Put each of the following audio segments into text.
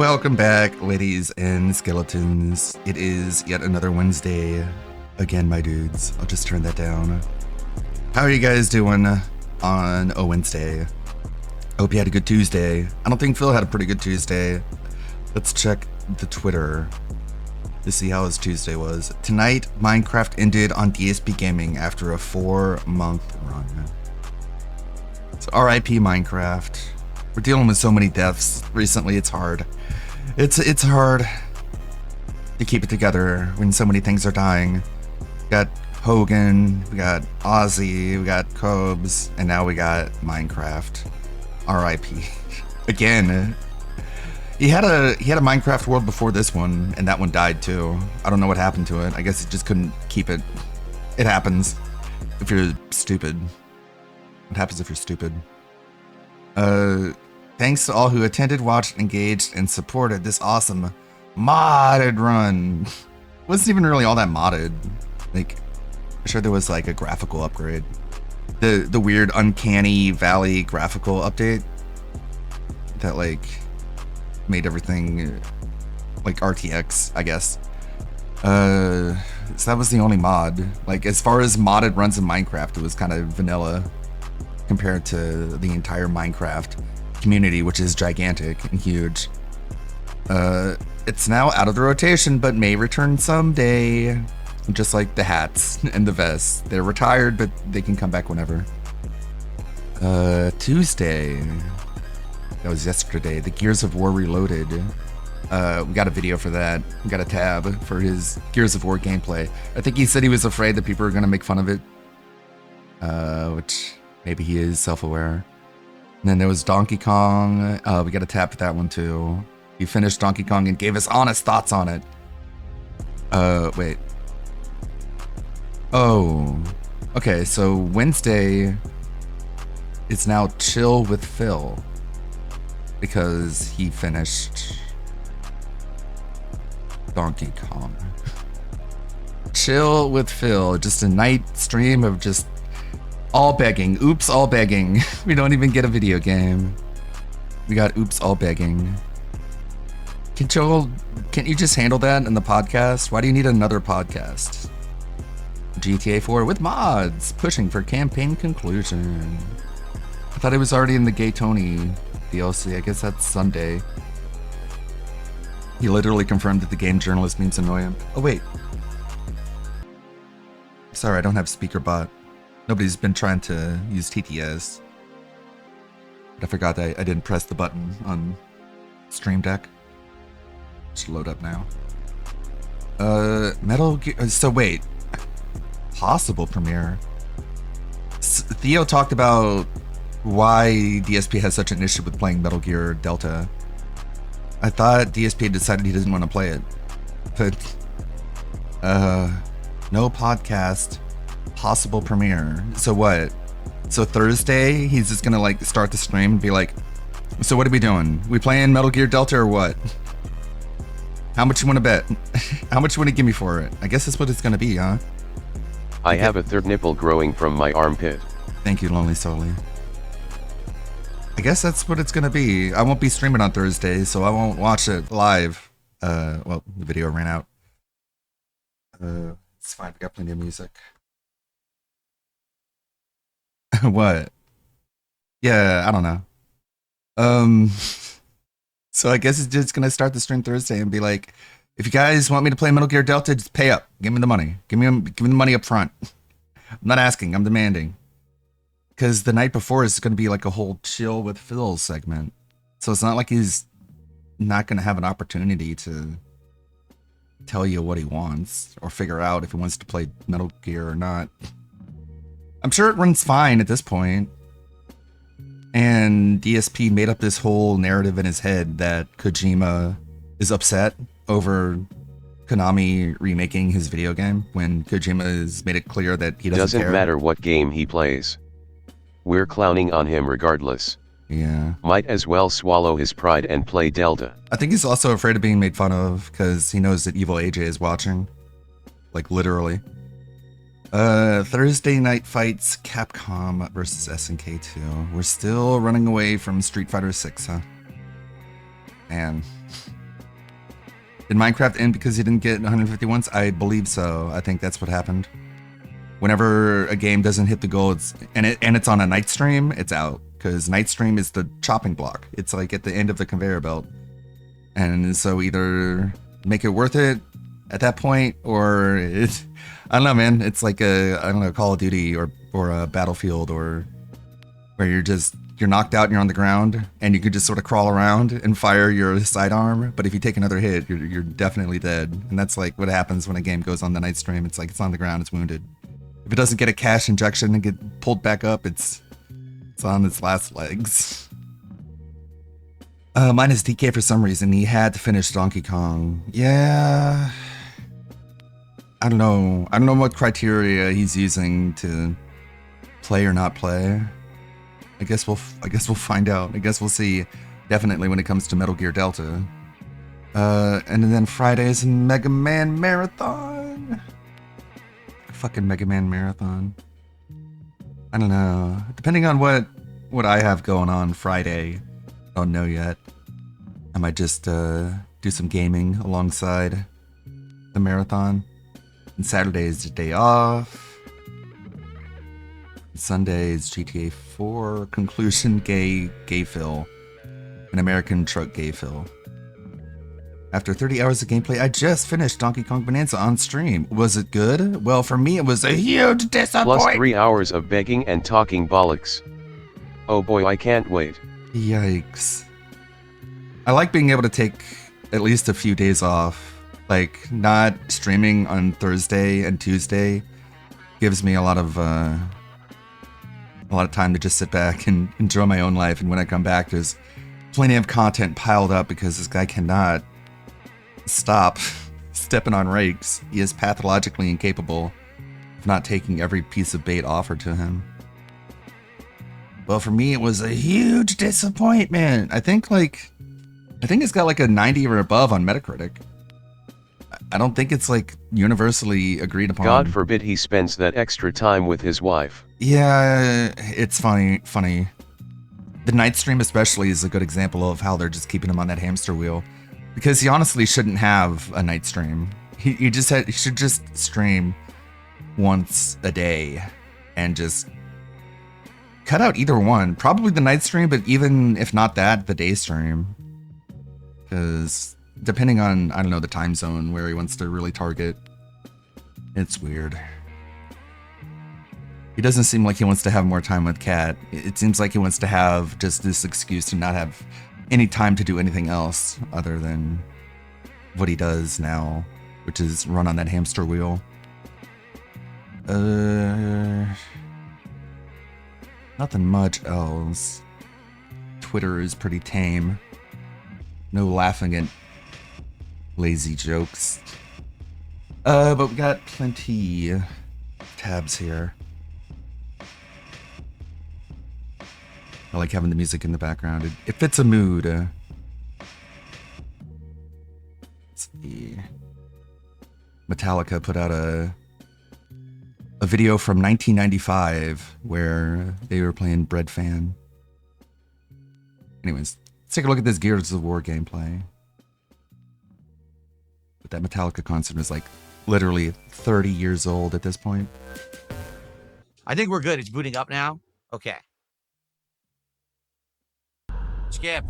Welcome back, ladies and skeletons. It is yet another Wednesday. Again, my dudes. I'll just turn that down. How are you guys doing on a Wednesday? Hope you had a good Tuesday. I don't think Phil had a pretty good Tuesday. Let's check the Twitter to see how his Tuesday was. Tonight, Minecraft ended on DSP Gaming after a 4-month run. So RIP Minecraft. We're dealing with so many deaths recently, it's hard. It's hard to keep it together when so many things are dying. We got Hogan, we got Ozzy, we got Cobes, and now we got Minecraft. RIP. Again. He had a Minecraft world before this one, and that one died too. I don't know what happened to it. I guess it just couldn't keep it. It happens if you're stupid. What happens if you're stupid? Thanks to all who attended, watched, engaged, and supported this awesome modded run. Wasn't even really all that modded. Like, I'm sure there was like a graphical upgrade. The weird Uncanny Valley graphical update that like made everything like RTX, I guess. So that was the only mod. Like, as far as modded runs in Minecraft, it was kind of vanilla compared to the entire Minecraft community, which is gigantic and huge. It's now out of the rotation, but may return someday. Just like the hats and the vests. They're retired, but they can come back whenever. Tuesday. That was yesterday. The Gears of War Reloaded. We got a video for that. We got a tab for his Gears of War gameplay. I think he said he was afraid that people are going to make fun of it. Which maybe he is self-aware. And then there was Donkey Kong. We got a tab for that one too. He finished Donkey Kong and gave us honest thoughts on it. Wait. Oh. Okay, so Wednesday is now Chill with Phil. Because he finished Donkey Kong. Chill with Phil, just a night stream of just all begging. Oops, all begging. We don't even get a video game. We got oops, all begging. Can't you just handle that in the podcast? Why do you need another podcast? GTA 4 with mods, pushing for campaign conclusion. I thought it was already in the Gay Tony DLC. I guess that's Sunday. He literally confirmed that the game journalist memes annoy him. Oh wait. Sorry, I don't have speaker bot. Nobody's been trying to use TTS. But I forgot that I didn't press the button on Stream Deck. Should load up now. Metal Gear. So wait. Possible premiere. Theo talked about why DSP has such an issue with playing Metal Gear Delta. I thought DSP decided he doesn't want to play it. But no podcast, possible premiere. So what? So Thursday he's just gonna like start the stream and be like, so what are we doing? We playing Metal Gear Delta or what? How much you want to bet? How much you want to give me for it? I guess that's what it's gonna be, huh? I have a third nipple growing from my armpit. Thank you, Lonely Solely. I guess that's what it's gonna be. I won't be streaming on Thursday, so I won't watch it live. Well, the video ran out. It's fine, we got plenty of music. What? Yeah, I don't know. So I guess it's just gonna start the stream Thursday and be like, if you guys want me to play Metal Gear Delta, just pay up. Give me the money. Give me the money up front. I'm not asking, I'm demanding. Because the night before is going to be like a whole Chill with Phil segment. So it's not like he's not going to have an opportunity to tell you what he wants or figure out if he wants to play Metal Gear or not. I'm sure it runs fine at this point. And DSP made up this whole narrative in his head that Kojima is upset over Konami remaking his video game when Kojima has made it clear that he doesn't care. Matter what game he plays. We're clowning on him regardless. Yeah. Might as well swallow his pride and play Delta. I think he's also afraid of being made fun of because he knows that Evil AJ is watching. Like, literally. Thursday night fights, Capcom versus SNK 2. We're still running away from Street Fighter 6, huh? Man. Did Minecraft end because you didn't get 150 once? I believe so. I think that's what happened. Whenever a game doesn't hit the goal, it's on a night stream, it's out. Because night stream is the chopping block. It's like at the end of the conveyor belt. And so either make it worth it at that point, or it, I don't know, man. It's like Call of Duty or a Battlefield, or where you're knocked out and you're on the ground and you could just sort of crawl around and fire your sidearm. But if you take another hit, you're definitely dead. And that's like what happens when a game goes on the night stream. It's like it's on the ground, it's wounded. If it doesn't get a cash injection and get pulled back up, it's on its last legs. Mine is DK for some reason. He had to finish Donkey Kong. Yeah. I don't know. I don't know what criteria he's using to play or not play. I guess we'll find out. I guess we'll see. Definitely when it comes to Metal Gear Delta. And then Friday's Mega Man Marathon. Fucking Mega Man Marathon. I don't know. Depending on what I have going on Friday, I don't know yet. I might just do some gaming alongside the marathon. And Saturday is the day off. Sunday is GTA 4 conclusion gay fill. An American truck gay fill. After 30 hours of gameplay, I just finished Donkey Kong Bonanza on stream. Was it good? Well, for me, it was a huge disappointment. Plus 3 hours of begging and talking bollocks. Oh boy, I can't wait. Yikes. I like being able to take at least a few days off. Like, not streaming on Thursday and Tuesday gives me a lot of time to just sit back and enjoy my own life. And when I come back, there's plenty of content piled up because this guy cannot stop stepping on rakes. He is pathologically incapable of not taking every piece of bait offered to him. Well, for me, it was a huge disappointment. I think it's got like a 90 or above on Metacritic. I don't think it's like universally agreed upon. God forbid he spends that extra time with his wife. Yeah, it's funny. The night stream especially is a good example of how they're just keeping him on that hamster wheel. Because he honestly shouldn't have a night stream. He should just stream once a day and just cut out either one. Probably the night stream, but even if not that, the day stream. Because depending on, I don't know, the time zone where he wants to really target, it's weird. He doesn't seem like he wants to have more time with Kat. It seems like he wants to have just this excuse to not have any time to do anything else other than what he does now, which is run on that hamster wheel. Nothing much else. Twitter is pretty tame. No laughing at lazy jokes. But we got plenty of tabs here. I like having the music in the background. It fits a mood. Let's see. Metallica put out a video from 1995 where they were playing Bread Fan. Anyways, let's take a look at this Gears of War gameplay. But that Metallica concert is like literally 30 years old at this point. I think we're good. It's booting up now. Okay. Skip.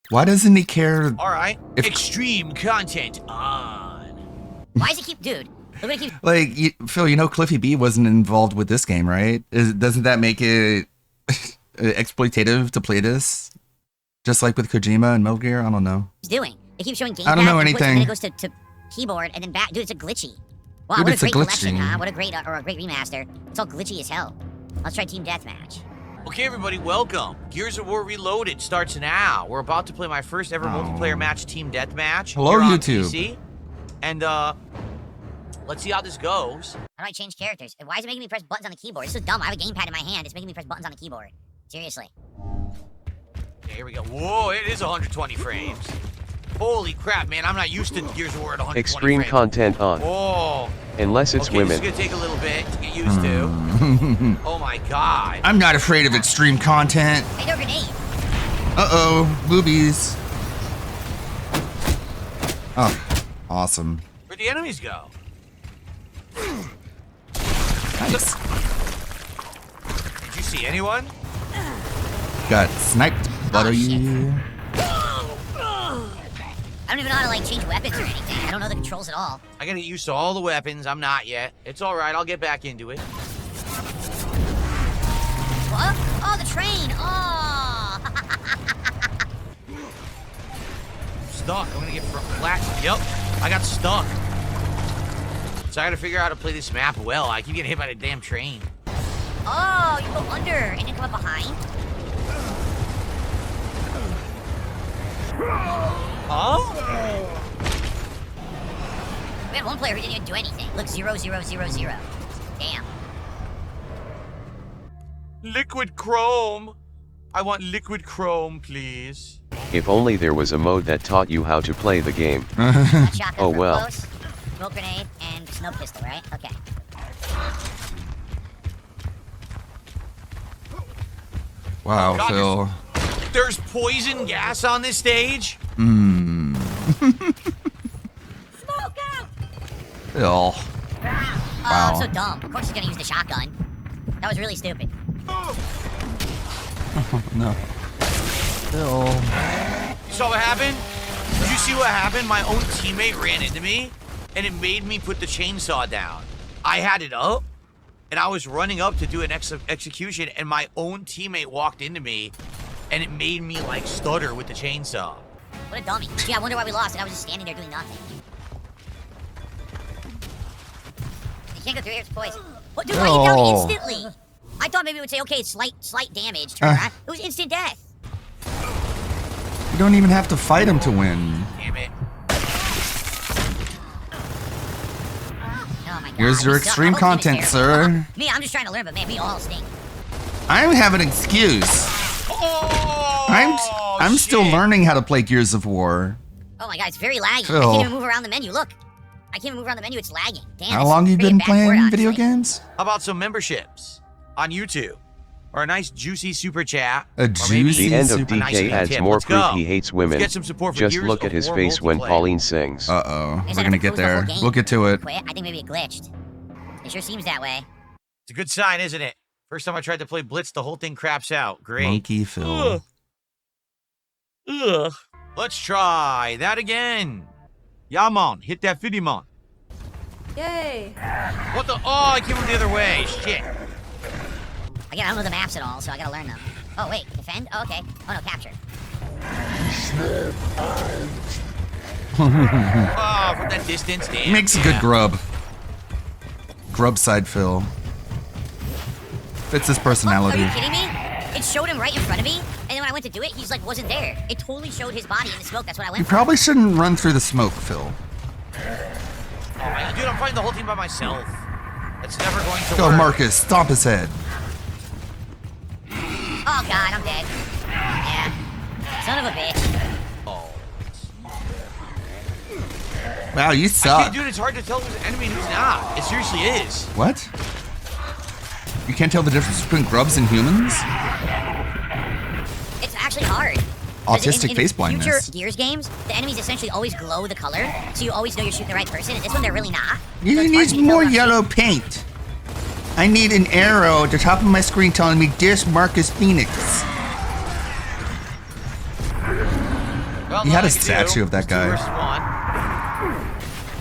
Why doesn't he care? All right. Extreme content on. Why does he keep, dude? Keep... Like, Phil, you know Cliffy B wasn't involved with this game, right? Doesn't that make it exploitative to play this? Just like with Kojima and Metal Gear? I don't know. He's doing. It keeps showing game. I don't know anything. And it goes to keyboard and then back. Dude, it's a glitchy. Wow, Dude, what it's a great a collection, glitchy. huh? What a great remaster. It's all glitchy as hell. Let's try Team Deathmatch. Okay, everybody, welcome. Gears of War Reloaded starts now. We're about to play my first ever multiplayer match, Team Deathmatch. Hello, here on YouTube. PC. And let's see how this goes. How do I change characters? Why is it making me press buttons on the keyboard? It's so dumb. I have a gamepad in my hand. It's making me press buttons on the keyboard. Seriously. Okay, here we go. Whoa, it is 120 frames. Holy crap, man! I'm not used to Gears of War at 120 Extreme frames. content on. Oh. Unless it's Okay, women. this is gonna take a little bit to get used to. Oh my god. I'm not afraid of extreme content. Hey, no grenade. Uh-oh, boobies. Oh, awesome. Where'd the enemies go? Nice. Did you see anyone? Got sniped, buddy. I don't even know how to like change weapons or anything. I don't know the controls at all. I gotta get used to all the weapons. I'm not yet. It's all right. I'll get back into it. What? Oh, the train. Oh. Stuck. I'm gonna get flat. Yep. I got stuck. So I gotta figure out how to play this map well. I keep getting hit by the damn train. Oh, you go under and then come up behind. Huh? We had one player who didn't even do anything. Look, 0, 0, 0, 0. Damn. Liquid chrome. I want liquid chrome, please. If only there was a mode that taught you how to play the game. Shotgun Oh, for well. close, smoke grenade, and snow pistol, right? Okay. Wow, God, Phil. There's poison gas on this stage? Mmm. Smoke out! Phil. Oh, Wow. I'm so dumb. Of course he's gonna use the shotgun. That was really stupid. No. Phil. You saw what happened? Did you see what happened? My own teammate ran into me, and it made me put the chainsaw down. I had it up, and I was running up to do an execution, and my own teammate walked into me, and it made me, like, stutter with the chainsaw. What a dummy. Gee, I wonder why we lost, and I was just standing there doing nothing. You can't go through here, it's poison. What, dude, why are you down Oh. instantly? I thought maybe it would say, okay, it's slight damage. Turn around. It was instant death. You don't even have to fight him to win. Damn it. Oh my god. Here's your we suck. extreme Our whole team content, is terrible. sir. Me, I'm just trying to learn, but man, we all stink. I have an excuse. Oh! I'm still shit. learning how to play Gears of War. Oh my god, it's very laggy. I Phil. can't even move around the menu. Look. I can't even move around the menu, it's lagging. Damn, How it's long you pretty been backward, playing video honestly. games? How about some memberships on YouTube? Or a nice juicy super chat. A or maybe juicy The end of super- a nice DK little adds tip. more Let's proof go. he hates Let's women. get some support for Just Gears look of at his War face when multiplayer. Pauline sings. Uh-oh. Is We're that gonna if it get froze the whole there. game? We'll get to it. Quit? I think maybe it glitched. It sure seems that way. It's a good sign, isn't it? First time I tried to play Blitz, the whole thing craps out. Great. Monkey Phil. Ugh. Let's try that again. Yeah, man. Hit that 50, man. Yay! What the? Oh, I came from the other way. Shit. Again, I don't know the maps at all, so I gotta learn them. Oh, wait. Defend? Oh, okay. Oh, no, capture. Oh, from that distance, damn. Makes a good grub. Grub side Phil. Fits his Are personality. you kidding me? It showed him right in front of me, and then when I went to do it, he's like, wasn't there. It totally showed his body in the smoke. That's what I You went for. probably shouldn't run through the smoke, Phil. Oh, my, dude, I'm fighting the whole team by myself. That's never going to Go, work. Marcus. Stomp his head. Oh, God, I'm dead. Yeah. Son of a bitch. Oh. Wow, you I suck. can't, dude, it's hard to tell who's an enemy and who's not. It seriously is. What? You can't tell the difference between grubs and humans? It's actually hard. 'Cause Autistic in face future blindness. Gears games, the enemies essentially always glow the color, so you always know you're shooting the right person, and this one they're really not. You So it's hard need to tell more what I'm yellow paint. I need an arrow at the top of my screen telling me this Marcus Phoenix. Well, He had all a I can statue do of that is 2 guy. versus 1.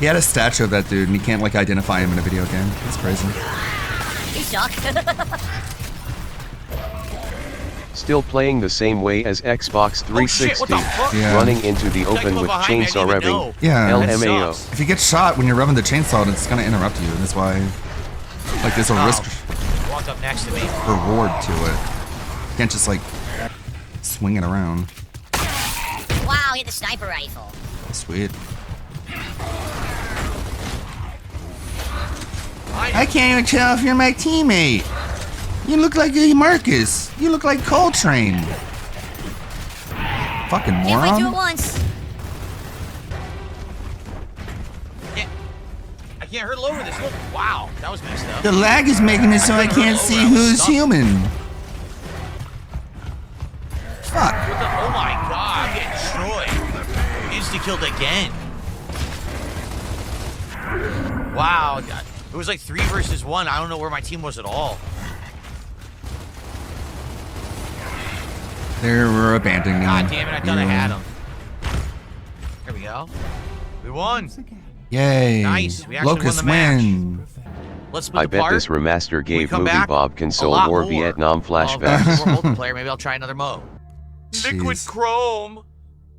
He had a statue of that dude and he can't like identify him in a video game. That's crazy. You suck. Still playing the same way as Xbox Oh, shit, 360. what the fuck? Yeah. Running into the Guy open came up with behind me, I chainsaw didn't even revving. know. Yeah. That LMAO. sucks. If you get shot when you're rubbing the chainsaw, it's gonna interrupt you. That's why, like, there's a Oh. risk Walked up next to me. reward to it. You can't just like swing it around. Wow, he had the sniper rifle. Sweet. I can't even tell if you're my teammate. You look like Marcus. You look like Coltrane. Fucking Can't fight two at moron. once. I can't hurdle over this. Look, wow, that was messed up. The lag is making it so I can't see who's human. Fuck. What the? Oh insta killed again. Wow. It was like 3 versus 1. I don't know where my team was at all. They're abandoning. God damn it, I thought I had him. There we go. We won. Yay. Nice. We actually Locust won the match. win. Let's split I the bet part. this remaster gave come Movie back, Bob a console lot more more Vietnam of flashbacks. more multiplayer. Maybe I'll try another mode. Liquid Jeez. Chrome.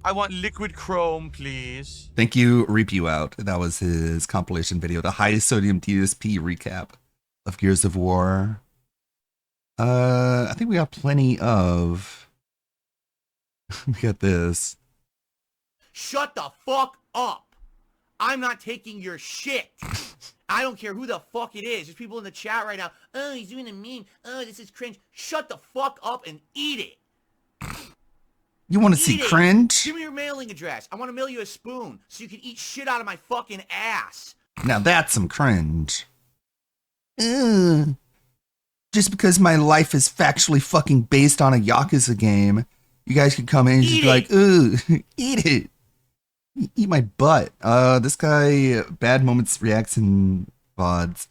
I want Liquid Chrome, please. Thank you, Reap You Out. That was his compilation video, the high sodium DSP recap of Gears of War. I think we got plenty of. We got this. Shut the fuck up. I'm not taking your shit. I don't care who the fuck it is. There's people in the chat right now. Oh, he's doing a meme. Oh, this is cringe. Shut the fuck up and eat it. You want to see Eat it. cringe? Give me your mailing address. I want to mail you a spoon so you can eat shit out of my fucking ass. Now that's some cringe. Ugh. Just because my life is factually fucking based on a Yakuza game, you guys can come in and just be like, ooh, eat it. Eat my butt. This guy, Bad Moments Reaction VODs.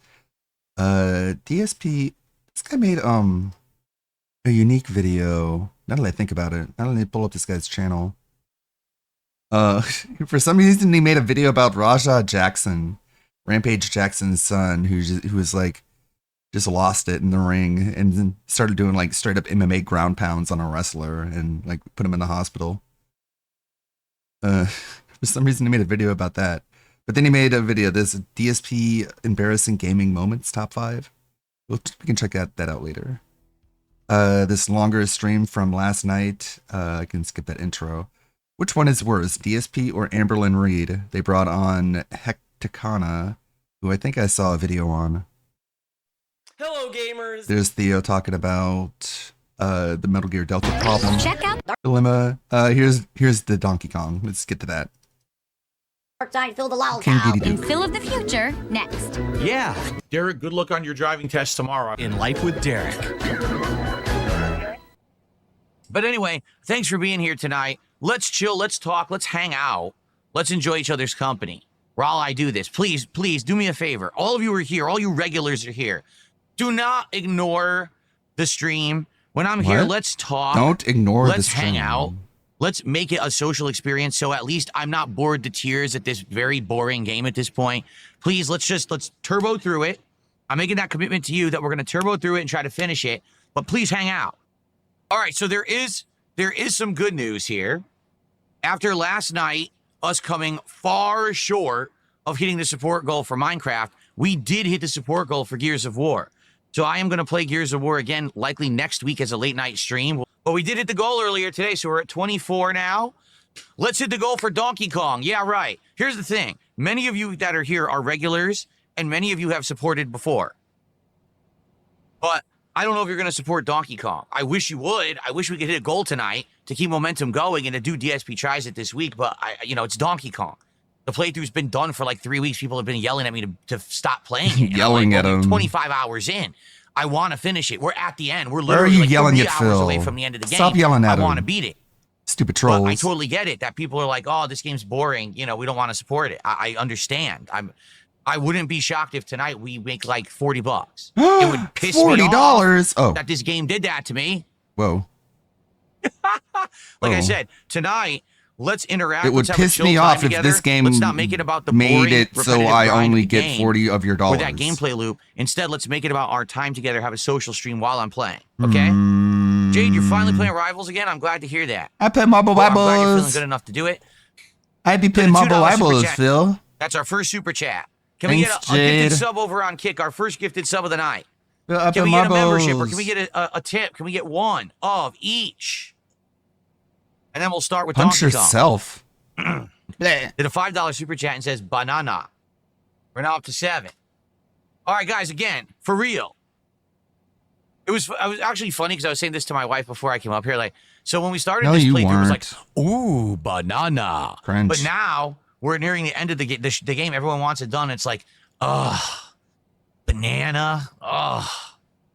DSP, this guy made, a unique video. Now that I think about it, now that I pull up this guy's channel. For some reason, he made a video about Raja Jackson, Rampage Jackson's son, who was like, just lost it in the ring and then started doing like straight up MMA ground pounds on a wrestler and like put him in the hospital. For some reason, he made a video about that. But then he made a video, this DSP embarrassing gaming moments top 5. We can check that out later. This longer stream from last night. I can skip that intro. Which one is worse, DSP or Amberlyn Reed? They brought on Hecticana, who I think I saw a video on. Hello, gamers. There's Theo talking about the Metal Gear Delta problem. Check out Dilemma. Here's the Donkey Kong. Let's get to that. Dark Side Phil the Lol King Cow. Diddy In Doo. Phil of the Future, next. Yeah, Derek, good luck on your driving test tomorrow. in Life with Derek. But anyway, thanks for being here tonight. Let's chill, let's talk, let's hang out. Let's enjoy each other's company. While I do this, please do me a favor. All of you are here. All you regulars are here. Do not ignore the stream. When I'm here, What? let's talk. Don't ignore Let's the hang stream. out. Let's make it a social experience so at least I'm not bored to tears at this very boring game at this point. Please, let's turbo through it. I'm making that commitment to you that we're going to turbo through it and try to finish it. But please hang out. All right, so there is some good news here. After last night, us coming far short of hitting the support goal for Minecraft, we did hit the support goal for Gears of War. So I am going to play Gears of War again, likely next week as a late night stream. But we did hit the goal earlier today, so we're at 24 now. Let's hit the goal for Donkey Kong. Yeah, right. Here's the thing. Many of you that are here are regulars, and many of you have supported before. But I don't know if you're going to support Donkey Kong. I wish you would. I wish we could hit a goal tonight to keep momentum going and to do DSP tries it this week. But, it's Donkey Kong. The playthrough's been done for like 3 weeks. People have been yelling at me to stop playing it. And Yelling I'm like, at well, him. 25 hours in. I want to finish it. We're at the end. We're Where are literally you like yelling 3 at hours Phil? away from the end of the game. Stop yelling at I want to him. beat it. Stupid But trolls. I totally get it that people are like, oh, this game's boring. We don't want to support it. I understand. I wouldn't be shocked if tonight we make like $40. It would piss me off $40. Oh, that this game did that to me. whoa. Like I Oh. said, tonight, let's interact. It would let's have a piss chill me time off if together. this game Let's not make it about the made boring, it so repetitive I grind of only the get game 40 of your dollars. With that gameplay loop. Instead, let's make it about our time together, have a social stream while I'm playing. Okay? Jade, you're finally playing Rivals again? I'm glad to hear that. I play Marble Well, I'm glad you're feeling Bibles. good enough to do it. I be playing $2 Marble super Bibles, chat. Phil. That's our first super chat. Can we Thanks, get a gifted Jade. sub over on Kick, our first gifted sub of the night? I Can play we get a marbles. membership or can we get a tip? Can we get one of each? And then we'll start with Punch Donkey Kong. yourself. Did a $5 super chat and says banana. We're now up to 7. All right, guys, again, for real. I was actually funny because I was saying this to my wife before I came up here. Like, so when we started No, this you playthrough, it was like, weren't. ooh, banana. Cringe. But now we're nearing the end of the game. Everyone wants it done. It's like, ugh, banana. Ugh.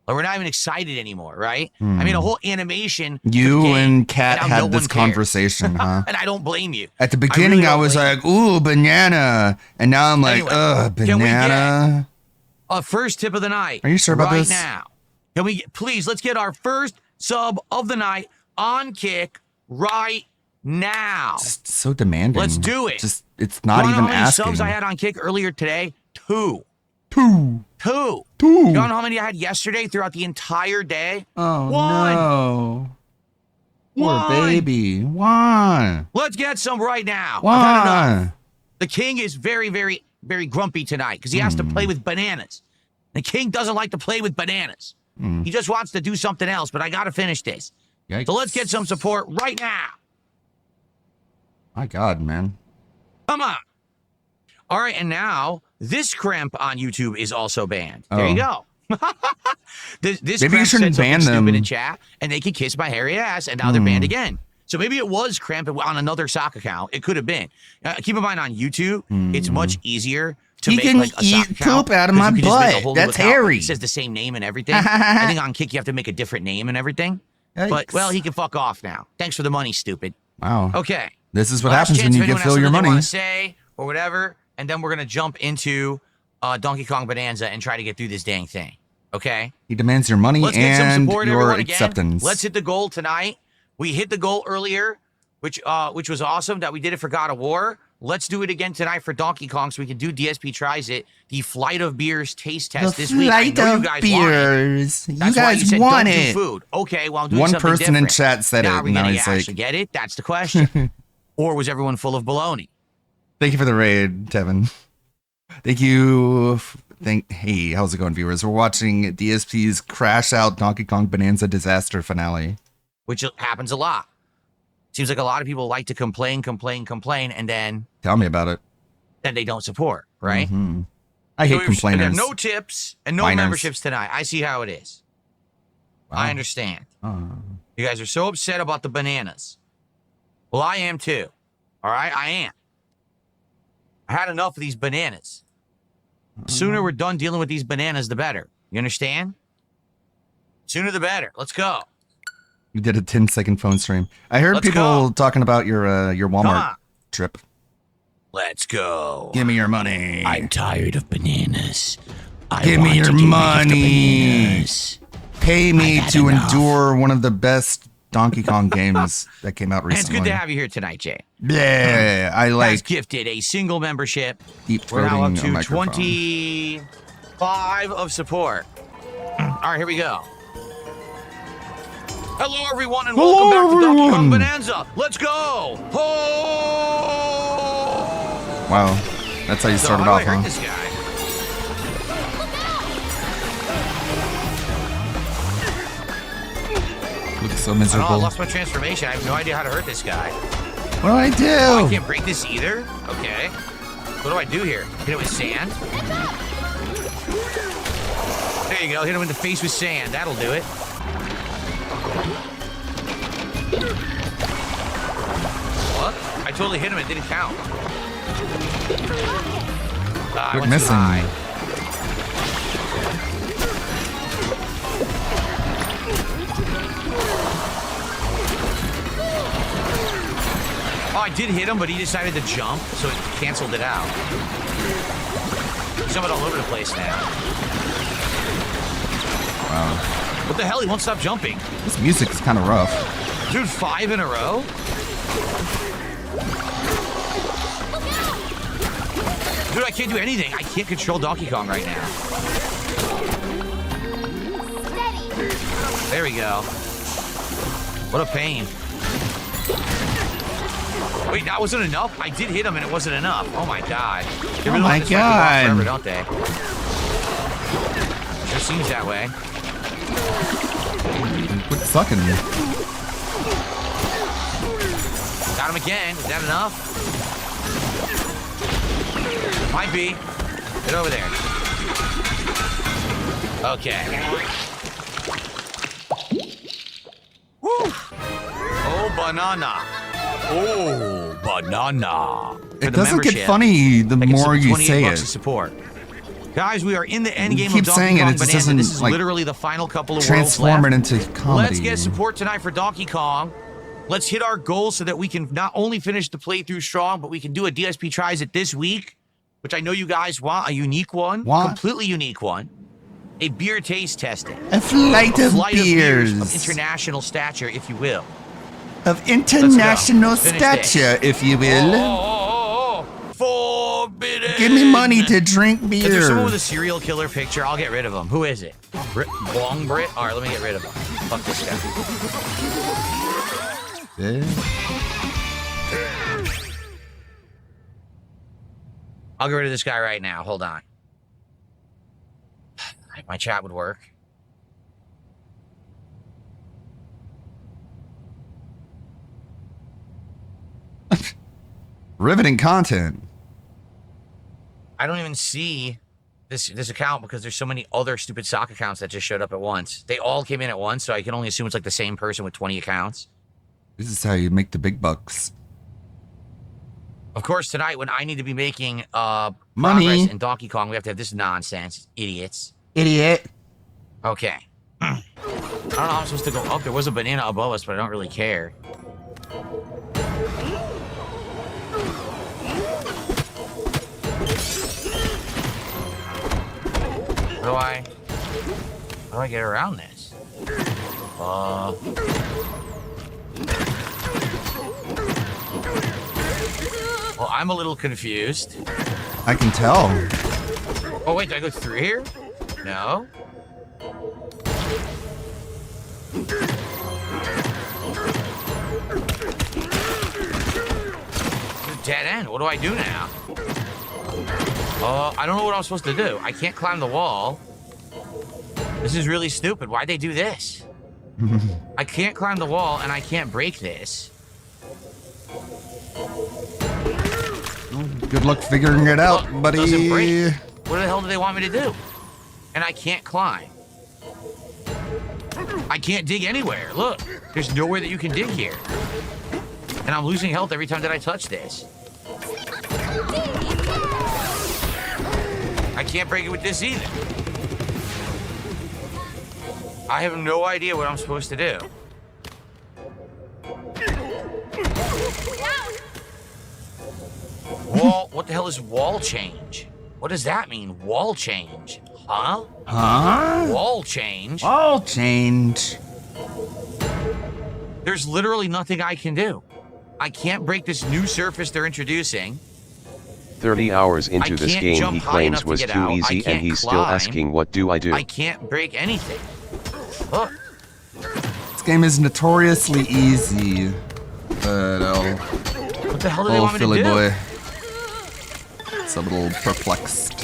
Like, we're not even excited anymore, right? I mean, a whole animation. for the You game, and Kat now had no this one cares. conversation, huh? And I don't blame you. At the beginning, really I don't was blame like, "Ooh, banana," and now I'm like, Anyway, "Ugh, can we banana." First tip of the night. Are you sure about right this? now? Can we please let's get our first sub of the night on Kick right now. It's so demanding. Let's do it. Just it's not You wanna even know how many asking. subs I had on Kick earlier today? Two. Two. You Two. know how many I had yesterday throughout the entire day? Oh One. no. Poor One. baby. One. Let's get some right now. I've had enough. One. The king is very, very, very grumpy tonight because he has to play with bananas. The king doesn't like to play with bananas. He just wants to do something else, but I got to finish this. Yikes. So let's get some support right now. My God, man. Come on. All right, and now this crimp on YouTube is also banned. There you go. this Maybe you crimp shouldn't said something ban them. stupid in chat, and they could kiss my hairy ass, and now they're banned again. So maybe it was cramp on another sock account. It could have been. Keep in mind on YouTube, it's much easier to He make can like a sock eat account, poop out of 'cause my you can just make a butt. whole new That's account. hairy. It says the same name and everything. I think on Kick you have to make a different name and everything. But Yikes. well, he can fuck off now. Thanks for the money, stupid. Wow. Okay. This is what Last happens chance when if you anyone get fill has your something they money. want to say or whatever, and then we're gonna jump into Donkey Kong Bonanza and try to get through this dang thing. Okay. He demands your money Let's get some and support, your everyone. Again, acceptance. let's hit the goal tonight. We hit the goal earlier, which was awesome that we did it for God of War. Let's do it again tonight for Donkey Kong so we can do DSP Tries It, the Flight of Beers taste test this week. I know you guys want it. beers. You That's why you guys said want don't do it. food. Okay, well, I'm doing One something person in different. chat said now, it. Are we Now gonna he's like, actually get it? That's the question. Or was everyone full of baloney? "Thank you for the raid, Tevin. Thank you." Hey, how's it going, viewers? We're watching DSP's Crash Out Donkey Kong Bonanza Disaster finale. Which happens a lot. Seems like a lot of people like to complain, and then Tell me about it. they don't support, right? Mhm. I hate So complainers. no tips and no Whiners. memberships tonight. I see how it is. Wow. I understand. Oh. You guys are so upset about the bananas. Well, I am too. All right, I am. I had enough of these bananas. The sooner we're done dealing with these bananas, the better. You understand? Sooner the better. Let's go. You did a 10-second phone stream. I heard Let's people go. talking about your Come Walmart on. trip. Let's go. Give me your money. I'm tired of bananas. Give me your money. Pay me I've had to enough. endure one of the best Donkey Kong games that came out And it's recently. good to have you here tonight, Jay. Yeah, I Has like gifted a single membership. deep We're now up throating a to microphone. 25 of support. All right, here we go. Hello, everyone, and welcome back to Donkey Kong Bonanza. Let's go. Oh! Wow, that's how you So started how off, do I hurt huh? this guy? Looks so I don't know, I miserable. lost my transformation. I have no idea how to hurt this guy. What do I do? Oh, I can't break this either? Okay. What do I do here? Hit it with sand? There you go. Hit him in the face with sand. That'll do it. What? I totally hit him. It didn't count. I Quit went too missing. high. Oh, I did hit him, but he decided to jump, so it canceled it out. He's jumping all over the place now. Wow, What the hell? He won't stop jumping. this music is kind of rough. Dude, 5 in a row? Dude, I can't do anything. I can't control Donkey Kong right now. There we go. What a pain. Wait, that wasn't enough? I did hit him and it wasn't enough. Oh my god. They really Oh my let this fight go on God. forever, don't they? Sure seems that way. Quit sucking. Got him again. Is that enough? Might be. Get over there. Okay. Woo! Oh, banana. Oh, banana. For It the doesn't get membership, funny the that gets more you 28 say bucks it. of support. Guys, we are in the end You game keep of Donkey saying it, Kong it just Bonanza. doesn't, This is like, literally the final couple of worlds transform left. it into comedy. Let's get support tonight for Donkey Kong. Let's hit our goals so that we can not only finish the playthrough strong, but we can do a DSP Tries It this week, which I know you guys want, a unique one, completely unique one. A beer taste testing. A flight of beers. Of international stature, if you will. Of international Let's go. Finish stature, if you will. Forbidden. Give me money to drink Is there someone with beer. a serial killer picture? I'll get rid of him. Who is it? Bong Brit? All right, let me get rid of him. Fuck this guy. I'll get rid of this guy right now. Hold on. My chat would work. Riveting content. I don't even see this account because there's so many other stupid sock accounts that just showed up at once. They all came in at once, so I can only assume it's like the same person with 20 accounts. This is how you make the big bucks. Of course, tonight when I need to be making Money. progress in Donkey Kong, we have to have this nonsense. Idiots. Idiot. Okay. I don't know how I'm supposed to go up. There was a banana above us, but I don't really care. How do I get around this? Well, I'm a little confused. I can tell. Oh, wait, do I go through here? No. It's a dead end. What do I do now? I don't know what I'm supposed to do. I can't climb the wall. This is really stupid. Why'd they do this? I can't climb the wall and I can't break this. Good luck figuring it out, Well, buddy. doesn't break. What the hell do they want me to do? And I can't climb. I can't dig anywhere. Look, there's nowhere that you can dig here. And I'm losing health every time that I touch this. I can't break it with this either. I have no idea what I'm supposed to do. Wall, what the hell is wall change? What does that mean? Wall change? Huh? Huh? Wall change? All change. There's literally nothing I can do. I can't break this new surface they're introducing. 30 hours into this can't game jump he high claims enough to was get too out. I easy and can't he's still climb. asking what do I do? I can't break anything. Look. This game is notoriously easy. But What the hell do they want me to Philly do? boy. It's a little perplexed.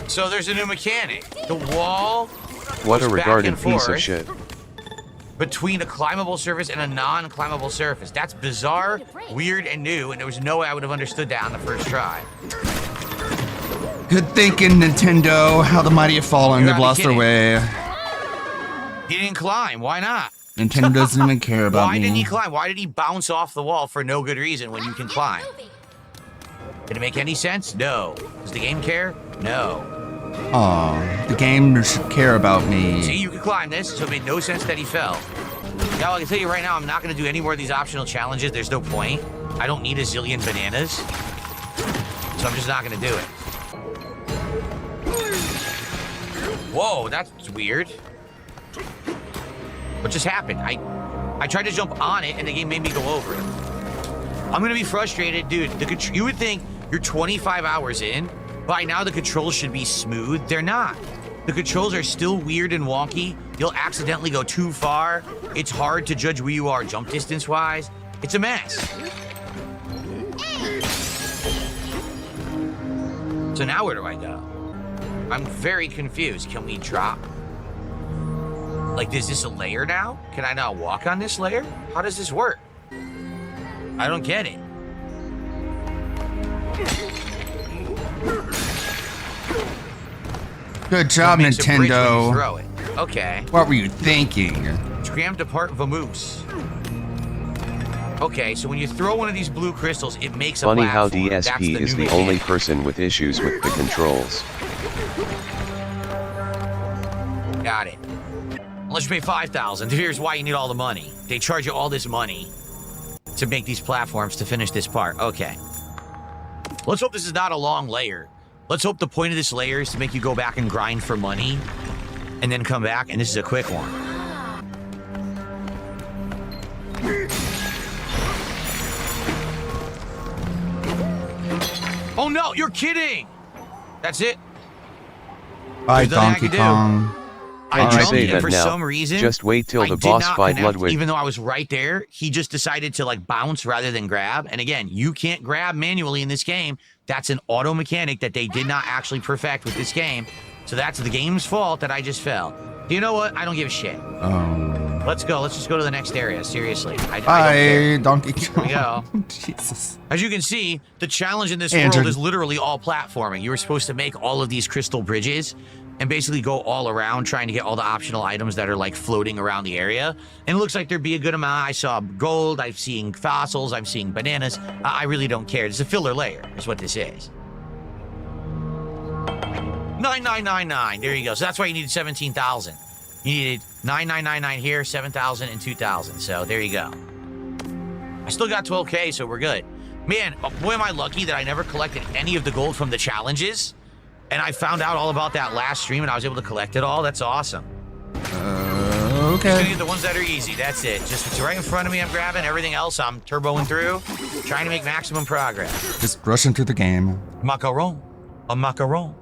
So there's a new mechanic. The wall What a goes back regarded and piece of forth shit. between a climbable surface and a non-climbable surface. That's bizarre, weird, and new, and there was no way I would have understood that on the first try. Good thinking, Nintendo. How the mighty have fallen. You They've gotta be lost their kidding. way. He didn't climb. Why not? Nintendo doesn't even care about Why me. didn't he climb? Why did he bounce off the wall for no good reason when you can climb? Did it make any sense? No. Does the game care? No. Aw, the game should care about See, me. you could climb this, so it made no sense that he fell. Now, I can tell you right now, I'm not going to do any more of these optional challenges. There's no point. I don't need a zillion bananas. So I'm just not going to do it. Whoa, that's weird. What just happened? I tried to jump on it, and the game made me go over it. I'm going to be frustrated. Dude, you would think you're 25 hours in. By now, the controls should be smooth. They're not. The controls are still weird and wonky. You'll accidentally go too far. It's hard to judge where you are jump distance-wise. It's a mess. So now where do I go? I'm very confused. Can we drop? Like, is this a layer now? Can I now walk on this layer? How does this work? I don't get it. Good job, What makes a bridge when you Nintendo. throw it? Okay. What were you thinking? Scram depart vamoose. Okay, so when you throw one of these blue crystals, it makes a Funny how platform. That's DSP is new the only mechanic. person with issues with the controls. Got it. Unless you pay 5,000. Here's why you need all the money. They charge you all this money to make these platforms to finish this part. Okay. Let's hope this is not a long layer. Let's hope the point of this layer is to make you go back and grind for money and then come back, and this is a quick one. Oh no, you're kidding! That's it. Bye, There's nothing I Donkey can do. Kong. I Alright. jumped Say and that for now. some reason, Just wait till I the did boss not fight connect, Ludwig. even though I was right there. He just decided to like bounce rather than grab. And again, you can't grab manually in this game. That's an auto mechanic that they did not actually perfect with this game. So that's the game's fault that I just fell. You know what? I don't give a shit. Oh. Let's go. Let's just go to the next area. Seriously. I don't care. Bye, Donkey Kong. we go. Jesus. As you can see, the challenge in this Andrew. world is literally all platforming. You were supposed to make all of these crystal bridges and basically go all around trying to get all the optional items that are like floating around the area. And it looks like there'd be a good amount. I saw gold, I'm seeing fossils, I'm seeing bananas. I really don't care. It's a filler layer, is what this is. 9999. There you go. So that's why you needed 17,000. You needed 9999 here, 7,000, and 2,000. So there you go. I still got 12K, so we're good. Man, boy, am I lucky that I never collected any of the gold from the challenges. And I found out all about that last stream and I was able to collect it all. That's awesome. Just gonna Okay. get the ones that are easy. That's it. Just what's right in front of me, I'm grabbing. Everything else, I'm turboing through. Trying to make maximum progress. Just rushing through the game. Macaron. A macaron.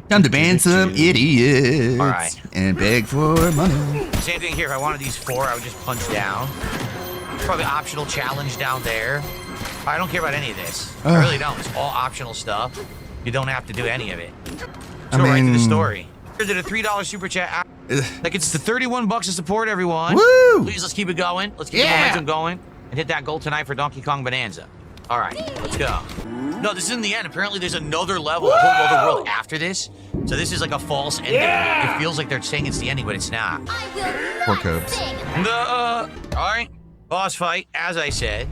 Time to ban some idiots. All right. And beg for money. Same thing here. If I wanted these 4, I would just punch down. Probably optional challenge down there. I don't care about any of this. I really don't. It's all optional stuff. You don't have to do any of it. Let's go right to the story. Here's a $3 super chat. That gets to 31 bucks to support everyone. Woo! Please, let's keep it going. Let's keep the momentum going and hit that goal tonight for Donkey Kong Bonanza. All right, let's go. No, this isn't the end. Apparently, there's another level, a whole other world after this. So this is like a false ending. It feels like they're saying it's the ending, but it's not. I will Poor not Cobes. sing. All right, boss fight, as I said.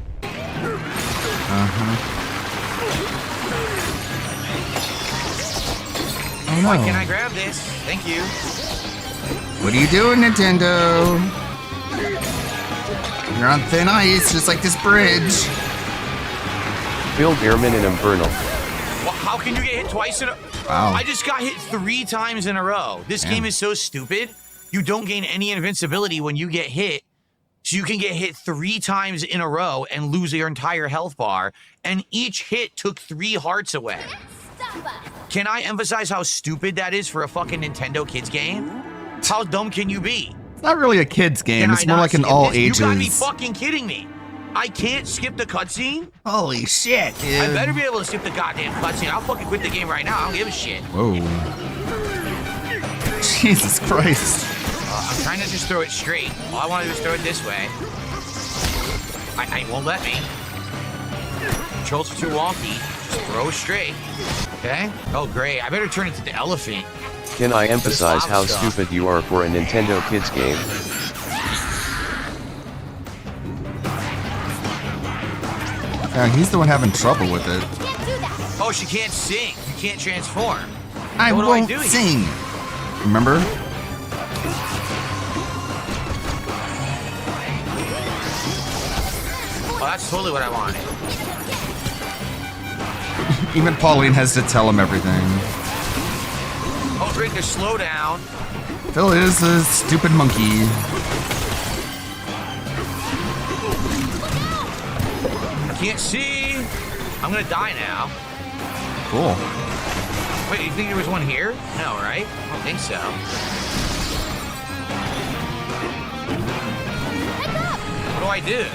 Oh no. Why can't I grab this? Thank you. What are you doing, Nintendo? You're on thin ice, just like this bridge. Phil Gehrman and Infernal. Well, how can you get hit twice in a... Wow. I just got hit 3 times in a row. This game is so stupid. You don't gain any invincibility when you get hit. So you can get hit 3 times in a row and lose your entire health bar. And each hit took 3 hearts away. Stop us. Can I emphasize how stupid that is for a fucking Nintendo kids game? How dumb can you be? It's not really a kid's game. Can It's I more not like an skip all this? ages. You gotta be fucking kidding me. I can't skip the cutscene? Holy shit, dude. I better be able to skip the goddamn cutscene. I'll fucking quit the game right now. I don't give a shit. Whoa. Jesus Christ. I'm trying to just throw it straight. All I want to do is throw it this way. I won't let me. Controls are too wonky. Just throw straight. Okay? Oh, great. I better turn it to the elephant. Can I emphasize lava how stuff. stupid you are for a Nintendo Kids game? Yeah, he's the one having trouble with it. Can't do that. Oh, she can't sing. You can't transform. I What do won't do here? sing. Remember? Oh, that's totally what I wanted. Even Pauline has to tell him everything. Oh, great. There's slow down. Phil is a stupid monkey. I can't see. I'm gonna die now. Cool. Wait, you think there was one here? No, right? I don't think so. What do I do?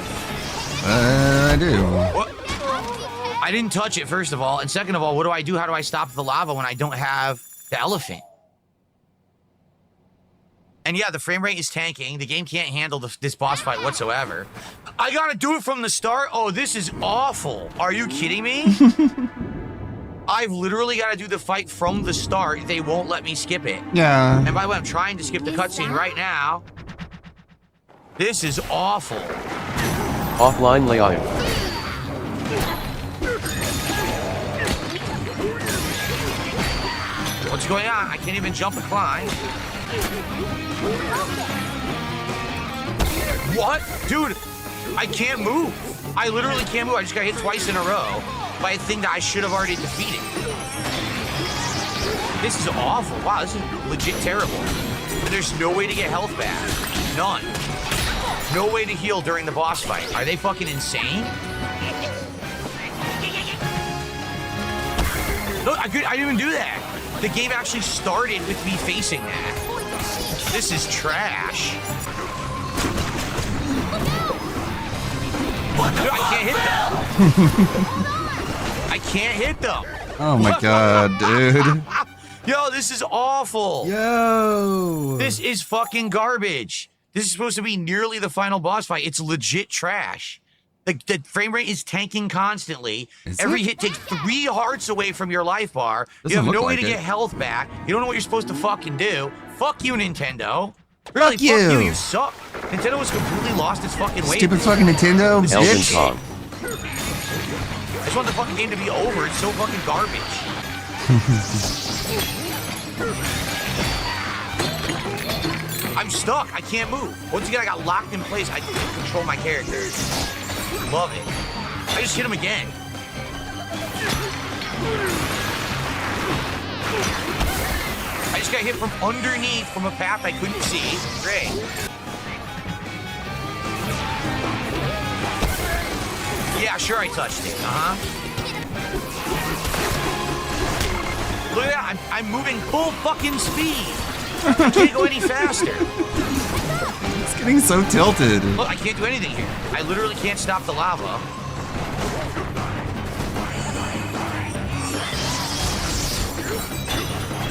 I do. What? I didn't touch it, first of all. And second of all, what do I do? How do I stop the lava when I don't have the elephant? And yeah, the frame rate is tanking. The game can't handle this boss fight whatsoever. I gotta do it from the start? Oh, this is awful. Are you kidding me? I've literally gotta do the fight from the start. They won't let me skip it. Yeah. And by the way, I'm trying to skip the cutscene right now. This is awful. Offline layout. What's going on? I can't even jump and climb. What? Dude, I can't move. I literally can't move. I just got hit twice in a row by a thing that I should have already defeated. This is awful. Wow, this is legit terrible. There's no way to get health back. None. No way to heal during the boss fight. Are they fucking insane? Look, I didn't even do that. The game actually started with me facing that. This is trash. Dude, I can't hit them. I can't hit them. Oh my god, dude. Yo, this is awful. Yo. This is fucking garbage. This is supposed to be nearly the final boss fight. It's legit trash. The frame rate is tanking constantly. Every hit takes 3 hearts away from your life bar. You have no way to get health back. You don't know what you're supposed to fucking do. Fuck you, Nintendo. Really, fuck you. You suck. Nintendo has completely lost its fucking way. Stupid fucking Nintendo. Elden Kong. I just want the fucking game to be over. It's so fucking garbage. I'm stuck. I can't move. Once again, I got locked in place. I can't control my characters. Love it. I just hit him again. I just got hit from underneath from a path I couldn't see. Great. Yeah, sure I touched it. Look at that. I'm moving full fucking speed. I can't go any faster. It's getting so tilted. Look, I can't do anything here. I literally can't stop the lava.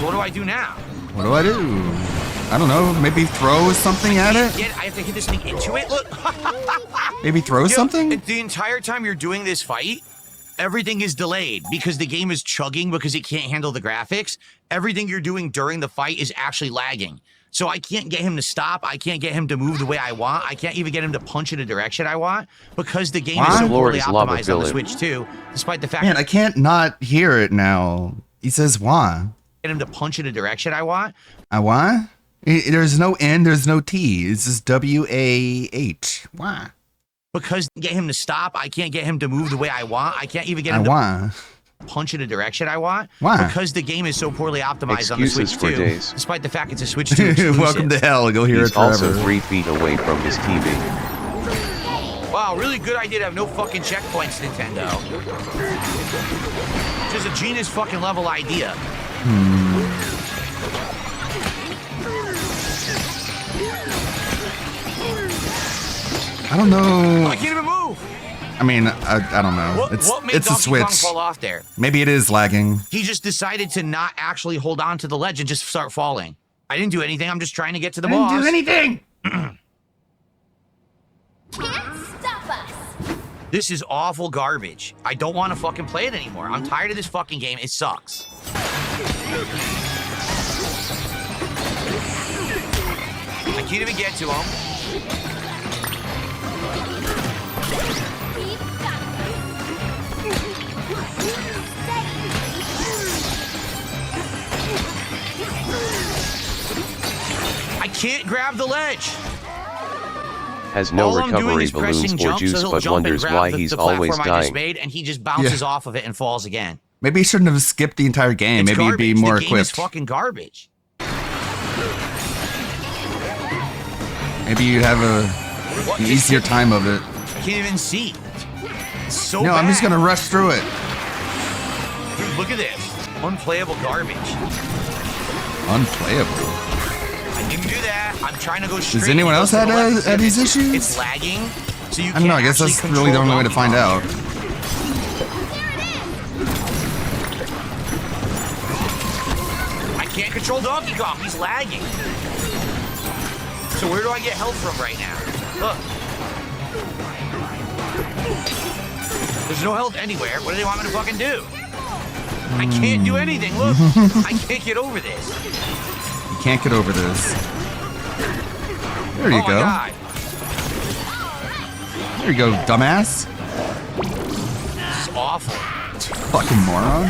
What do I do now? What do I do? I don't know. Maybe throw something at it? I have to hit this thing into it? Look. Maybe throw something? The entire time you're doing this fight, everything is delayed because the game is chugging because it can't handle the graphics. Everything you're doing during the fight is actually lagging. So I can't get him to stop. I can't get him to move the way I want. I can't even get him to punch in a direction I want because the game is so poorly optimized on the Switch too, despite the fact Man, I can't not hear it now. He says why? Get him to punch in a direction I want. Why? There's no N, there's no T. It's just W-A-H. Why? Because get him to stop. I can't get him to move the way I want. I can't even get him to punch in a direction I want. Why? Because the game is so poorly optimized on the Excuses Switch for 2, days. despite the fact it's a Switch 2 exclusive. Welcome to hell. Go hear He's it forever. also 3 feet away from his TV. Wow, really good idea to have no fucking checkpoints, Nintendo. Just a genius fucking level idea. I don't know. I can't even move. I mean, I don't know. What made it's a Donkey Switch. Kong fall off there? Maybe it is lagging. He just decided to not actually hold on to the ledge and just start falling. I didn't do anything. I'm just trying to get to the boss. Didn't do anything. Can't stop us. This is awful garbage. I don't want to fucking play it anymore. I'm tired of this fucking game. It sucks. I can't even get to him. I can't grab the ledge. Has no All I'm doing recovery is pressing balloons or jump, juice, so he'll but jump and wonders grab why the he's platform always I just dying. made, and he just bounces off of it and falls again. Maybe you shouldn't have skipped the entire game. It's Maybe you'd be garbage. more The game is equipped. fucking garbage. Maybe you'd have What? an easier time of it. I can't even see. It's so No, bad. I'm just gonna rush through it. Dude, look at this. Unplayable garbage. Unplayable. I didn't do that. I'm trying to go straight. Does anyone else Go to the have left. these issues? It's lagging, so you I don't know. I can't guess that's actually really the control only way to find Donkey out. Kong. I can't control Donkey Kong. He's lagging. So where do I get health from right now? Look. There's no health anywhere. What do they want me to fucking do? I can't do anything. Look. I can't get over this. You can't get over this. There you Oh go. my God. There you go, dumbass. This is awful. Fucking moron.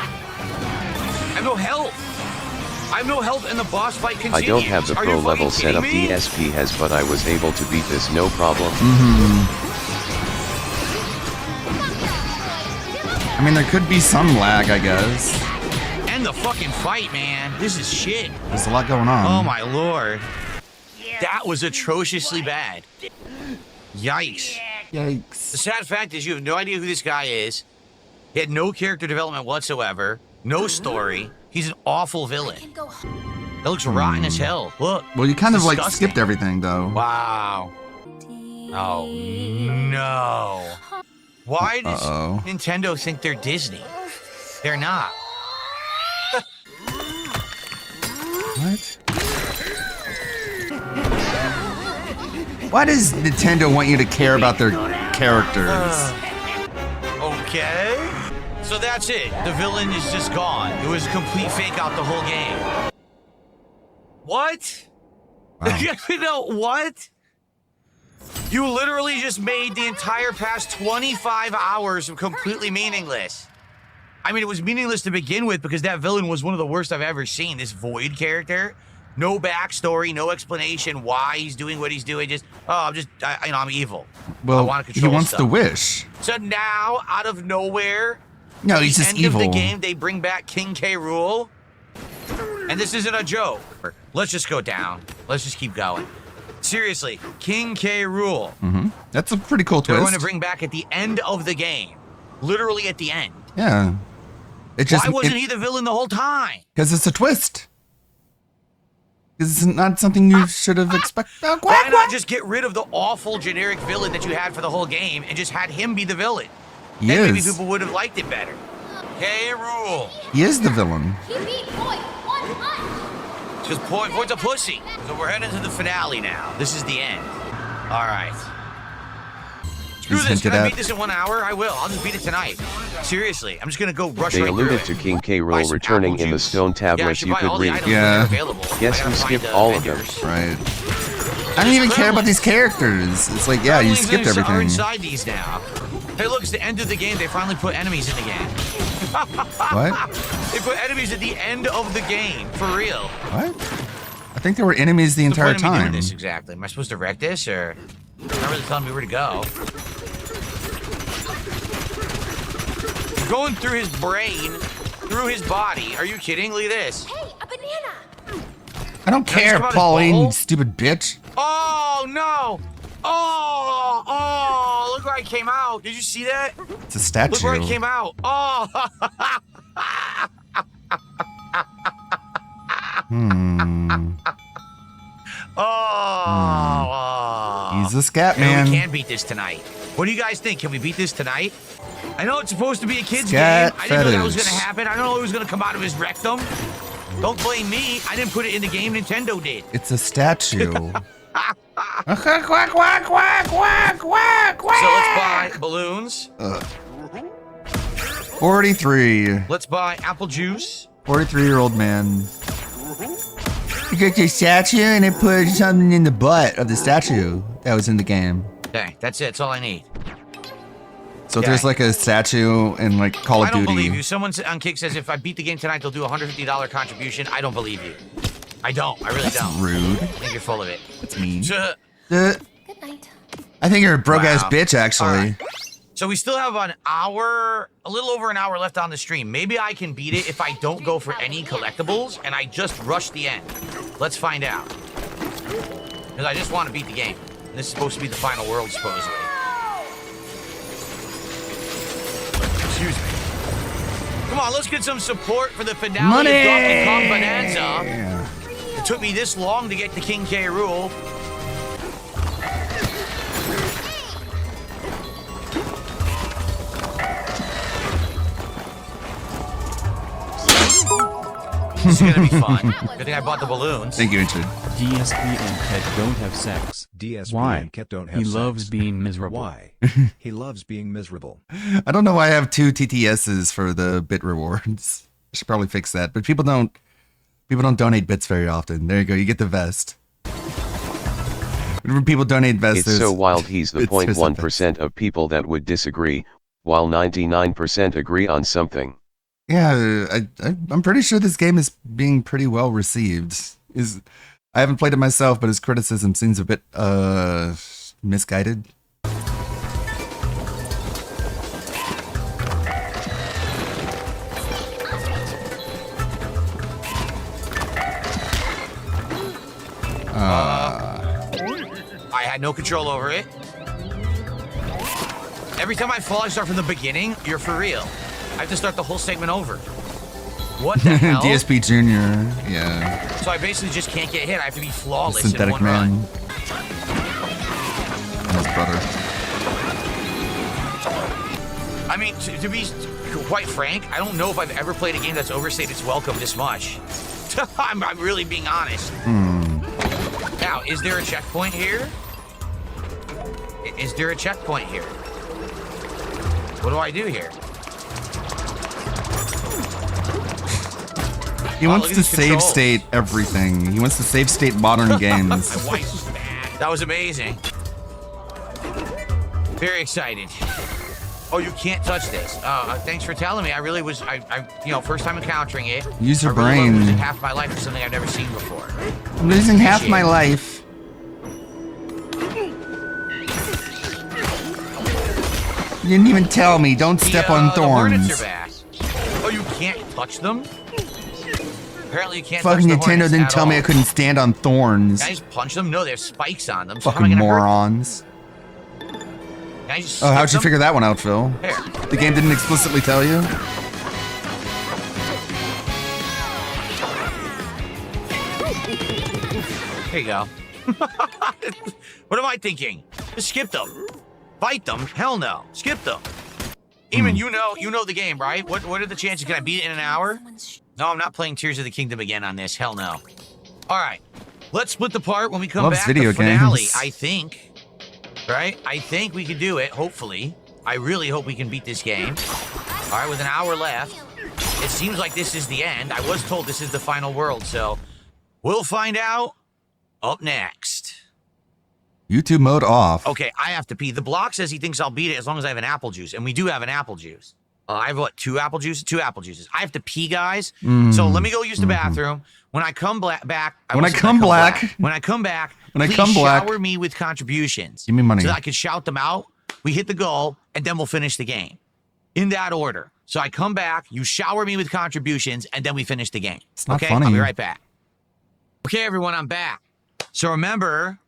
I have no health. I have no health and the boss fight I continues. don't have the Are pro you fucking level setup kidding me? DSP has, but I was able to beat this no problem. I mean, there could be some lag, I guess. And the fucking fight, man. This is shit. There's a lot going on. Oh my lord. That was atrociously bad. Yikes. The Yikes. sad fact is you have no idea who this guy is. He had no character development whatsoever. No story. He's an awful villain. That looks rotten as hell. Look. Well, you kind of like Disgusting. skipped everything, though. Wow. Oh no. Why does Uh-oh. Nintendo think they're Disney? They're not. What? Why does Nintendo want you to care about their characters? Okay. So that's it. The villain is just gone. It was a complete fake out the whole game. What? Wow. You know what? You literally just made the entire past 25 hours completely meaningless. I mean, it was meaningless to begin with because that villain was one of the worst I've ever seen. This Void character. No backstory, no explanation why he's doing what he's doing. Just, I'm evil. I Well, want to he control wants stuff. the wish. So now, out of nowhere, No, he's the just end evil. of the game, they bring back King K. Rool. And this isn't a joke. Let's just go down. Let's just keep going. Seriously, King K. Rool. That's a pretty cool They're twist. going to bring back at the end of the game. Literally at the end. Yeah. It just Why wasn't he the villain the whole time? Because it's a twist. Because it's not something you should have expected. Oh, Why quack, not quack. just get rid of the awful generic villain that you had for the whole game and just had him be the villain? He Then maybe is. people would have liked it better. K. Rool. He is the villain. He beat Boy 1 punch. Because Point's a pussy. So we're heading to the finale now. This is the end. All right. Screw He's this. Can hinted I at. beat this in 1 hour? I will. I'll just beat it tonight. Seriously. I'm just going to go rush They right alluded through to it. King K. Buy Rool some returning apple in the juice. stone Yeah, I tablets should you buy could all the read. items Yeah. that are available. Guess I you gotta skipped find, all of them. vendors. Right. I don't even care about these characters. It's like, yeah, you Gremlins skipped are everything. inside these now. Hey, look, it's the end of the game. They finally put enemies in the game. What? They put enemies at the end of the game. For real. What? I think there were enemies the entire What's the point of me doing time. this exactly? Am I supposed to wreck this, or you're not really telling me where to go? You're going through his brain, through his body. Are you kidding? Look at this. Hey, a banana. I don't Can I just care, come out his Pauline, butthole? you stupid bitch. Oh no! Oh! Look where I came out. Did you see that? It's a statue. Look where I came out. Oh! Oh! He's a scat Maybe man. we can beat this tonight. What do you guys think? Can we beat this tonight? I know it's supposed to be a kid's Scat game. I didn't know that was fetish. going to happen. I don't know it was going to come out of his rectum. Don't blame me. I didn't put it in the game. Nintendo did. It's a statue. Quack, quack, quack, quack, quack, quack, quack. So let's buy balloons. 43. Let's buy apple juice. 43-year-old man. You get your statue and they put something in the butt of the statue that was in the game. Okay, that's it. That's all I need. So Okay. there's like a statue in like Call of I don't Duty. believe you. Someone on Kick says if I beat the game tonight, they'll do a $150 contribution. I don't believe you. I don't. I really don't. Rude. I think you're full of it. That's mean. So Good night. I think you're a broke ass Wow. bitch, actually. All right. So we still have an hour, a little over an hour left on the stream. Maybe I can beat it if I don't go for any collectibles and I just rush the end. Let's find out. Because I just want to beat the game. This is supposed to be the final world, supposedly. Excuse me. Come on, let's get some support for the finale Money! of Donkey Kong Bonanza. Yeah. It took me this long to get to King K. Rool. This is gonna be fun. Good thing I bought the balloons. Thank you, Richard. DSP and Ket don't have sex. DSP Why? and Ket don't have He sex. loves being miserable. Why? He loves being miserable. I don't know why I have 2 TTSs for the bit rewards. I should probably fix that. But people don't People don't donate bits very often. There you go. You get the vest. Whenever people donate vests, It's so wild he's the there's a 0.1% of people that would disagree, while 99% agree on something. Yeah, I'm pretty sure this game is being pretty well received. I haven't played it myself, but his criticism seems a bit misguided. I had no control over it. Every time I fall, I start from the beginning. You're for real. I have to start the whole segment over. What the hell? DSP Jr. Yeah. So I basically just can't get hit. I have to be flawless in Synthetic one Man. run. And his brother. I mean, to be quite frank, I don't know if I've ever played a game that's overstayed its welcome this much. I'm really being honest. Now, is there a checkpoint here? Is there a checkpoint here? What do I do here? He wants to save state everything. He wants to save state modern games. That was amazing. Very excited. Oh, you can't touch this. Thanks for telling me. I really was, first time encountering it. Use your I really was brain. losing half my life for something I've never seen before. I'm losing half my life. You didn't even tell me. Don't step on The hornets thorns. are back. Oh, you can't touch them? Apparently you can't Fucking touch the Nintendo hornets didn't at tell me I all. couldn't stand on thorns. Can I just punch them? No, they have spikes on them. So how am I Fucking gonna hurt them? morons. Can I just Oh, how'd skip you figure them? that one out, Phil? Here. The game didn't explicitly tell you? Here you go. What am I thinking? Just skip them. Fight them? Hell no. Skip them. Even you know the game, right? What are the chances? Can I beat it in an hour? No, I'm not playing Tears of the Kingdom again on this. Hell no. All right. Let's split the part when we come Loves back. video the finale, games. I think. Right? I think we can do it, hopefully. I really hope we can beat this game. All right, with an hour left. It seems like this is the end. I was told this is the final world, so we'll find out up next. YouTube mode off. Okay, I have to pee. The block says he thinks I'll beat it as long as I have an apple juice, and we do have an apple juice. I have what, 2 apple juices? 2 apple juices. I have to pee, guys. So let me go use the bathroom. When I come back, When I come back, please shower me with contributions. Give me money. So that I can shout them out. We hit the goal, and then we'll finish the game. In that order. So I come back, you shower me with contributions, and then we finish the game. It's not okay? funny. I'll be right back. Okay, everyone, I'm back. So remember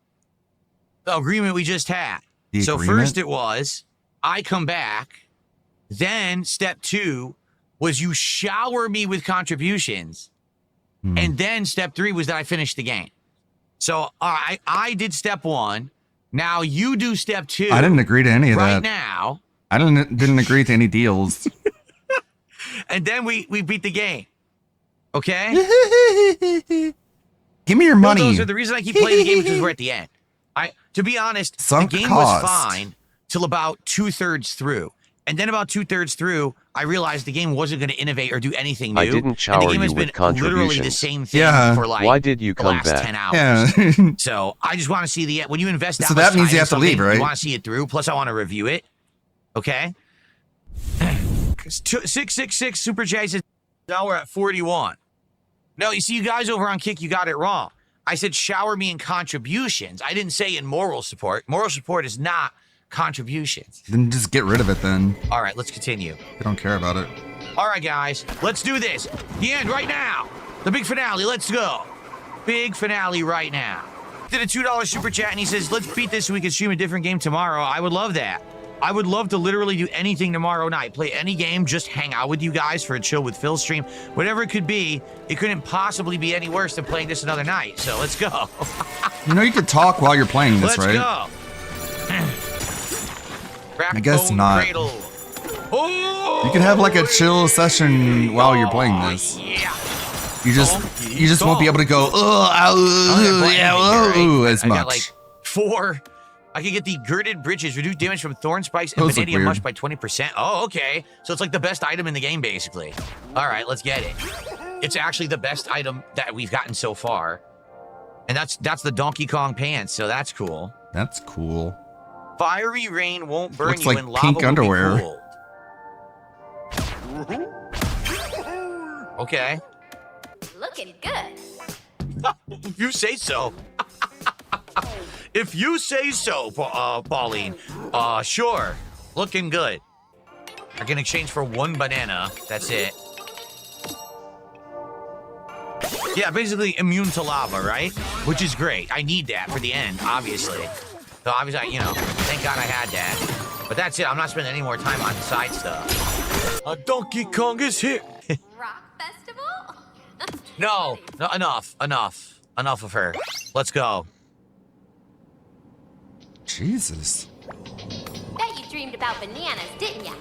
the agreement we just had. The So agreement? first it was, I come back. Then step 2 was you shower me with contributions. And then step 3 was that I finished the game. So I did step 1. Now you do step 2. I didn't agree to any of right that. now. I didn't agree to any deals. And then we beat the game. Okay? Give me your No, money. those are the reason I keep playing the game because we're at the end. To be honest, Sunk the game cost. was fine till about 2/3 through. And then about 2/3 through, I realized the game wasn't going to innovate or do anything new. I didn't and the shower game has you been with literally the contributions. same thing Yeah. for like Why did you the come last back? 10 hours. Yeah. So I just want to see the when you invest that So much that means time you in have to leave, something, right? You want to see it through. Plus, I want to review it. Okay. 666 Super J says now we're at 41. No, you see, you guys over on Kick, you got it wrong. I said shower me in contributions. I didn't say in moral support. Moral support is not contributions. Then just get rid of it then. All right, let's continue. I don't care about it. All right, guys, let's do this. The end right now. The big finale. Let's go. Big finale right now. Did a $2 super chat and he says, let's beat this so we can stream a different game tomorrow. I would love that. I would love to literally do anything tomorrow night. Play any game, just hang out with you guys for a Chill with Phil stream. Whatever it could be, it couldn't possibly be any worse than playing this another night. So let's go. You know you could talk while you're playing this, Let's right? go. I guess Backbone not. Cradle. Oh! You could have like a chill session while you're playing this. Yeah. You just won't be able to go as I got much. like 4. I can get the girded bridges, reduce damage from thorn spikes and Those look vanadium weird. mush by 20%. Oh, okay. So it's like the best item in the game, basically. All right, let's get it. It's actually the best item that we've gotten so far. And that's the Donkey Kong pants, so that's cool. That's cool. Fiery rain won't burn Looks you like and lava pink will be underwear. cooled. Okay. Looking good. If you say so. If you say so, Pauline. Sure. Looking good. I can exchange for 1 banana. That's it. Yeah, basically immune to lava, right? Which is great. I need that for the end, obviously. So obviously, you know, thank God I had that. But that's it. I'm not spending any more time on side stuff. Donkey Kong is here. Rock festival? No, enough of her. Let's go. Jesus. Bet you dreamed about bananas, didn't ya?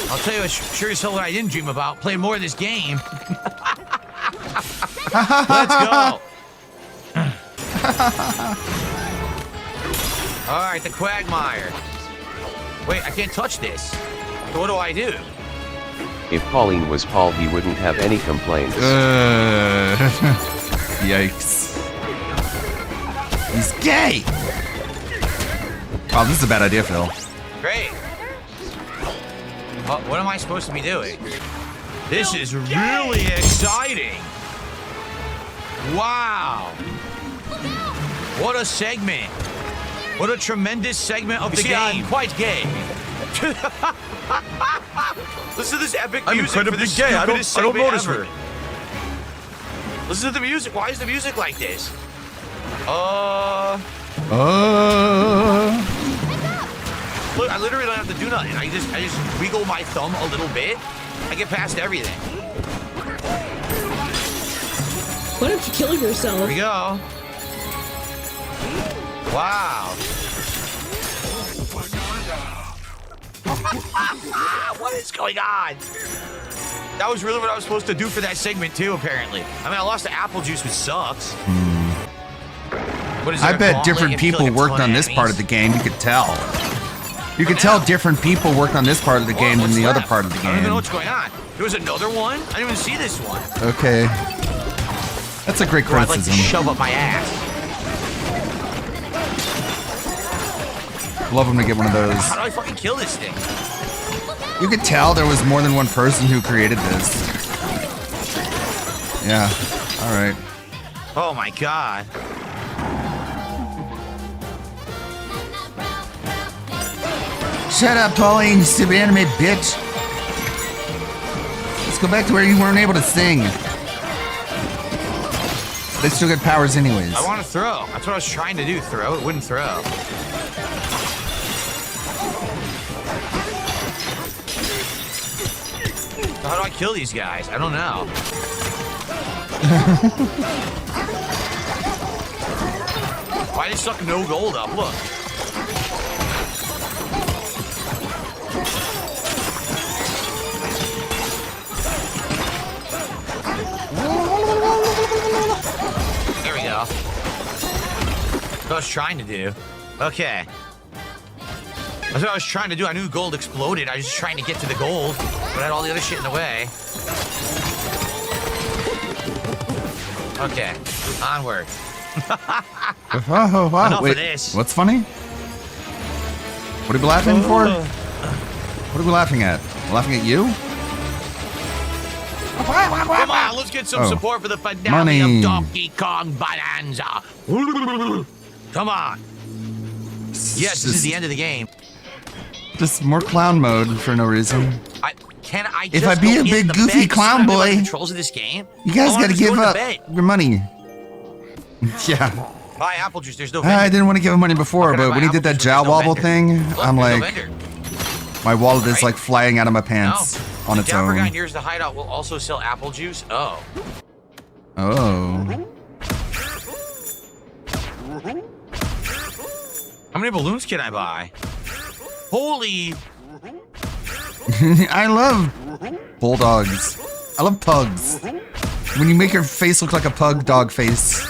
I'll tell you, sure as hell what I didn't dream about. Play more of this game. Let's go. All right, the Quagmire. Wait, I can't touch this. So what do I do? If Pauline was Paul, he wouldn't have any complaints. Yikes. He's gay! Oh, this is a bad idea, Phil. Great. What am I supposed to be doing? This is really exciting. Wow. What a segment. What a tremendous segment of the game. I'm quite gay. Listen to this epic music. I'm incredibly gay. I don't notice her. Listen to the music. Why is the music like this? Look, I literally don't have to do nothing. I just wiggle my thumb a little bit. I get past everything. Why don't you kill yourself? Here we go. Wow. What is going on? That was really what I was supposed to do for that segment too, apparently. I mean, I lost to apple juice, which sucks. What is I there, bet different people worked on this part of the game. You could tell. You could tell different people worked on this part of the game than the other part of the I don't even know game. what's going on. There was another one? I didn't even see this one. Okay. That's a great Bro, I'd like to criticism. shove up my ass. Love him to get one of those. How do I fucking kill this thing? You could tell there was more than one person who created this. Yeah. All right. Oh my god. Shut up, Pauline, you stupid anime bitch. Let's go back to where you weren't able to sing. They still get powers anyways. I want to throw. That's what I was trying to do. Throw. It wouldn't throw. So how do I kill these guys? I don't know. Why they suck no gold up? Look. There we go. That's what I was trying to do. Okay. That's what I was trying to do. I knew gold exploded. I was just trying to get to the gold, but I had all the other shit in the way. Okay. Onward. Enough Wait, of this. what's funny? What are we laughing for? What are we laughing at? We're laughing at you? Come on, let's get some support for the finale Money. of Donkey Kong Bonanza. Come on. Yes, this is the end of the game. Just more clown mode for no reason. Can I If just I be go a in big the goofy bed clown and see what I boy, do about the controls of this game? You guys I wanna gotta just go give in the up bed. your money. Yeah. Buy apple juice. There's no I vendor. didn't want to give him money before, How can I but buy when he apple did that juice when there's jow no wobble vendor? thing, Look, I'm there's no like, vendor. my wallet is Right? like flying out of my pants on its Down for own. Yours, the hideout will also sell apple juice. Oh. Oh. How many balloons can I buy? Holy. I love bulldogs. I love pugs. When you make your face look like a pug dog face,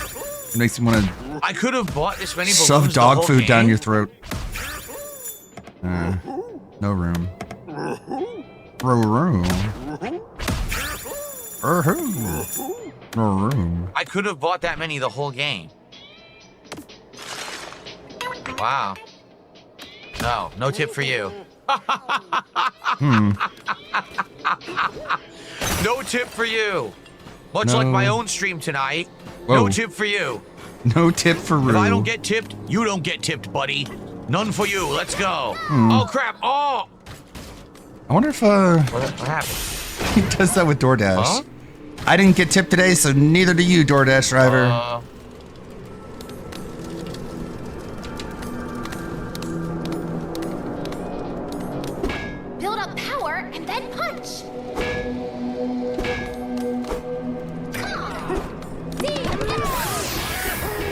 it makes me want to I could have bought this many balloons. shove the dog whole food down game. your throat. No room. I could have bought that many the whole game. Wow. No, no tip for you. No tip for you. Much like my own stream tonight. Whoa. No tip for you. No tip for Rue. If I don't get tipped, you don't get tipped, buddy. None for you. Let's go. Oh, crap. Oh. I wonder if What happened? he does that with DoorDash. Huh? I didn't get tipped today, so neither do you, DoorDash driver. Build up power and then punch.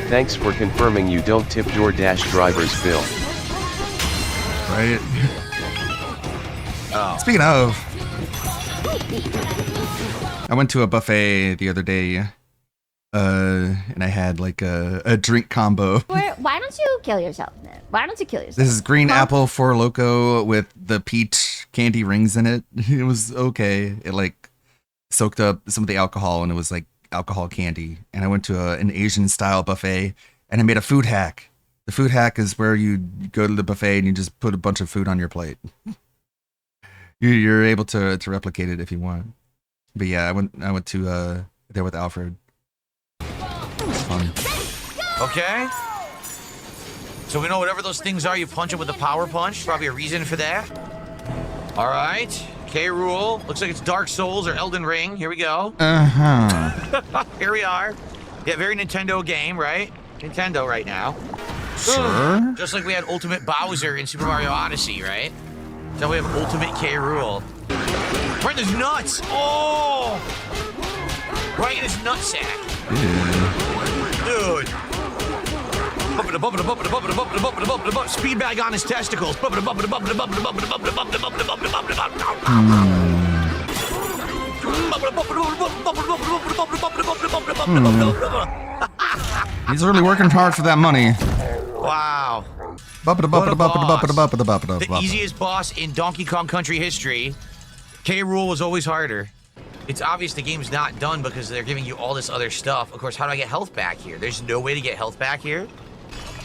Thanks for confirming you don't tip DoorDash drivers, Phil. Right. Oh. Speaking of, I went to a buffet the other day, and I had like a drink combo. Why don't you kill yourself, man? Why don't you kill yourself? This is green apple Four Loko with the peach candy rings in it. It was okay. It like soaked up some of the alcohol, and it was like alcohol candy. And I went to an Asian style buffet, and I made a food hack. The food hack is where you go to the buffet and you just put a bunch of food on your plate. You're able to replicate it if you want. But yeah, I went to there with Alfred. It was fun. Okay. So we know whatever those things are, you punch them with a power punch. Probably a reason for that. All right. K. Rool. Looks like it's Dark Souls or Elden Ring. Here we go. Here we are. Yeah, very Nintendo game, right? Nintendo right now. Sure. Just like we had Ultimate Bowser in Super Mario Odyssey, right? So we have Ultimate K. Rool. Right in his nuts. Oh! Right in his nutsack. Dude. Speed bag on his testicles. He's really working hard for that money. Wow. The easiest boss in Donkey Kong Country history. K. Rool was always harder. It's obvious the game's not done because they're giving you all this other stuff. Of course, how do I get health back here? There's no way to get health back here.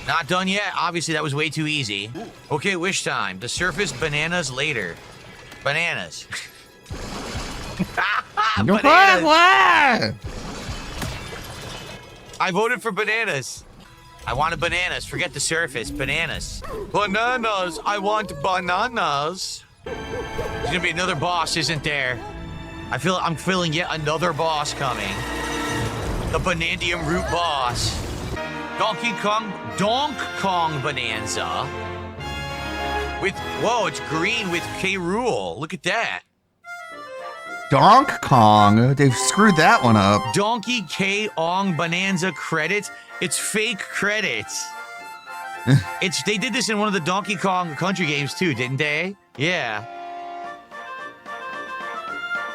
Not done yet. Obviously, that was way too easy. Okay, wish time. To surface bananas later. Bananas. Bananas. What? I voted for bananas. I wanted bananas. Forget the surface. Bananas. Bananas. I want bananas. There's gonna be another boss, isn't there? I'm feeling yet another boss coming. The Banandium Root boss. Donkey Kong Bonanza. Whoa, it's green with K. Rool. Look at that. Donkey Kong. They've screwed that one up. Donkey K-Ong Bonanza credits. It's fake credits. They did this in one of the Donkey Kong Country games too, didn't they? Yeah.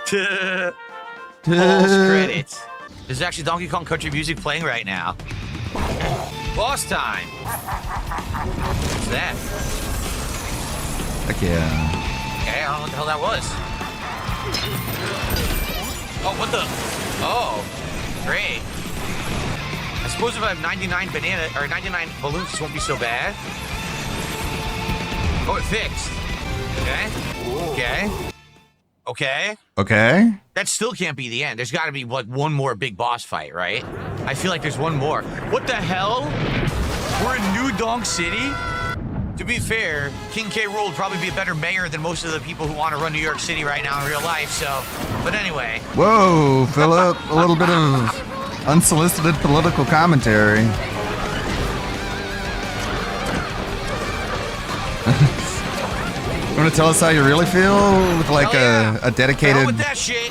False credits. There's actually Donkey Kong Country music playing right now. Boss time. What's that? Heck yeah. Okay, I don't know what the hell that was. Oh, what the? Oh, great. I suppose if I have 99 balloons, this won't be so bad. Oh, it fixed. Okay. Okay. Okay. Okay. That still can't be the end. There's got to be like one more big boss fight, right? I feel like there's one more. What the hell? We're in New Donk City? To be fair, King K. Rool would probably be a better mayor than most of the people who want to run New York City right now in real life, so... But anyway. Whoa, Philip. A little bit of unsolicited political commentary. You want to tell us how you really feel with like a dedicated with that shit.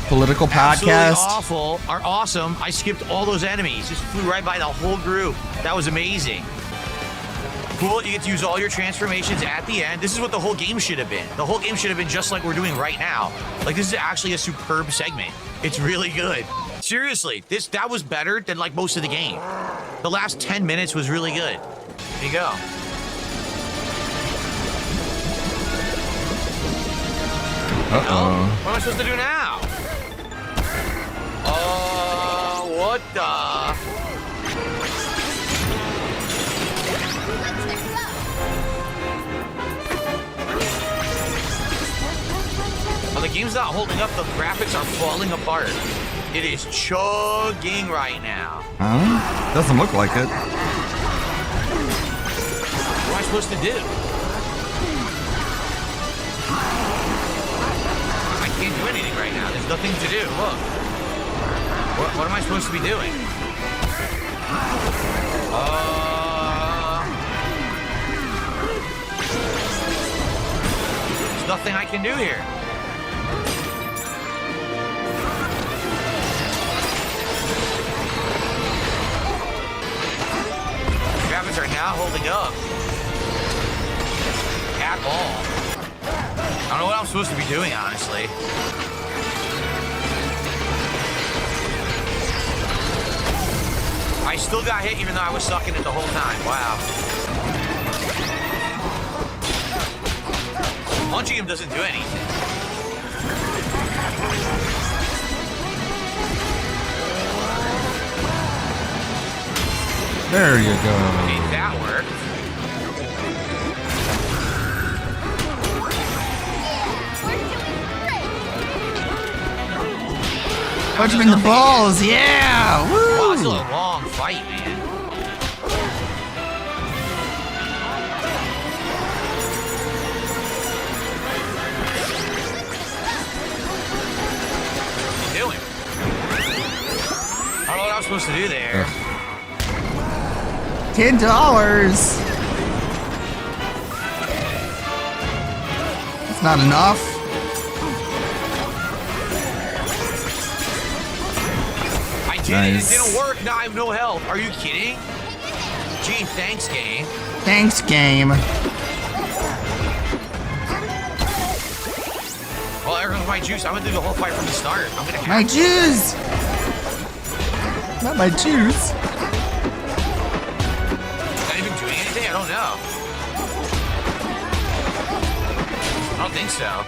political podcast? Awful or awesome. I skipped all those enemies. Just flew right by the whole group. That was amazing. Cool, you get to use all your transformations at the end. This is what the whole game should have been. The whole game should have been just like we're doing right now. Like, this is actually a superb segment. It's really good. Seriously, that was better than like most of the game. The last 10 minutes was really good. There you go. Uh-oh. What am I supposed to do now? What the? Oh, the game's not holding up. The graphics are falling apart. It is chugging right now. Huh? Doesn't look like it. What am I supposed to do? I can't do anything right now. There's nothing to do. Look. What am I supposed to be doing? There's nothing I can do here. Graphics are not holding up at all. I don't know what I'm supposed to be doing, honestly. I still got hit even though I was sucking it the whole time. Wow. Punching him doesn't do anything. There you go. Okay, that worked. Punch him in the balls, yeah! Woo! Wow, this is a long fight, man. What are you doing? I don't know what I'm supposed to do there. $10. That's not enough. I did it. It didn't work. Now I have no health. Are you kidding? Gee, thanks, game. Thanks, game. Well, there goes my juice. I went through the whole fight from the start. I'm gonna have My juice! Not my juice. Not even doing anything? I don't know. I don't think so.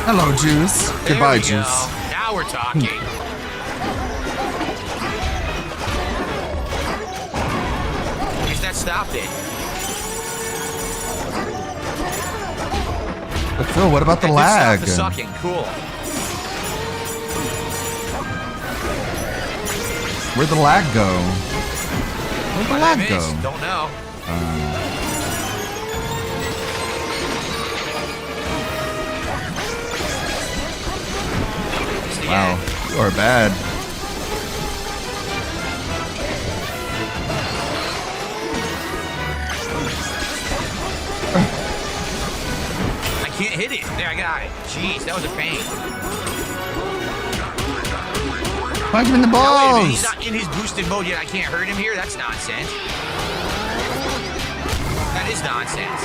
Hello, juice. There Goodbye, we juice. go. Now we're talking. I guess that stopped it. But Phil, what about the That lag? did stop the sucking. Cool. Where'd the lag go? Where'd the What lag I missed? go? Don't know. It's the Wow, end. you are bad. I can't hit it. There, I got it. Jeez, that was a pain. Punch him in the Now, wait a minute, balls. he's not in his boosted mode yet. I can't hurt him here? That's nonsense. That is nonsense.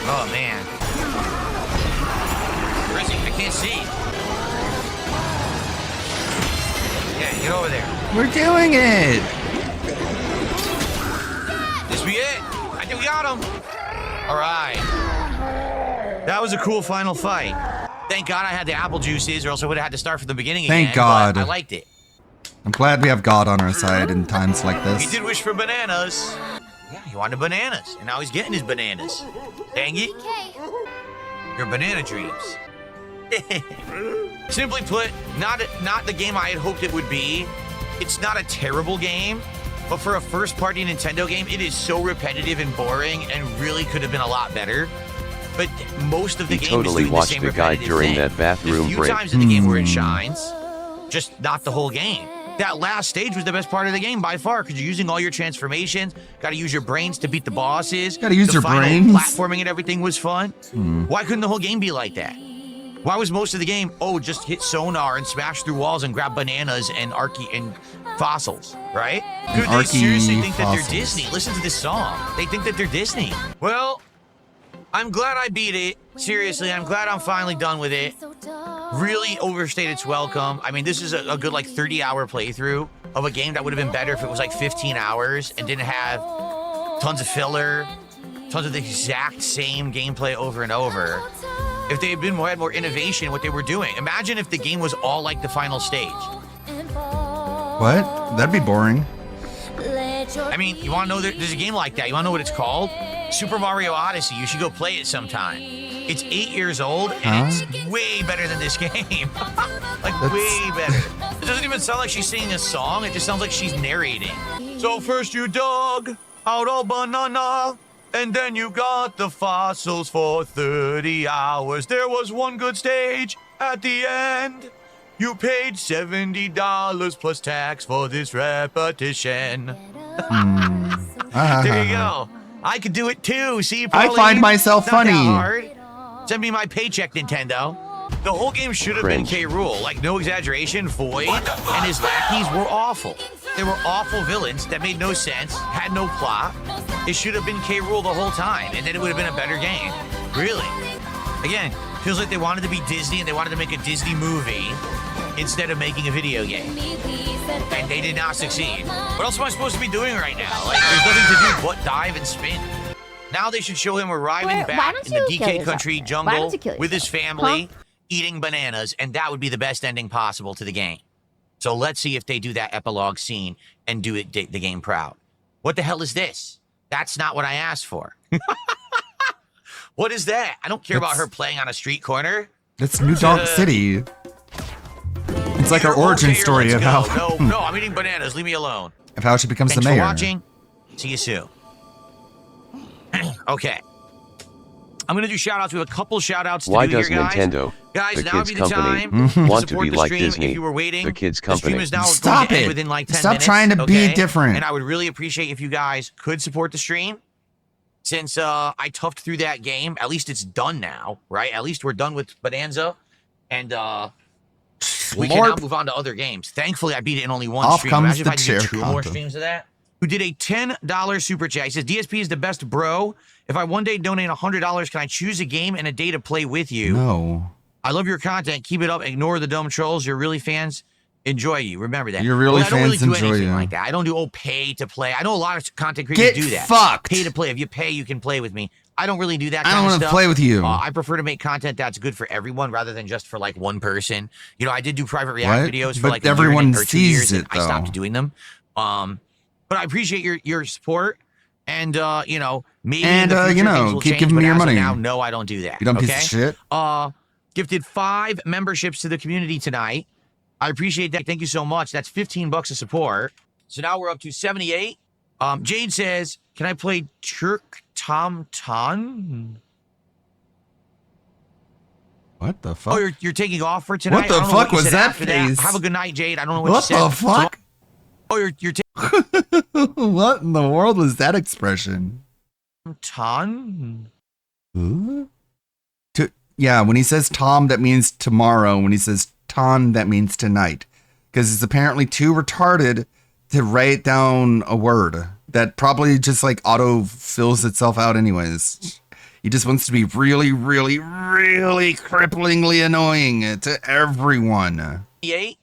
Oh, man. Where is he? I can't see. Yeah, get over there. We're doing it. This be it. I think we got him. All right. That was a cool final fight. Thank God I had the apple juices, or else I would have had to start from the beginning again. Thank God. But I liked it. I'm glad we have God on our side in times like He this. did wish for bananas. Yeah, he wanted bananas, and now he's getting his bananas. Dang it. Okay. Your banana dreams. Simply put, not the game I had hoped it would be. It's not a terrible game, but for a first-party Nintendo game, it is so repetitive and boring, and really could have been a lot better. But most of the He game totally is doing watched the same the guide repetitive during thing. that bathroom There's a few break. times in the game where it shines, just not the whole game. That last stage was the best part of the game by far, because you're using all your transformations. Got to use your brains to beat the bosses. Gotta use the your final brains. Platforming and everything was fun. Why couldn't the whole game be like that? Why was most of the game, just hit sonar and smash through walls and grab bananas and fossils, right? Dude, they seriously think that they're fossils. Disney. Listen to this song. They think that they're Disney. Well, I'm glad I beat it. Seriously, I'm glad I'm finally done with it. Really overstayed its welcome. I mean, this is a good 30-hour playthrough of a game that would have been better if it was 15 hours and didn't have tons of filler, tons of the exact same gameplay over and over. If they had had more innovation in what they were doing. Imagine if the game was all like the final stage. What? That'd be boring. I mean, you want to know there's a game like that. You want to know what it's called? Super Mario Odyssey. You should go play it sometime. It's 8 years old, and it's way better than this game. Way better. It doesn't even sound like she's singing a song. It just sounds like she's narrating. So first you dug out a banana, and then you got the fossils for 30 hours. There was one good stage at the end. You paid $70 plus tax for this repetition. There you go. I could do it too. See, I find myself not funny. that hard. Send me my paycheck, Nintendo. The whole game should have been K. Rool. Like, no exaggeration, Void and his lackeys were awful. They were awful villains that made no sense, had no plot. It should have been K. Rool the whole time, and then it would have been a better game. Really. Again, feels like they wanted to be Disney and they wanted to make a Disney movie instead of making a video game. And they did not succeed. What else am I supposed to be doing right now? Like, there's nothing to do but dive and spin. Now they should show him arriving back in the DK country jungle with his family, eating bananas, and that would be the best ending possible to the game. So let's see if they do that epilogue scene and do it the game proud. What the hell is this? That's not what I asked for. What is that? I don't care about her playing on a street corner. That's New Donk City. It's like our origin story of how No, I'm eating bananas. Leave me alone. of how she becomes Thanks the mayor. for watching. See you soon. Okay. I'm going to do shout-outs. We have a couple shout-outs to Why do here, does guys. Nintendo, Guys, the now would kids be the company, time want to to be support the like stream. Disney, If you were waiting, the kids the stream company? is now Stop going to end it. within like 10 Stop minutes. trying to be okay? different. And I would really appreciate if you guys could support the stream. Since I toughed through that game, at least it's done now, right? At least we're done with Bonanza. And we can now move on to other games. Thankfully, I beat it in only one Off stream. comes Imagine the if I could chair do 2 more content. streams of that. Who did a $10 super chat. He says, DSP is the best bro. If I one day donate $100, can I choose a game and a day to play with you? No. I love your content. Keep it up. Ignore the dumb trolls. Your really fans enjoy you. Remember that. Your really I don't really fans do enjoy anything you. like that. I don't do pay to play. I know a lot of content creators Get do that. fucked. Pay to play. If you pay, you can play with me. I don't really do that. I don't want want to to play with you. I prefer to make content that's good for everyone rather than just for like one person. You know, I did do private React What? videos for But like a everyone year or 2 sees years, and it, I stopped though. doing them. But I appreciate your support. And you know, maybe And, in the future, you know, things will keep change, giving but me your as of money. Now, no, I don't do that. You dumb okay? piece of shit. Gifted 5 memberships to the community tonight. I appreciate that. Thank you so much. That's $15 of support. So now we're up to 78. Jade says, "Can I play Turk Tom Ton?" What the fuck? Oh, you're taking off for tonight. What the I don't know fuck you was said that after face? Have a good night, Jade. I don't know what, What you said. the fuck? Oh, you're taking What in the world was that expression? Ton. Huh? Yeah, when he says Tom, that means tomorrow. When he says Ton, that means tonight. Because it's apparently too retarded to write down a word that probably just like auto fills itself out anyways. He just wants to be really, really, really cripplingly annoying to everyone. 8.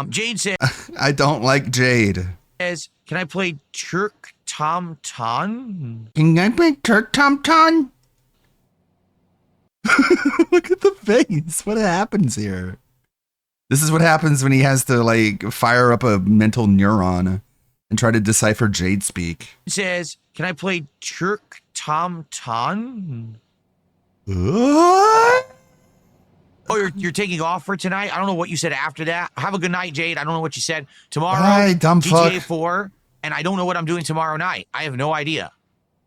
Jade says, I don't like Jade. "Can I play Turk Tom Ton?" Can I play Turk Tom Ton? Look at the face. What happens here? This is what happens when he has to like fire up a mental neuron and try to decipher Jade speak. Says, "Can I play Turk Tom Ton?" What? Oh, you're taking off for tonight? I don't know what you said after that. Have a good night, Jade. I don't know what you said. Tomorrow, Bye, dumb GTA fuck. 4, and I don't know what I'm doing tomorrow night. I have no idea.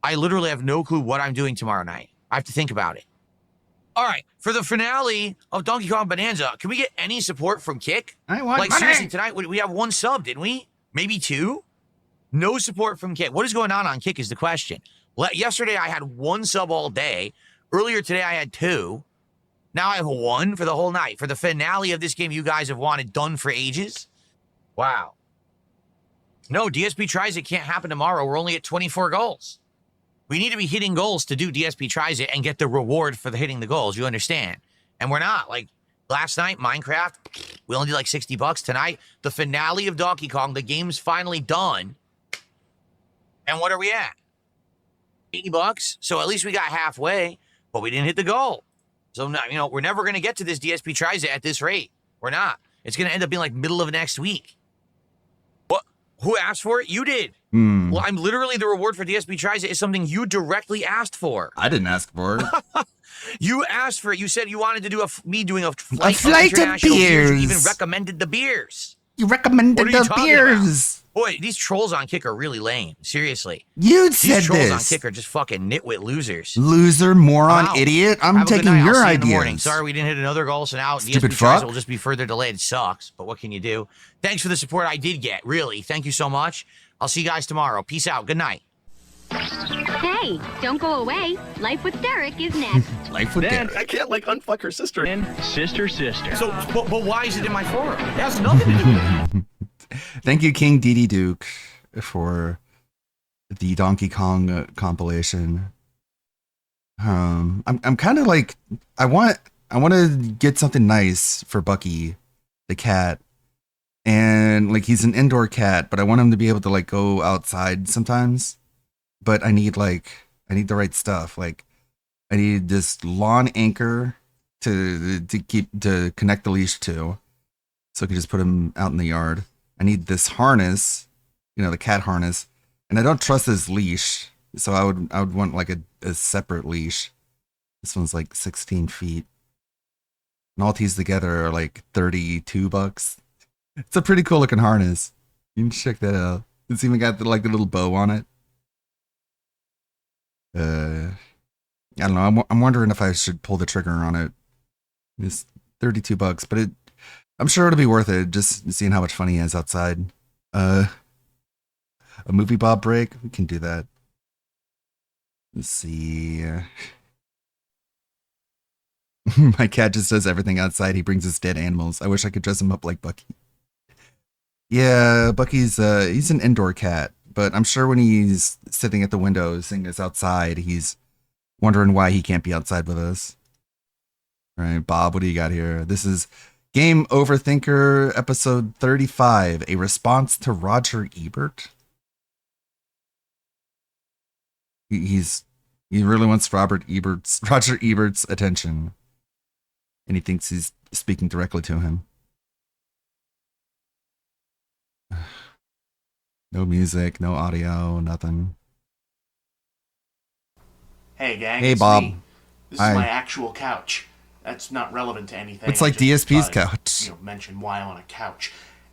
I literally have no clue what I'm doing tomorrow night. I have to think about it. All right, for the finale of Donkey Kong Bonanza, can we get any support from Kick? I want Like, money. seriously, tonight, we have 1 sub, didn't we? Maybe 2? No support from Kick. What is going on Kick is the question. Yesterday, I had 1 sub all day. Earlier today, I had 2. Now I have 1 for the whole night. For the finale of this game you guys have wanted done for ages. Wow. No, DSP Tries It can't happen tomorrow. We're only at 24 goals. We need to be hitting goals to do DSP Tries It and get the reward for the hitting the goals. You understand? And we're not. Like, last night, Minecraft, we only did like $60. Tonight, the finale of Donkey Kong, the game's finally done. And what are we at? $80. So at least we got halfway, but we didn't hit the goal. So now, we're never going to get to this DSP Tries It at this rate. We're not. It's going to end up being like middle of next week. What? Who asked for it? You did. Well, I'm literally the reward for DSP Tries It is something you directly asked for. I didn't ask for it. You asked for it. You said you wanted to do me doing a flight of beers. international beers. You even recommended the beers. You recommended What are you the talking beers. Boy, these trolls on Kick are really lame. Seriously. You These said trolls this. on Kick are just fucking nitwit losers. Loser, moron, out. idiot. I'm Have a good taking night. I'll your see you in the ideas. morning. Sorry we didn't hit another goal, so now Stupid DSP Tries fuck. It will just be further delayed. It sucks, but what can you do? Thanks for the support I did get. Really. Thank you so much. I'll see you guys tomorrow. Peace out. Good night. Hey, don't go away. Life with Derek is next. Life with Derek. I can't like unfuck her sister. Sister. So, but why is it in my forum? It has nothing to do with it. Thank you, King DD Duke, for the Donkey Kong compilation. I'm kind of like I want to get something nice for Bucky, the cat, and like he's an indoor cat, but I want him to be able to like go outside sometimes. But I need the right stuff. Like I need this lawn anchor to connect the leash to, so I can just put him out in the yard. I need this harness, the cat harness, and I don't trust this leash, so I would want like a separate leash. This one's like 16 feet, and all these together are like $32. It's a pretty cool looking harness. You can check that out. It's even got the little bow on it. I don't know. I'm wondering if I should pull the trigger on it. It's $32, but I'm sure it'll be worth it, just seeing how much fun he has outside. A movie Bob break? We can do that. Let's see. My cat just does everything outside. He brings his dead animals. I wish I could dress him up like Bucky. Yeah, Bucky's he's an indoor cat, but I'm sure when he's sitting at the window seeing us outside, he's wondering why he can't be outside with us. All right, Bob, what do you got here? This is Game Overthinker, episode 35, a response to Roger Ebert. He really wants Roger Ebert's attention, and he thinks he's speaking directly to him. No music, no audio, nothing. Hey gang, hey it's Bob. Me. This Hi. is my actual couch. That's not relevant to anything. It's like DSP's couch. Mention why I'm on a couch.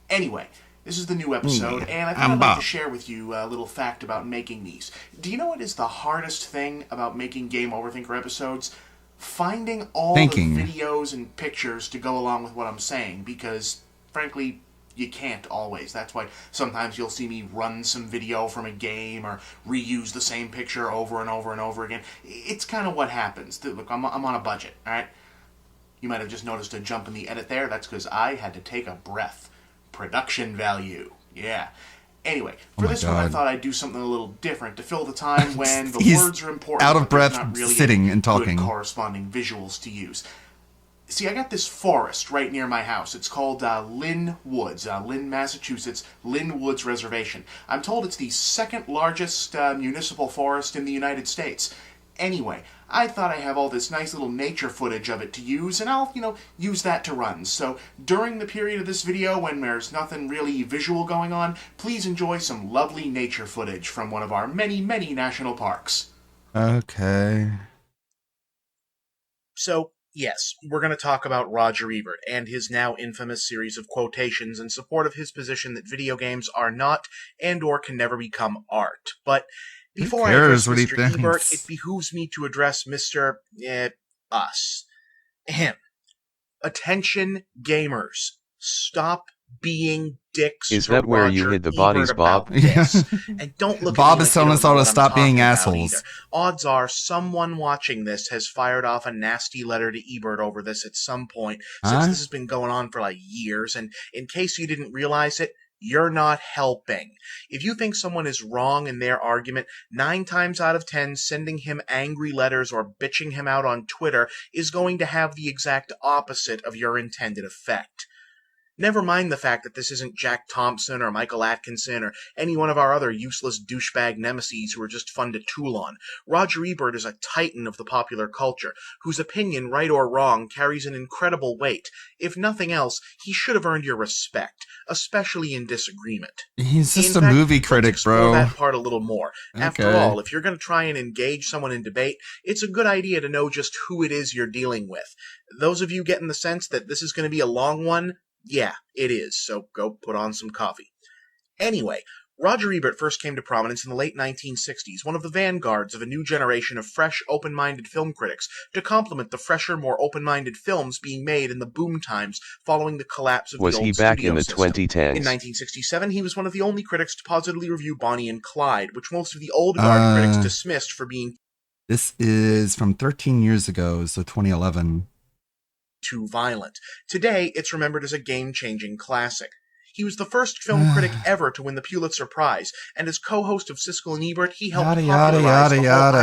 Anyway, this is the new episode, and I thought I'd like to share with you a little fact about making these. Do you know what is the hardest thing about making Game Overthinker episodes? Finding all the videos and pictures to go along with what I'm saying, because, frankly, you can't always. That's why sometimes you'll see me run some video from a game or reuse the same picture over and over and over again. It's kind of what happens. Look, I'm on a budget, alright? You might have just noticed a jump in the edit there. That's because I had to take a breath. Production value. Yeah. Anyway, for this one, I thought I'd do something a little different to fill the time when the words are important. Out of breath, not really sitting and talking. Good corresponding visuals to use. See, I got this forest right near my house. It's called Lynn Woods, Lynn, Massachusetts, Lynn Woods Reservation. I'm told it's the second largest municipal forest in the United States. Anyway, I thought I have all this nice little nature footage of it to use, and I'll, use that to run. So, during the period of this video when there's nothing really visual going on, please enjoy some lovely nature footage from one of our many, many national parks. Okay. So, yes, we're going to talk about Roger Ebert and his now infamous series of quotations in support of his position that video games are not and or can never become art. But before I address Mr. Ebert, it behooves me to address Mr. Us. Him. Attention, gamers. Stop being dicks. Is that where you hid the bodies, Bob? Yes. And don't look Bob at me is telling us all to stop being assholes. Either. Odds are someone watching this has fired off a nasty letter to Ebert over this at some point, since this has been going on for like years, and in case you didn't realize it, you're not helping. If you think someone is wrong in their argument, 9 times out of 10, sending him angry letters or bitching him out on Twitter is going to have the exact opposite of your intended effect. Never mind the fact that this isn't Jack Thompson or Michael Atkinson or any one of our other useless douchebag nemesis who are just fun to tool on. Roger Ebert is a titan of the popular culture, whose opinion, right or wrong, carries an incredible weight. If nothing else, he should have earned your respect, especially in disagreement. He's just In a fact, movie critic, let's explore bro. that part a little more. After Okay. all, if you're going to try and engage someone in debate, it's a good idea to know just who it is you're dealing with. Those of you getting the sense that this is going to be a long one, yeah, it is, so go put on some coffee. Anyway, Roger Ebert first came to prominence in the late 1960s, one of the vanguards of a new generation of fresh, open-minded film critics, to complement the fresher, more open-minded films being made in the boom times following the collapse of Was the old he back studio in the system. 2010s? In 1967, he was one of the only critics to positively review Bonnie and Clyde, which most of the old guard critics dismissed for being This is from 13 years ago, so 2011. too violent. Today, it's remembered as a game-changing classic. He was the first film critic ever to win the Pulitzer Prize, and as co-host of Siskel and Ebert, he helped popularize the whole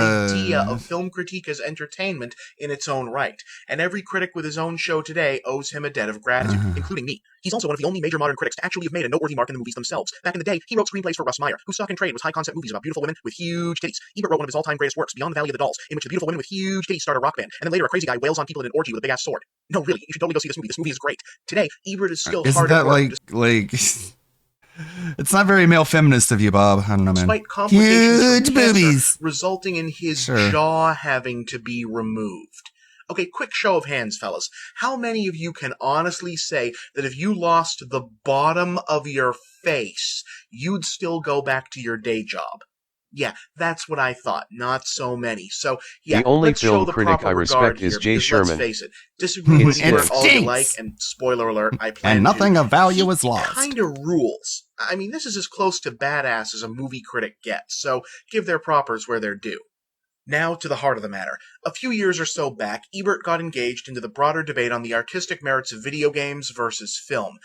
idea of film critique as entertainment in its own right. And every critic with his own show today owes him a debt of gratitude, including me. He's also one of the only major modern critics to actually have made a noteworthy mark in the movies themselves. Back in the day, he wrote screenplays for Russ Meyer, whose stock and trade was high-concept movies about beautiful women with huge titties. Ebert wrote one of his all-time greatest works, Beyond the Valley of the Dolls, in which the beautiful women with huge titties start a rock band, and then later a crazy guy wails on people in an orgy with a big-ass sword. No, really, you should totally go see this movie. This movie is great. Today, Ebert is still hard at work. Isn't that like... It's not very male feminist of you, Bob. I don't know, man. Despite complications Huge from cancer, boobies, resulting in his jaw having to be removed. Okay, quick show of hands, fellas. How many of you can honestly say that if you lost the bottom of your face, you'd still go back to your day job? Yeah, that's what I thought. Not so many. So, yeah, The only let's show film the critic proper I respect regard is here, Jay because Sherman. Let's face it, disagree with And Ebert all you stinks. like, and spoiler alert, I plan and nothing to. of value He is lost. Kinda rules. I mean, this is as close to badass as a movie critic gets, so give their propers where they're due. Now to the heart of the matter. A few years or so back, Ebert got engaged into the broader debate on the artistic merits of video games versus film.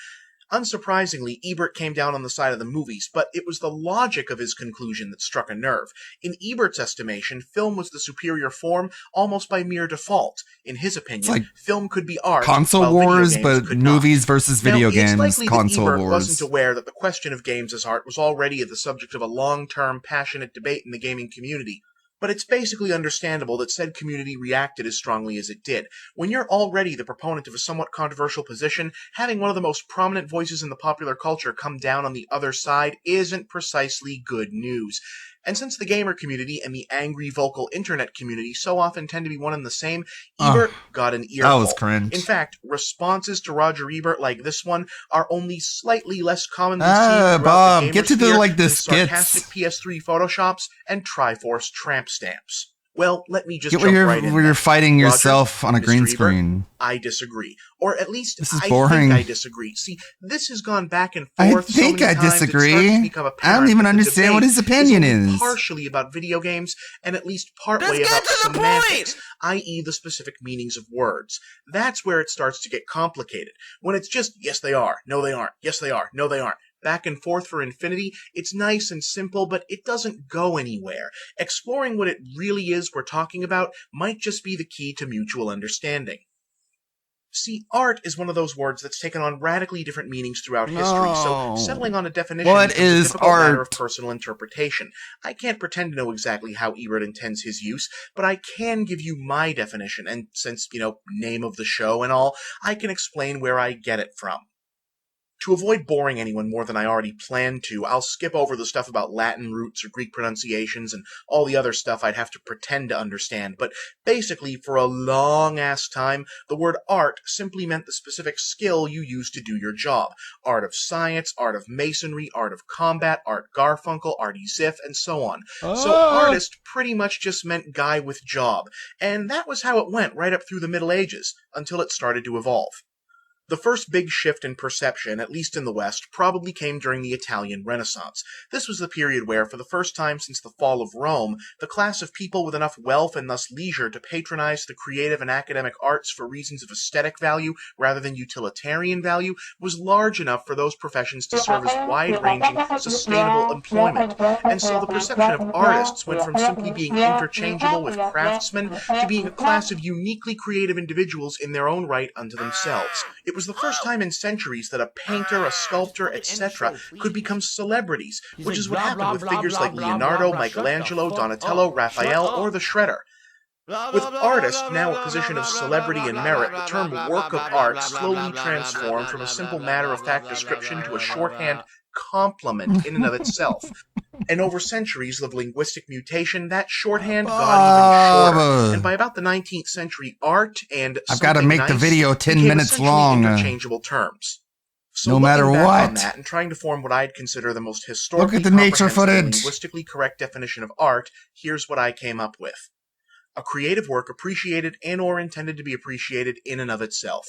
Unsurprisingly, Ebert came down on the side of the movies, but it was the logic of his conclusion that struck a nerve. In Ebert's estimation, film was the superior form almost by mere default. In his opinion, like film could be art, console while video wars, games but could not. movies versus video Now, games, it's likely console that Ebert wars. wasn't aware that the question of games as art was already the subject of a long-term, passionate debate in the gaming community. But it's basically understandable that said community reacted as strongly as it did. When you're already the proponent of a somewhat controversial position, having one of the most prominent voices in the popular culture come down on the other side isn't precisely good news. And since the gamer community and the angry vocal internet community so often tend to be one and the same, Ebert got an earful. That was cringe. In fact, responses to Roger Ebert like this one are only slightly less commonly seen throughout Bob, the get to gamersphere the than skits. sarcastic PS3 photoshops and Triforce tramp stamps. Well, let me just Get jump where right in. you're then. fighting Roger, yourself on a Mr. green Ebert, screen. I disagree. Or at least, This is I boring. think I disagree. See, this has gone back and I forth think so many I times, disagree. It starts to become I don't apparent even that the understand what debate his opinion only is. partially about video games, and at least partway Let's about get to the semantics, point! i.e. the specific meanings of words. That's where it starts to get complicated. When it's just, yes they are, no they aren't, yes they are, no they aren't, back and forth for infinity, it's nice and simple, but it doesn't go anywhere. Exploring what it really is we're talking about might just be the key to mutual understanding. See, art is one of those words that's taken on radically different meanings throughout history, so settling on a definition What becomes a is difficult matter art? of personal interpretation. I can't pretend to know exactly how Ebert intends his use, but I can give you my definition, and since, name of the show and all, I can explain where I get it from. To avoid boring anyone more than I already planned to, I'll skip over the stuff about Latin roots or Greek pronunciations and all the other stuff I'd have to pretend to understand, but basically, for a long-ass time, the word art simply meant the specific skill you use to do your job. Art of science, art of masonry, art of combat, Art Garfunkel, Artie Ziff, and so on. So artist pretty much just meant guy with job, and that was how it went right up through the Middle Ages, until it started to evolve. The first big shift in perception, at least in the West, probably came during the Italian Renaissance. This was the period where, for the first time since the fall of Rome, the class of people with enough wealth and thus leisure to patronize the creative and academic arts for reasons of aesthetic value rather than utilitarian value was large enough for those professions to serve as wide-ranging, sustainable employment. And so the perception of artists went from simply being interchangeable with craftsmen to being a class of uniquely creative individuals in their own right unto themselves. It It was the first time in centuries that a painter, a sculptor, etc. could become celebrities, which is what happened with figures like Leonardo, Michelangelo, Donatello, Raphael, or the Shredder. With artists now a position of celebrity and merit, the term work of art slowly transformed from a simple matter-of-fact description to a shorthand compliment in and of itself. And over centuries of linguistic mutation, that shorthand got even shorter. And by about the 19th century, art and I've got to make the video 10 minutes long. Interchangeable terms. So no matter what. On that and trying to form what I'd consider the most historically look at the nature footage. Linguistically correct definition of art, here's what I came up with. A creative work appreciated and or intended to be appreciated in and of itself.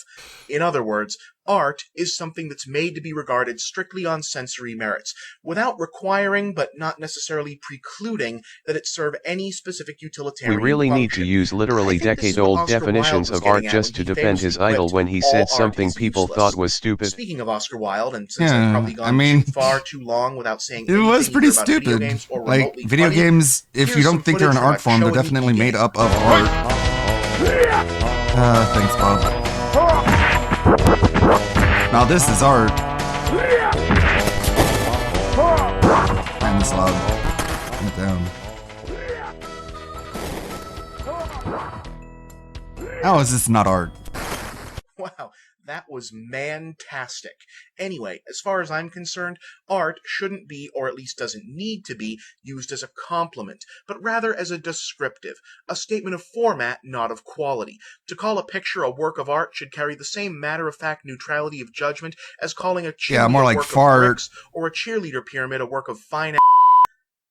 In other words, art is something that's made to be regarded strictly on sensory merits, without requiring but not necessarily precluding that it serve any specific utilitarian We really function. need to use literally decade-old definitions of art just to defend his idol when he said something people thought was stupid. Speaking of Oscar Wilde, and since I've probably gone too long without saying it was pretty about stupid. Video games or like video games, if you don't think they're an art form, they're definitely made up of art. Thanks, Bob. Now this is art. Turn this loud. Turn it down. How is this not art? Wow, that was mantastic. Anyway, as far as I'm concerned, art shouldn't be, or at least doesn't need to be, used as a compliment, but rather as a descriptive, a statement of format, not of quality. To call a picture a work of art should carry the same matter-of-fact neutrality of judgment as calling a chimney more a like work fart. of bricks or a cheerleader pyramid a work of fine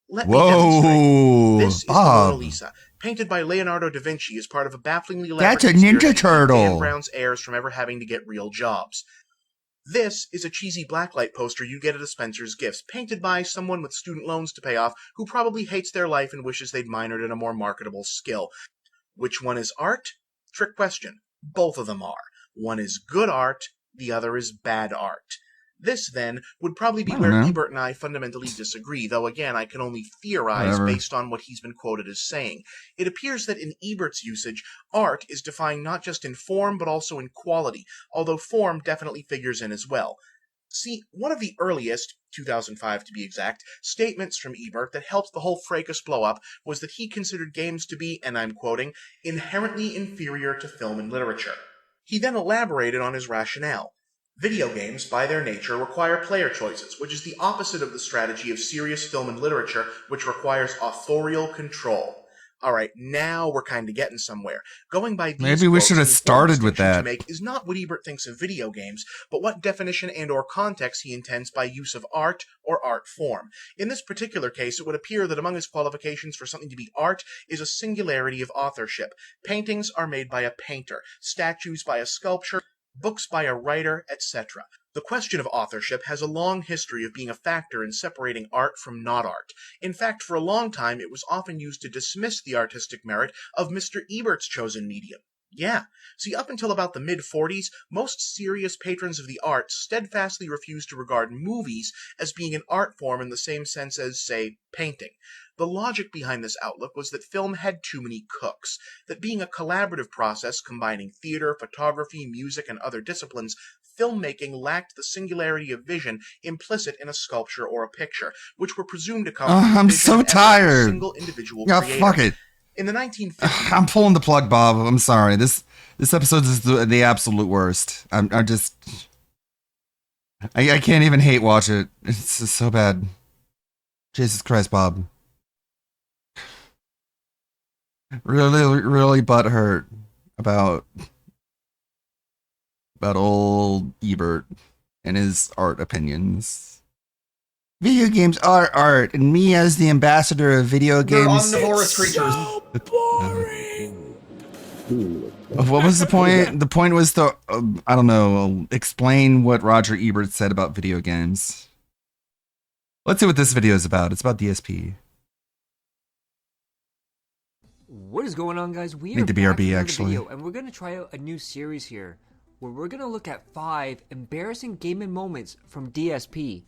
Let me Whoa, demonstrate. This is the Bob. Mona Lisa, painted by Leonardo da Vinci as part of a bafflingly That's elaborate a Ninja experiment to keep Turtle. Dan Brown's heirs from ever having to get real jobs. This is a cheesy blacklight poster you get at a Spencer's Gifts, painted by someone with student loans to pay off who probably hates their life and wishes they'd minored in a more marketable skill. Which one is art? Trick question. Both of them are. One is good art, the other is bad art. This, then, would probably be where Ebert and I fundamentally disagree, though again I can only theorize based on what he's been quoted as saying. It appears that in Ebert's usage, art is defined not just in form but also in quality, although form definitely figures in as well. See, one of the earliest, 2005 to be exact, statements from Ebert that helped the whole fracas blow up was that he considered games to be, and I'm quoting, inherently inferior to film and literature. He then elaborated on his rationale. Video games, by their nature, require player choices, which is the opposite of the strategy of serious film and literature, which requires authorial control. Alright, now we're kind of getting somewhere. Going by these Maybe we should have started with that. To make is not what Ebert thinks of video games, but what definition and or context he intends by use of art or art form. In this particular case, it would appear that among his qualifications for something to be art is a singularity of authorship. Paintings are made by a painter, statues by a sculptor, books by a writer, etc. The question of authorship has a long history of being a factor in separating art from not art. In fact, for a long time, it was often used to dismiss the artistic merit of Mr. Ebert's chosen medium. Yeah. See, up until about the mid-40s, most serious patrons of the arts steadfastly refused to regard movies as being an art form in the same sense as, say, painting. The logic behind this outlook was that film had too many cooks, that being a collaborative process combining theater, photography, music, and other disciplines, filmmaking lacked the singularity of vision implicit in a sculpture or a picture, which were presumed to come from I'm the vision so of a tired. single individual Yeah, creator. fuck it. In the 1950s, I'm pulling the plug, Bob. I'm sorry. This episode is the absolute worst. I can't even hate watch it. It's just so bad. Jesus Christ, Bob. Really butthurt about old Ebert and his art opinions. Video games are art, and me as the ambassador of video games. They're omnivorous creatures. So boring. What was the point? The point was to, I don't know, explain what Roger Ebert said about video games. Let's see what this video is about. It's about DSP. What is going on, guys? We Need are the back BRB, for another actually. video, and we're going to try out a new series here, where we're going to look at 5 embarrassing gaming moments from DSP.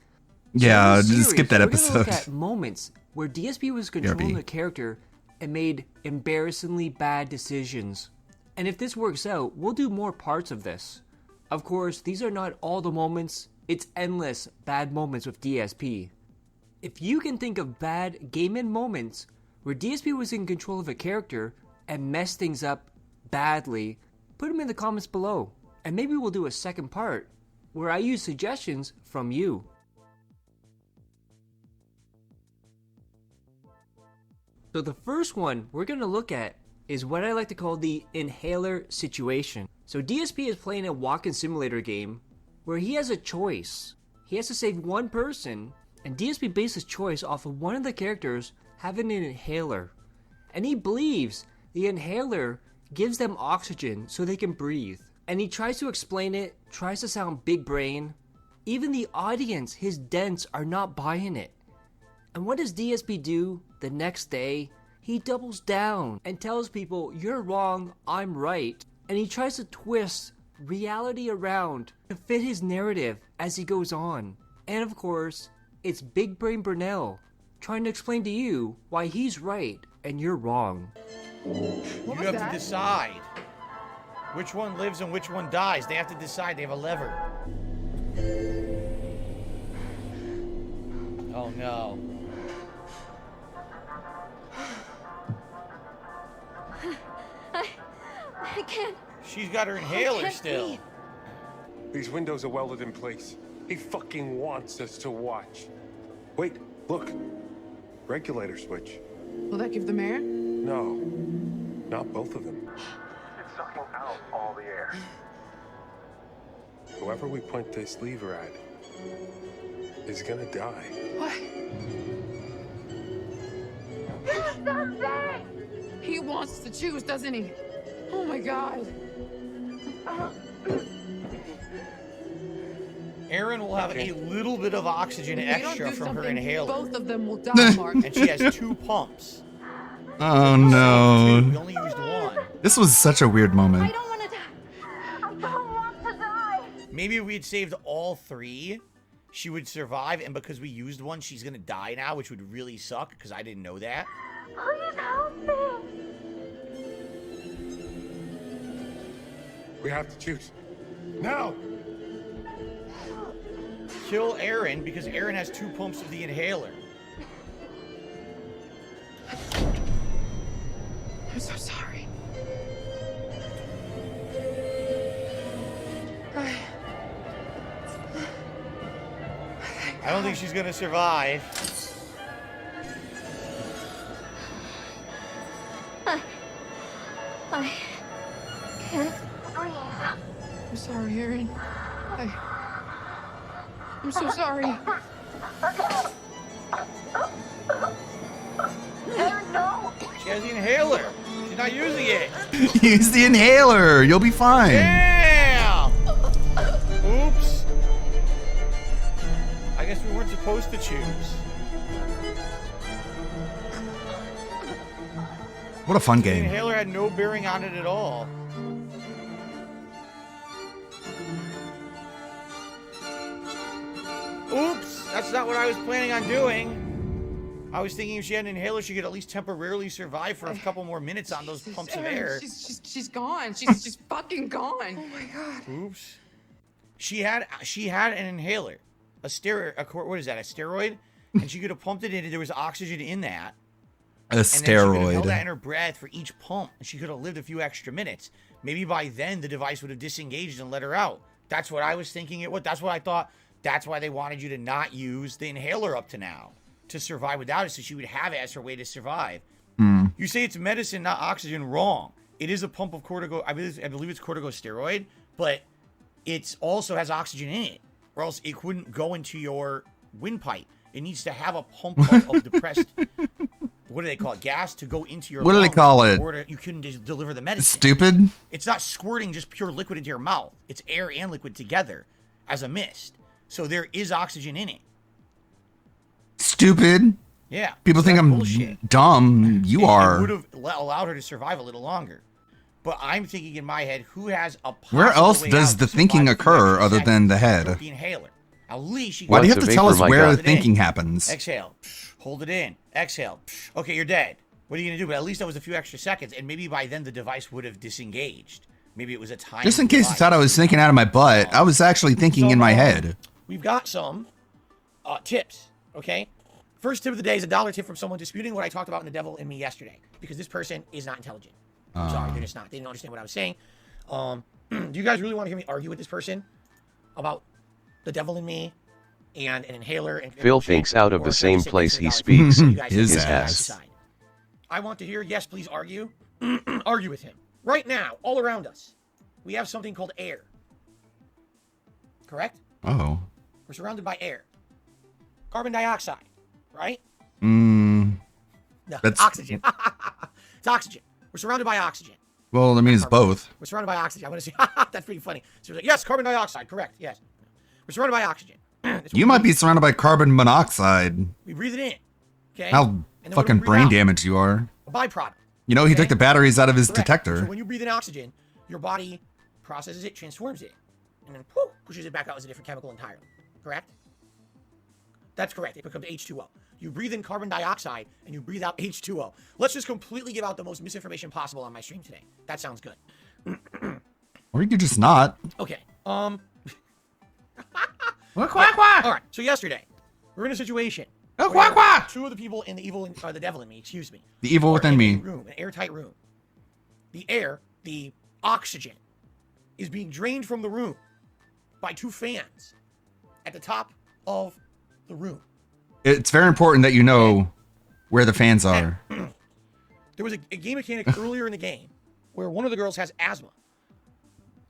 So Yeah, in this just skip that series, We're going to episode. look at moments where DSP was controlling BRB. a character and made embarrassingly bad decisions. And if this works out, we'll do more parts of this. Of course, these are not all the moments. It's endless bad moments with DSP. If you can think of bad game-in moments where DSP was in control of a character and messed things up badly, put them in the comments below. And maybe we'll do a second part where I use suggestions from you. So the first one we're going to look at is what I like to call the inhaler situation. So DSP is playing a walk-in simulator game where he has a choice. He has to save one person, and DSP based his choice off of one of the characters having an inhaler. And he believes the inhaler gives them oxygen so they can breathe. And he tries to explain it, tries to sound big brain. Even the audience, his dents, are not buying it. And what does DSP do the next day? He doubles down and tells people, you're wrong, I'm right. And he tries to twist reality around to fit his narrative as he goes on. And of course, it's Big Brain Brunel trying to explain to you why he's right and you're wrong. You have to decide which one lives and which one dies. They have to decide. They have a lever. Oh no. I can't. She's got her inhaler still. Breathe. These windows are welded in place. He fucking wants us to watch. Wait, look. Regulator switch. Will that give them air? No, not both of them. It's sucking out all the air. Whoever we point this lever at is gonna die. What? He wants to choose, doesn't he? Oh my god. Aaron will have a little bit of oxygen extra from her inhaler. Both of them will die, Mark. And she has 2 pumps. Oh no. We only used 1. This was such a weird moment. I don't want to die. I don't want to die. Maybe if we'd saved all 3, she would survive, and because we used 1, she's gonna die now, which would really suck, because I didn't know that. Please help me. We have to choose. Now! Kill Aaron, because Aaron has 2 pumps of the inhaler. I'm so sorry. I don't think she's gonna survive. I can't breathe. I'm sorry, Aaron. I'm so sorry. Aaron, no! She has the inhaler. She's not using it. Use the inhaler. You'll be fine. Damn! Oops. I guess we weren't supposed to choose. What a fun The game. inhaler had no bearing on it at all. Oops, that's not what I was planning on doing. I was thinking if she had an inhaler, she could at least temporarily survive for a couple more minutes on those pumps of air. She's gone. She's fucking gone. Oh my god. Oops. She had an inhaler, what is that? A steroid, and she could have pumped it in. And there was oxygen in that. A And then she could have held steroid. that in her breath for each pump, and she could have lived a few extra minutes. Maybe by then the device would have disengaged and let her out. That's what I was thinking it would. That's what I thought. That's why they wanted you to not use the inhaler up to now, to survive without it, so she would have it as her way to survive. You say it's medicine, not oxygen. Wrong. It is a pump of cortico. I believe it's corticosteroid, but it also has oxygen in it, or else it couldn't go into your windpipe. It needs to have a pump of depressed. What do they call it? Gas to go into your. What do they lungs call in it? order you couldn't just deliver the medicine. Stupid. It's not squirting just pure liquid into your mouth. It's air and liquid together as a mist. So there is oxygen in it. Stupid. Yeah. People think I'm dumb. You are. It would have allowed her to survive a little longer. But I'm thinking in my head, who has a possible Where else way does out the to thinking survive occur 2 other extra than the seconds? head? The inhaler. At least she Why do you What's have to a tell us vapor, my where God? the thinking happens? Exhale. Hold it in. Exhale. Okay, you're dead. What are you going to do? But at least that was a few extra seconds, and maybe by then the device would have disengaged. Maybe it was a time. Just in case you thought I was thinking out of my butt, I was actually thinking in my head. We've got some tips, okay? First tip of the day is a $1 tip from someone disputing what I talked about in The Devil in Me yesterday, because this person is not intelligent. I'm sorry, they're just not. They didn't understand what I was saying. Do you guys really want to hear me argue with this person about The Devil in Me and an inhaler? And Phil thinks out of the same place he speaks, his ass. ass. I want to hear, yes, please argue. Argue with him. Right now, all around us, we have something called air. Correct? Oh. We're surrounded by air. Carbon dioxide, right? No, that's oxygen. It's oxygen. We're surrounded by oxygen. Well, that means both. We're surrounded by oxygen. I want to say, that's pretty funny. So, yes, carbon dioxide, correct, yes. We're surrounded by oxygen. You might be surrounded by carbon monoxide. We breathe it in, okay? How fucking brain damaged you are. A byproduct. You know, he took the batteries out of his detector. So when you breathe in oxygen, your body processes it, transforms it, and then poof, pushes it back out as a different chemical entirely. Correct? That's correct. It becomes H2O. You breathe in carbon dioxide and you breathe out H2O. Let's just completely give out the most misinformation possible on my stream today. That sounds good. Or you could just not. Okay. Quack, quack, quack. All right. So yesterday, we're in a situation. Oh, quack, quack. Two of the people in the devil in me, excuse me. The evil within me. Room, an airtight room. The air, the oxygen, is being drained from the room by two fans at the top of the room. It's very important that you know where the fans are. There was a game mechanic earlier in the game where one of the girls has asthma.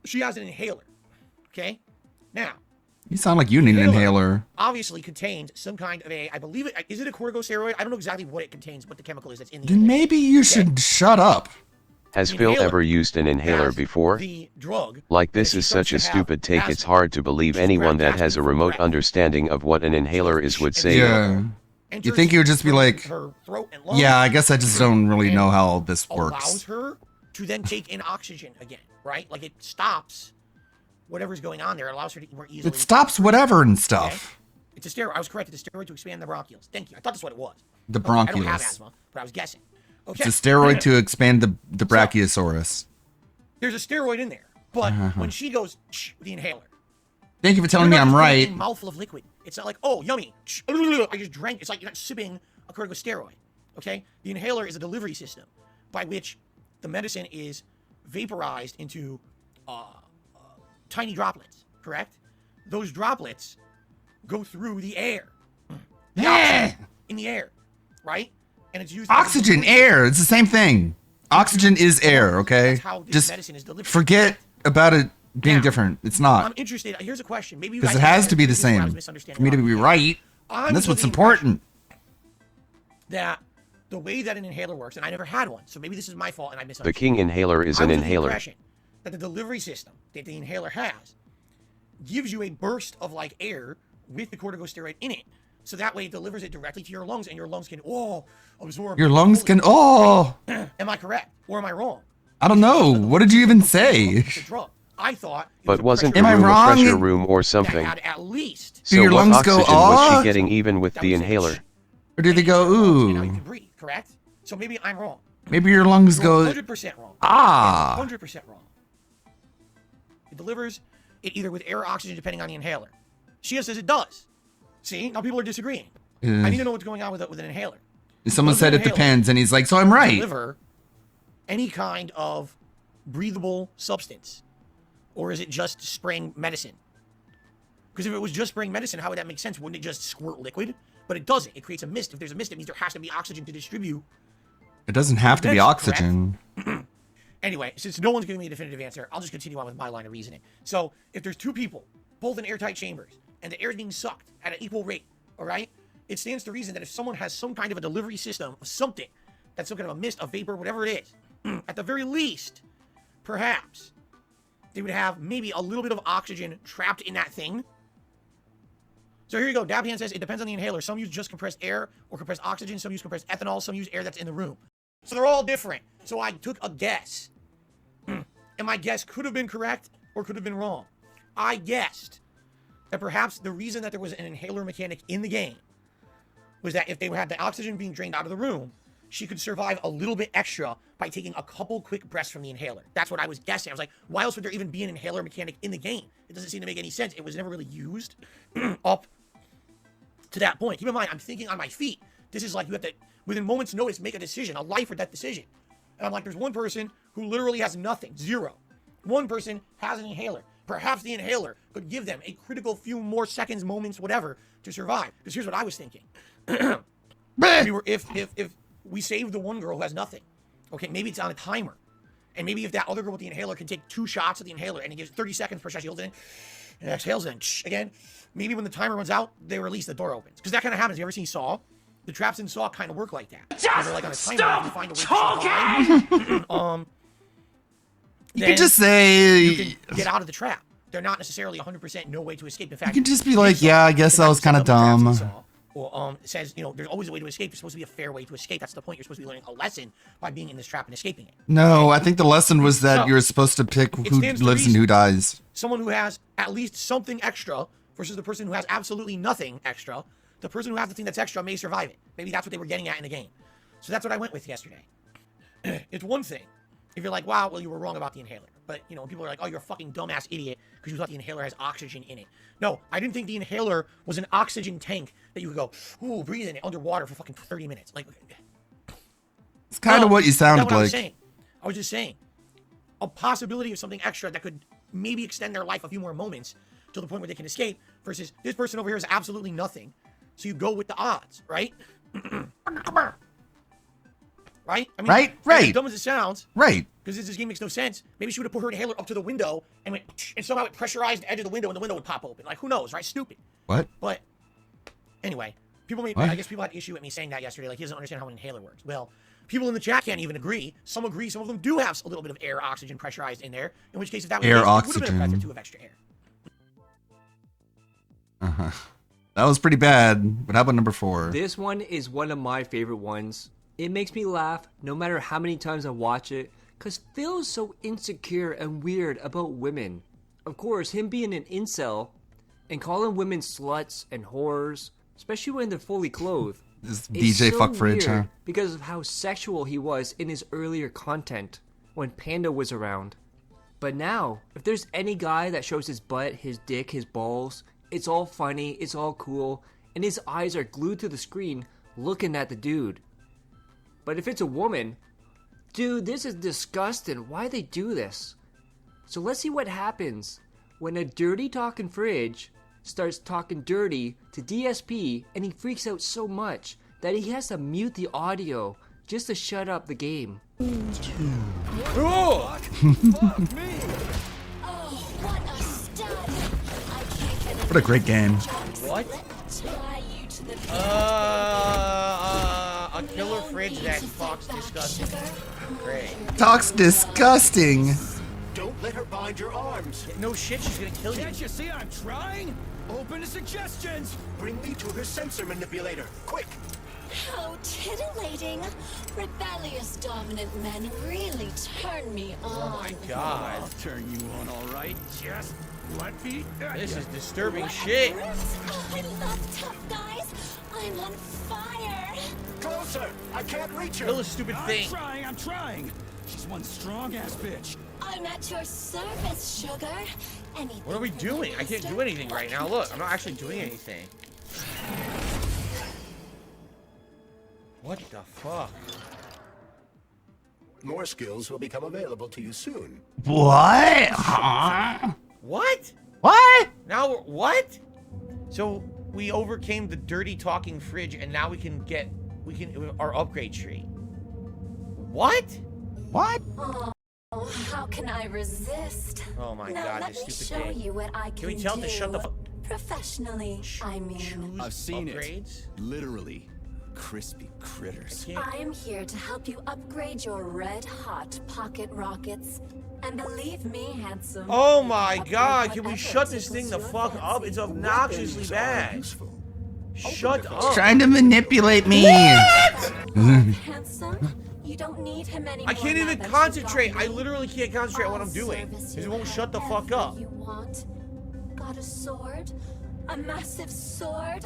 She has an inhaler. Okay? Now, You sound like you need an inhaler. obviously contains some kind of I believe it, is it a corticosteroid? I don't know exactly what it contains, what the chemical is that's in the Then maybe you should shut up. Has Phil ever used an inhaler before? The drug. Like, this is such a stupid take, it's hard to believe anyone that has a remote understanding of what an inhaler is would say. Yeah. You think you would just be like, yeah, I guess I just don't really know how this allows works. her to then take in oxygen again, right? Like, it stops whatever's going on there. It allows her to more easily. It stops whatever and stuff. It's a steroid. I was correct. It's a steroid to expand the bronchioles. Thank you. I thought that's what it was. The Okay, I don't have bronchioles. asthma, but I was guessing. Okay. It's a steroid to expand the Brachiosaurus. There's a steroid in there, but when she goes with the inhaler. Thank you for telling me you're not I'm just right. drinking a mouthful of liquid. It's not like, oh, yummy. I just drank. It's like you're not sipping a corticosteroid. Okay? The inhaler is a delivery system by which the medicine is vaporized into tiny droplets, correct? Those droplets go through the air. The oxygen in the air, right? And it's used Oxygen, air, it's the same thing. Oxygen is air, okay? Just medicine is delivered. forget about it being different. It's I'm not. interested. Here's a question. Maybe you Because guys it has have to be the this is where I was same. misunderstanding For me to be right. I And that's was what's under the impression important. that the way that an inhaler works, and I never had one, so maybe this is my fault and I misunderstood. The King inhaler is an I was under the inhaler. impression that the delivery system that the inhaler has gives you a burst of like air with the corticosteroid in it, so that way it delivers it directly to your lungs, and your lungs can absorb. Your lungs can, oh. Am I correct or am I wrong? I don't know. What did you even say? It's a drug. I thought. But wasn't the Am I room a wrong? pressure room or something? Had at least. Do your what lungs go, oxygen was "Ah"? she getting even with the inhaler? Or do they go, Now you ooh? can breathe, correct? So maybe I'm wrong. Maybe your lungs You're go, 100% wrong. ah. 100% wrong. It delivers it either with air or oxygen, depending on the inhaler. Shia says it does. See, now people are disagreeing. I need to know what's going on with an inhaler. Someone Does said an it inhaler depends, and he's like, so I'm right. Deliver any kind of breathable substance, or is it just spraying medicine? Because if it was just spraying medicine, how would that make sense? Wouldn't it just squirt liquid? But it doesn't. It creates a mist. If there's a mist, it means there has to be oxygen to distribute. It doesn't have to be Medicine, oxygen. Anyway, since no one's giving me a definitive answer, I'll just continue on with my line of reasoning. So, if there's two people, both in airtight chambers, and the air is being sucked at an equal rate, all right? It stands to reason that if someone has some kind of a delivery system of something, that's some kind of a mist, a vapor, whatever it is, at the very least, perhaps, they would have maybe a little bit of oxygen trapped in that thing. So here you go. Dabhan says it depends on the inhaler. Some use just compressed air or compressed oxygen. Some use compressed ethanol. Some use air that's in the room. So they're all different. So I took a guess. And my guess could have been correct or could have been wrong. I guessed that perhaps the reason that there was an inhaler mechanic in the game was that if they had the oxygen being drained out of the room, she could survive a little bit extra by taking a couple quick breaths from the inhaler. That's what I was guessing. I was like, why else would there even be an inhaler mechanic in the game? It doesn't seem to make any sense. It was never really used up to that point. Keep in mind, I'm thinking on my feet. This is like you have to, within moments' notice, make a decision, a life or death decision. And I'm like, there's one person who literally has nothing, zero. One person has an inhaler. Perhaps the inhaler could give them a critical few more seconds, moments, whatever, to survive. Because here's what I was thinking. If we save the one girl who has nothing, okay, maybe it's on a timer. And maybe if that other girl with the inhaler can take 2 shots of the inhaler and it gives 30 seconds per shot, she holds it in and exhales in again. Maybe when the timer runs out, they release, the door opens. Because that kind of happens. You ever seen Saw? The traps in Saw kind of work like that. Just like on a timer, stop you find a way talking! You can just say... You can get out of the trap. They're not necessarily 100% no way to escape. In fact, You can just be like, yeah, I guess that was kind of dumb. Or it says, you know, there's always a way to escape. There's supposed to be a fair way to escape. That's the point. You're supposed to be learning a lesson by being in this trap and escaping it. No, I think the lesson was that you're supposed to pick who lives and who dies. Someone who has at least something extra versus the person who has absolutely nothing extra. The person who has the thing that's extra may survive it. Maybe that's what they were getting at in the game. So that's what I went with yesterday. It's one thing if you're like, wow, well, you were wrong about the inhaler. But, you know, people are like, oh, you're a fucking dumbass idiot because you thought the inhaler has oxygen in it. No, I didn't think the inhaler was an oxygen tank that you could go, ooh, breathe in it underwater for fucking 30 minutes. Like, it's kind of what you sounded I like. I was just saying a possibility of something extra that could maybe extend their life a few more moments to the point where they can escape versus this person over here has absolutely nothing. So you go with the odds, right? Right? I mean, as dumb as it sounds. Right. Because this game makes no sense. Maybe she would have put her inhaler up to the window and went, and somehow it pressurized the edge of the window and the window would pop open. Like, who knows, right? Stupid. What? But anyway, I guess people had issue with me saying that yesterday. Like, he doesn't understand how an inhaler works. Well, people in the chat can't even agree. Some agree. Some of them do have a little bit of air, oxygen pressurized in there. In which case, if that was air, the case, oxygen. it would have been a breath or two of extra air. Uh-huh. That was pretty bad. But how about number 4? This one is one of my favorite ones. It makes me laugh no matter how many times I watch it, because Phil's so insecure and weird about women. Of course, him being an incel and calling women sluts and whores, especially when they're fully clothed, this DJ so Fuckfridge, huh? Because of how sexual he was in his earlier content when Panda was around. But now, if there's any guy that shows his butt, his dick, his balls, it's all funny, it's all cool, and his eyes are glued to the screen looking at the dude. But if it's a woman, dude, this is disgusting. Why they do this? So let's see what happens when a dirty talking fridge starts talking dirty to DSP and he freaks out so much that he has to mute the audio just to shut up the game. Oh! What a great game. What? A killer fridge that talks disgusting. Great. Talks disgusting. Don't let her bind your arms. No shit, she's gonna kill you. Can't you see I'm trying? Open to suggestions. Bring me to her sensor manipulator, quick. How titillating. Rebellious dominant men really turn me on. Oh my god. I'll turn you on, all right. Just let me. This is disturbing shit. I love tough guys. I'm on fire. Closer. I can't reach her. Kill a stupid thing. I'm trying. She's one strong-ass bitch. I'm at your service, sugar. Anything. What are we doing? I can't do anything right now. Look, I'm not actually doing anything. What the fuck? More skills will become available to you soon. What? Huh? What? What? Now, what? So, we overcame the dirty talking fridge and now we can our upgrade tree. What? What? Oh, how can I resist? Oh my now god, let this me stupid show thing. you what I Can we tell him to shut the fuck? Professionally, I mean. I've seen upgrades? it. Literally. Crispy critters. I am here to help you upgrade your red-hot pocket rockets. And believe me, handsome. Oh my god, can we shut this thing the fuck up? It's obnoxiously bad. Shut up. Trying to manipulate me. Handsome, you don't need him anymore. I can't even concentrate. I literally can't concentrate on what I'm doing. It won't shut the fuck up. You want? Got a sword? A massive sword?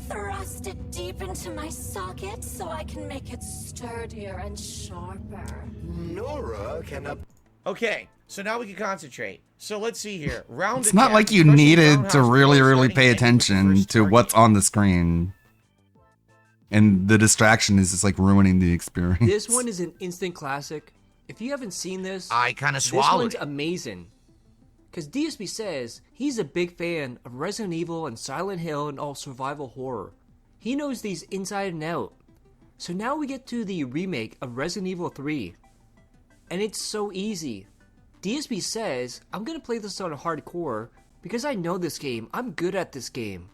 Thrust it deep into my socket so I can make it sturdier and sharper. Nora can Okay, so now we can concentrate. So let's see here. Round It's not like you needed to really pay attention to what's on the screen. And the distraction is just like ruining the experience. This one is an instant classic. If you haven't seen this, I kind of this swallowed one's it. amazing. Because DSP says he's a big fan of Resident Evil and Silent Hill and all survival horror. He knows these inside and out. So now we get to the remake of Resident Evil 3. And it's so easy. DSP says, I'm gonna play this on hardcore because I know this game. I'm good at this game.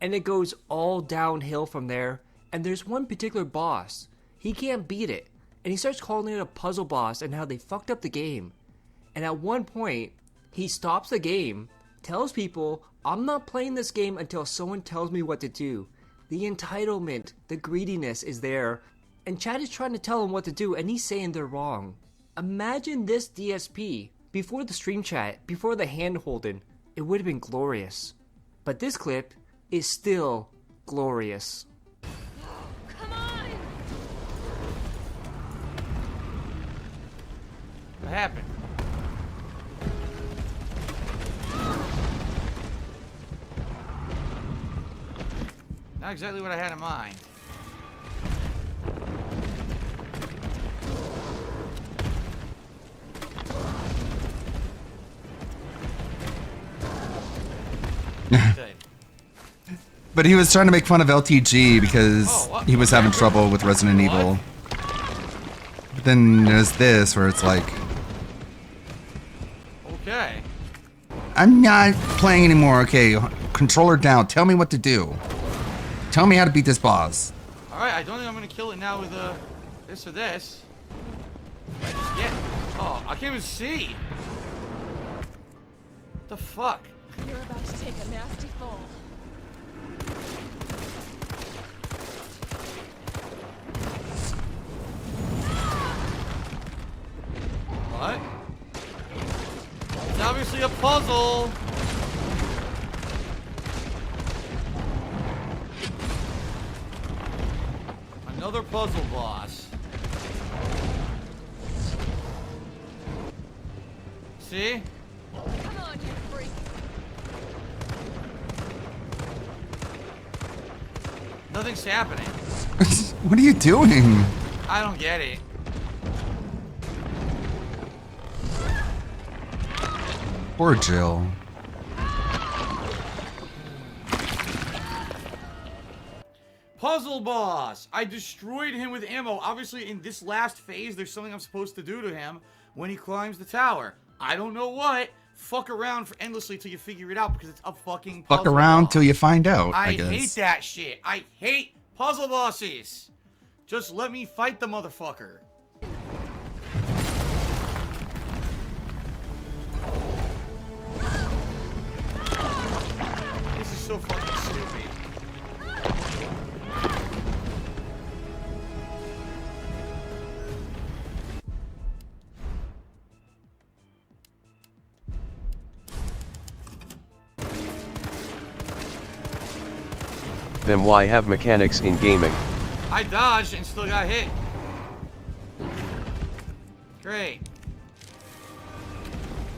And it goes all downhill from there. And there's one particular boss. He can't beat it. And he starts calling it a puzzle boss and how they fucked up the game. And at one point, he stops the game, tells people, I'm not playing this game until someone tells me what to do. The entitlement, the greediness is there. And Chad is trying to tell him what to do and he's saying they're wrong. Imagine this DSP before the stream chat, before the hand holding. It would have been glorious. But this clip is still glorious. Come on! What happened? Not exactly what I had in mind. But he was trying to make fun of LTG because he was having trouble with Resident Evil. But then there's this where it's like, Okay. I'm not playing anymore. Okay, controller down. Tell me what to do. Tell me how to beat this boss. Alright, I don't think I'm gonna kill it now with this or this. Yeah. Oh, I can't even see. What the fuck? You're about to take a nasty fall. What? It's obviously a puzzle. Another puzzle boss. See? Come on, you freak. Nothing's happening. What are you doing? I don't get it. Poor Jill. Puzzle boss! I destroyed him with ammo. Obviously, in this last phase, there's something I'm supposed to do to him when he climbs the tower. I don't know what. Fuck around for endlessly till you figure it out because it's a fucking puzzle Fuck around boss. till you find out, I I guess. hate that shit. I hate puzzle bosses. Just let me fight the motherfucker. This is so fucking stupid. Then why have mechanics in gaming? I dodged and still got hit. Great.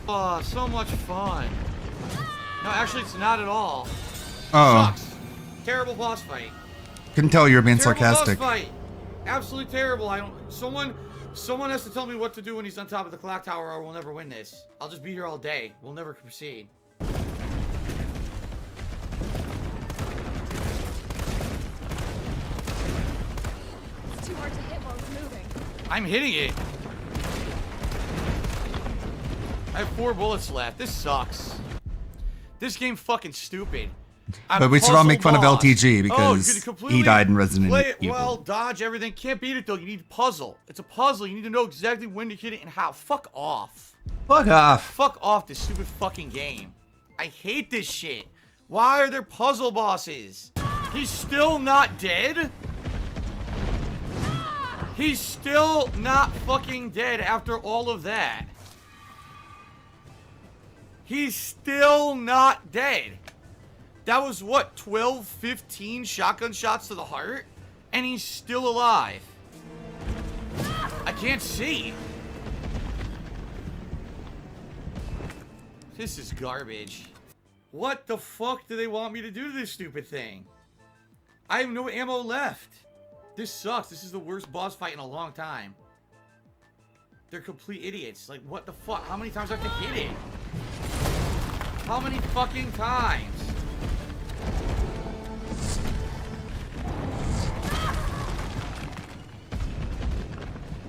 Oh, so much fun. No, actually, it's not at all. Oh. Sucks. Terrible boss fight. Couldn't tell you were being Terrible sarcastic. boss fight. Absolutely terrible. I don't. Someone has to tell me what to do when he's on top of the clock tower, or we'll never win this. I'll just be here all day. We'll never proceed. It's too hard to hit while it's moving. I'm hitting it. I have 4 bullets left. This sucks. This game fucking stupid. But we should all make fun of Puzzle boss. LTG because you completely he died in Resident play it Evil. well, dodge everything. Can't beat it though. You need puzzle. It's a puzzle. You need to know exactly when to hit it and how. Fuck off. Fuck off. Fuck off this stupid fucking game. I hate this shit. Why are there puzzle bosses? He's still not dead? He's still not fucking dead after all of that. He's still not dead. That was what, 12, 15 shotgun shots to the heart? And he's still alive. I can't see. This is garbage. What the fuck do they want me to do to this stupid thing? I have no ammo left. This sucks. This is the worst boss fight in a long time. They're complete idiots. Like, what the fuck? How many times do I have to hit it? How many fucking times?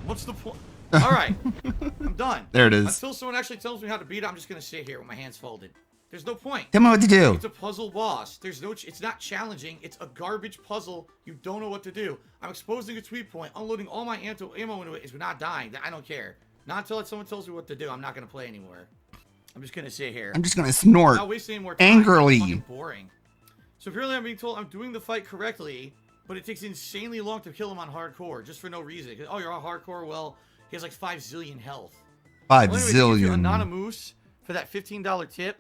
What's the point? Alright. I'm done. There it is. Until someone actually tells me how to beat it, I'm just gonna sit here with my hands folded. There's no point. Tell me what to do. It's a puzzle boss. There's no. It's not challenging. It's a garbage puzzle. You don't know what to do. I'm exposing a tweet point, unloading all my ammo into it. Is not dying. I don't care. Not until someone tells me what to do. I'm not gonna play anymore. I'm just gonna sit here. I'm just gonna snort Not wasting any more time. angrily. It's fucking boring. So apparently I'm being told I'm doing the fight correctly, but it takes insanely long to kill him on hardcore, just for no reason. Oh, you're on hardcore? Well, he has like 5 zillion health. 5 Well, anyway, thank you, zillion. Anonymous, for that $15 tip.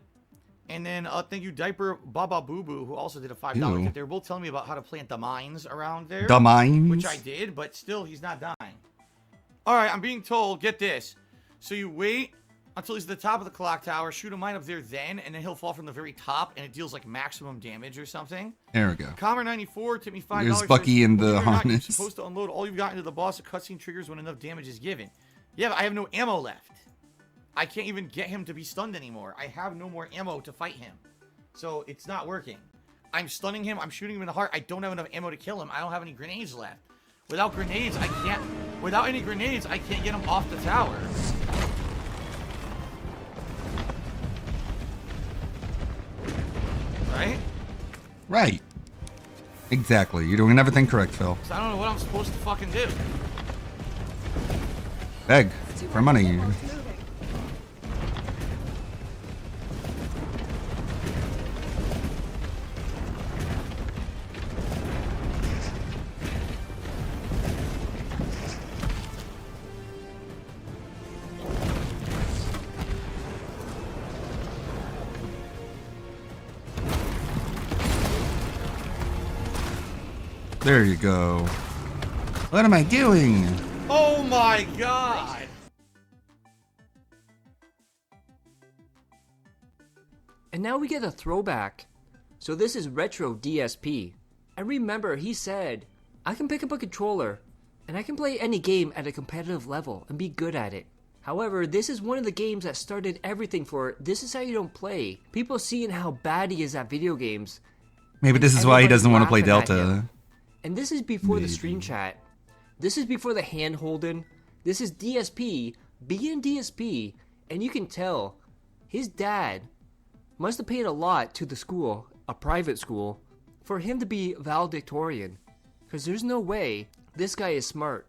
And then thank you, Diaper Baba Boo Boo, who also did a $5 Ew. tip. They were both telling me about how to plant the mines around there. The mines? Which I did, but still, he's not dying. All right, I'm being told, get this. So you wait until he's at the top of the clock tower, shoot a mine up there then, and then he'll fall from the very top, and it deals like maximum damage or something. There we go. Comer94 tipped me $5. There's Bucky in the Believe it or not, You're harness. supposed to unload all you've got into the boss. A cutscene triggers when enough damage is given. Yeah, but I have no ammo left. I can't even get him to be stunned anymore. I have no more ammo to fight him. So it's not working. I'm stunning him. I'm shooting him in the heart. I don't have enough ammo to kill him. I don't have any grenades left. Without grenades, I can't... Without any grenades, I can't get him off the tower. Right? Right. Exactly. You're doing everything correct, Phil. So I don't know what I'm supposed to fucking do. Beg for money. There you go. What am I doing? Oh my god! And now we get a throwback. So this is Retro DSP. And remember, he said, I can pick up a controller, and I can play any game at a competitive level and be good at it. However, this is one of the games that started everything for This Is How You Don't Play. People seeing how bad he is at video games. Maybe this is why he doesn't want to play Laughing at Delta. him. And this is before the stream chat. This is before the hand holding. This is DSP being DSP, and you can tell his dad must have paid a lot to the school, a private school, for him to be valedictorian. Because there's no way this guy is smart.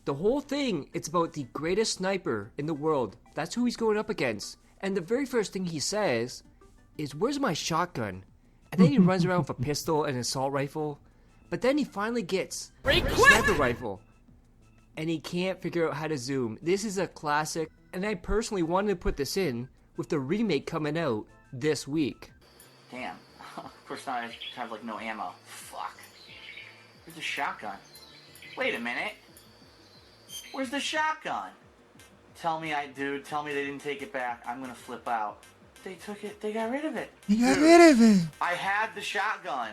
The whole thing, it's about the greatest sniper in the world. That's who he's going up against. And the very first thing he says is, where's my shotgun? And then he runs around with a pistol and an assault rifle. But then he finally gets a sniper rifle. And he can't figure out how to zoom. This is a classic. And I personally wanted to put this in with the remake coming out this week. Damn. Of course now I have like no ammo. Fuck. Where's the shotgun? Wait a minute. Where's the shotgun? Tell me they didn't take it back. I'm gonna flip out. They took it, they got rid of it. You got rid of it. I had the shotgun.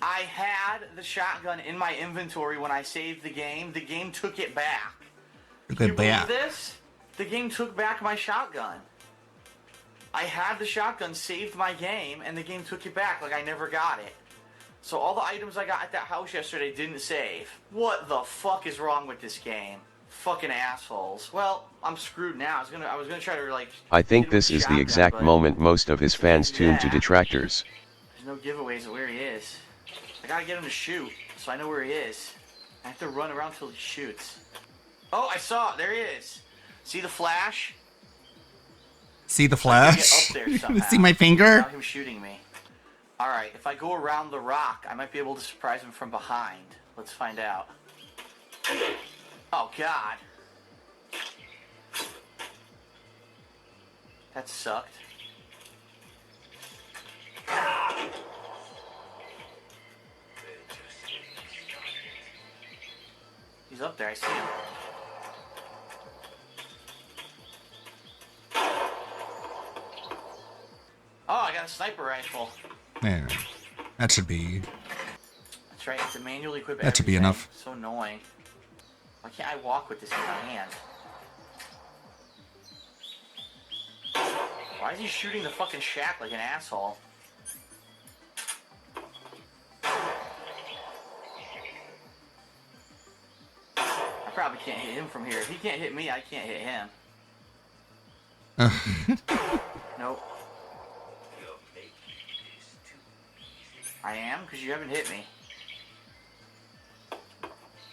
I had the shotgun in my inventory when I saved the game. The game took it back. Took Can it you believe back. this? The game took back my shotgun. I had the shotgun, saved my game, and the game took it back like I never got it. So all the items I got at that house yesterday didn't save. What the fuck is wrong with this game? Fucking assholes. Well, I'm screwed now. I was gonna try to like... I think this is the exact moment most of his fans tune to detractors. There's no giveaways of where he is. I gotta get him to shoot, so I know where he is. I have to run around till he shoots. Oh, I saw it. There he is. See the flash? See the So I can get flash? up there You somehow see my finger? without him shooting me. Alright, if I go around the rock, I might be able to surprise him from behind. Let's find out. Oh, God. That sucked. He's up there, I see him. Oh, I got a sniper rifle. There. That should be. That's right, to manually equip That should be everything. enough. So annoying. Why can't I walk with this in my hand? Why is he shooting the fucking shack like an asshole? I probably can't hit him from here. If he can't hit me, I can't hit him. Nope. I am, because you haven't hit me.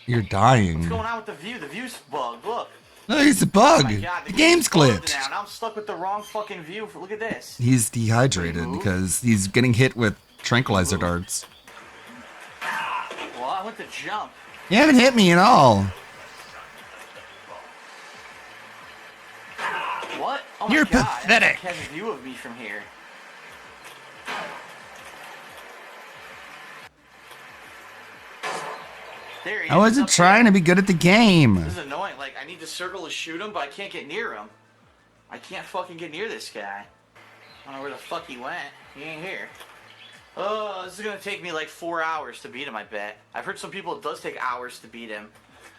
You're dying. What's going on with the view? The view's bugged. Look. No, it's a bug. Oh my God, the game's bugged glitched. Now. Now I'm stuck with the wrong fucking view. Look at this. He's dehydrated because he's getting hit with tranquilizer darts. Well, I went to jump. You haven't hit me at all. What? Oh my You're God. pathetic. Has a view of me from here. There he is. I wasn't trying to be good at the game. This is annoying. Like, I need to circle to shoot him, but I can't get near him. I can't fucking get near this guy. I don't know where the fuck he went. He ain't here. Oh, this is gonna take me like 4 hours to beat him, I bet. I've heard some people it does take hours to beat him.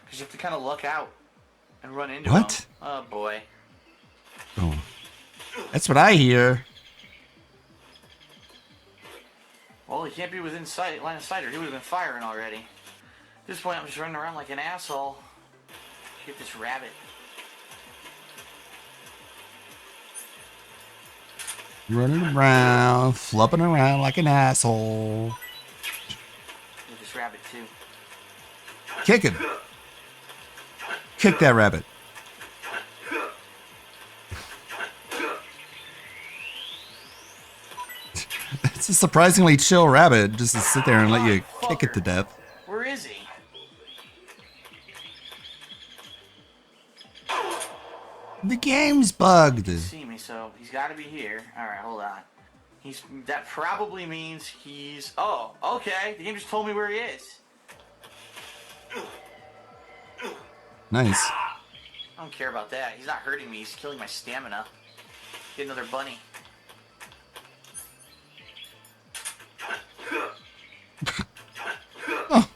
Because you have to kind of luck out and run into him. What? Oh, boy. Oh. That's what I hear. Well, he can't be within sight, line of sight, or he would have been firing already. At this point, I'm just running around like an asshole. Get this rabbit. Running around, flopping around like an asshole. Get this rabbit, too. Kick him. Kick that rabbit. It's a surprisingly chill rabbit just to sit there and let you kick it to death. Where is he? The game's bugged. See me, so he's got to be here. All right, hold on. That probably means he's. Oh, okay. The game just told me where he is. Nice. I don't care about that. He's not hurting me. He's killing my stamina. Get another bunny. Oh.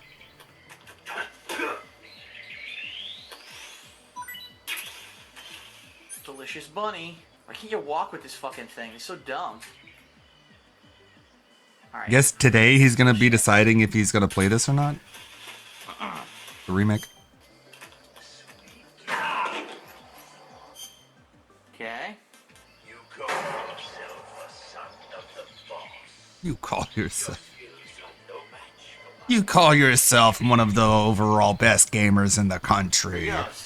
Delicious bunny. Why can't you walk with this fucking thing? It's so dumb. Alright. Guess today he's gonna be deciding if he's gonna play this or not. The remake. Okay. You call yourself one of the overall best gamers in the country. Yes.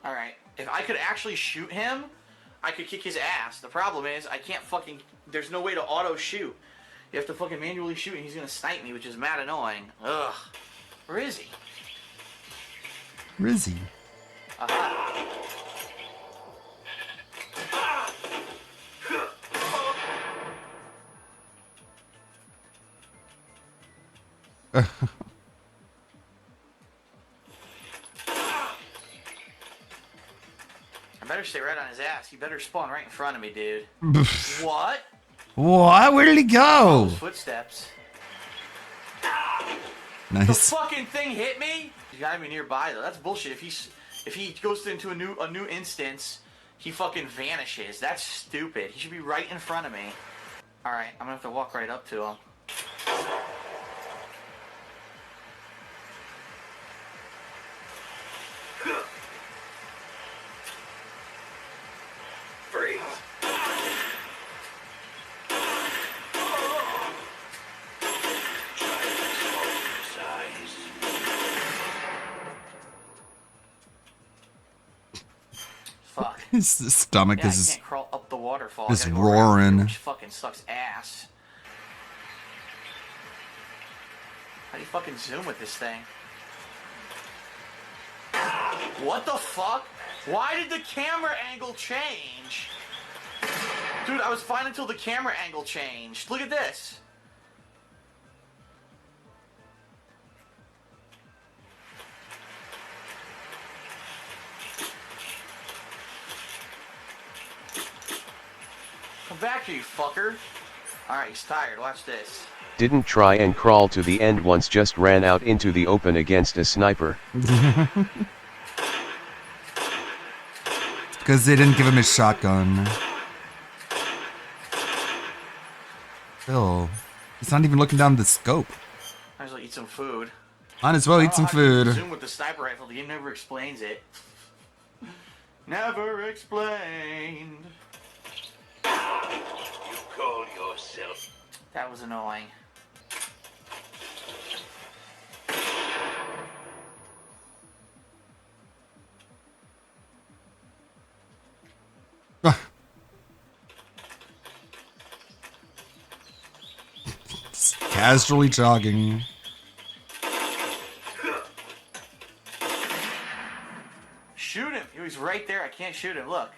Alright, if I could actually shoot him, I could kick his ass. The problem is, I can't fucking... There's no way to auto-shoot. You have to fucking manually shoot and he's gonna snipe me, which is mad annoying. Ugh. Where is he? Rizzy. Aha. I better stay right on his ass. He better spawn right in front of me, dude. What? What? Where did he go? Those footsteps. Nice. The fucking thing hit me? He's gotta be nearby though. That's bullshit. If he goes into a new instance, he fucking vanishes. That's stupid. He should be right in front of me. Alright, I'm gonna have to walk right up to him. Freeze. Fuck. His stomach Yeah, is I can't crawl up the water waterfall. I Just gotta go around roaring. here, which fucking sucks ass. How do you fucking zoom with this thing? What the fuck? Why did the camera angle change? Dude, I was fine until the camera angle changed. Look at this. Come back here, you fucker. Alright, he's tired. Watch this. Didn't try and crawl to the end once, just ran out into the open against a sniper. Because they didn't give him his shotgun. Still, he's not even looking down the scope. Might as well eat some food. Might as well eat some food. Zoom with the sniper rifle. The game never explains it. Never explained. You call yourself. That was annoying. Casually jogging. Shoot him! He was right there. I can't shoot him. Look.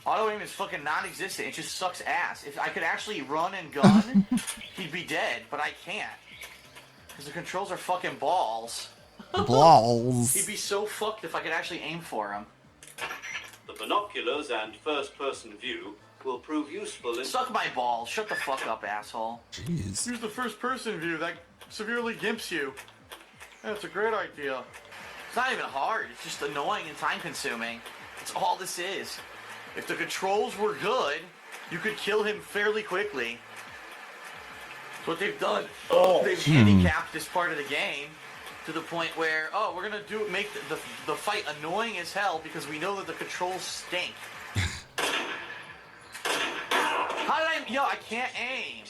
Auto aim is fucking non-existent. It just sucks ass. If I could actually run and gun, he'd be dead, but I can't. Because the controls are fucking balls. Balls. He'd be so fucked if I could actually aim for him. The binoculars and first-person view will prove useful in... Suck my balls. Shut the fuck up, asshole. Jeez. Use the first-person view. That severely gimps you. That's a great idea. It's not even hard. It's just annoying and time-consuming. That's all this is. If the controls were good, you could kill him fairly quickly. That's what they've done. They've handicapped this part of the game to the point where, we're gonna make the fight annoying as hell because we know that the controls stink. How did I can't aim.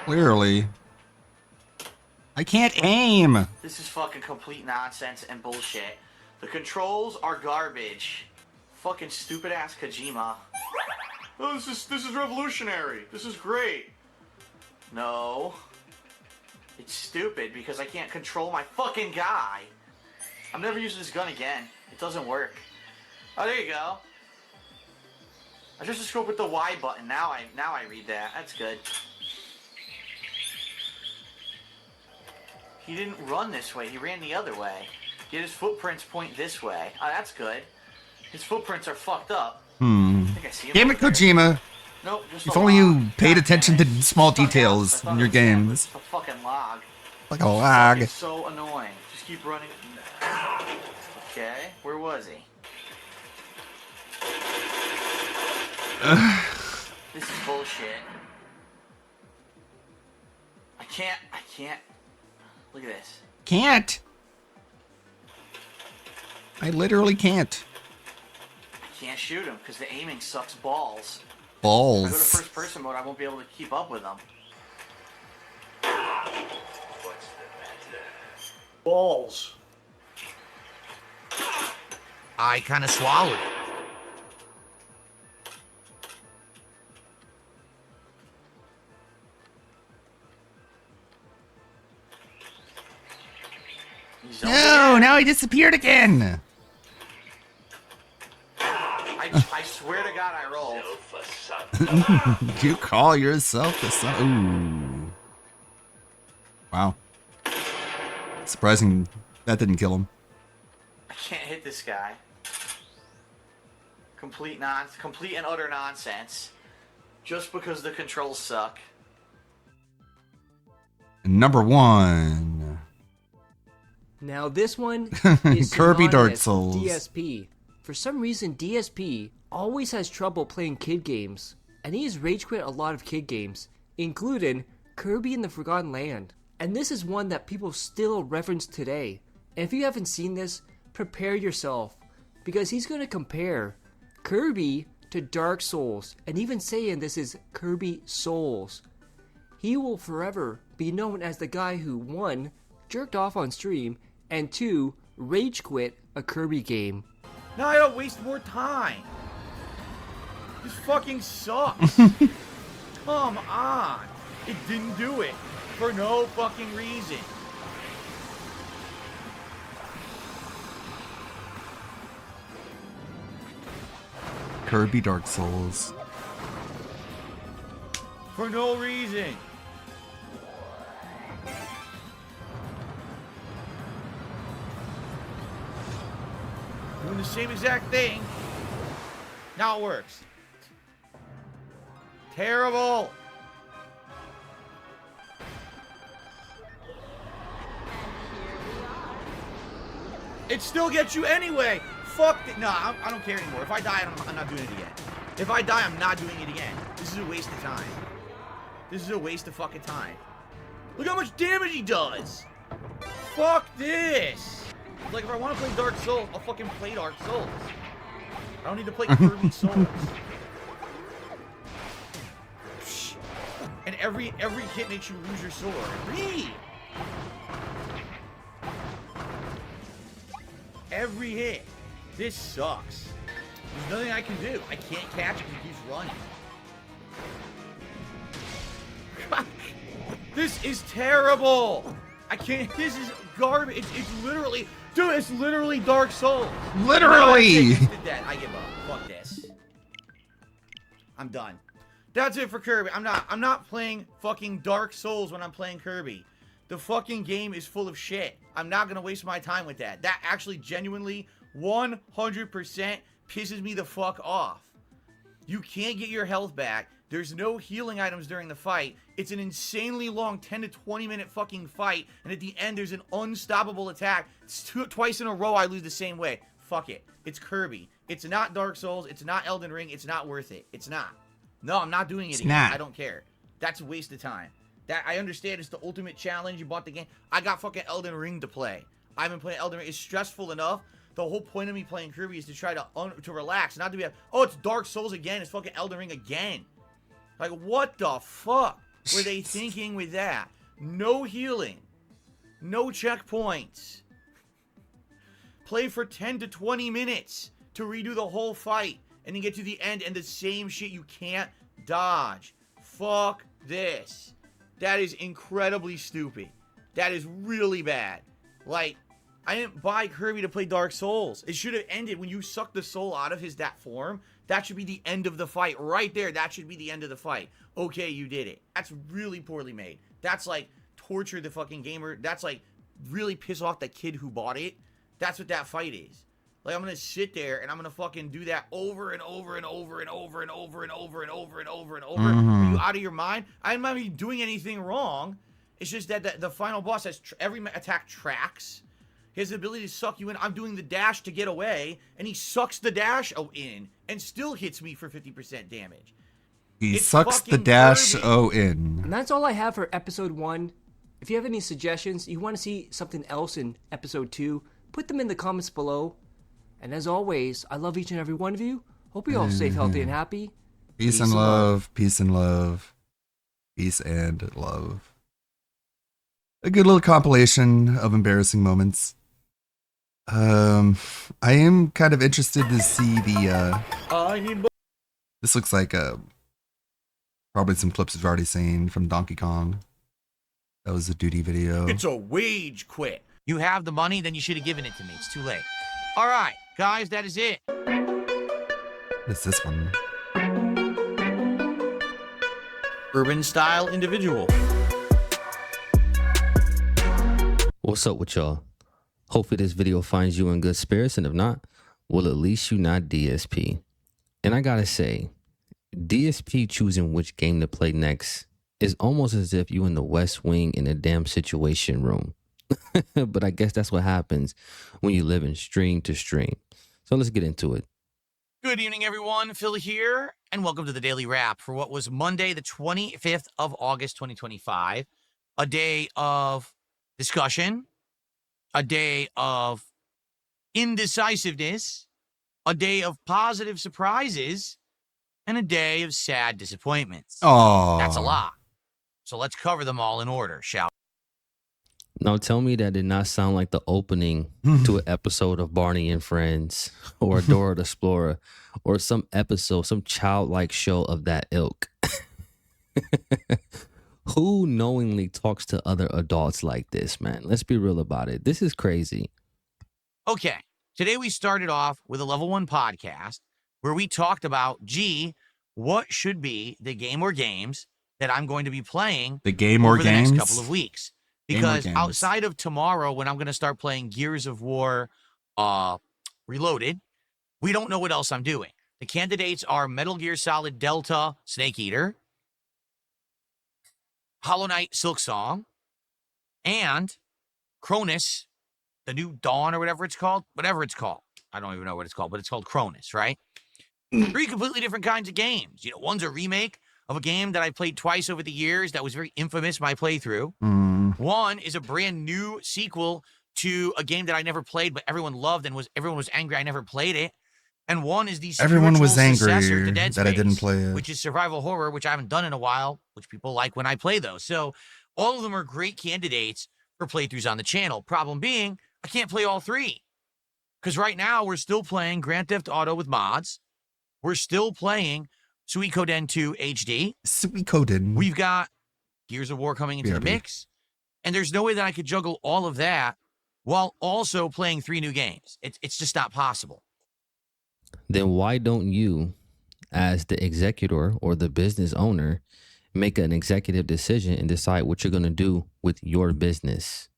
Clearly. I can't aim. This is fucking complete nonsense and bullshit. The controls are garbage. Fucking stupid ass Kojima. Oh, this is revolutionary. This is great. No. It's stupid because I can't control my fucking guy. I'm never using this gun again. It doesn't work. Oh, there you go. I just scope with the Y button. Now I read that. That's good. He didn't run this way. He ran the other way. Yet his footprints point this way. Oh, that's good. His footprints are fucked up. I think I see him. Damn it, Kojima. Nope, just If a only log. you paid attention to small details in your games. It's a fucking log. Like a lag. It's so annoying. Just keep running. Okay, where was he? This is bullshit. I can't. Look at this. Can't. I literally can't. I can't shoot him because the aiming sucks balls. Balls. If I go to first person mode, I won't be able to keep up with him. What's the matter? Balls. I kind of swallowed it. No, now he disappeared again. I swear to God, I rolled. You call yourself a son? Ooh. Wow. Surprising that didn't kill him. I can't hit this guy. Complete and utter nonsense. Just because the controls suck. Number 1. Now this one is Kirby Dark synonymous with Souls. DSP. For some reason, DSP always has trouble playing kid games, and he has rage quit a lot of kid games, including Kirby and the Forgotten Land. And this is one that people still reference today. And if you haven't seen this, prepare yourself, because he's going to compare Kirby to Dark Souls, and even saying this is Kirby Souls. He will forever be known as the guy who, 1, jerked off on stream, and 2, rage quit a Kirby game. Now I don't waste more time. This fucking sucks. Come on. It didn't do it for no fucking reason. Kirby Dark Souls. For no reason. Doing the same exact thing. Now it works. Terrible. It still gets you anyway. Fuck it. No, I don't care anymore. If I die, I'm not doing it again. If I die, I'm not doing it again. This is a waste of time. This is a waste of fucking time. Look how much damage he does. Fuck this. Like, if I want to play Dark Souls, I'll fucking play Dark Souls. I don't need to play Kirby Souls. And every hit makes you lose your sword. Every hit. This sucks. There's nothing I can do. I can't catch him. He keeps running. This is terrible. I can't. This is garbage. It's literally, dude. It's literally Dark Souls. Literally. I give up. Fuck this. I'm done. That's it for Kirby. I'm not playing fucking Dark Souls when I'm playing Kirby. The fucking game is full of shit. I'm not gonna waste my time with that. That actually genuinely 100% pisses me the fuck off. You can't get your health back. There's no healing items during the fight. It's an insanely long 10 to 20 minute fucking fight. And at the end, there's an unstoppable attack. It's twice in a row I lose the same way. Fuck it. It's Kirby. It's not Dark Souls. It's not Elden Ring. It's not worth it. It's not. No, I'm not doing it again. I don't care. That's a waste of time. That I understand it's the ultimate challenge. You bought the game. I got fucking Elden Ring to play. I've been playing Elden Ring. It's stressful enough. The whole point of me playing Kirby is to try to relax, not to be like, oh, it's Dark Souls again. It's fucking Elden Ring again. Like, what the fuck were they thinking with that? No healing. No checkpoints. Play for 10 to 20 minutes to redo the whole fight. And then get to the end and the same shit you can't dodge. Fuck this. That is incredibly stupid. That is really bad. Like, I didn't buy Kirby to play Dark Souls. It should have ended when you suck the soul out of that form. That should be the end of the fight. Right there, that should be the end of the fight. Okay, you did it. That's really poorly made. That's like torture the fucking gamer. That's like really piss off the kid who bought it. That's what that fight is. Like, I'm gonna sit there and I'm gonna fucking do that over and over and over and over and over and over and over and over and over. Are you out of your mind? I'm not even doing anything wrong. It's just that the final boss has every attack tracks. His ability to suck you in. I'm doing the dash to get away, and he sucks the dash in and still hits me for 50% damage. He sucks the dash in. And that's all I have for episode 1. If you have any suggestions, you want to see something else in episode 2, put them in the comments below. And as always, I love each and every one of you. Hope you all safe, healthy, and happy. Peace and love. Peace and love. Peace and love. A good little compilation of embarrassing moments. I am kind of interested to see the, this looks like, probably some clips we've already seen from Donkey Kong. That was a duty video. It's a wage quit. You have the money, then you should have given it to me. It's too late. All right, guys, that is it. What's this one? Urban style individual. What's up with y'all? Hopefully this video finds you in good spirits, and if not, well, at least you not DSP. And I gotta say, DSP choosing which game to play next is almost as if you in the West Wing in a damn Situation Room. But I guess that's what happens when you live in stream to stream. So let's get into it. Good evening, everyone. Phil here, and welcome to the Daily Wrap for what was Monday, the 25th of August, 2025. A day of discussion, a day of indecisiveness, a day of positive surprises, and a day of sad disappointments. Oh, that's a lot. So let's cover them all in order, shall Now tell me that did not sound like the opening to an episode of Barney and Friends or Dora the Explorer or some episode, some childlike show of that ilk. Who knowingly talks to other adults like this, man? Let's be real about it. This is crazy. Okay, today we started off with a level 1 podcast where we talked about, what should be the game or games that I'm going to be playing The game or over the games? next couple of weeks. Game or Because games? outside of tomorrow, when I'm going to start playing Gears of War Reloaded, we don't know what else I'm doing. The candidates are Metal Gear Solid Delta Snake Eater, Hollow Knight Silksong, and Cronus, the new Dawn or whatever it's called. Whatever it's called. I don't even know what it's called, but it's called Cronus, right? 3 completely different kinds of games. You know, one's a remake of a game that I played twice over the years that was very infamous, my playthrough. One is a brand new sequel to a game that I never played, but everyone loved and everyone was angry I never played it. And one is the Everyone was spiritual successor angry to Dead that I didn't Space, play it. which is survival horror, which I haven't done in a while, which people like when I play those. So all of them are great candidates for playthroughs on the channel. Problem being, I can't play all 3. Because right now we're still playing Grand Theft Auto with mods. We're still playing Suikoden 2 HD. Suikoden. We've got Gears of War coming into the BRB. mix. And there's no way that I could juggle all of that while also playing 3 new games. It's just not possible. Then why don't you, as the executor or the business owner, make an executive decision and decide what you're going to do with your business?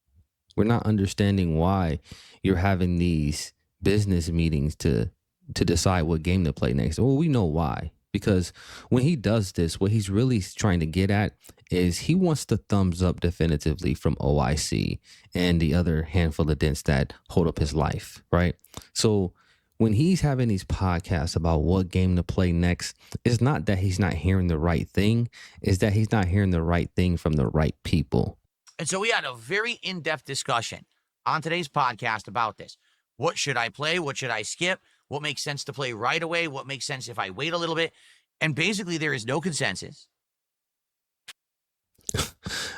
We're not understanding why you're having these business meetings to decide what game to play next. Well, we know why. Because when he does this, what he's really trying to get at is he wants the thumbs up definitively from OIC and the other handful of dents that hold up his life, right? So when he's having these podcasts about what game to play next, it's not that he's not hearing the right thing, it's that he's not hearing the right thing from the right people. And so we had a very in-depth discussion on today's podcast about this. What should I play? What should I skip? What makes sense to play right away? What makes sense if I wait a little bit? And basically, there is no consensus.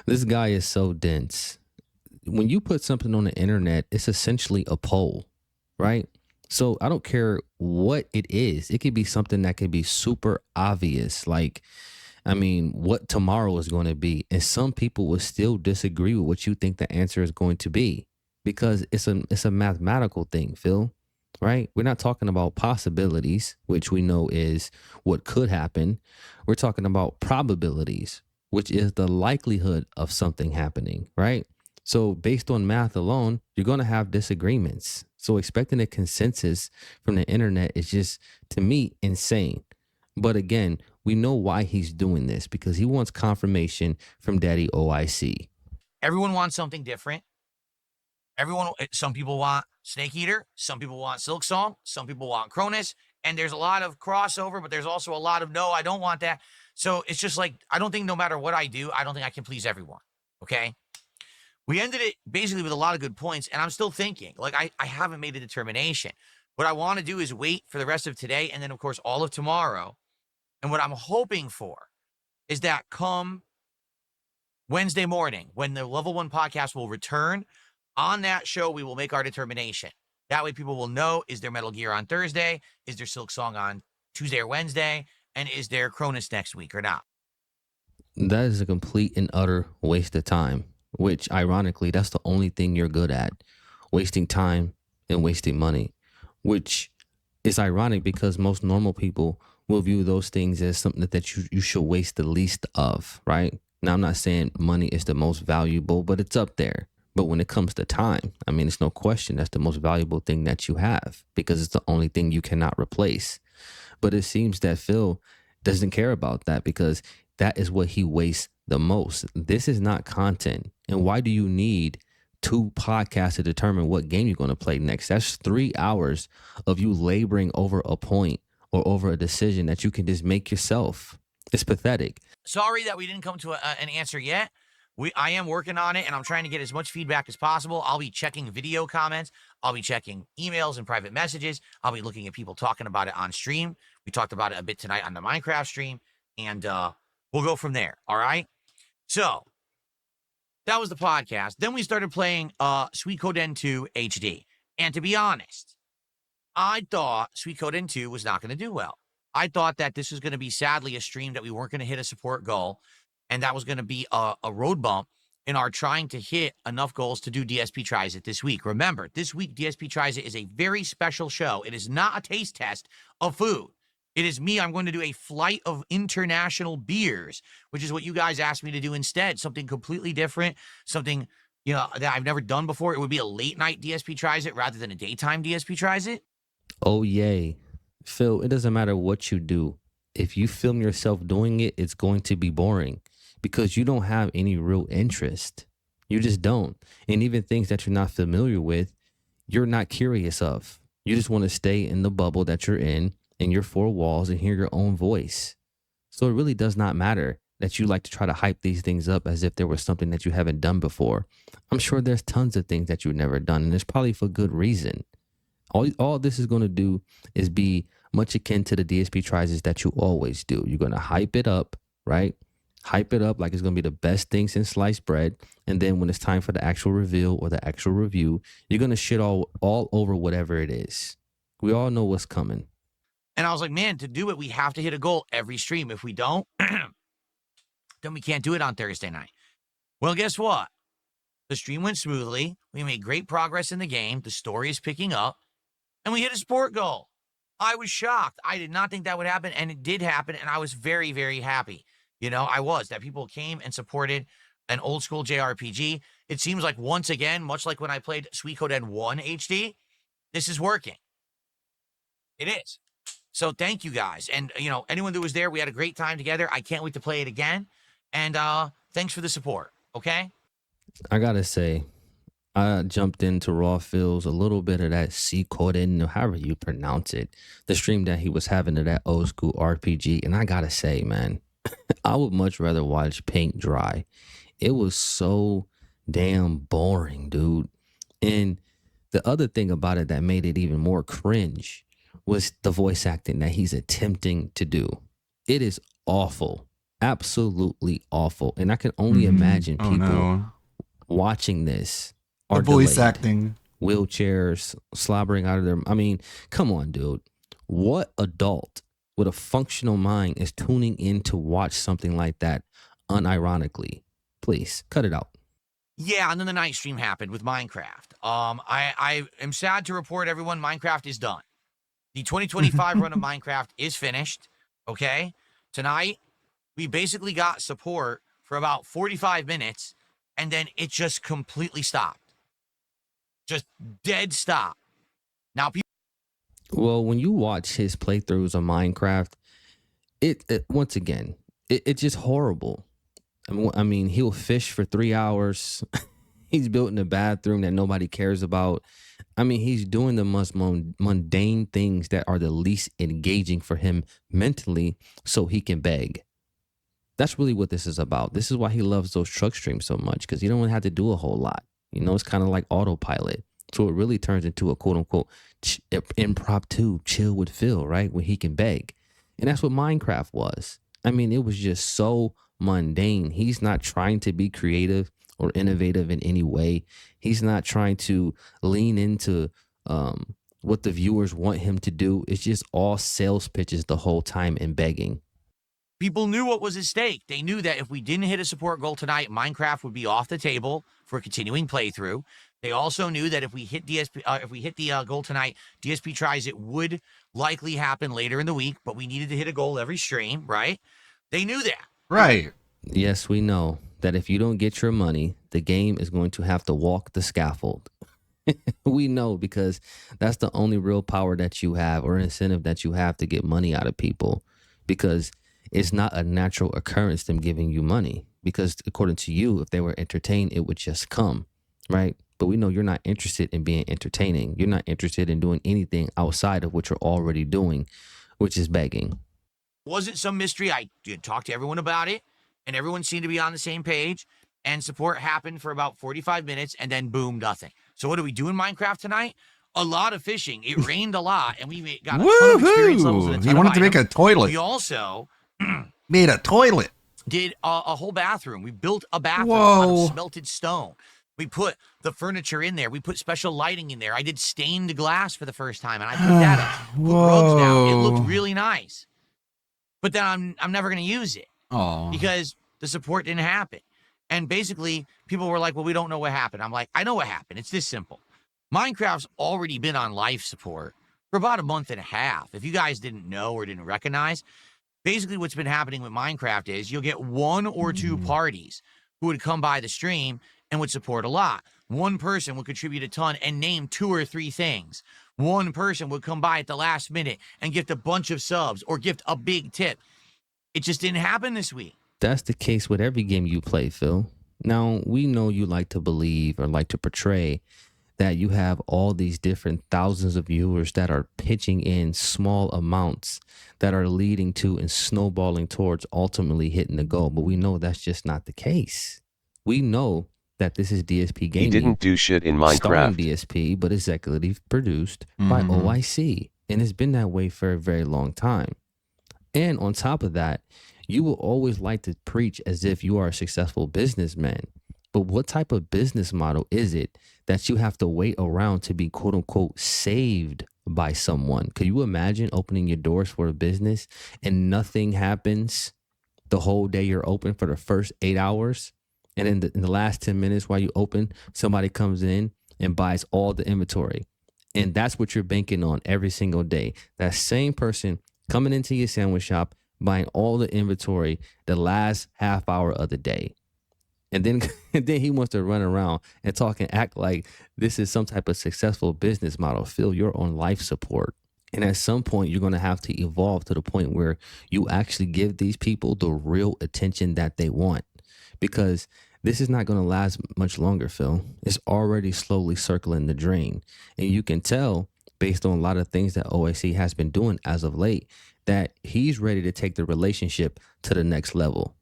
This guy is so dense. When you put something on the internet, it's essentially a poll, right? So I don't care what it is. It could be something that could be super obvious, like, I mean, what tomorrow is going to be. And some people will still disagree with what you think the answer is going to be because it's a mathematical thing, Phil. Right? We're not talking about possibilities, which we know is what could happen. We're talking about probabilities, which is the likelihood of something happening, right? So based on math alone, you're going to have disagreements. So expecting a consensus from the internet is just, to me, insane. But again, we know why he's doing this because he wants confirmation from Daddy OIC. Everyone wants something different. Some people want Snake Eater, some people want Silksong, some people want Cronus, and there's a lot of crossover, but there's also a lot of no, I don't want that. So it's just like, I don't think no matter what I do, I don't think I can please everyone, okay? We ended it basically with a lot of good points, and I'm still thinking, like I haven't made a determination. What I want to do is wait for the rest of today, and then of course all of tomorrow, and what I'm hoping for is that come Wednesday morning, when the Level 1 podcast will return, on that show, we will make our determination. That way people will know, is there Metal Gear on Thursday? Is there Silksong on Tuesday or Wednesday? And is there Cronus next week or not? That is a complete and utter waste of time, which ironically, that's the only thing you're good at. Wasting time and wasting money, which is ironic because most normal people will view those things as something that you should waste the least of, right? Now, I'm not saying money is the most valuable, but it's up there. But when it comes to time, I mean, it's no question that's the most valuable thing that you have because it's the only thing you cannot replace. But it seems that Phil doesn't care about that because that is what he wastes the most. This is not content. And why do you need 2 podcasts to determine what game you're going to play next? That's 3 hours of you laboring over a point or over a decision that you can just make yourself. It's pathetic. Sorry that we didn't come to an answer yet. I am working on it, and I'm trying to get as much feedback as possible. I'll be checking video comments. I'll be checking emails and private messages. I'll be looking at people talking about it on stream. We talked about it a bit tonight on the Minecraft stream, and we'll go from there, all right? So That was the podcast. Then we started playing Suikoden 2 HD. And to be honest, I thought Suikoden 2 was not going to do well. I thought that this was going to be, sadly, a stream that we weren't going to hit a support goal, and that was going to be a road bump in our trying to hit enough goals to do DSP Tries It this week. Remember, this week, DSP Tries It is a very special show. It is not a taste test of food. It is me. I'm going to do a flight of international beers, which is what you guys asked me to do instead. Something completely different, something, you know, that I've never done before. It would be a late night DSP Tries It rather than a daytime DSP Tries It. Oh, yay. Phil, it doesn't matter what you do. If you film yourself doing it, it's going to be boring because you don't have any real interest. You just don't. And even things that you're not familiar with, you're not curious of. You just want to stay in the bubble that you're in your four walls and hear your own voice. So it really does not matter that you like to try to hype these things up as if there was something that you haven't done before. I'm sure there's tons of things that you've never done, and it's probably for good reason. All this is going to do is be much akin to the DSP Tries that you always do. You're going to hype it up, right? Hype it up like it's going to be the best thing since sliced bread. And then when it's time for the actual reveal or the actual review, you're going to shit all over whatever it is. We all know what's coming. And I was like, man, to do it, we have to hit a goal every stream. If we don't, then we can't do it on Thursday night. Well, guess what? The stream went smoothly. We made great progress in the game. The story is picking up. And we hit a sport goal. I was shocked. I did not think that would happen, and it did happen, and I was very, very happy. You know, I was. That people came and supported an old school JRPG. It seems like once again, much like when I played Suikoden 1 HD, this is working. It is. So thank you guys. And, you know, anyone that was there, we had a great time together. I can't wait to play it again. And thanks for the support, okay? I got to say, I jumped into Raw Phil's a little bit of that Suikoden, however you pronounce it, the stream that he was having of that old school RPG. And I got to say, man, I would much rather watch paint dry. It was so damn boring, dude. And the other thing about it that made it even more cringe was the voice acting that he's attempting to do. It is awful. Absolutely awful. And I can only imagine people watching this. The voice acting. Wheelchairs slobbering out of their... I mean, come on, dude. What adult with a functional mind is tuning in to watch something like that unironically? Please, cut it out. Yeah, and then the night stream happened with Minecraft. I am sad to report, everyone, Minecraft is done. The 2025 run of Minecraft is finished, okay? Tonight, we basically got support for about 45 minutes, and then it just completely stopped. Just dead stop. Now, people... Well, when you watch his playthroughs of Minecraft, it once again, it's just horrible. I mean, he'll fish for 3 hours. He's built in a bathroom that nobody cares about. I mean, he's doing the most mundane things that are the least engaging for him mentally so he can beg. That's really what this is about. This is why he loves those truck streams so much, because you don't have to do a whole lot. You know, it's kind of like autopilot. So it really turns into a quote unquote impromptu chill with Phil, right? Where he can beg. And that's what Minecraft was. I mean, it was just so mundane. He's not trying to be creative or innovative in any way. He's not trying to lean into what the viewers want him to do. It's just all sales pitches the whole time and begging. People knew what was at stake. They knew that if we didn't hit a support goal tonight, Minecraft would be off the table for a continuing playthrough. They also knew that if we hit the goal tonight, DSP Tries It would likely happen later in the week, but we needed to hit a goal every stream, right? They knew that. Right. Yes, we know that if you don't get your money, the game is going to have to walk the scaffold. We know, because that's the only real power that you have, or incentive that you have to get money out of people, because it's not a natural occurrence them giving you money, because according to you, if they were entertained, it would just come, right? But we know you're not interested in being entertaining. You're not interested in doing anything outside of what you're already doing, which is begging. Wasn't some mystery. I did talk to everyone about it, and everyone seemed to be on the same page, and support happened for about 45 minutes, and then boom, nothing. So what do we do in Minecraft tonight? A lot of fishing. It rained a lot, and we got a ton of experience levels and a ton He wanted of to make a toilet. We also made a toilet. did a whole bathroom. We built a bathroom out Whoa. of smelted stone. We put the furniture in there. We put special lighting in there. I did stained glass for the first time, and I put that up. Put rugs down. It looked really nice. But then I'm never going to use it because the support didn't happen. And basically, people were like, well, we don't know what happened. I'm like, I know what happened. It's this simple. Minecraft's already been on life support for about a month and a half. If you guys didn't know or didn't recognize, basically what's been happening with Minecraft is you'll get 1 or 2 parties who would come by the stream and would support a lot. One person would contribute a ton and name 2 or 3 things. One person would come by at the last minute and gift a bunch of subs or gift a big tip. It just didn't happen this week. That's the case with every game you play, Phil. Now, we know you like to believe or like to portray that you have all these different thousands of viewers that are pitching in small amounts that are leading to and snowballing towards ultimately hitting the goal. But we know that's just not the case. We know that this is DSP Gaming. He didn't do shit in Minecraft. Starring DSP, but executive produced by OIC. And it's been that way for a very long time. And on top of that, you will always like to preach as if you are a successful businessman. But what type of business model is it that you have to wait around to be quote unquote saved by someone? Could you imagine opening your doors for a business and nothing happens the whole day you're open for the first 8 hours? And in the last 10 minutes while you open, somebody comes in and buys all the inventory. And that's what you're banking on every single day. That same person coming into your sandwich shop, buying all the inventory the last half hour of the day. And then he wants to run around and talk and act like this is some type of successful business model. Phil, you're on life support. And at some point, you're going to have to evolve to the point where you actually give these people the real attention that they want. Because this is not going to last much longer, Phil. It's already slowly circling the drain. And you can tell, based on a lot of things that OIC has been doing as of late, that he's ready to take the relationship to the next level.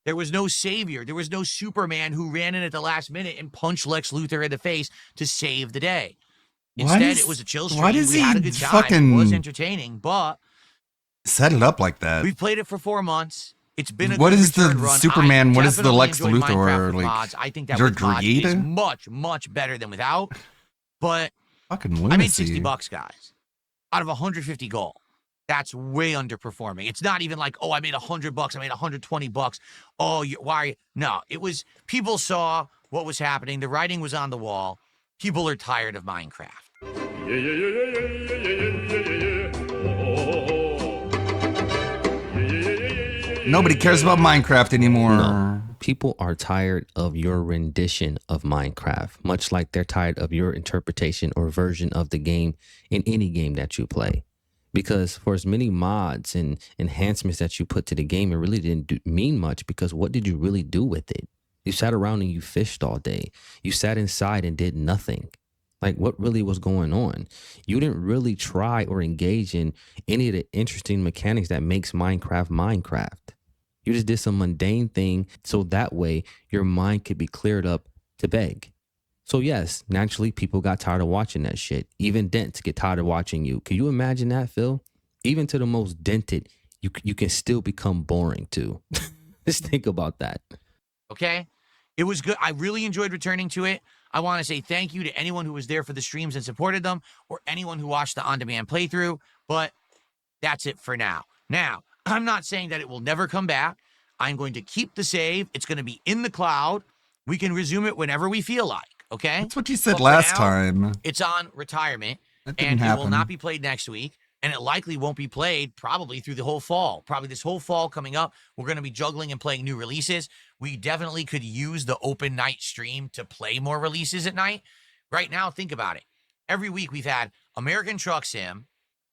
There was no savior. There was no Superman who ran in at the last minute and punched Lex Luthor in the face to save the day. Instead, it was a chill stream. We had a good time. It was entertaining, but set it up like that? We've played it for 4 months. It's been a what good is the run. Superman? What is the Lex Minecraft Luthor? with Like, mods. I think that your with mods greed? is much better than without. But Fucking I made lunacy. $60, guys, out of 150 gold. That's way underperforming. It's not even like, oh, I made $100. I made $120. Oh, why are you? No, it was people saw what was happening. The writing was on the wall. People are tired of Minecraft. Nobody cares about Minecraft anymore. No. People are tired of your rendition of Minecraft, much like they're tired of your interpretation or version of the game in any game that you play. Because for as many mods and enhancements that you put to the game, it really didn't mean much, because what did you really do with it? You sat around and you fished all day. You sat inside and did nothing. Like, what really was going on? You didn't really try or engage in any of the interesting mechanics that makes Minecraft. You just did some mundane thing so that way your mind could be cleared up to beg. So yes, naturally, people got tired of watching that shit. Even dents get tired of watching you. Can you imagine that, Phil? Even to the most dented, you can still become boring too. Just think about that. Okay? It was good. I really enjoyed returning to it. I want to say thank you to anyone who was there for the streams and supported them, or anyone who watched the on-demand playthrough, but that's it for now. Now, I'm not saying that it will never come back. I'm going to keep the save. It's going to be in the cloud. We can resume it whenever we feel like. Okay? That's what you said last time. It's on retirement, That didn't and it will happen. not be played next week, and it likely won't be played probably through the whole fall. Probably this whole fall coming up, we're going to be juggling and playing new releases. We definitely could use the open night stream to play more releases at night. Right now, think about it. Every week we've had American Truck Sim,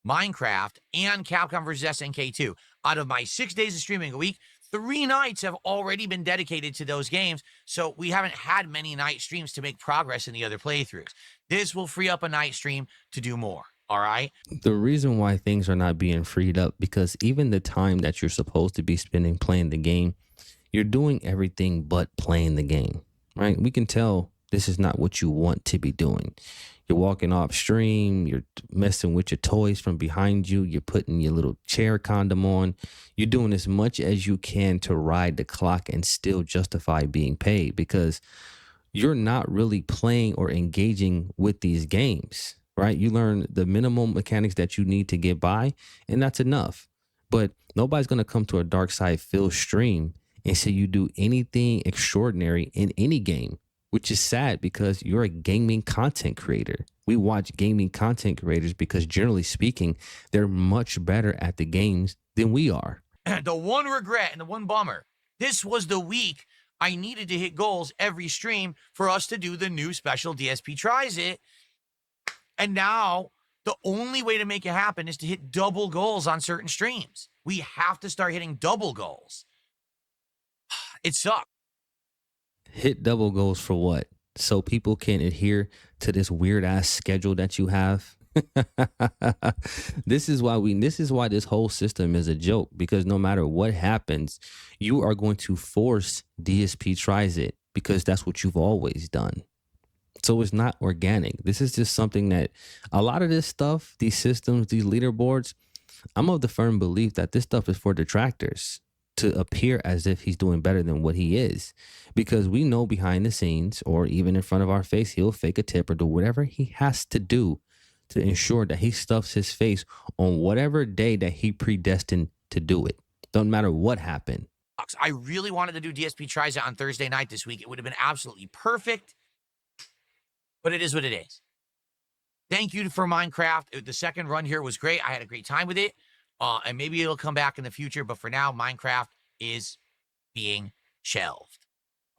Minecraft, and Capcom vs. SNK 2. Out of my 6 days of streaming a week, 3 nights have already been dedicated to those games, so we haven't had many night streams to make progress in the other playthroughs. This will free up a night stream to do more, all right? The reason why things are not being freed up, because even the time that you're supposed to be spending playing the game, you're doing everything but playing the game, right? We can tell This is not what you want to be doing. You're walking off stream. You're messing with your toys from behind you. You're putting your little chair condom on. You're doing as much as you can to ride the clock and still justify being paid, because you're not really playing or engaging with these games, right? You learn the minimum mechanics that you need to get by, and that's enough. But nobody's going to come to a Dark Side Phil stream and say you do anything extraordinary in any game, which is sad because you're a gaming content creator. We watch gaming content creators because, generally speaking, they're much better at the games than we are. The one regret and the one bummer, this was the week I needed to hit goals every stream for us to do the new special DSP Tries It. And now the only way to make it happen is to hit double goals on certain streams. We have to start hitting double goals. It sucks. Hit double goals for what? So people can adhere to this weird ass schedule that you have. This is why this whole system is a joke, because no matter what happens, you are going to force DSP Tries It because that's what you've always done. So it's not organic. This is just something that a lot of this stuff, these systems, these leaderboards, I'm of the firm belief that this stuff is for detractors to appear as if he's doing better than what he is, because we know behind the scenes or even in front of our face, he'll fake a tip or do whatever he has to do to ensure that he stuffs his face on whatever day that he predestined to do it. Don't matter what happened. I really wanted to do DSP Tries It on Thursday night this week. It would have been absolutely perfect, but it is what it is. Thank you for Minecraft. The second run here was great. I had a great time with it. And maybe it'll come back in the future, but for now, Minecraft is being shelved.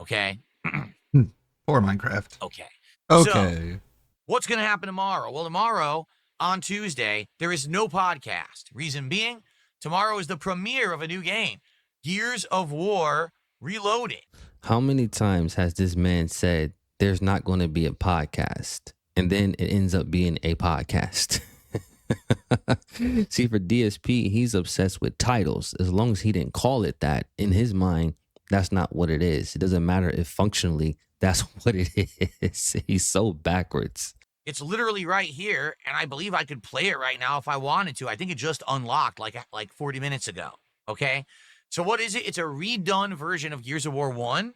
Okay? Poor Minecraft. Okay. Okay. So, what's going to happen tomorrow? Well, tomorrow, on Tuesday, there is no podcast. Reason being, tomorrow is the premiere of a new game, Gears of War Reloaded. How many times has this man said there's not going to be a podcast, and then it ends up being a podcast? See, for DSP, he's obsessed with titles. As long as he didn't call it that, in his mind, that's not what it is. It doesn't matter if functionally that's what it is. He's so backwards. It's literally right here, and I believe I could play it right now if I wanted to. I think it just unlocked like 40 minutes ago, okay? So what is it? It's a redone version of Gears of War 1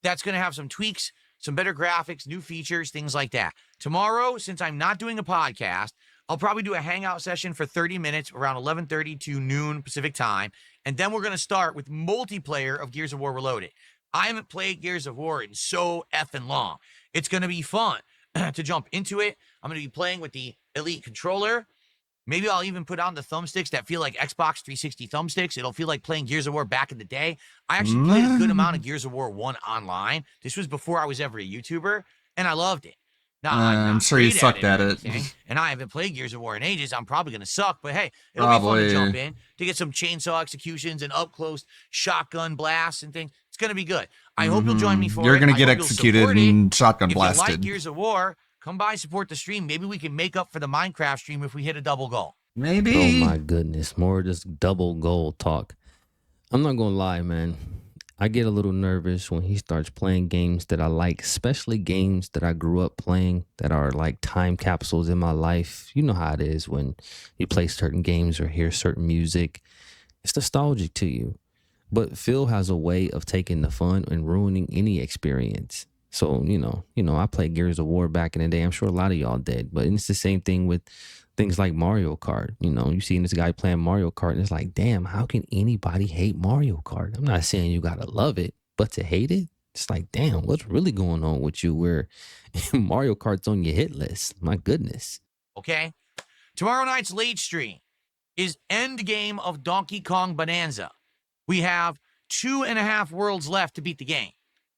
that's going to have some tweaks, some better graphics, new features, things like that. Tomorrow, since I'm not doing a podcast, I'll probably do a hangout session for 30 minutes around 11:30 to noon Pacific time. And then we're going to start with multiplayer of Gears of War Reloaded. I haven't played Gears of War in so effing long. It's going to be fun to jump into it. I'm going to be playing with the Elite controller. Maybe I'll even put on the thumbsticks that feel like Xbox 360 thumbsticks. It'll feel like playing Gears of War back in the day. I actually played a good amount of Gears of War 1 online. This was before I was ever a YouTuber, and I loved it. Now, I'm sure you sucked at it. And I haven't played Gears of War in ages. I'm probably going to suck, but hey, it'll be fun to jump in, to get some chainsaw executions and up-close shotgun blasts and things. It's going to be good. I hope you'll join me for You're it. going to get executed and shotgun blasted. If you like Gears of War, come by, support the stream. Maybe we can make up for the Minecraft stream if we hit a double goal. Maybe. Oh my goodness, more of this double goal talk. I'm not going to lie, man. I get a little nervous when he starts playing games that I like, especially games that I grew up playing that are like time capsules in my life. You know how it is when you play certain games or hear certain music. It's nostalgic to you. But Phil has a way of taking the fun and ruining any experience. So, you know, I played Gears of War back in the day. I'm sure a lot of y'all did. But it's the same thing with things like Mario Kart. You know, you see this guy playing Mario Kart and it's like, damn, how can anybody hate Mario Kart? I'm not saying you gotta love it, but to hate it, it's like, damn, what's really going on with you where Mario Kart's on your hit list? My goodness. Okay? Tomorrow night's late stream is End Game of Donkey Kong Bonanza. We have 2.5 worlds left to beat the game.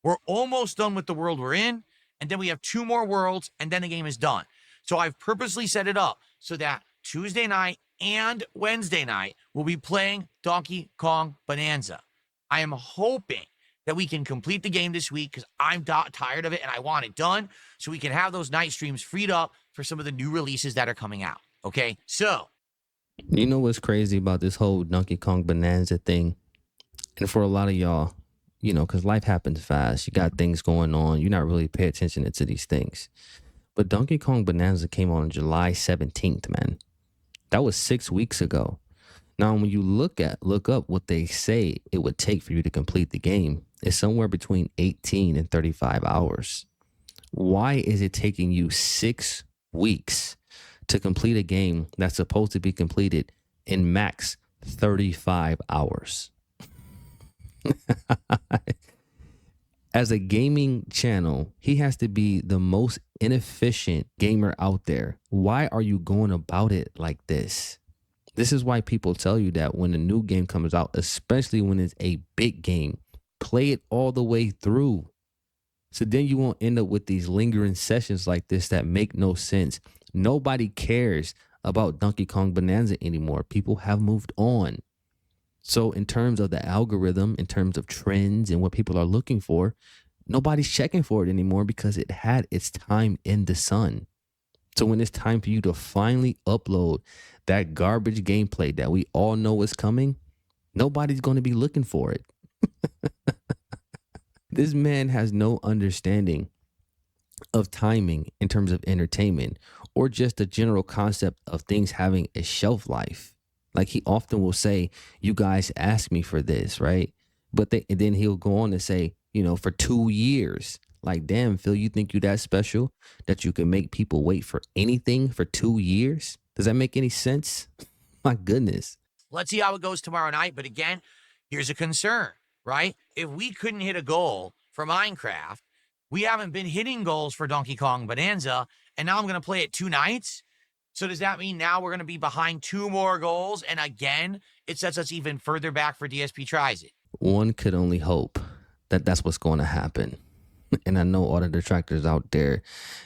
We're almost done with the world we're in, and then we have 2 more worlds, and then the game is done. So I've purposely set it up so that Tuesday night and Wednesday night we'll be playing Donkey Kong Bonanza. I am hoping that we can complete the game this week because I'm tired of it and I want it done so we can have those night streams freed up for some of the new releases that are coming out. Okay, so. You know what's crazy about this whole Donkey Kong Bonanza thing? And for a lot of y'all, you know, because life happens fast. You got things going on. You're not really paying attention to these things. But Donkey Kong Bonanza came on July 17th, man. That was 6 weeks ago. Now, when you look up what they say it would take for you to complete the game, it's somewhere between 18 and 35 hours. Why is it taking you 6 weeks to complete a game that's supposed to be completed in max 35 hours? As a gaming channel, he has to be the most inefficient gamer out there. Why are you going about it like this? This is why people tell you that when a new game comes out, especially when it's a big game, play it all the way through. So then you won't end up with these lingering sessions like this that make no sense. Nobody cares about Donkey Kong Bonanza anymore. People have moved on. So in terms of the algorithm, in terms of trends and what people are looking for, nobody's checking for it anymore because it had its time in the sun. So when it's time for you to finally upload that garbage gameplay that we all know is coming, nobody's going to be looking for it. This man has no understanding of timing in terms of entertainment or just the general concept of things having a shelf life. Like he often will say, you guys asked me for this, right? But and then he'll go on to say, you know, for 2 years. Like, damn, Phil, you think you that special that you can make people wait for anything for 2 years? Does that make any sense? My goodness. Let's see how it goes tomorrow night. But again, here's a concern, right? If we couldn't hit a goal for Minecraft, we haven't been hitting goals for Donkey Kong Bonanza, and now I'm going to play it 2 nights. So does that mean now we're going to be behind 2 more goals? And again, it sets us even further back for DSP Tries It. One could only hope that that's what's going to happen. And I know all the detractors out there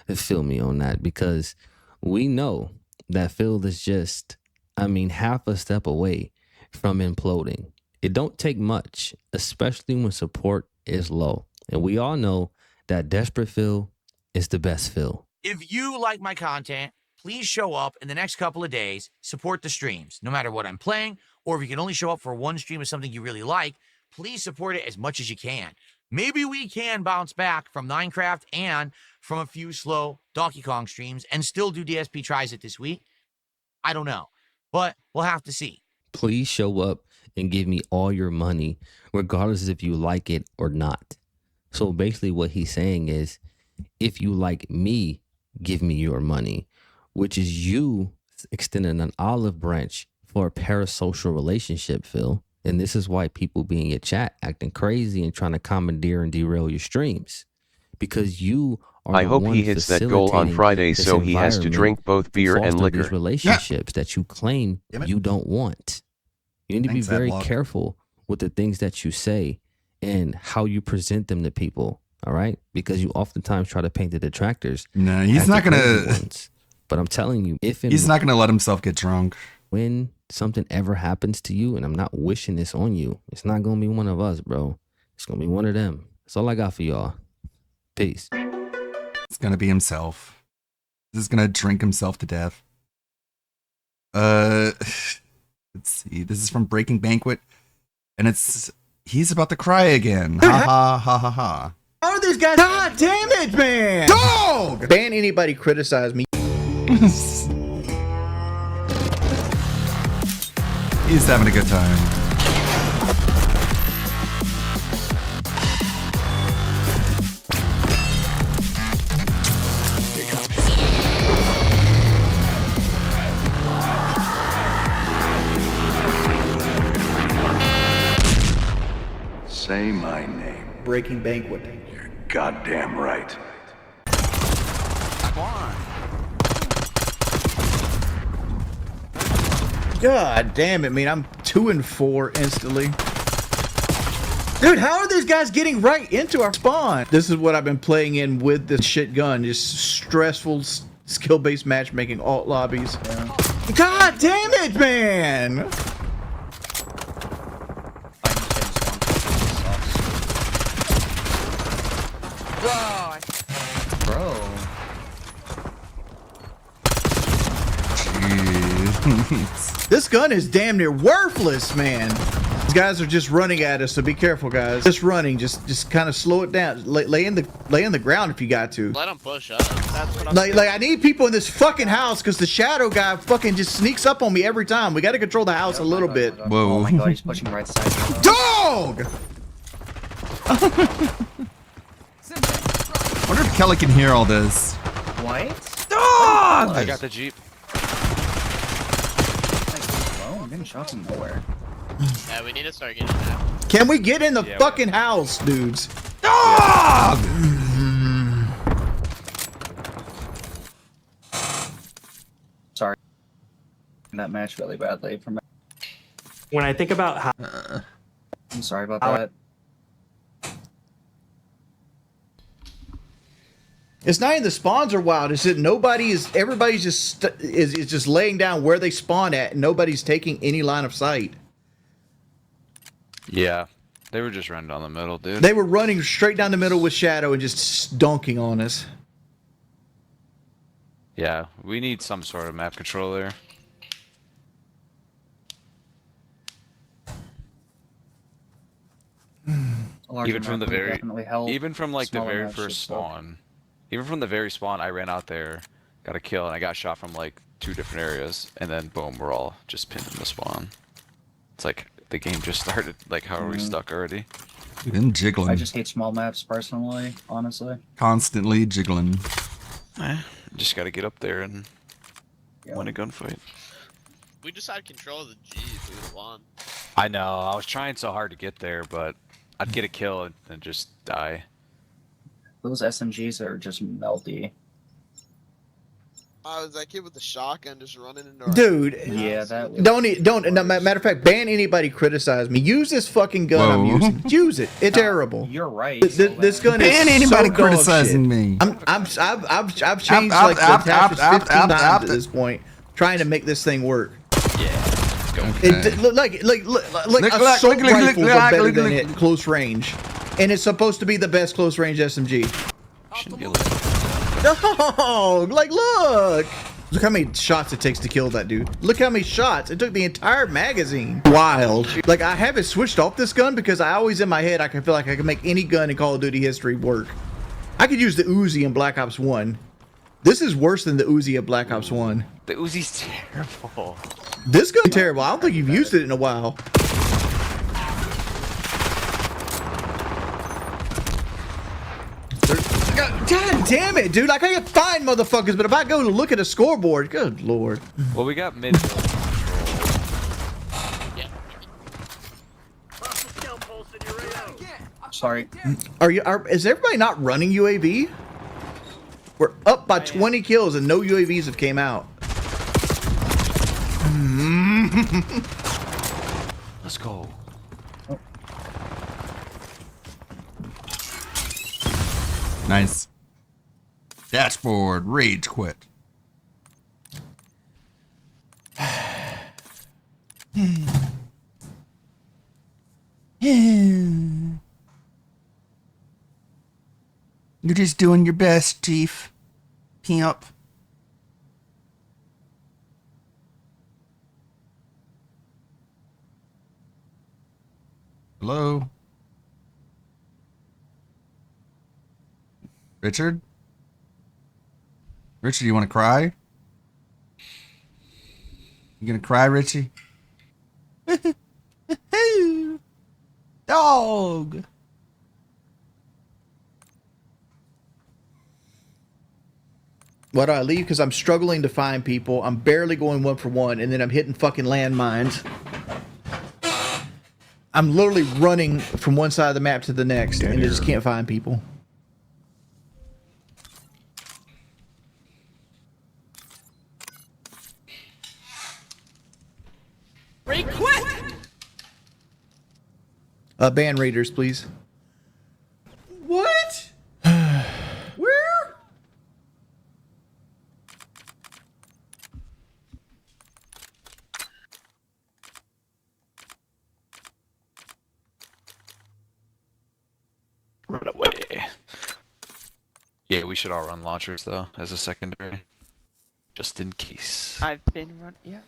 that feel me on that, because we know that Phil is just, half a step away from imploding. It don't take much, especially when support is low. And we all know that Desperate Phil is the best Phil. If you like my content, please show up in the next couple of days, support the streams, no matter what I'm playing, or if you can only show up for one stream of something you really like, please support it as much as you can. Maybe we can bounce back from Minecraft and from a few slow Donkey Kong streams and still do DSP Tries It this week. I don't know, but we'll have to see. Please show up and give me all your money, regardless if you like it or not. So basically what he's saying is, if you like me, give me your money, which is you extending an olive branch for a parasocial relationship, Phil. And this is why people be in your chat acting crazy and trying to commandeer and derail your streams. Because you are I hope he hits that goal on Friday so he has to drink both beer and liquor. These relationships that you claim you don't want. You need to be very careful with the things that you say and how you present them to people. All right? Because you oftentimes try to paint the detractors. No, he's not going to. But I'm telling you, he's not going to let himself get drunk. When something ever happens to you, and I'm not wishing this on you, it's not going to be one of us, bro. It's going to be one of them. That's all I got for y'all. Peace. It's going to be himself. This is going to drink himself to death. Let's see. This is from Breaking Banquet. And he's about to cry again. Ha ha ha ha ha. How are these guys? God damn it, man! Dog! Ban anybody criticize me. He's having a good time. Say my name. Breaking Banquet. You're goddamn right. God damn it, man. I'm 2 and 4 instantly. Dude, how are these guys getting right into our spawn? This is what I've been playing in with this shit gun. Just stressful, skill-based matchmaking, alt lobbies. Yeah. God damn it, man! Bro. Jeez. This gun is damn near worthless, man. These guys are just running at us, so be careful, guys. Just running, just kind of slow it down. Lay in the ground if you got to. Let them push up. That's what I'm Like I need people in this fucking house because the shadow guy fucking just sneaks up on me every time. We got to control the house a little bit. Whoa. Oh my god, he's pushing right side. Dog! Wonder if Kelly can hear all this. What? Dog! I got the Jeep. Oh, I'm getting shots from nowhere. Yeah, we need to start getting that. Can we get in the fucking house, dudes? Dog! Sorry. That match really badly for me. When I think about how... I'm sorry about that. It's not even the spawns are wild. It's that everybody's just is just laying down where they spawn at, and nobody's taking any line of sight. Yeah, they were just running down the middle, dude. They were running straight down the middle with Shadow and just dunking on us. Yeah, we need some sort of map control there. Even from the very, even from like the very first spawn, even from the very spawn, I ran out there, got a kill, and I got shot from like 2 different areas, and then boom, we're all just pinned in the spawn. It's like the game just started. Like, how are we stuck already? Been jiggling. I just hate small maps personally, honestly. Constantly jiggling. Just gotta get up there and win a gunfight. We just had control of the G if we would won. I know. I was trying so hard to get there, but I'd get a kill and just die. Those SMGs are just melty. Was that kid with the shotgun just running into our Dude, yeah, that was... don't. No, matter of fact, ban anybody criticize me. Use this fucking gun I'm using. Use it. It's terrible. You're right. This gun is ban anybody so criticizing me. I've changed like the attachments 15 times at this point, trying to make this thing work. It, like assault rifles are better than it close range, and it's supposed to be the best close range SMG. No, like look how many shots it takes to kill that dude. Look how many shots it took, the entire magazine. Wild. Like I haven't switched off this gun because I always in my head I can feel like I can make any gun in Call of Duty history work. I could use the Uzi in Black Ops 1. This is worse than the Uzi of Black Ops 1. The Uzi's terrible. This gun's terrible. I don't think you've used it in a while. God damn it, dude. Like, I can find motherfuckers, but if I go to look at a scoreboard, good lord. Well, we got mid. Sorry. Is everybody not running UAV? We're up by 20 kills and no UAVs have came out. Let's go. Nice. Dashboard, rage quit. You're just doing your best, Chief. Pimp. Hello? Richard? Richard, you want to cry? You gonna cry, Richie? Dog! Why do I leave? Because I'm struggling to find people. I'm barely going 1 for 1, and then I'm hitting fucking landmines. I'm literally running from one side of the map to the next, and I just can't find people. Request! Ban raiders, please. What? Where? Run away. Yeah, we should all run launchers though as a secondary, just in case. I've been run. Yeah.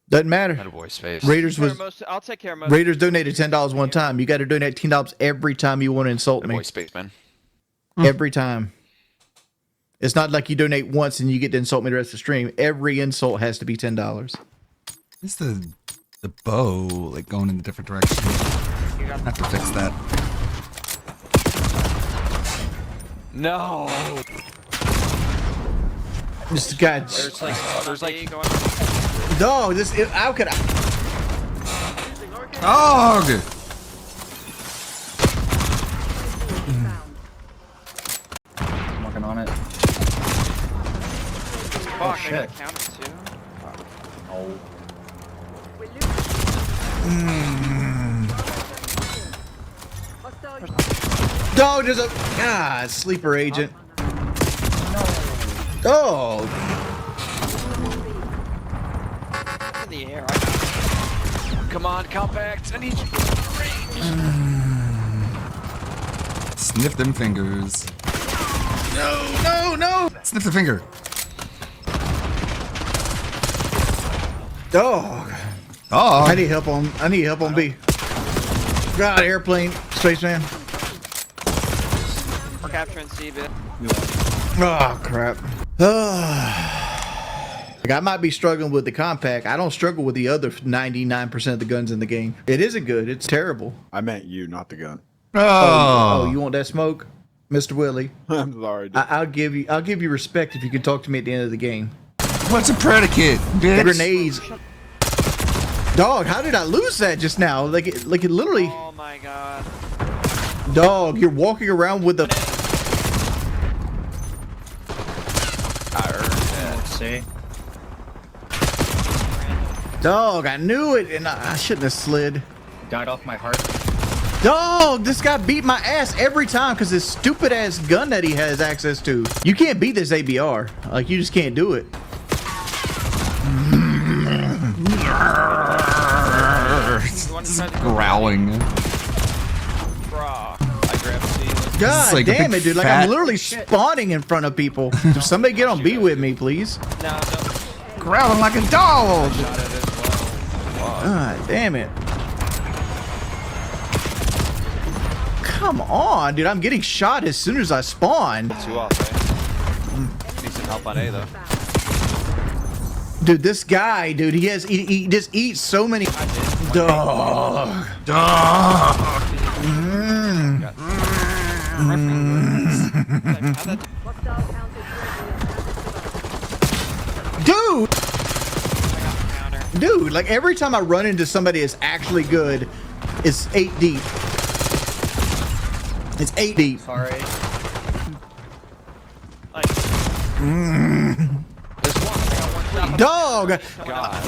Doesn't matter. Attaboy, Space. Raiders was. I'll take care of most. Raiders donated $10 one time. You got to donate $10 every time you want to insult me. Attaboy, Spaceman. Every time. It's not like you donate once and you get to insult me the rest of the stream. Every insult has to be $10. It's the bow like going in a different direction. I have to fix that. No. This guy. There's like No, this. How could I? Dog. I'm working on it. Fuck, I shit. got counter too. Oh. No, there's a sleeper agent. Oh. In the air. Come on, compact. I need you. Sniff them fingers. No. Sniff the finger. Dog. Oh. I need help on B. God, airplane, spaceman. We're capturing C, bit. Oh crap. Like, I might be struggling with the compact. I don't struggle with the other 99% of the guns in the game. It isn't good. It's terrible. I meant you, not the gun. Oh, you want that smoke, Mr. Willie? I'm sorry. Dude. I'll give you respect if you can talk to me at the end of the game. What's a predicate, bitch? Grenades. Dog, how did I lose that just now? Like it literally. Oh my god. Dog, you're walking around with the. Let's see. Dog, I knew it, and I shouldn't have slid. Died off my heart. Dog, this guy beat my ass every time because this stupid ass gun that he has access to. You can't beat this ABR. Like, you just can't do it. Growling. God like damn it, dude. Like, I'm literally spawning in front of people. Somebody get on B with me, please. No. Growling like a dog. God damn it. Come on, dude. I'm getting shot as soon as I spawn. 2 off, eh? Need some help on A, though. Dude, this guy, dude, he just eats so many. Dog. Dude, like every time I run into somebody that's actually good, it's 8 deep. It's 8 deep. Sorry. Dog!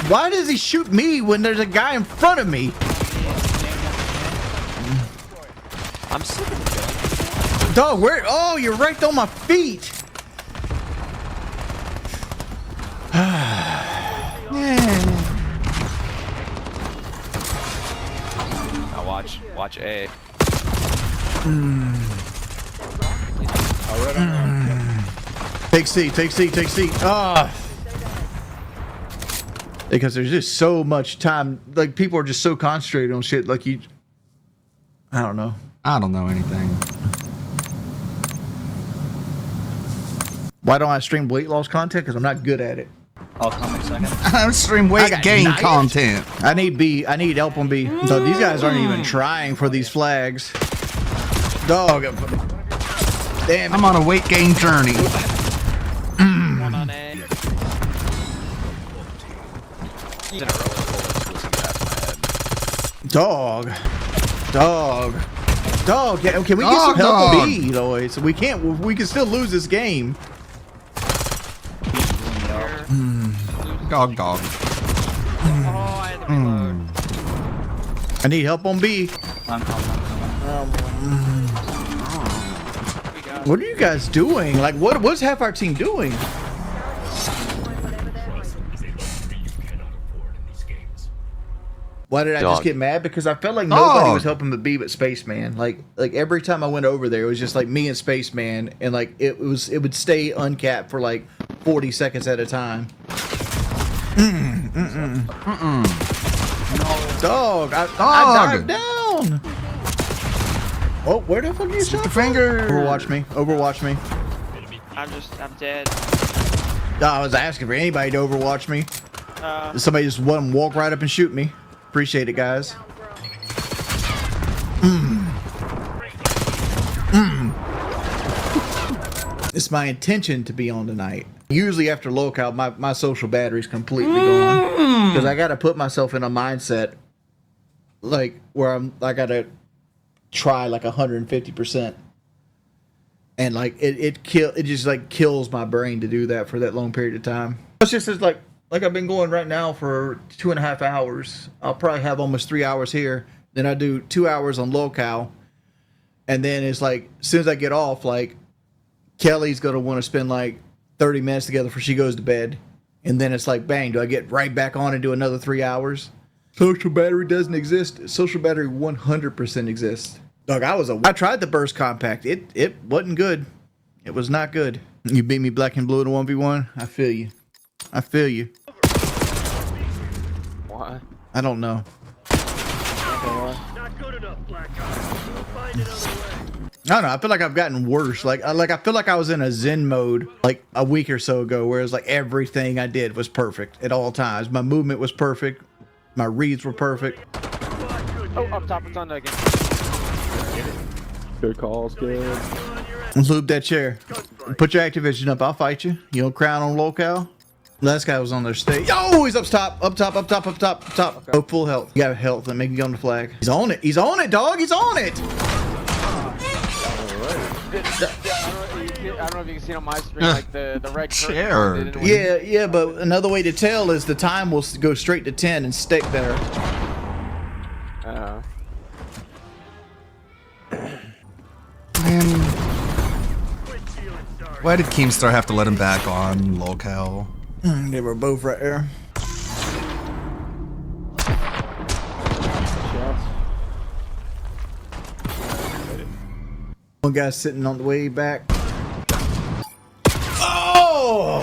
Why does he shoot me when there's a guy in front of me? I'm sick of the gun. Dog, where? Oh, you're right on my feet. Now watch A. Take C. Ah. Because there's just so much time. Like, people are just so concentrated on shit. Like, I don't know. I don't know anything. Why don't I stream weight loss content? Because I'm not good at it. I'll come in a second. I stream weight gain content. I need B. I need help on B. So these guys aren't even trying for these flags. Dog. Damn it. I'm on a weight gain journey. One on A. Dog. Yeah, can we get some help on B, though? So we can still lose this game. Dog. Oh, I had to reload. I need help on B. I'm coming. What are you guys doing? Like, what's half our team doing? Why did I just get mad? Because I felt like nobody was helping the B but Spaceman. Like every time I went over there, it was just like me and Spaceman, and like it would stay uncapped for like 40 seconds at a time. Dog, I dived down. Oh, where the fuck are you shot? The finger. Overwatch me. Overwatch me. I'm dead. I was asking for anybody to overwatch me. Somebody just walk right up and shoot me. Appreciate it, guys. It's my intention to be on tonight. Usually after locale, my social battery's completely gone. Because I got to put myself in a mindset like where I got to try like 150%. And like it just like kills my brain to do that for that long period of time. It's just like I've been going right now for 2.5 hours. I'll probably have almost 3 hours here. Then I do 2 hours on locale. And then it's like, as soon as I get off, like Kelly's going to want to spend like 30 minutes together before she goes to bed. And then it's like, bang, do I get right back on and do another 3 hours? Social battery doesn't exist. Social battery 100% exists. Dog, I tried the burst compact. It wasn't good. It was not good. You beat me black and blue in a 1v1. I feel you. I feel you. Why? I don't know. Not good enough, black guy. We'll find another way. I don't know. I feel like I've gotten worse. Like I feel like I was in a Zen mode like a week or so ago, whereas like everything I did was perfect at all times. My movement was perfect. My reads were perfect. Oh, up top, it's on there again. Good calls, good. Lube that chair. Put your Activision up. I'll fight you. You know, crown on locale. Last guy was on their stage. Oh, he's up top. Okay. Oh, full health. You got health and make me go on the flag. He's on it. He's on it, dog. He's on it. I don't know if you can see it on my screen, like the red chair. Yeah, but another way to tell is the time will go straight to 10 and stick there. Man, why did Keemstar have to let him back on locale? They were both right there. One guy's sitting on the way back. Oh!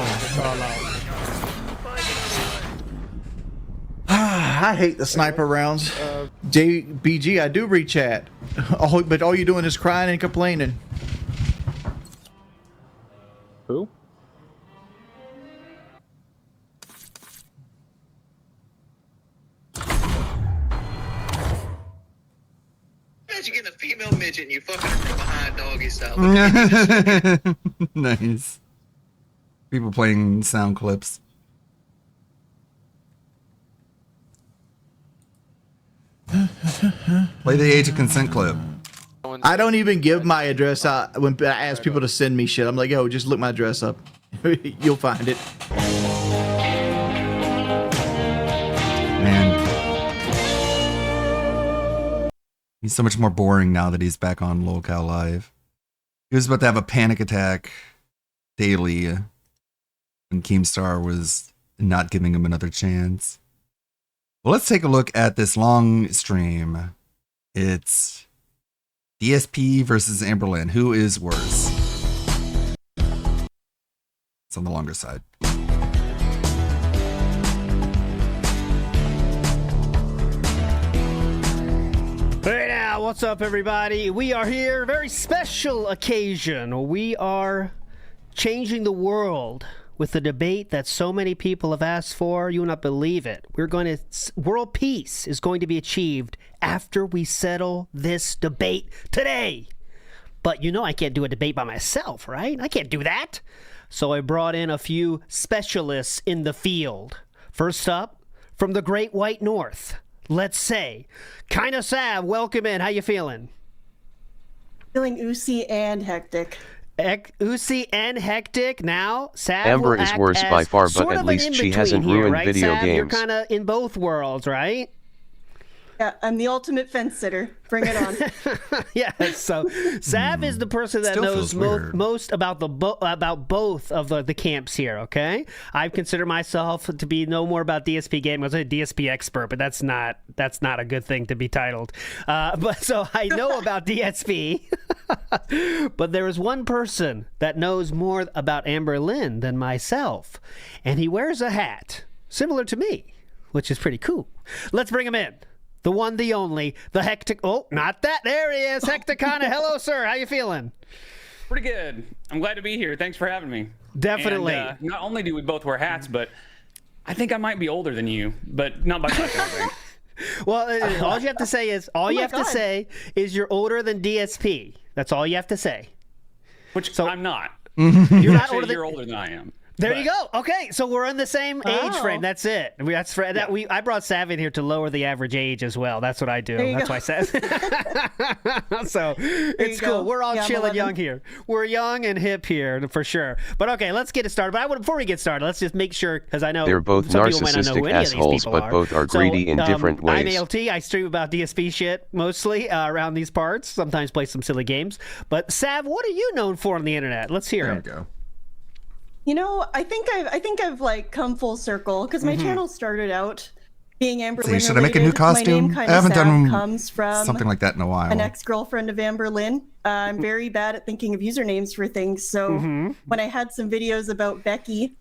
I hate the sniper rounds. JBG, I do read chat. But all you're doing is crying and complaining. Who? Imagine getting a female midget and you fucking her from behind doggy style. Nice. People playing sound clips. Play the age of consent clip. I don't even give my address out when I ask people to send me shit. I'm like, yo, just look my address up. You'll find it. Man. He's so much more boring now that he's back on Locale Live. He was about to have a panic attack daily when Keemstar was not giving him another chance. Well, let's take a look at this long stream. It's DSP versus Amberlynn. Who is worse? It's on the longer side. Hey now, what's up everybody? We are here, very special occasion. We are changing the world with the debate that so many people have asked for. You will not believe it. World peace is going to be achieved after we settle this debate today. But you know I can't do a debate by myself, right? I can't do that. So I brought in a few specialists in the field. First up, from the Great White North, let's say, Kinda Sav, welcome in. How you feeling? Feeling oozy and hectic. Oozy and hectic. Now, Sav Amber will is act worse as by far, but sort at of least an she in-between hasn't here, ruined right, video Sav? You're games. kind of in both worlds, right? Yeah, I'm the ultimate fence sitter. Bring it on. Yeah, so Sav is the person that Still knows feels weird. most about about both of the camps here, okay? I consider myself to be no more about DSP gaming. I was a DSP expert, but that's not a good thing to be titled. But so I know about DSP, but there is one person that knows more about Amberlynn than myself, and he wears a hat. similar to me, which is pretty cool. Let's bring him in. The one, the only, the Hectic. Oh, not that. There he is, Hecticana. Hello, sir. How you feeling? Pretty good. I'm glad to be here. Thanks for having me. Definitely. And, not only do we both wear hats, but I think I might be older than you, but not by much, I think. Well, all you have to say is you're older than DSP. That's all you have to say. Which I'm not. You're not older you're older than I am. There you go. Okay, so we're in the same age frame. That's it. I brought Sav in here to lower the average age as well. That's what I do. That's why Sav. So it's cool. We're all chilling young here. We're young and hip here for sure. But okay, let's get it started. But before we get started, let's just make sure, because I know they're both narcissistic assholes, but both are greedy in different ways. I'm ALT. I stream about DSP shit mostly around these parts. Sometimes play some silly games. But Sav, what are you known for on the internet? Let's hear it. There we go. You know, I think I've like come full circle because my channel started out being Amberlynn. So should I make a new costume? My name I haven't done comes from something like that in a while. An ex-girlfriend of Amberlynn. I'm very bad at thinking of usernames for things. So when I had some videos about Becky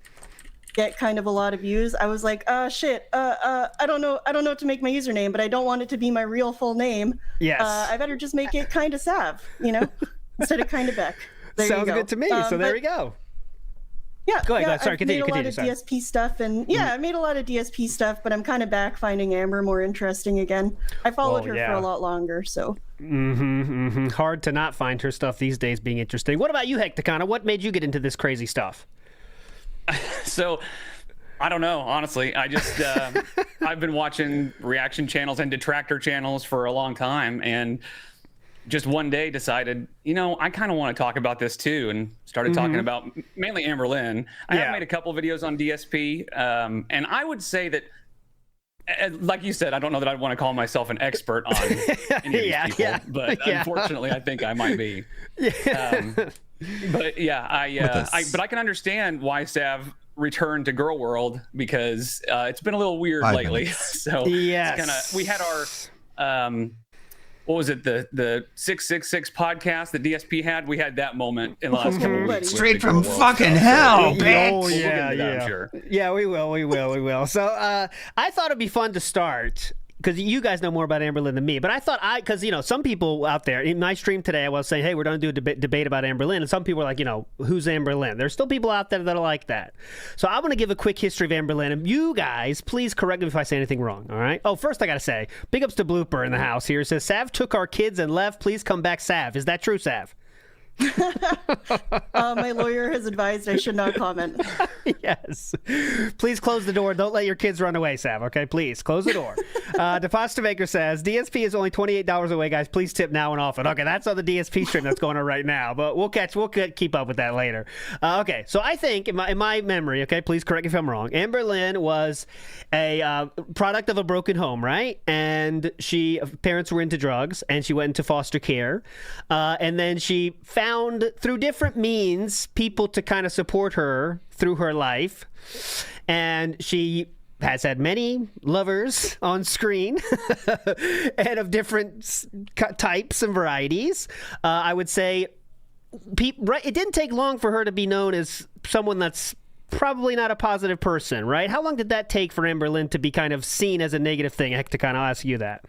get kind of a lot of views, I was like, shit, I don't know what to make my username, but I don't want it to be my real full name. Yes. I better just make it kind of Sav, instead of kind of Beck. There Sounds you go. good to me. So there we go. Yeah, go ahead. Sorry, continue. I made a lot of DSP stuff, and I made a lot of DSP stuff, but I'm kind of back finding Amber more interesting again. I followed her for a lot longer, so. Hard to not find her stuff these days being interesting. What about you, Hecticana? What made you get into this crazy stuff? So, I don't know, honestly. I just, I've been watching reaction channels and detractor channels for a long time, and just one day decided, I kind of want to talk about this too, and started talking about mainly Amberlynn. I have made a couple videos on DSP, and I would say that, like you said, I don't know that I'd want to call myself an expert on any of these people, but unfortunately, I think I might be. But but I can understand why Sav returned to Girl World, because it's been a little weird lately. So it's we had our what was it, the 666 podcast that DSP had? We had that moment in the last couple of weeks. Straight from fucking hell, bitch. Oh, yeah, we will. So I thought it'd be fun to start, because you guys know more about Amberlynn than me, but I thought because some people out there in my stream today, I was saying, hey, we're going to do a debate about Amberlynn, and some people are like, who's Amberlynn? There's still people out there that are like that. So I'm going to give a quick history of Amberlynn, and you guys, please correct me if I say anything wrong, all right? Oh, first I got to say, big ups to Blooper in the house here. It says, Sav took our kids and left. Please come back, Sav. Is that true, Sav? My lawyer has advised I should not comment. Yes. Please close the door. Don't let your kids run away, Sav, okay? Please, close the door. DePasta Maker says, DSP is only $28 away, guys. Please tip now and often. Okay, that's on the DSP stream that's going on right now, but we'll keep up with that later. Okay, so I think, in my memory, okay, please correct me if I'm wrong, Amberlynn was a product of a broken home, right? And parents were into drugs, and she went into foster care, and then she found through different means people to kind of support her through her life, and she has had many lovers on screen and of different types and varieties. I would say it didn't take long for her to be known as someone that's probably not a positive person, right? How long did that take for Amberlynn to be kind of seen as a negative thing? Hecticana, I'll ask you that.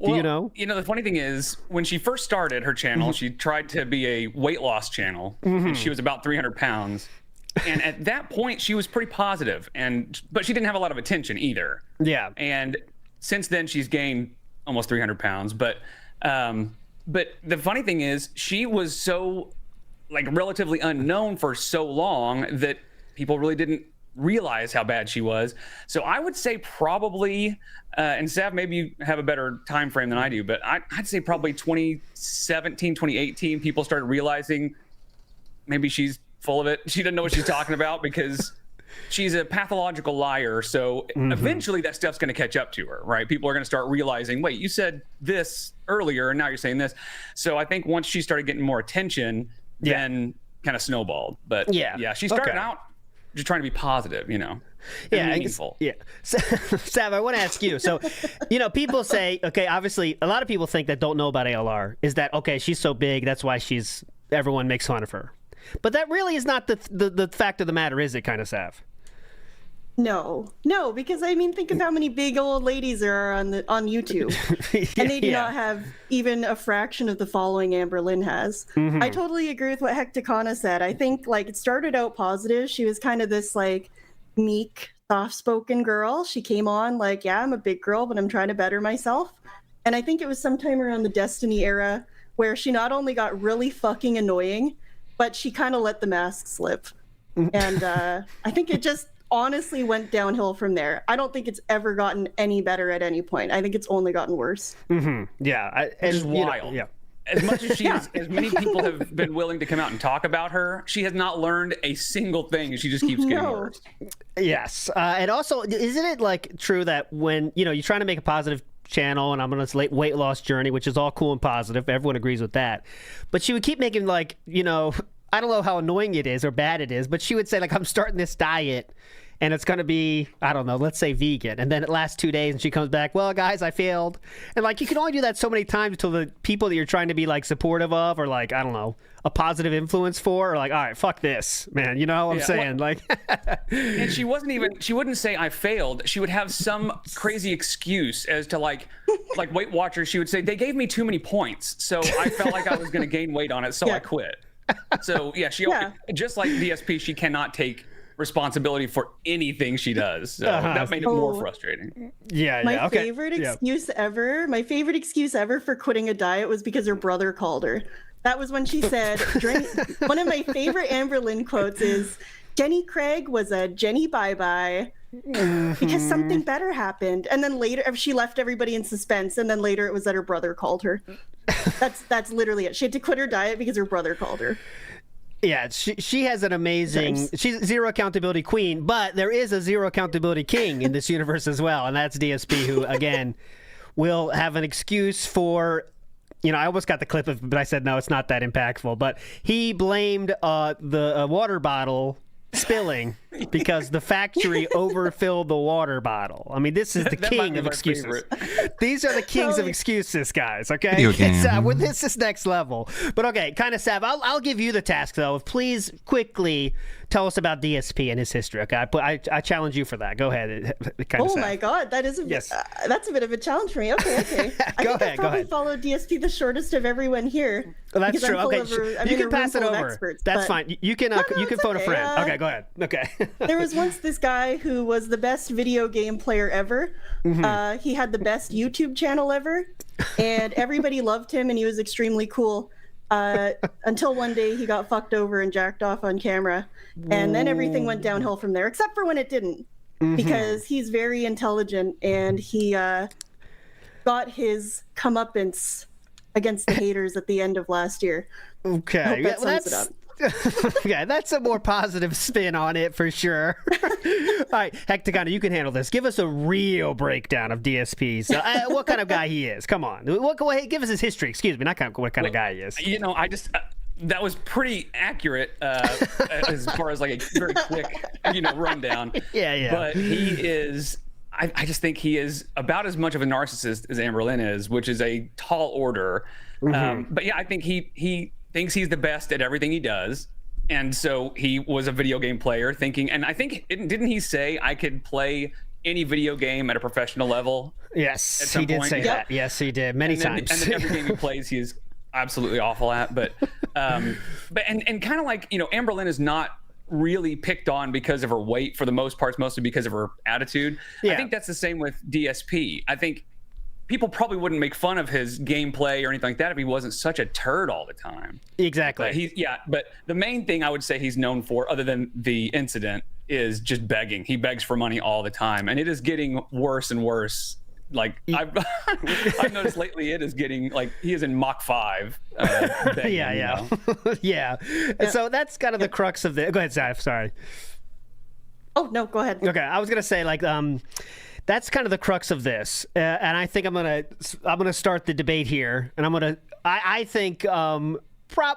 Well, the funny thing is, when she first started her channel, she tried to be a weight loss channel, and she was about 300 pounds. And at that point, she was pretty positive, but she didn't have a lot of attention either. Yeah. And since then, she's gained almost 300 pounds. But the funny thing is, she was so relatively unknown for so long that people really didn't realize how bad she was. So I would say probably, and Sav, maybe you have a better time frame than I do, but I'd say probably 2017, 2018, people started realizing maybe she's full of it. She doesn't know what she's talking about because she's a pathological liar. So eventually that stuff's going to catch up to her, right? People are going to start realizing, wait, you said this earlier and now you're saying this. So I think once she started getting more attention, then kind of snowballed. But she started out just trying to be positive, meaningful. Sav, I want to ask you. So, people say, okay, obviously, a lot of people think that don't know about ALR is that, okay, she's so big, that's why everyone makes fun of her. But that really is not the fact of the matter, is it, kind of, Sav? No, because I mean, think of how many big old ladies there are on YouTube, and they do not have even a fraction of the following Amber Lynn has. Mm-hmm. I totally agree with what Hecticana said. I think like it started out positive. She was kind of this like meek, soft-spoken girl. She came on like, yeah, I'm a big girl, but I'm trying to better myself. And I think it was sometime around the Destiny era where she not only got really fucking annoying, but she kind of let the mask slip. And I think it just honestly went downhill from there. I don't think it's ever gotten any better at any point. I think it's only gotten worse. Mm-hmm. Yeah. Which is wild. As much as as many people have been willing to come out and talk about her, she has not learned a single thing. She just keeps getting worse. Yes. And also, isn't it like true that when, you're trying to make a positive channel and I'm on this weight loss journey, which is all cool and positive, everyone agrees with that, but she would keep making like, I don't know how annoying it is or bad it is, but she would say like, I'm starting this diet and it's going to be, I don't know, let's say vegan. And then it lasts 2 days and she comes back, well, guys, I failed. And like, you can only do that so many times until the people that you're trying to be like supportive of or like, I don't know, a positive influence for are like, all right, fuck this, man. You know what I'm saying? Like, and she wouldn't say I failed. She would have some crazy excuse as to like Weight Watchers. She would say, they gave me too many points. So I felt like I was going to gain weight on it. So I quit. So just like DSP, she cannot take responsibility for anything she does. So that made it more frustrating. My favorite excuse ever for quitting a diet was because her brother called her. That was when she said, one of my favorite Amber Lynn quotes is, Jenny Craig was a Jenny bye-bye because something better happened. And then later she left everybody in suspense. And then later it was that her brother called her. That's literally it. She had to quit her diet because her brother called her. Yeah, she has an amazing... She's zero accountability queen, but there is a zero accountability king in this universe as well, and that's DSP, who, again, will have an excuse for... I almost got the clip of, but I said, no, it's not that impactful. But he blamed the water bottle spilling because the factory overfilled the water bottle. I mean, this is the king of excuses. These are the kings of excuses, guys, okay? This is next level. But okay, kind of Sav, I'll give you the task, though. Please quickly tell us about DSP and his history, okay? I challenge you for that. Go ahead. My God, that is that's a bit of a challenge for me. Okay. I probably followed DSP the shortest of everyone here. Well, that's true. Okay, you can pass it over. That's fine. You can phone a friend. Okay, go ahead. Okay. There was once this guy who was the best video game player ever. Mm-hmm. He had the best YouTube channel ever, and everybody loved him, and he was extremely cool. Until one day he got fucked over and jacked off on camera, and then everything went downhill from there, except for when it didn't, because he's very intelligent and he got his comeuppance against the haters at the end of last year. Okay, I hope that sums it up. Yeah, that's a more positive spin on it for sure. All right, Hecticana, you can handle this. Give us a real breakdown of DSP's. What kind of guy he is? Come on. Give us his history. Excuse me, not what kind of guy he is. I just... that was pretty accurate as far as like a very quick, rundown. Yeah. But he is... I just think he is about as much of a narcissist as Amber Lynn is, which is a tall order. But yeah, I think he thinks he's the best at everything he does, and so he was a video game player thinking, and I think didn't he say I could play any video game at a professional level? Yes, he did say that. Yes, he did many times. And then every game he plays, he is absolutely awful at. But kind of like Amber Lynn is not really picked on because of her weight for the most part, mostly because of her attitude. I think that's the same with DSP. I think people probably wouldn't make fun of his gameplay or anything like that if he wasn't such a turd all the time. Exactly. But the main thing I would say he's known for, other than the incident, is just begging. He begs for money all the time, and it is getting worse and worse. Like I've noticed lately, it is getting like he is in Mach 5. Begging, yeah. So that's kind of the crux of the. Go ahead, Zaf. Sorry. Oh no, go ahead. Okay, I was gonna say that's kind of the crux of this, and I think I'm gonna start the debate here, and I think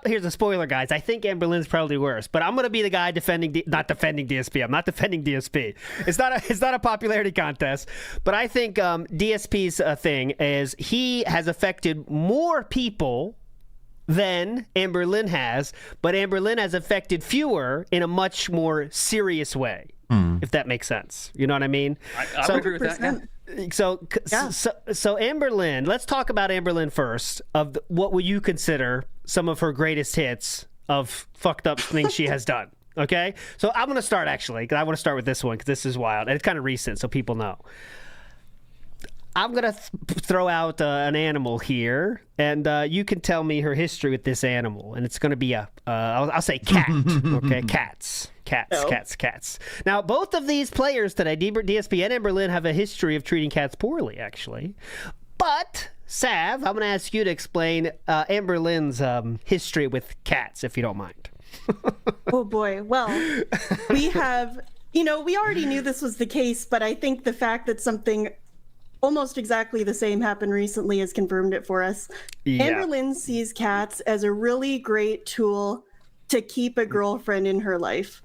here's a spoiler, guys. I think Amber Lynn's probably worse, but I'm gonna be the guy not defending DSP. I'm not defending DSP. It's not a popularity contest, but I think DSP's thing is he has affected more people than Amber Lynn has, but Amber Lynn has affected fewer in a much more serious way. if that makes sense. You know what I mean? I would agree with that. Yeah. So Amberlynn, let's talk about Amberlynn first. What would you consider some of her greatest hits of fucked up things she has done? Okay, so I'm gonna start actually, because I want to start with this one because this is wild and it's kind of recent, so people know. I'm gonna throw out an animal here, and you can tell me her history with this animal, and it's gonna be I'll say cat. Okay, cats. Now, both of these players today, DSP and Amberlynn, have a history of treating cats poorly, actually. But Sav, I'm gonna ask you to explain Amberlynn's history with cats, if you don't mind. Oh boy. Well, we have, we already knew this was the case, but I think the fact that something almost exactly the same happened recently has confirmed it for us. Yeah. Amberlynn sees cats as a really great tool to keep a girlfriend in her life,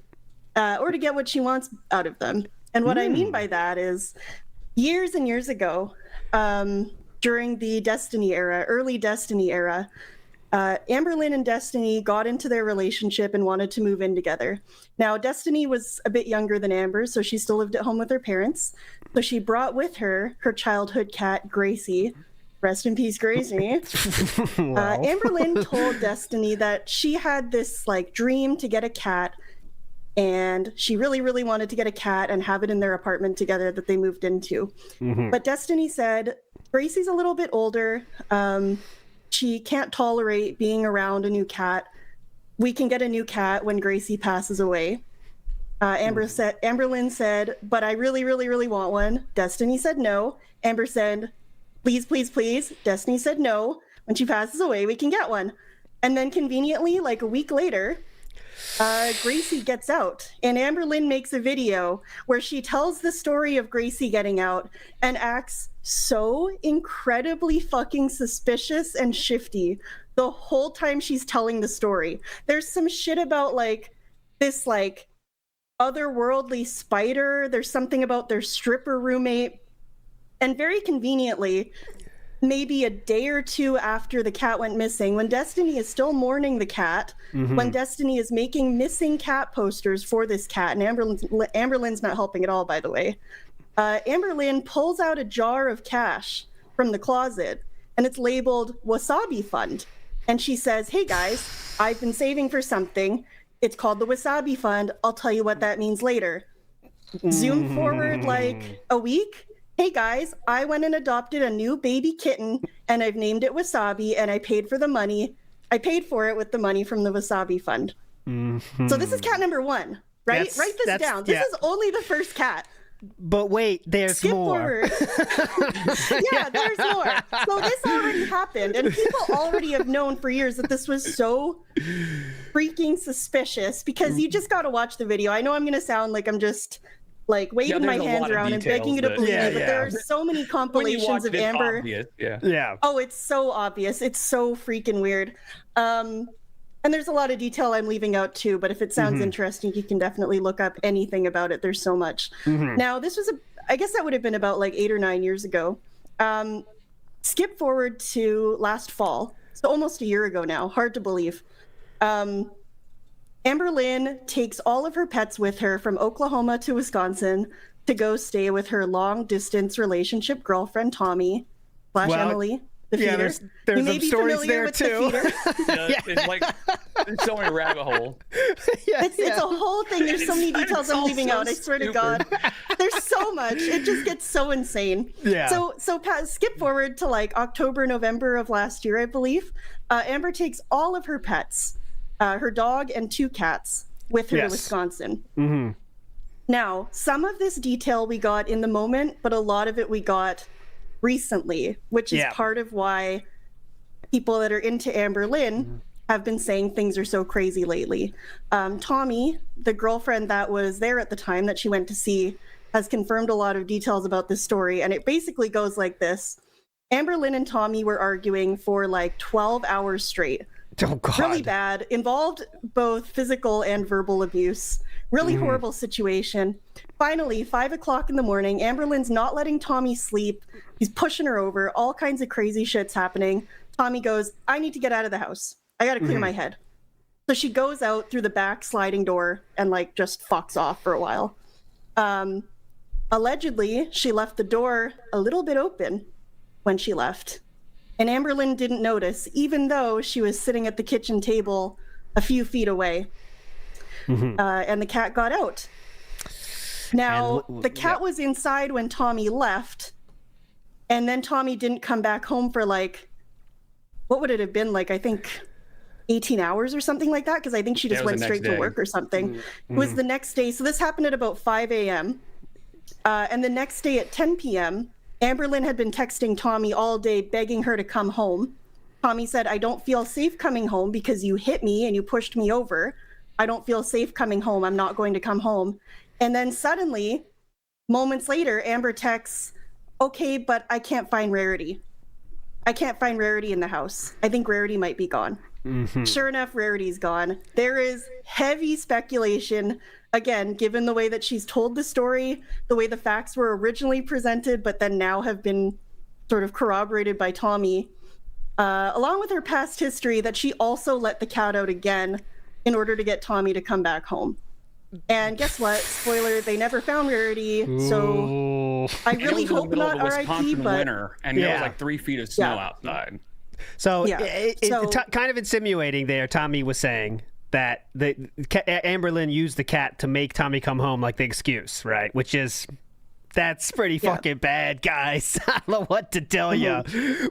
or to get what she wants out of them. And what I mean by that is, years and years ago, during the Destiny era, early Destiny era, Amberlynn and Destiny got into their relationship and wanted to move in together. Now, Destiny was a bit younger than Amber, so she still lived at home with her parents. So she brought with her her childhood cat, Gracie. Rest in peace, Gracie. Amberlynn told Destiny that she had this dream to get a cat, and she really, really wanted to get a cat and have it in their apartment together that they moved into. But Destiny said, Gracie's a little bit older. She can't tolerate being around a new cat. We can get a new cat when Gracie passes away. Amberlynn said, but I really, really, really want one. Destiny said no. Amber said, please, please, please. Destiny said no. When she passes away, we can get one. And then conveniently, a week later, Gracie gets out, and Amberlynn makes a video where she tells the story of Gracie getting out and acts so incredibly fucking suspicious and shifty the whole time she's telling the story. There's some shit about this otherworldly spider. There's something about their stripper roommate. And very conveniently, maybe a day or two after the cat went missing, when Destiny is still mourning the cat, when Destiny is making missing cat posters for this cat, and Amberlynn's not helping at all, by the way, Amberlynn pulls out a jar of cash from the closet, and it's labeled Wasabi Fund. And she says, hey guys, I've been saving for something. It's called the Wasabi Fund. I'll tell you what that means later. Zoom forward a week. Hey guys, I went and adopted a new baby kitten, and I've named it Wasabi, and I paid for the money. I paid for it with the money from the Wasabi Fund. So this is cat number 1, right? Write this down. This is only the first cat. But wait, there's more. Yeah, there's more. So this already happened, and people already have known for years that this was so freaking suspicious, because you just got to watch the video. I know I'm going to sound like I'm just waving my hands around and begging you to believe it, but there are so many compilations of Amber. Oh, it's so obvious. It's so freaking weird. And there's a lot of detail I'm leaving out too, but if it sounds interesting, you can definitely look up anything about it. There's so much. Now, this was I guess that would have been about 8 or 9 years ago. Skip forward to last fall, so almost a year ago now. Hard to believe. Amberlynn takes all of her pets with her from Oklahoma to Wisconsin to go stay with her long-distance relationship girlfriend, Tommy / Emily. The feeder. There's you may some be stories familiar there with too. The It's so many rabbit hole. It's a whole thing. There's so many details I'm leaving out. I swear to God. There's so much. It just gets so insane. Yeah. So skip forward to October, November of last year, I believe. Amber takes all of her pets, her dog and 2 cats, with her to Wisconsin. Now, some of this detail we got in the moment, but a lot of it we got recently, which is part of why people that are into Amberlynn have been saying things are so crazy lately. Tommy, the girlfriend that was there at the time that she went to see, has confirmed a lot of details about this story, and it basically goes like this. Amberlynn and Tommy were arguing for 12 hours straight. Oh, God. Really bad. Involved both physical and verbal abuse. Really horrible situation. Finally, 5 o'clock in the morning, Amberlynn's not letting Tommy sleep. He's pushing her over. All kinds of crazy shit's happening. Tommy goes, I need to get out of the house. I got to clear my head. So she goes out through the back sliding door and just fucks off for a while. Allegedly, she left the door a little bit open when she left. And Amberlynn didn't notice, even though she was sitting at the kitchen table a few feet away. And the cat got out. Now, the cat was inside when Tommy left. And then Tommy didn't come back home for like, what would it have been? Like, I think 18 hours or something like that. Because I think she just went straight to work or something. It was the next day. So this happened at about 5 a.m. And the next day at 10 p.m., Amberlynn had been texting Tommy all day, begging her to come home. Tommy said, I don't feel safe coming home because you hit me and you pushed me over. I don't feel safe coming home. I'm not going to come home. And then suddenly, moments later, Amber texts, okay, but I can't find Rarity. I can't find Rarity in the house. I think Rarity might be gone. Sure enough, Rarity's gone. There is heavy speculation, again, given the way that she's told the story, the way the facts were originally presented, but then now have been sort of corroborated by Tommy, along with her past history, that she also let the cat out again in order to get Tommy to come back home. And guess what? Spoiler, they never found Rarity, so I really hope not R.I.P., but... winter, and there was like 3 feet of snow outside. So, kind of insinuating there, Tommy was saying that Amberlynn used the cat to make Tommy come home like the excuse, right? Which is... That's pretty fucking bad, guys. I don't know what to tell you.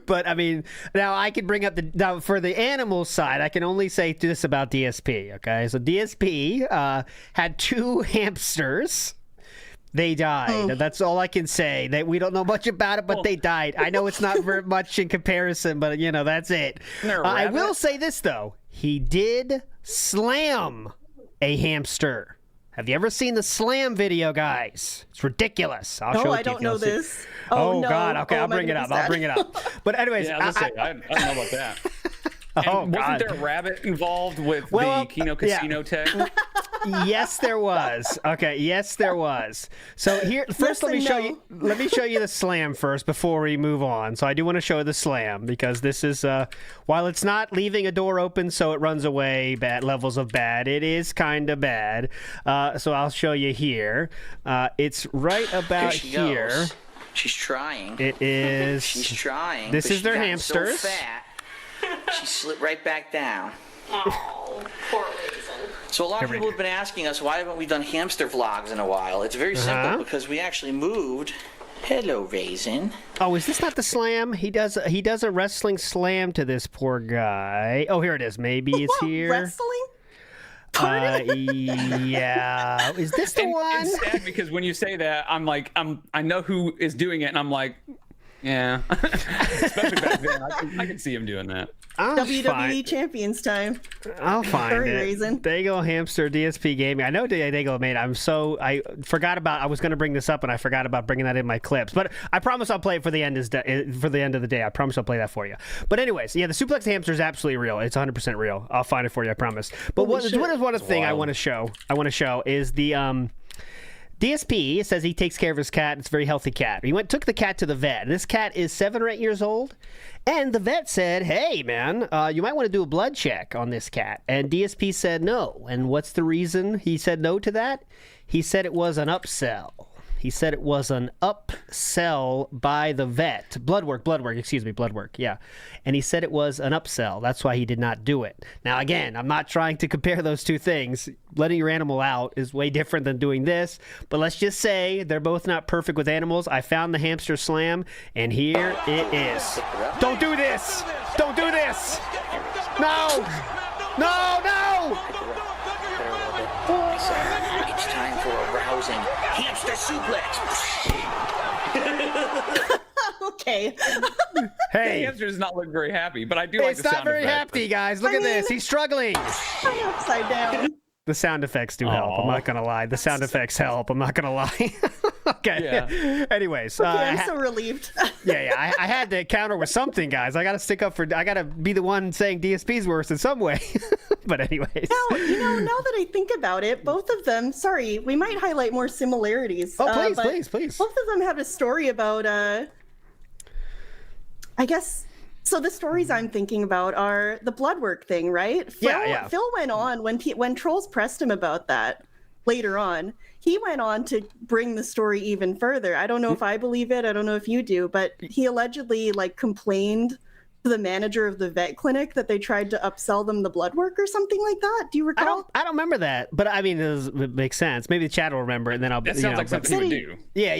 But, I mean, now I can bring up now for the animal side, I can only say this about DSP, okay? So DSP had 2 hamsters. They died. That's all I can say. We don't know much about it, but they died. I know it's not very much in comparison, but, you know, that's it. I will say this, though. He did slam a hamster. Have you ever seen the slam video, guys? It's ridiculous. I'll show it to you. I don't know this. Oh, no. God. Okay, I'll bring it up. I'll bring it up. But anyways, I don't know about that. And wasn't there a rabbit involved with the Kino Casino tech? Yes, there was. Okay, yes, there was. So here, first, let me show you the slam first before we move on. So I do want to show the slam because this is, while it's not leaving a door open so it runs away, bad levels of bad, it is kind of bad. So I'll show you here. It's right about here. Goes. She's trying. It is. She's trying. This is their hamsters. So fat, she slipped right back down. Oh, poor Raisin. So a lot of people have been asking us, why haven't we done hamster vlogs in a while? It's very simple, because we actually moved. Hello, Raisin. Oh, is this not the slam? He does a wrestling slam to this poor guy. Oh, here it is. Maybe it's here. Wrestling? Yeah. Is this the one? It's sad because when you say that, I'm like, I know who is doing it, and I'm like, yeah. Especially back then, I can see him doing that. WWE Champions time. I'll find it. Raisin. Dago Hamster DSP Gaming. I know Dago made. I forgot about. I was going to bring this up and I forgot about bringing that in my clips. But I promise I'll play it for the end of the day. I promise I'll play that for you. But anyways, yeah, the suplex hamster is absolutely real. It's 100% real. I'll find it for you. I promise. But one thing I want to show. Is the DSP says he takes care of his cat. It's a very healthy cat. He took the cat to the vet. This cat is 7 or 8 years old. And the vet said, hey, man, you might want to do a blood check on this cat. And DSP said no. And what's the reason he said no to that? He said it was an upsell. He said it was an upsell by the vet. Blood work, yeah. And he said it was an upsell. That's why he did not do it. Now, again, I'm not trying to compare those two things. Letting your animal out is way different than doing this. But let's just say they're both not perfect with animals. I found the hamster slam, and here it is. Don't do this! Don't do this! No! No, no! It's time for a rousing hamster suplex. Okay. Hey. The hamster does not look very happy, but I do like the sound It's not very happy, guys. Look at this. He's struggling. I'm upside down. The sound effects do help. I'm not going to lie. The sound effects help. I'm not going to lie. Okay. Yeah. Anyways. Okay, I'm so relieved. Yeah. I had to counter with something, guys. I got to stick up for... I got to be the one saying DSP's worse in some way. But anyways. Now that I think about it, both of them... Sorry, we might highlight more similarities. Oh, please. Both of them have a story about... I guess... So the stories I'm thinking about are the blood work thing, right? Phil went on when trolls pressed him about that. later on. He went on to bring the story even further. I don't know if I believe it. I don't know if you do, but he allegedly like complained to the manager of the vet clinic that they tried to upsell them the blood work or something like that. Do you recall? I don't remember that, but I mean, it makes sense. Maybe the chat will remember, and then I'll. That sounds like something he would do. Yeah.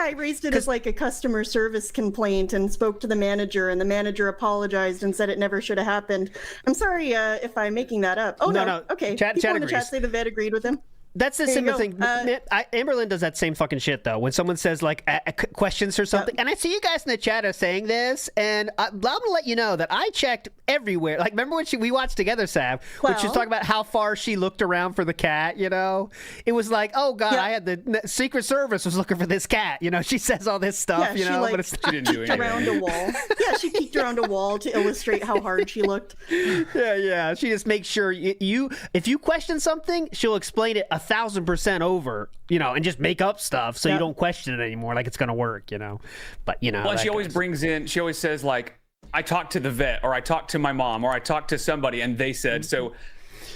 I raised it as like a customer service complaint and spoke to the manager, and the manager apologized and said it never should have happened. I'm sorry if I'm making that up. Oh no. Okay. Chat People in the agrees. chat say the vet agreed with him. That's the similar thing. Amberlynn does that same fucking shit though. When someone says like questions or something, and I see you guys in the chat are saying this, and I'm gonna let you know that I checked everywhere. Like, remember when we watched together, Sav, when she was talking about how far she looked around for the cat? You know, it was like, oh god, I had the Secret Service was looking for this cat. You know, she says all this stuff. Yeah, you know, but she didn't do anything. Around a wall. Yeah, she peeked around a wall to illustrate how hard she looked. Yeah. She just makes sure if you question something, she'll explain it 1,000% over, you know, and just make up stuff so you don't question it anymore, like it's gonna work, you know. But you know, well, she always brings in. She always says like, I talked to the vet, or I talked to my mom, or I talked to somebody, and they said so.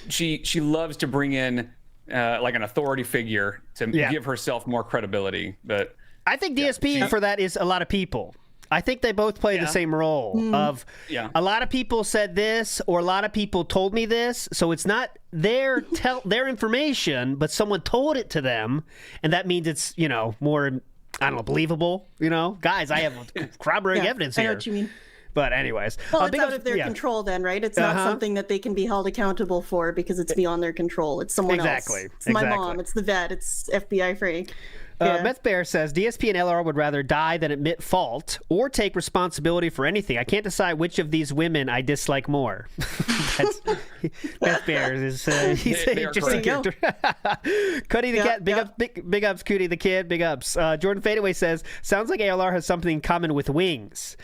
She loves to bring in like an authority figure to give herself more credibility. But I think DSP for that is a lot of people. I think they both play the same role of a lot of people said this, or a lot of people told me this, so it's not their information, but someone told it to them, and that means it's, you know, more, I don't know, believable, you know? Guys, I have corroborating evidence here. I know what you mean. But anyways. Well, it's out of their control then, right? It's not something that they can be held accountable for because it's beyond their control. It's someone else. It's my mom, it's the vet, it's FBI Frank. Meth Bear says, DSP and LR would rather die than admit fault or take responsibilody for anything. I can't decide which of these women I dislike more. Meth Bear is he's an interesting character. Cuddy the Cat, big ups, Cootie the Kid, big ups. Jordan Fadeaway says, sounds like ALR has something in common with Wings.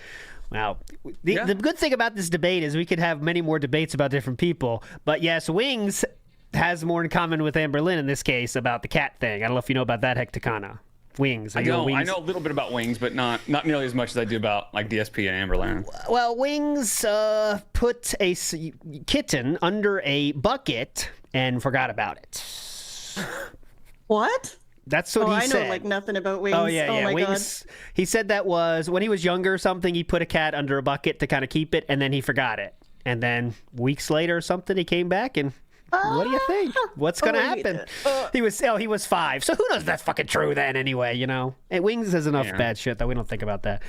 Wow. The good thing about this debate is we could have many more debates about different people. But yes, Wings has more in common with Amberlynn in this case about the cat thing. I don't know if you know about that, Hecticana. Wings. I know a little bit about Wings, but not nearly as much as I do about like DSP and Amberlynn. Well, Wings put a kitten under a bucket and forgot about it. What? That's what he said. I know like nothing about Wings. Oh, yeah. My Wings, God. He said that was when he was younger or something, he put a cat under a bucket to kind of keep it, and then he forgot it. And then weeks later or something, he came back and what do you think? What's gonna happen? He was 5, so who knows if that's fucking true then anyway, you know? And Wings has enough bad shit that we don't think about that.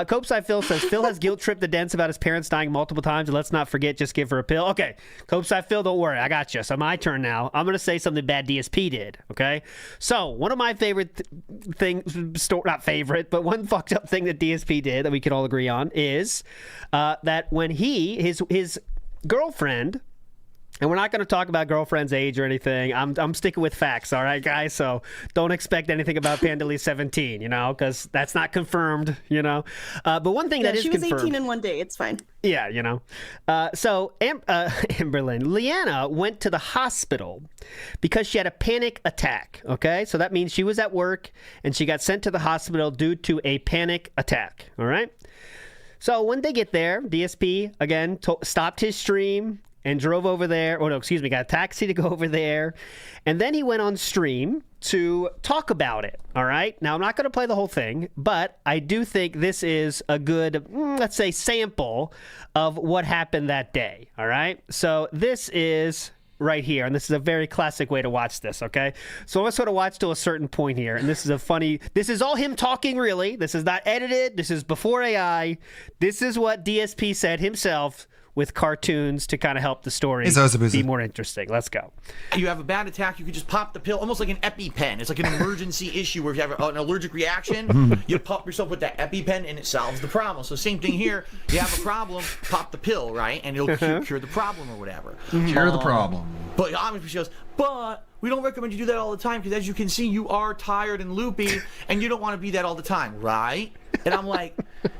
Copeside Phil says, Phil has guilt tripped the Dents about his parents dying multiple times, and let's not forget, just give her a pill. Okay, Copeside Phil, don't worry, I got you. So my turn now. I'm gonna say something bad DSP did, okay? So one of my favorite things, not favorite, but one fucked up thing that DSP did that we could all agree on is that when his girlfriend, and we're not going to talk about girlfriend's age or anything. I'm sticking with facts, all right, guys? So don't expect anything about Pandalise 17, you know, because that's not confirmed, you know. But one thing that is confirmed. She was 18 in one day. It's fine. Yeah, you know. So Amberlynn, Leanna went to the hospital because she had a panic attack, okay? So that means she was at work and she got sent to the hospital due to a panic attack, all right? So when they get there, DSP, again, stopped his stream and drove over there. Oh, no, excuse me, got a taxi to go over there. And then he went on stream to talk about it, all right? Now, I'm not going to play the whole thing, but I do think this is a good, let's say, sample of what happened that day, all right? So this is right here, and this is a very classic way to watch this, okay? So I'm going to sort of watch to a certain point here, and this is all him talking, really. This is not edited. This is before AI. This is what DSP said himself with cartoons to kind of help the story be more interesting. Let's go. You have a bad attack, you could just pop the pill, almost like an EpiPen. It's like an emergency issue where if you have an allergic reaction, you pop yourself with that EpiPen and it solves the problem. So same thing here. You have a problem, pop the pill, right? And it'll cure the problem or whatever. Cure the problem. But obviously she goes, but we don't recommend you do that all the time because as you can see, you are tired and loopy and you don't want to be that all the time, right? And I'm like,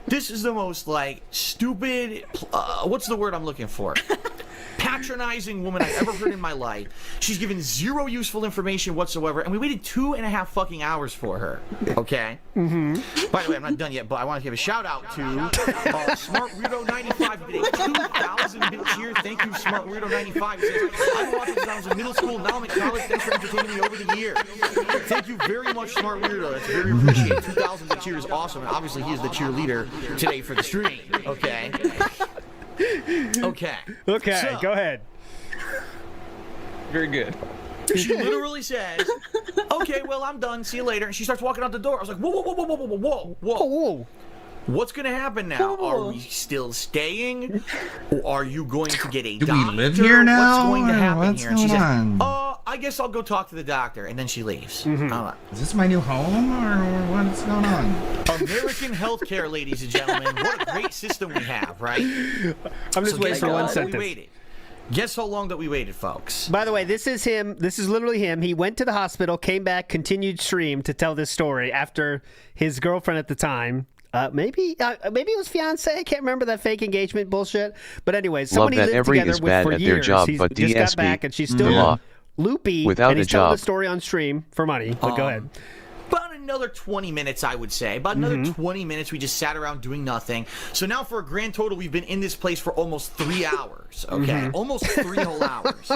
this is the most like stupid, what's the word I'm looking for? Patronizing woman I've ever heard in my life. She's given zero useful information whatsoever, and we waited 2.5 fucking hours for her. Okay? By the way, I'm not done yet, but I want to give a shout out to Smart Weirdo 95 who did a 2,000 Bill Cheer. Thank you, Smart Weirdo 95. He says, I've been watching since I was in middle school. Now I'm in college. Thanks for entertaining me over the year. Thank you very much, Smart Weirdo. That's very appreciated. 2000 the cheer is awesome, and obviously he is the cheerleader today for the stream. Okay. Okay. Okay. So, go ahead. Very good. She literally says, okay, well, I'm done. See you later. And she starts walking out the door. I was like, whoa, whoa, whoa, whoa, whoa, whoa, whoa, whoa. What's going to happen now? Are we still staying? Or are you going to get a doctor? Do we live here now? What's going to happen What's here? And she going says, on? I guess I'll go talk to the doctor. And then she leaves. Is this my new home, or what's going on? American healthcare, ladies and gentlemen. What a great system we have, right? I'm just waiting for one sentence. We waited. Guess how long that we waited, folks. By the way, this is him. This is literally him. He went to the hospital, came back, continued stream to tell this story after his girlfriend at the time. Maybe it was fiance. I can't remember that fake engagement bullshit. But anyway, somebody Love that lived Embry together is with bad for at years. their job, He's but just got DSP, back, and she's the still law. loopy. Without and a he's telling the job. story on stream for money. But go ahead. About another 20 minutes, I would say. About another 20 minutes, we just sat around doing nothing. So now for a grand total, we've been in this place for almost 3 hours, okay? Almost 3 whole hours.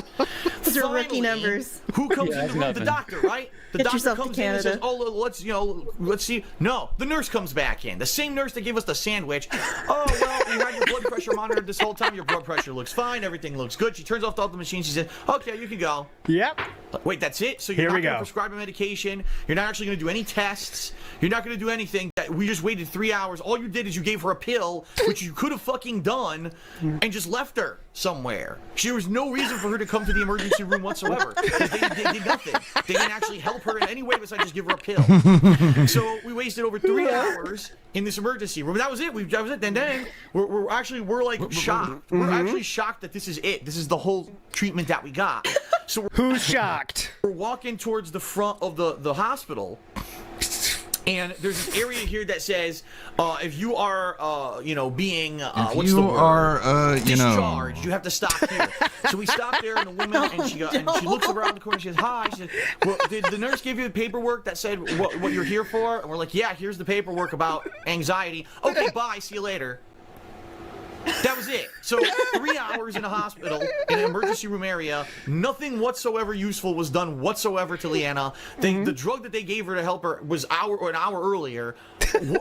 Those are rookie numbers. Who comes in the room? The doctor, right? The Get doctor yourself to comes in and Canada. says, let's see. No, the nurse comes back in. The same nurse that gave us the sandwich. Oh, well, you had your blood pressure monitored this whole time. Your blood pressure looks fine. Everything looks good. She turns off all the machines. She says, okay, you can go. Yep. Wait, that's it? So you're Here we not going to go. prescribe a medication. You're not actually going to do any tests. You're not going to do anything. We just waited 3 hours. All you did is you gave her a pill, which you could have fucking done, and just left her somewhere. There was no reason for her to come to the emergency room whatsoever. They did nothing. They didn't actually help her in any way besides just give her a pill. So we wasted over 3 hours in this emergency room. That was it. That was it. Then we're like shocked. We're actually shocked that this is it. This is the whole treatment that we got. So who's shocked? We're walking towards the front of the hospital. And there's this area here that says, if you are, being, what's the word? Discharged, you have to stop here. So we stopped there, and the woman, and she looks around the corner, she says, hi. She says, well, did the nurse give you the paperwork that said what you're here for? And we're like, yeah, here's the paperwork about anxiety. Okay, bye, see you later. That was it. So 3 hours in a hospital, in an emergency room area, nothing whatsoever useful was done whatsoever to Leanna. The drug that they gave her to help her was an hour earlier.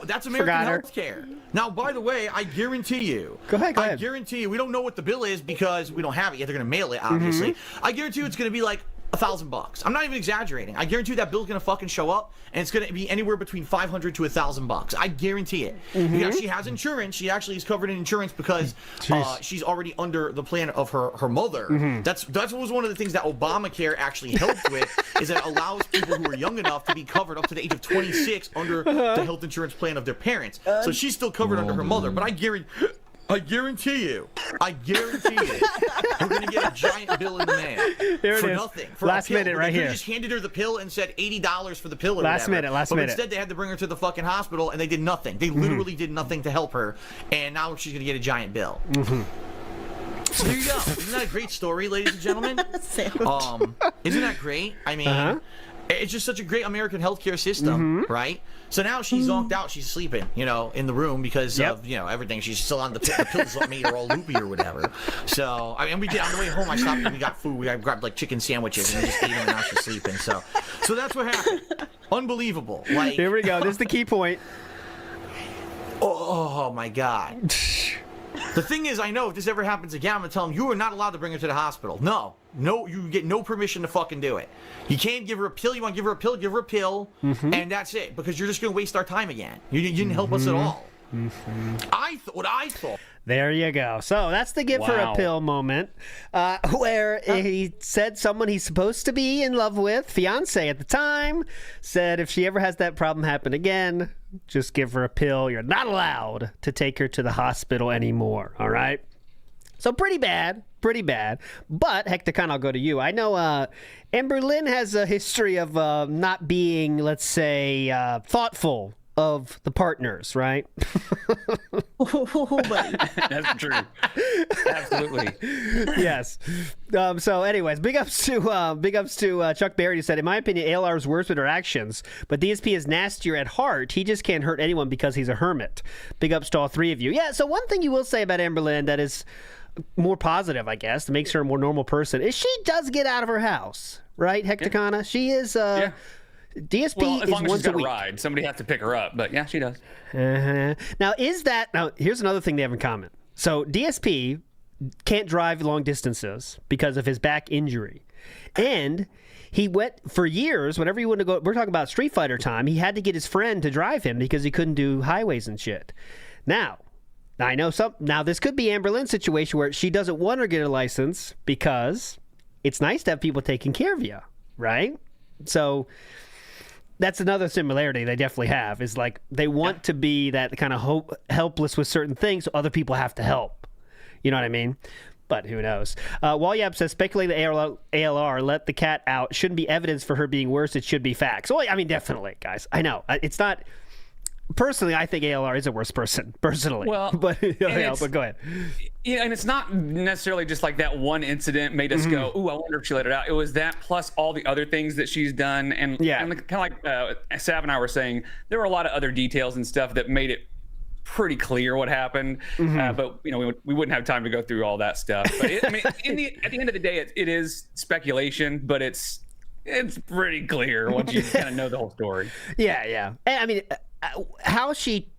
That's American healthcare. Now, by the way, I guarantee you. Go ahead. I guarantee you, we don't know what the bill is because we don't have it yet. They're going to mail it, obviously. I guarantee you it's going to be like $1,000. I'm not even exaggerating. I guarantee you that bill's gonna fucking show up, and it's gonna be anywhere between $500 to $1,000. I guarantee it. Because she has insurance. She actually is covered in insurance because she's already under the plan of her mother. That was one of the things that Obamacare actually helped with, is that it allows people who are young enough to be covered up to the age of 26 under the health insurance plan of their parents. So she's still covered under her mother. But I guarantee you, we're going to get a giant bill in the mail. Here it for is. nothing. For Last a pill. minute right They here. just handed her the pill and said $80 for the pill or Last whatever. minute. But instead they had to bring her to the fucking hospital, and they did nothing. They literally did nothing to help her, and now she's going to get a giant bill. So there you go. Isn't that a great story, ladies and gentlemen? Isn't that great? I mean, it's just such a great American healthcare system, right? So now she's zonked out. She's sleeping, in the room because of, everything. She's still on the pills that made her all loopy or whatever. So, we did, on the way home, I stopped and we got food. We grabbed like chicken sandwiches and we just ate them, and now she's sleeping. So that's what happened. Unbelievable. Like, here we go. This is the key point. Oh my God. The thing is, I know if this ever happens again, I'm going to tell them, you are not allowed to bring her to the hospital. No, you get no permission to fucking do it. You can't give her a pill. You want to give her a pill, and that's it, because you're just going to waste our time again. You didn't help us at all. What I thought. There you go. So that's the give her a pill moment, where he said someone he's supposed to be in love with, fiance at the time, said if she ever has that problem happen again, just give her a pill. You're not allowed to take her to the hospital anymore. All right. So pretty bad. But Hector Khan, I'll go to you. I know Amber Lynn has a history of not being, let's say, thoughtful of the partners, right? That's true. Absolutely. Yes. So anyways, big ups to Chuck Berry, who said, in my opinion, ALR is worse with her actions, but DSP is nastier at heart. He just can't hurt anyone because he's a hermit. Big ups to all three of you. Yeah, so one thing you will say about Amber Lynn that is more positive, I guess, makes her a more normal person, is she does get out of her house, right, Hecticana? She is, DSP well, as long is as she's got once a a week. ride. Somebody has to pick her up, but yeah, she does. Now, here's another thing they have in common. So DSP can't drive long distances because of his back injury. And he went for years, whenever he wanted to go, we're talking about Street Fighter time, he had to get his friend to drive him because he couldn't do highways and shit. Now I know now this could be Amber Lynn's situation where she doesn't want to get a license because it's nice to have people taking care of you, right? So that's another similarity they definitely have, is like they want to be that kind of helpless with certain things, so other people have to help. You know what I mean? But who knows? Walyab says, speculate the ALR let the cat out shouldn't be evidence for her being worse. It should be facts. Well, I mean, definitely, guys. I know. It's not... Personally, I think ALR is a worse person, personally. Well, but go ahead. Yeah, and it's not necessarily just like that one incident made us go, ooh, I wonder if she let it out. It was that plus all the other things that she's done. And, and kind of like Sav and I were saying, there were a lot of other details and stuff that made it pretty clear what happened. But, you know, we wouldn't have time to go through all that stuff. But, at the end of the day, it is speculation, but it's pretty clear once you kind of know the whole story. Yeah. I mean... how she,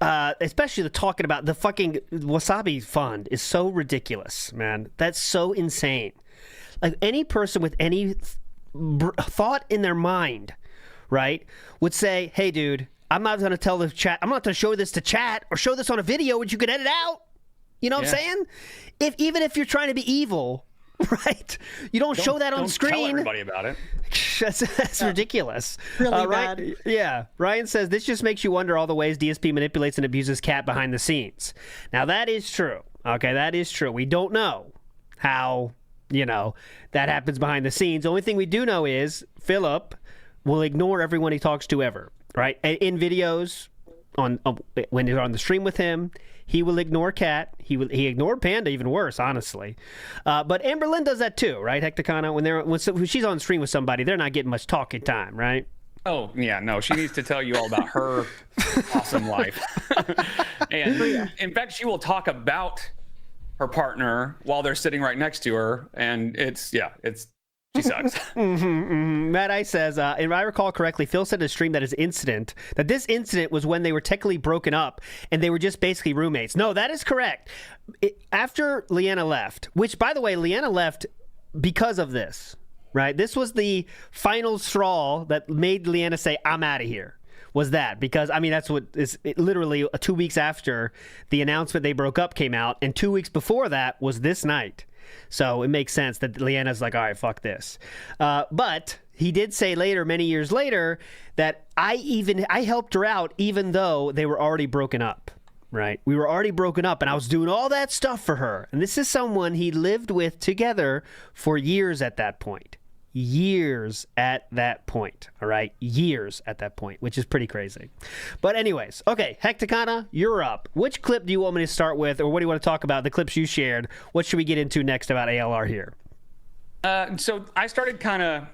especially the talking about the fucking Wasabi Fund is so ridiculous, man. That's so insane. Like any person with any thought in their mind, right, would say, hey, dude, I'm not going to tell the chat, I'm not going to show this to chat or show this on a video which you could edit out. You know what I'm saying? Even if you're trying to be evil, right? You don't show that on screen. Don't tell everybody about it. That's ridiculous. Really bad. Yeah. Ryan says, this just makes you wonder all the ways DSP manipulates and abuses Cat behind the scenes. Now, that is true. Okay, that is true. We don't know how, that happens behind the scenes. The only thing we do know is Philip will ignore everyone he talks to ever, right? In videos, when they're on the stream with him, he will ignore Cat. He ignored Panda, even worse, honestly. But Amber Lynn does that too, right, Hecticana? When she's on stream with somebody, they're not getting much talking time, right? Oh, yeah, no. She needs to tell you all about her awesome life. And in fact, she will talk about her partner while they're sitting right next to her. And she sucks. Matt Ice says, if I recall correctly, Phil said in a stream that this incident was when they were technically broken up and they were just basically roommates. No, that is correct. After Leanna left, which, by the way, Leanna left because of this, right? This was the final straw that made Leanna say, I'm out of here. Was that because, I mean, that's what is literally 2 weeks after the announcement they broke up came out, and 2 weeks before that was this night. So it makes sense that Leanna's like, all right, fuck this. But he did say later, many years later, that I helped her out even though they were already broken up, right? We were already broken up and I was doing all that stuff for her. And this is someone he lived with together for years at that point. Years at that point, all right? Years at that point, which is pretty crazy. But anyways, okay, Hecticana, you're up. Which clip do you want me to start with, or what do you want to talk about, the clips you shared? What should we get into next about ALR here? So I started kind of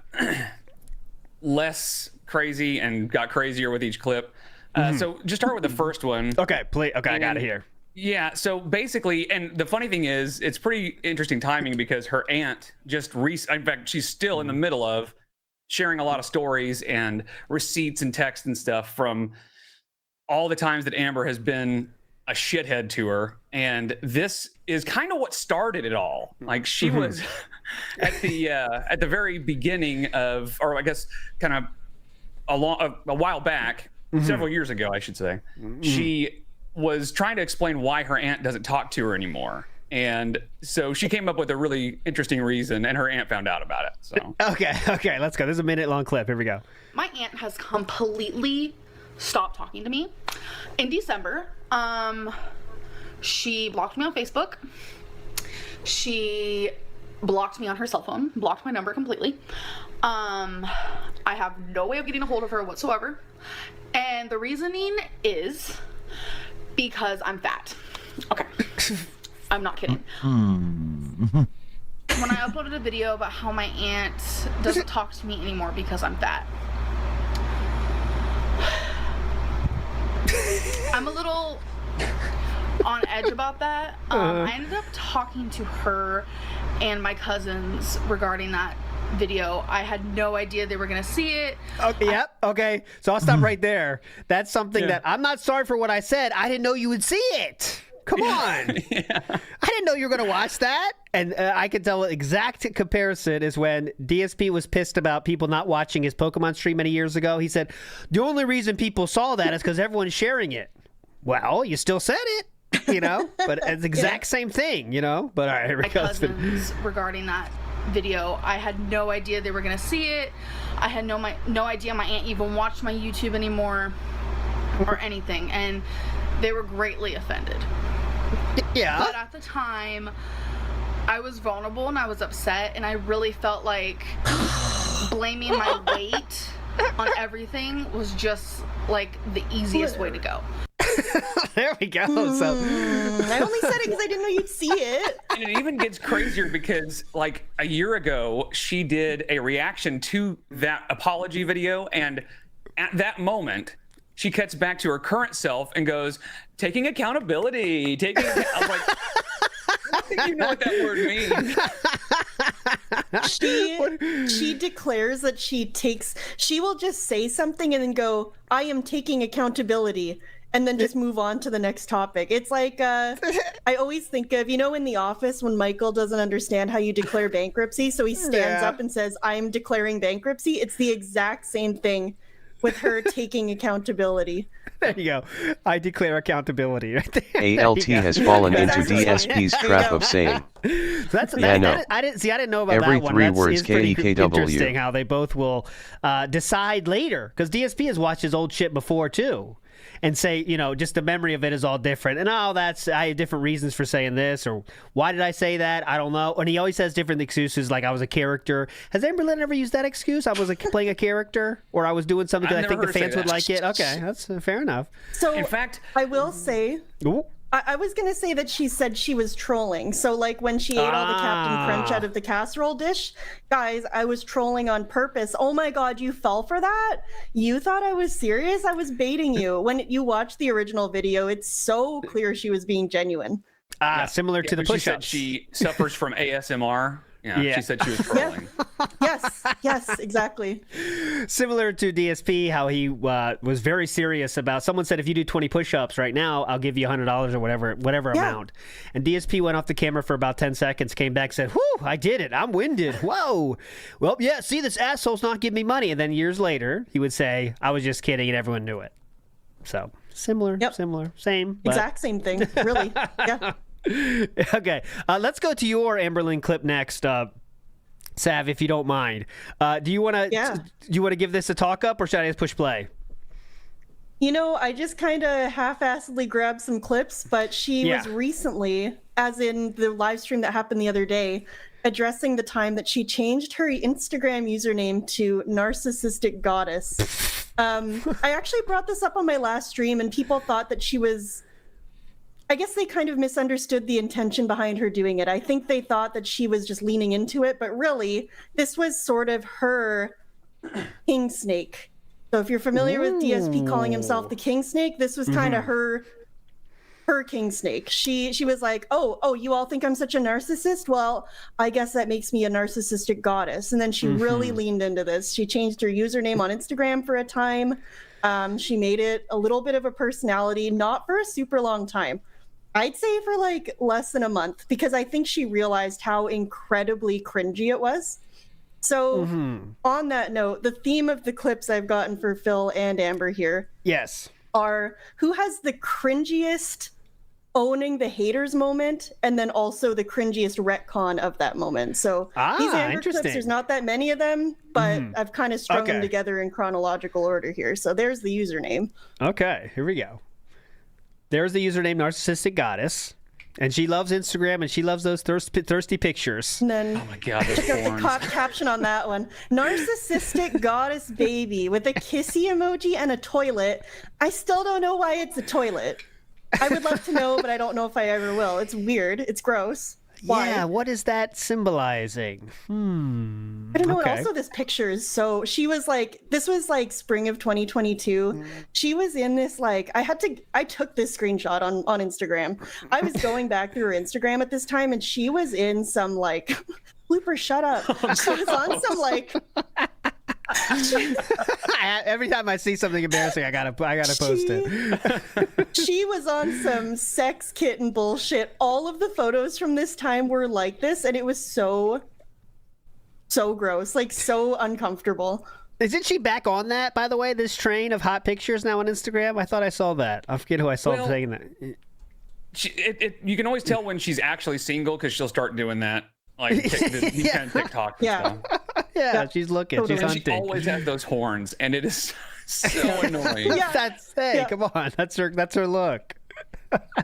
less crazy and got crazier with each clip. So just start with the first one. Okay, I got it here. Yeah, so basically, and the funny thing is, it's pretty interesting timing because her aunt in fact, she's still in the middle of sharing a lot of stories and receipts and text and stuff from all the times that Amber has been a shithead to her. And this is kind of what started it all. Like she was at the very beginning of, or I guess kind of a while back, several years ago, I should say, she was trying to explain why her aunt doesn't talk to her anymore. And so she came up with a really interesting reason, and her aunt found out about it. So Okay, let's go. This is a minute-long clip. Here we go. My aunt has completely stopped talking to me. In December, she blocked me on Facebook. She blocked me on her cell phone, blocked my number completely. I have no way of getting a hold of her whatsoever. And the reasoning is because I'm fat. Okay. I'm not kidding. When I uploaded a video about how my aunt doesn't talk to me anymore because I'm fat. I'm a little on edge about that. I ended up talking to her and my cousins regarding that video. I had no idea they were gonna see it. Okay, yep. Okay, so I'll stop right there. That's something that I'm not sorry for what I said. I didn't know you would see it. Come on. I didn't know you were gonna watch that. And I could tell exact comparison is when DSP was pissed about people not watching his Pokemon stream many years ago. He said the only reason people saw that is because everyone's sharing it. Well, you still said it. You know, but it's the exact same thing, you know. But all right, here we go. My cousins regarding that video, I had no idea they were gonna see it. I had no idea my aunt even watched my YouTube anymore or anything, and they were greatly offended. Yeah. But at the time, I was vulnerable and I was upset, and I really felt like blaming my weight on everything was just like the easiest way to go. There we go. So I only said it because I didn't know you'd see it. And it even gets crazier because like a year ago, she did a reaction to that apology video. And at that moment, she cuts back to her current self and goes, taking accountability, I was like, I think you know what that word means. She declares that she will just say something and then go, I am taking accountability, and then just move on to the next topic. It's like, I always think of, you know, in The Office when Michael doesn't understand how you declare bankruptcy, so he stands up and says, I'm declaring bankruptcy. It's the exact same thing with her taking accountability. There you go. I declare accountability. ALT has fallen into DSP's trap of saying. I didn't know about every that one. Every 3 That's, words KEKW. Interesting how they both will decide later, because DSP has watched his old shit before too, and say, you know, just the memory of it is all different. And I have different reasons for saying this, or why did I say that? I don't know. And he always has different excuses, like I was a character. Has Amberlynn ever used that excuse? I was playing a character, or I was doing something because I think the fans would like it. Okay, that's fair enough. So in fact, I will say, I was going to say that she said she was trolling. So like when she ate all the Captain Crunch out of the casserole dish, guys, I was trolling on purpose. Oh my God, you fell for that? You thought I was serious? I was baiting you. When you watch the original video, it's so clear she was being genuine. Similar to the push-ups. She suffers from ASMR. Yeah, she said she was trolling. Yes, exactly. Similar to DSP, how he was very serious about, someone said, if you do 20 push-ups right now, I'll give you $100 or whatever amount. And DSP went off the camera for about 10 seconds, came back, said, whew, I did it. I'm winded. Whoa. Well, yeah, see, this asshole's not giving me money. And then years later, he would say, I was just kidding, and everyone knew it. So, similar, same. Exact same thing, really. Yeah. Okay, let's go to your Amberlynn clip next, Sav, if you don't mind. Do you want to give this a talk up, or should I just push play? You know, I just kind of half-assedly grabbed some clips, but she was recently, as in the live stream that happened the other day, addressing the time that she changed her Instagram username to Narcissistic Goddess. I actually brought this up on my last stream, and people thought that she was... I guess they kind of misunderstood the intention behind her doing it. I think they thought that she was just leaning into it, but really, this was sort of her king snake. So if you're familiar with DSP calling himself the king snake, this was kind of her king snake. She was like, oh, you all think I'm such a narcissist? Well, I guess that makes me a narcissistic goddess. And then she really leaned into this. She changed her username on Instagram for a time. She made it a little bit of a personality, not for a super long time. I'd say for like less than a month, because I think she realized how incredibly cringy it was. So on that note, the theme of the clips I've gotten for Phil and Amber here are who has the cringiest owning the haters moment, and then also the cringiest retcon of that moment. So these Amber clips, there's not that many of them, but I've kind of strung them together in chronological order here. So there's the username. Okay, here we go. There's the username Narcissistic Goddess. And she loves Instagram, and she loves those thirsty pictures. And then, oh my God, check out the caption on that one. Narcissistic Goddess baby with a kissy emoji and a toilet. I still don't know why it's a toilet. I would love to know, but I don't know if I ever will. It's weird. It's gross. Why? Yeah, what is that symbolizing? I don't know. And also this picture is so, she was like, this was like spring of 2022. She was in this, like, I took this screenshot on Instagram. I was going back through her Instagram at this time, and she was in some like, Blooper, shut up. She was on some like, every time I see something embarrassing, I gotta post it. She was on some sex kitten bullshit. All of the photos from this time were like this, and it was so gross, like so uncomfortable. Isn't she back on that, by the way, this train of hot pictures now on Instagram? I thought I saw that. I forget who I saw saying that. You can always tell when she's actually single because she'll start doing that. Like these kind of TikTok and stuff. Yeah, she's looking. She's hunting. She always has those horns, and it is so annoying. Come on. That's her look.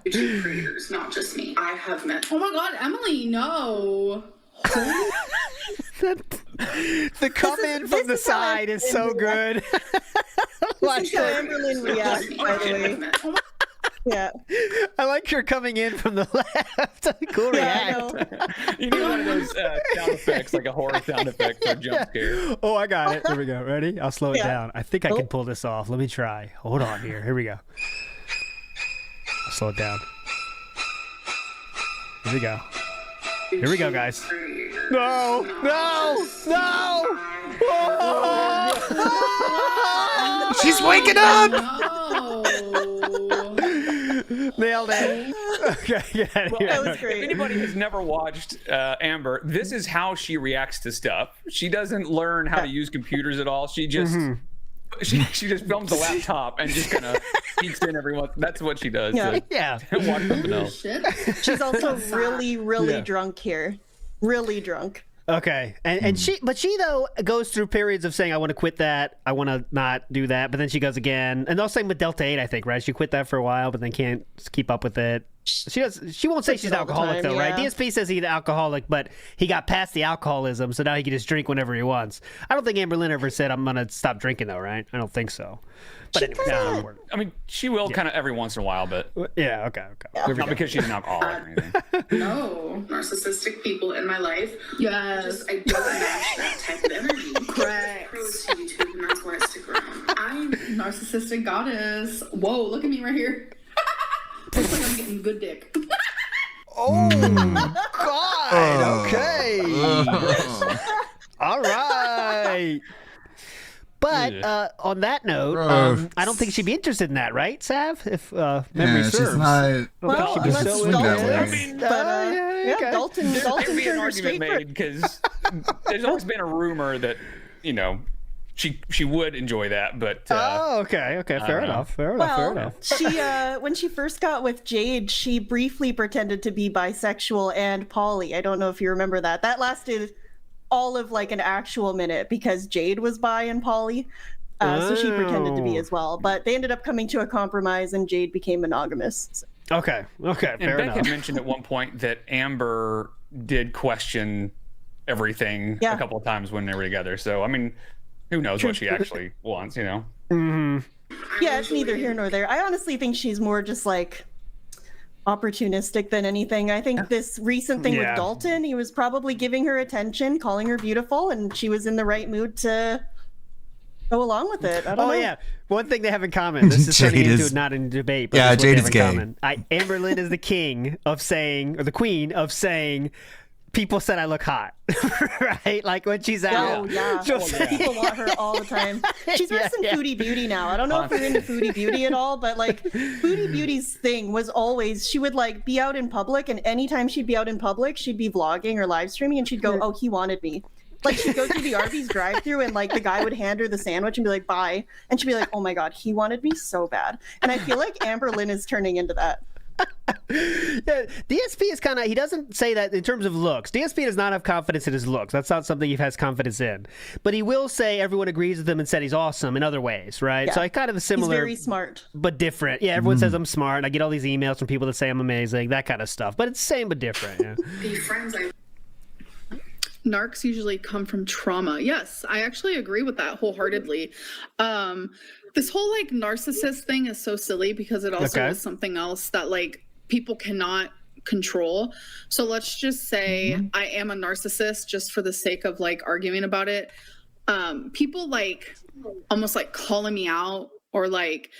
Creators, not just me. I have met. Oh my God, Emily, no. The come in from the side is so good. This is how Amberlynn reacts, by the way. Yeah. I like her coming in from the left. Cool react. You need one of those sound effects, like a horror sound effect or jump scare. Oh, I got it. Here we go. Ready? I'll slow it down. I think I can pull this off. Let me try. Hold on here. Here we go. I'll slow it down. Here we go. Here we go, guys. No! No! No! Oh! She's waking up! Nailed it. Okay, get out of here. That was great. If anybody has never watched Amber, this is how she reacts to stuff. She doesn't learn how to use computers at all. She just she just films the laptop and just kind of peeks in every once. That's what she does. Yeah. Watch something else. She's also really drunk here. Really drunk. Okay, and she though goes through periods of saying I want to quit that, I want to not do that, but then she goes again, and the same with Delta 8, I think, right? She quit that for a while, but then can't keep up with it. She won't say she's an alcoholic though, right? DSP says he's an alcoholic, but he got past the alcoholism, so now he can just drink whenever he wants. I don't think Amberlynn ever said I'm gonna stop drinking though, right? I don't think so. But anyway, I mean, she will kind of every once in a while, but yeah, okay. Not because she's an alcoholic or anything. No narcissistic people in my life. Yes. I don't match that type of energy. Correct. Pros to YouTube, and that's why I stick around. I'm narcissistic goddess. Whoa, look at me right here. Looks like I'm getting good dick. Oh, God. Okay. All right. But on that note, I don't think she'd be interested in that, right, Sav? If memory serves. She's not. Well, she'd be so into that. Dalton There'd be an turned her argument straight made because there's always been a rumor that she would enjoy that, but okay, fair enough. She when she first got with Jade, she briefly pretended to be bisexual and poly. I don't know if you remember that. That lasted all of like an actual minute because Jade was bi and poly. So she pretended to be as well, but they ended up coming to a compromise and Jade became monogamous. So. Okay, fair and Beck enough. had mentioned at one point that Amber did question everything a couple of times when they were together. So I mean, who knows what she actually wants, Mm-hmm. Yeah, it's neither here nor there. I honestly think she's more just like opportunistic than anything. I think this recent thing with Dalton, he was probably giving her attention, calling her beautiful, and she was in the right mood to go along with it. I don't know. Yeah. One thing they have in common. This is turning into not a debate, but yeah, Jade is gay. Amberlynn is the king of saying, or the queen of saying, people said I look hot, right? Like when she's out. Oh, yeah. People want her all the time. She's with some Foodie Beauty now. I don't know if you're into Foodie Beauty at all, but like Foodie Beauty's thing was always, she would like be out in public, and anytime she'd be out in public, she'd be vlogging or live streaming, and she'd go, oh, he wanted me. Like she'd go through the Arby's drive-thru and like the guy would hand her the sandwich and be like, bye. And she'd be like, oh my God, he wanted me so bad. And I feel like Amberlynn is turning into that. Yeah, DSP is kind of, he doesn't say that in terms of looks. DSP does not have confidence in his looks. That's not something he has confidence in. But he will say everyone agrees with him and said he's awesome in other ways, right? Yeah. So I kind of a similar. He's very smart. But different. Yeah, everyone says I'm smart. I get all these emails from people that say I'm amazing, that kind of stuff. But it's the same but different. Yeah. Be friends. Narcs usually come from trauma. Yes, I actually agree with that wholeheartedly. This whole like narcissist thing is so silly because it also is something else that like people cannot control. So let's just say I am a narcissist, just for the sake of like arguing about it. People like almost like calling me out or like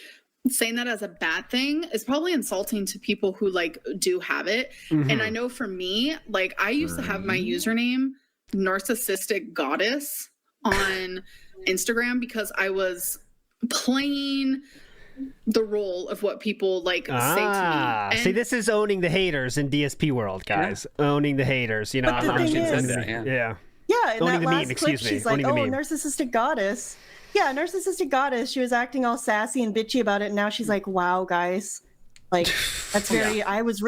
saying that as a bad thing is probably insulting to people who like do have it. And I know for me, like I used to have my username Narcissistic Goddess on Instagram because I was playing the role of what people like say to me. And See, this is owning the haters in DSP world, guys. Owning the haters, you know. But the thing is, yeah. Yeah, in Owning that the last meme, clip, excuse me. she's like, Owning the meme. Narcissistic Goddess. Yeah, Narcissistic Goddess. She was acting all sassy and bitchy about it, and now she's like, wow, guys. Like, that's very, I was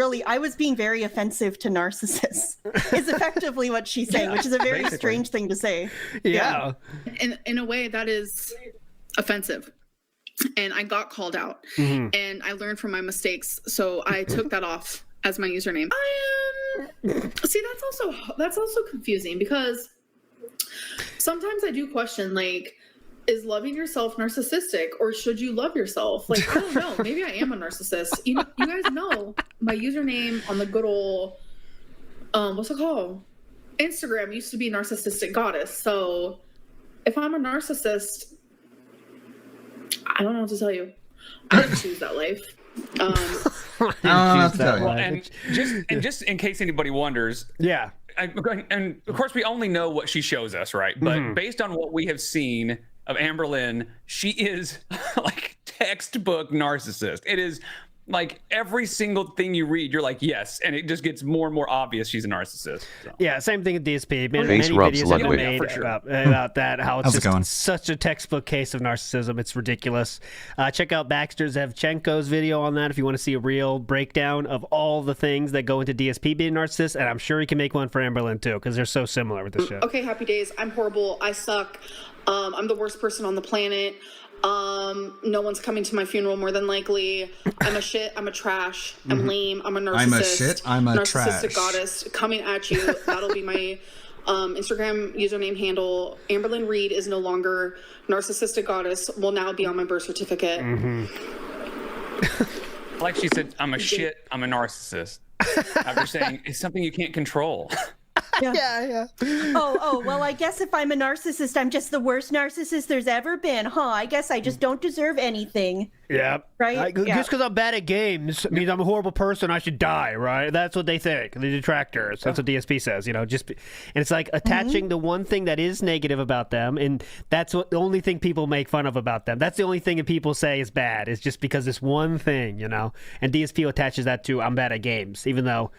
being very offensive to narcissists, is effectively what she's saying, which is a very strange thing to say. Yeah. In a way, that is offensive. And I got called out. And I learned from my mistakes. So I took that off as my username. See, that's also confusing because sometimes I do question, like, is loving yourself narcissistic or should you love yourself? Like, I don't know. Maybe I am a narcissist. You guys know my username on the good old, what's it called? Instagram used to be Narcissistic Goddess. So if I'm a narcissist, I don't know what to tell you. I didn't choose that life. And just in case anybody wonders, and of course we only know what she shows us, right? But based on what we have seen of Amberlynn, she is like textbook narcissist. It is like every single thing you read, you're like, yes, and it just gets more and more obvious she's a narcissist. So. Yeah, same thing with DSP. Many Face rubs videos have been made about that, how it's just such a textbook case of narcissism. It's ridiculous. Check out Baxter Zevchenko's video on that if you want to see a real breakdown of all the things that go into DSP being a narcissist, and I'm sure he can make one for Amberlynn too, because they're so similar with this shit. Okay, Happy Days. I'm horrible. I suck. I'm the worst person on the planet. No one's coming to my funeral more than likely. I'm a shit. I'm a trash. I'm lame. I'm a narcissist. I'm a shit. I'm a narcissistic trash. Goddess coming at you. That'll be my Instagram username handle. Amberlynn Reed is no longer Narcissistic Goddess. Will now be on my birth certificate. Like she said, I'm a shit. I'm a narcissist. After saying it's something you can't control. Yeah. Oh, well, I guess if I'm a narcissist, I'm just the worst narcissist there's ever been, huh? I guess I just don't deserve anything. Yeah. Right? Just because I'm bad at games means I'm a horrible person, I should die, right? That's what they think, the detractors. That's what DSP says, and it's like attaching the one thing that is negative about them, and that's what the only thing people make fun of about them. That's the only thing that people say is bad, is just because this one thing, and DSP attaches that to I'm bad at games, even though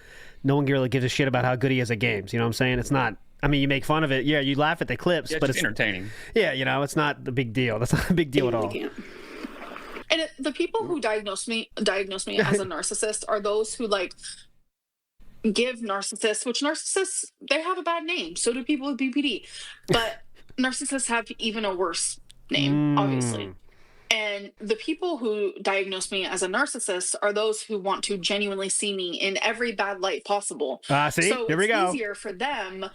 no one really gives a shit about how good he is at games. You know what I'm saying? It's not. I mean, you make fun of it. Yeah, you laugh at the clips, but it's entertaining. Yeah, it's not the big deal. That's not a big deal at all. And the people who diagnose me as a narcissist are those who like give narcissists, which narcissists, they have a bad name. So do people with BPD, but narcissists have even a worse name, obviously. And the people who diagnose me as a narcissist are those who want to genuinely see me in every bad light possible. See? So Here we go. it's easier for them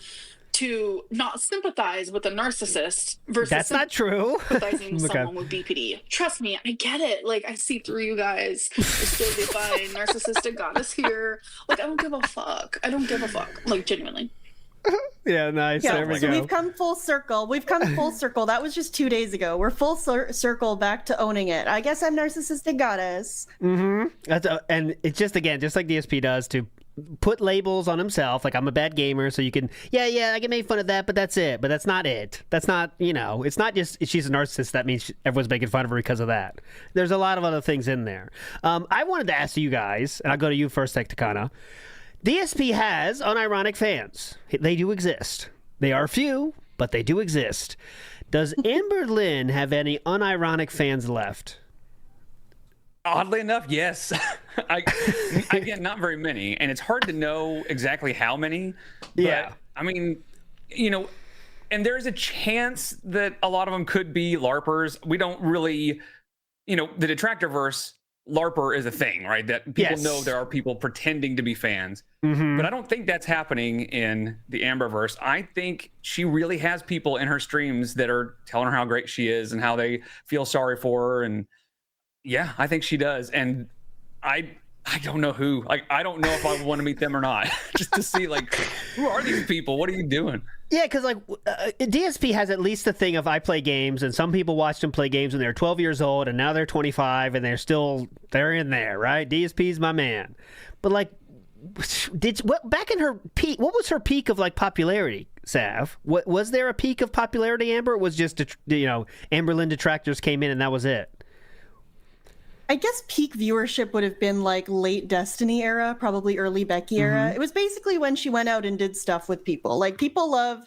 to not sympathize with a narcissist versus That's not true. sympathizing with someone with BPD. Trust me, I get it. Like, I see through you guys. You're still be fine. Narcissistic Goddess here. Like, I don't give a fuck. Like, genuinely. Yeah, nice. Yeah, there we so go. we've come full circle. That was just 2 days ago. We're full circle back to owning it. I guess I'm Narcissistic Goddess. And it's just like DSP does, to put labels on himself, like I'm a bad gamer, so you can, I can make fun of that, but that's it. But that's not it. That's not, it's not just she's a narcissist, that means everyone's making fun of her because of that. There's a lot of other things in there. I wanted to ask you guys, and I'll go to you first, Tectacana. DSP has unironic fans. They do exist. They are few, but they do exist. Does Amberlynn have any unironic fans left? Oddly enough, yes. Again, not very many, and it's hard to know exactly how many. But, I mean, and there's a chance that a lot of them could be LARPers. We don't really, the Detractorverse, LARPer is a thing, right? That people know there are people pretending to be fans. But I don't think that's happening in the Amberverse. I think she really has people in her streams that are telling her how great she is and how they feel sorry for her. And yeah, I think she does. And I I don't know who. Like, I don't know if I want to meet them or not. Just to see, like, who are these people? What are you doing? Yeah, because like DSP has at least the thing of I play games, and some people watched them play games when they were 12 years old, and now they're 25, and they're in there, right? DSP's my man. But like, back in her peak, what was her peak of like popularity, Sav? Was there a peak of popularity, Amber? It was just Amberlynn detractors came in and that was it. I guess peak viewership would have been like late Destiny era, probably early Becky era. It was basically when she went out and did stuff with people. Like, people love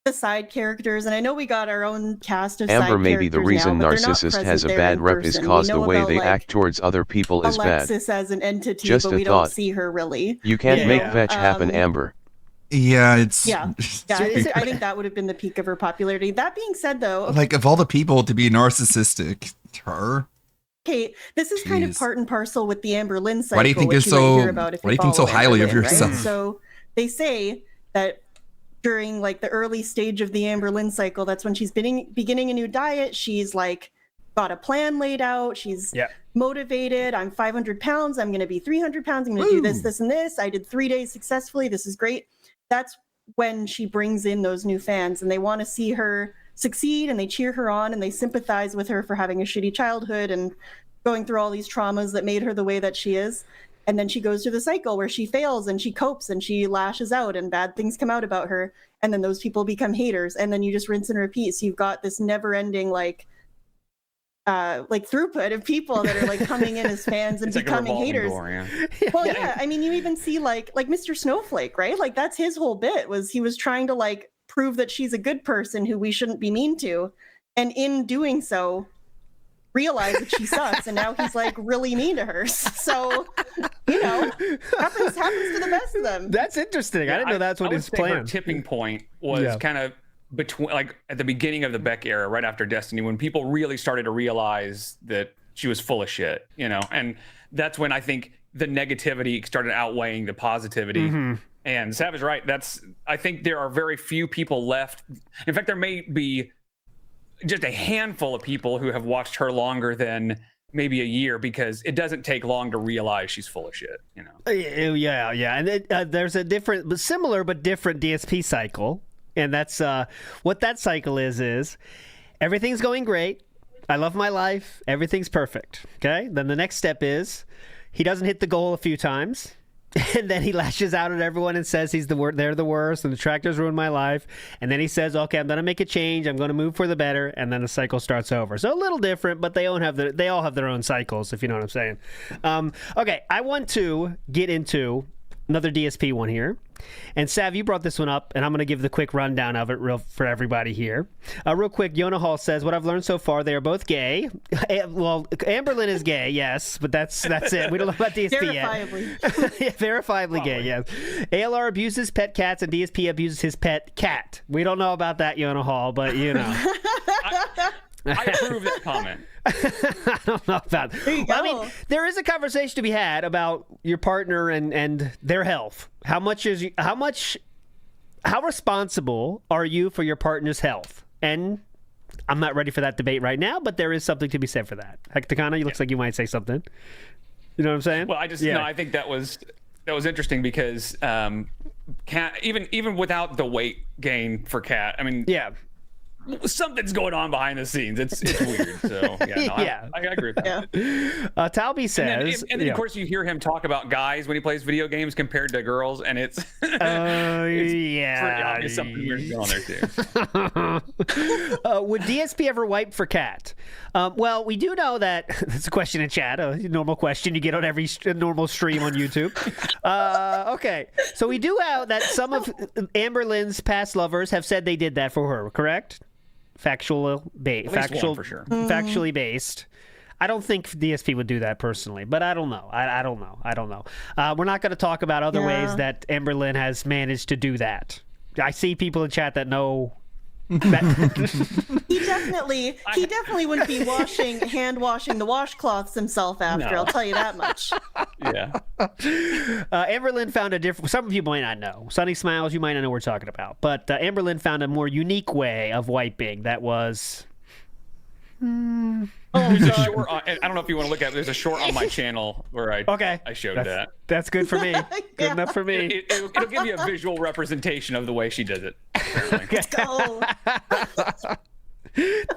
the side characters, and I know we got our own cast of side characters. Amber, maybe the reason now, Narcissist has a bad rep is cause the way they act towards other people is bad. Alexis as an entity, Just but a we thought. don't see her really. You can't make fetch happen, Amber. Yeah, it's... Yeah, I think that would have been the peak of her popularity. That being said, though... Like, of all the people to be narcissistic, her... Okay, this is kind of part and parcel with the Amberlynn cycle. Why do you think you're so? Why do you think so highly of yourself? Right? So they say that during like the early stage of the Amberlynn cycle, that's when she's beginning a new diet. She's like got a plan laid out. She's motivated. I'm 500 pounds. I'm going to be 300 pounds. I'm going to do this, this, and this. I did 3 days successfully. This is great. That's when she brings in those new fans, and they want to see her succeed, and they cheer her on, and they sympathize with her for having a shitty childhood and going through all these traumas that made her the way that she is. And then she goes through the cycle where she fails and she copes and she lashes out and bad things come out about her, and then those people become haters, and then you just rinse and repeat. So you've got this never-ending like throughput of people that are like coming in as fans and becoming haters. Well, yeah, I mean, you even see like Mr. Snowflake, right? Like, that's his whole bit, was he was trying to like prove that she's a good person who we shouldn't be mean to, and in doing so realize that she sucks, and now he's like really mean to her. So happens to the best of them. That's interesting. I didn't know that's what his plan. Her tipping point was kind of between, like, at the beginning of the Beck era, right after Destiny, when people really started to realize that she was full of shit, and that's when I think the negativity started outweighing the positivity. And Sav is right. I think there are very few people left. In fact, there may be just a handful of people who have watched her longer than maybe a year, because it doesn't take long to realize she's full of shit, Yeah. And there's a similar but different DSP cycle. And that's what that cycle is everything's going great. I love my life. Everything's perfect. Okay. Then the next step is he doesn't hit the goal a few times. And then he lashes out at everyone and says they're the worst, and the detractors ruined my life. And then he says, okay, I'm going to make a change. I'm going to move for the better. And then the cycle starts over. So a little different, but they all have their own cycles, if you know what I'm saying. Okay, I want to get into another DSP one here. And Sav, you brought this one up, and I'm going to give the quick rundown of it for everybody here. Real quick, Yona Hall says, what I've learned so far, they are both gay. Well, Amberlynn is gay, yes, but that's it. We don't know about DSP yet. Verifiably gay, yes. ALR abuses pet cats, and DSP abuses his pet cat. We don't know about that, Yona Hall, but I approve that comment. I don't know about that. I mean, there is a conversation to be had about your partner and their health. How responsible are you for your partner's health? And I'm not ready for that debate right now, but there is something to be said for that. Takana, you looks like you might say something. You know what I'm saying? Well, I think that was interesting because Cat, even without the weight gain for Cat, I mean, something's going on behind the scenes. It's weird. So I agree with that. Talby says, and then of course you hear him talk about guys when he plays video games compared to girls, and it's pretty obvious something weird going on there too. Would DSP ever wipe for Cat? Well, we do know that that's a question in chat, a normal question you get on every normal stream on YouTube. Okay, so we do know that some of Amberlynn's past lovers have said they did that for her, correct? Factually based. I don't think DSP would do that personally, but I don't know. I don't know. We're not going to talk about other ways that Amberlynn has managed to do that. I see people in chat that know. He definitely wouldn't be hand washing the washcloths himself after. No. I'll tell you that much. Yeah. Amberlynn found a different. Some of you might not know. Sunny Smiles, you might not know what we're talking about. But Amberlynn found a more unique way of wiping that was There's a short on, I don't know if you want to look at it. There's a short on my channel where I showed that. That's good for me. Good enough for me. It'll give you a visual representation of the way she does it. Let's go.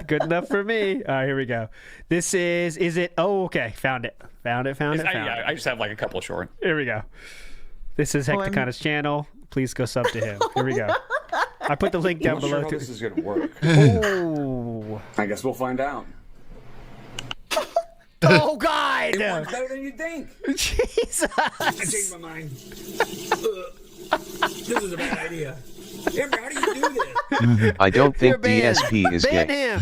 Good enough for me. All right, here we go. This is it? Oh, okay. Found it. I just have like a couple of short. Here we go. This is Hecticana's channel. Please go sub to him. Here we go. I put the link down below. Sure how this is gonna work. Oh. I guess we'll find out. Oh God! It works better than you think. Jesus! I changed my mind. This is a bad idea. Amber, how do you do this? I don't think DSP is gay.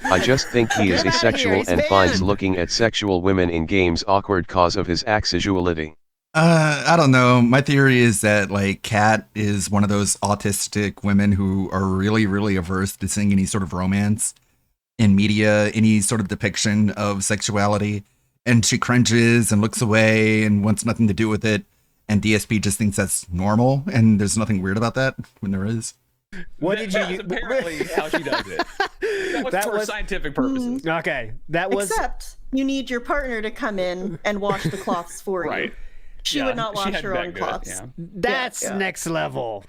I just think he is asexual and finds looking at sexual women in games awkward cause of his asexuality. I don't know. My theory is that like Kat is one of those autistic women who are really, really averse to seeing any sort of romance in media, any sort of depiction of sexuality, and she cringes and looks away and wants nothing to do with it. And DSP just thinks that's normal, and there's nothing weird about that when there is. What did you? Apparently, how she does it. That was for scientific purposes. Okay, that was. Except you need your partner to come in and wash the cloths for you. She would not wash her own cloths. Yeah. That's next level.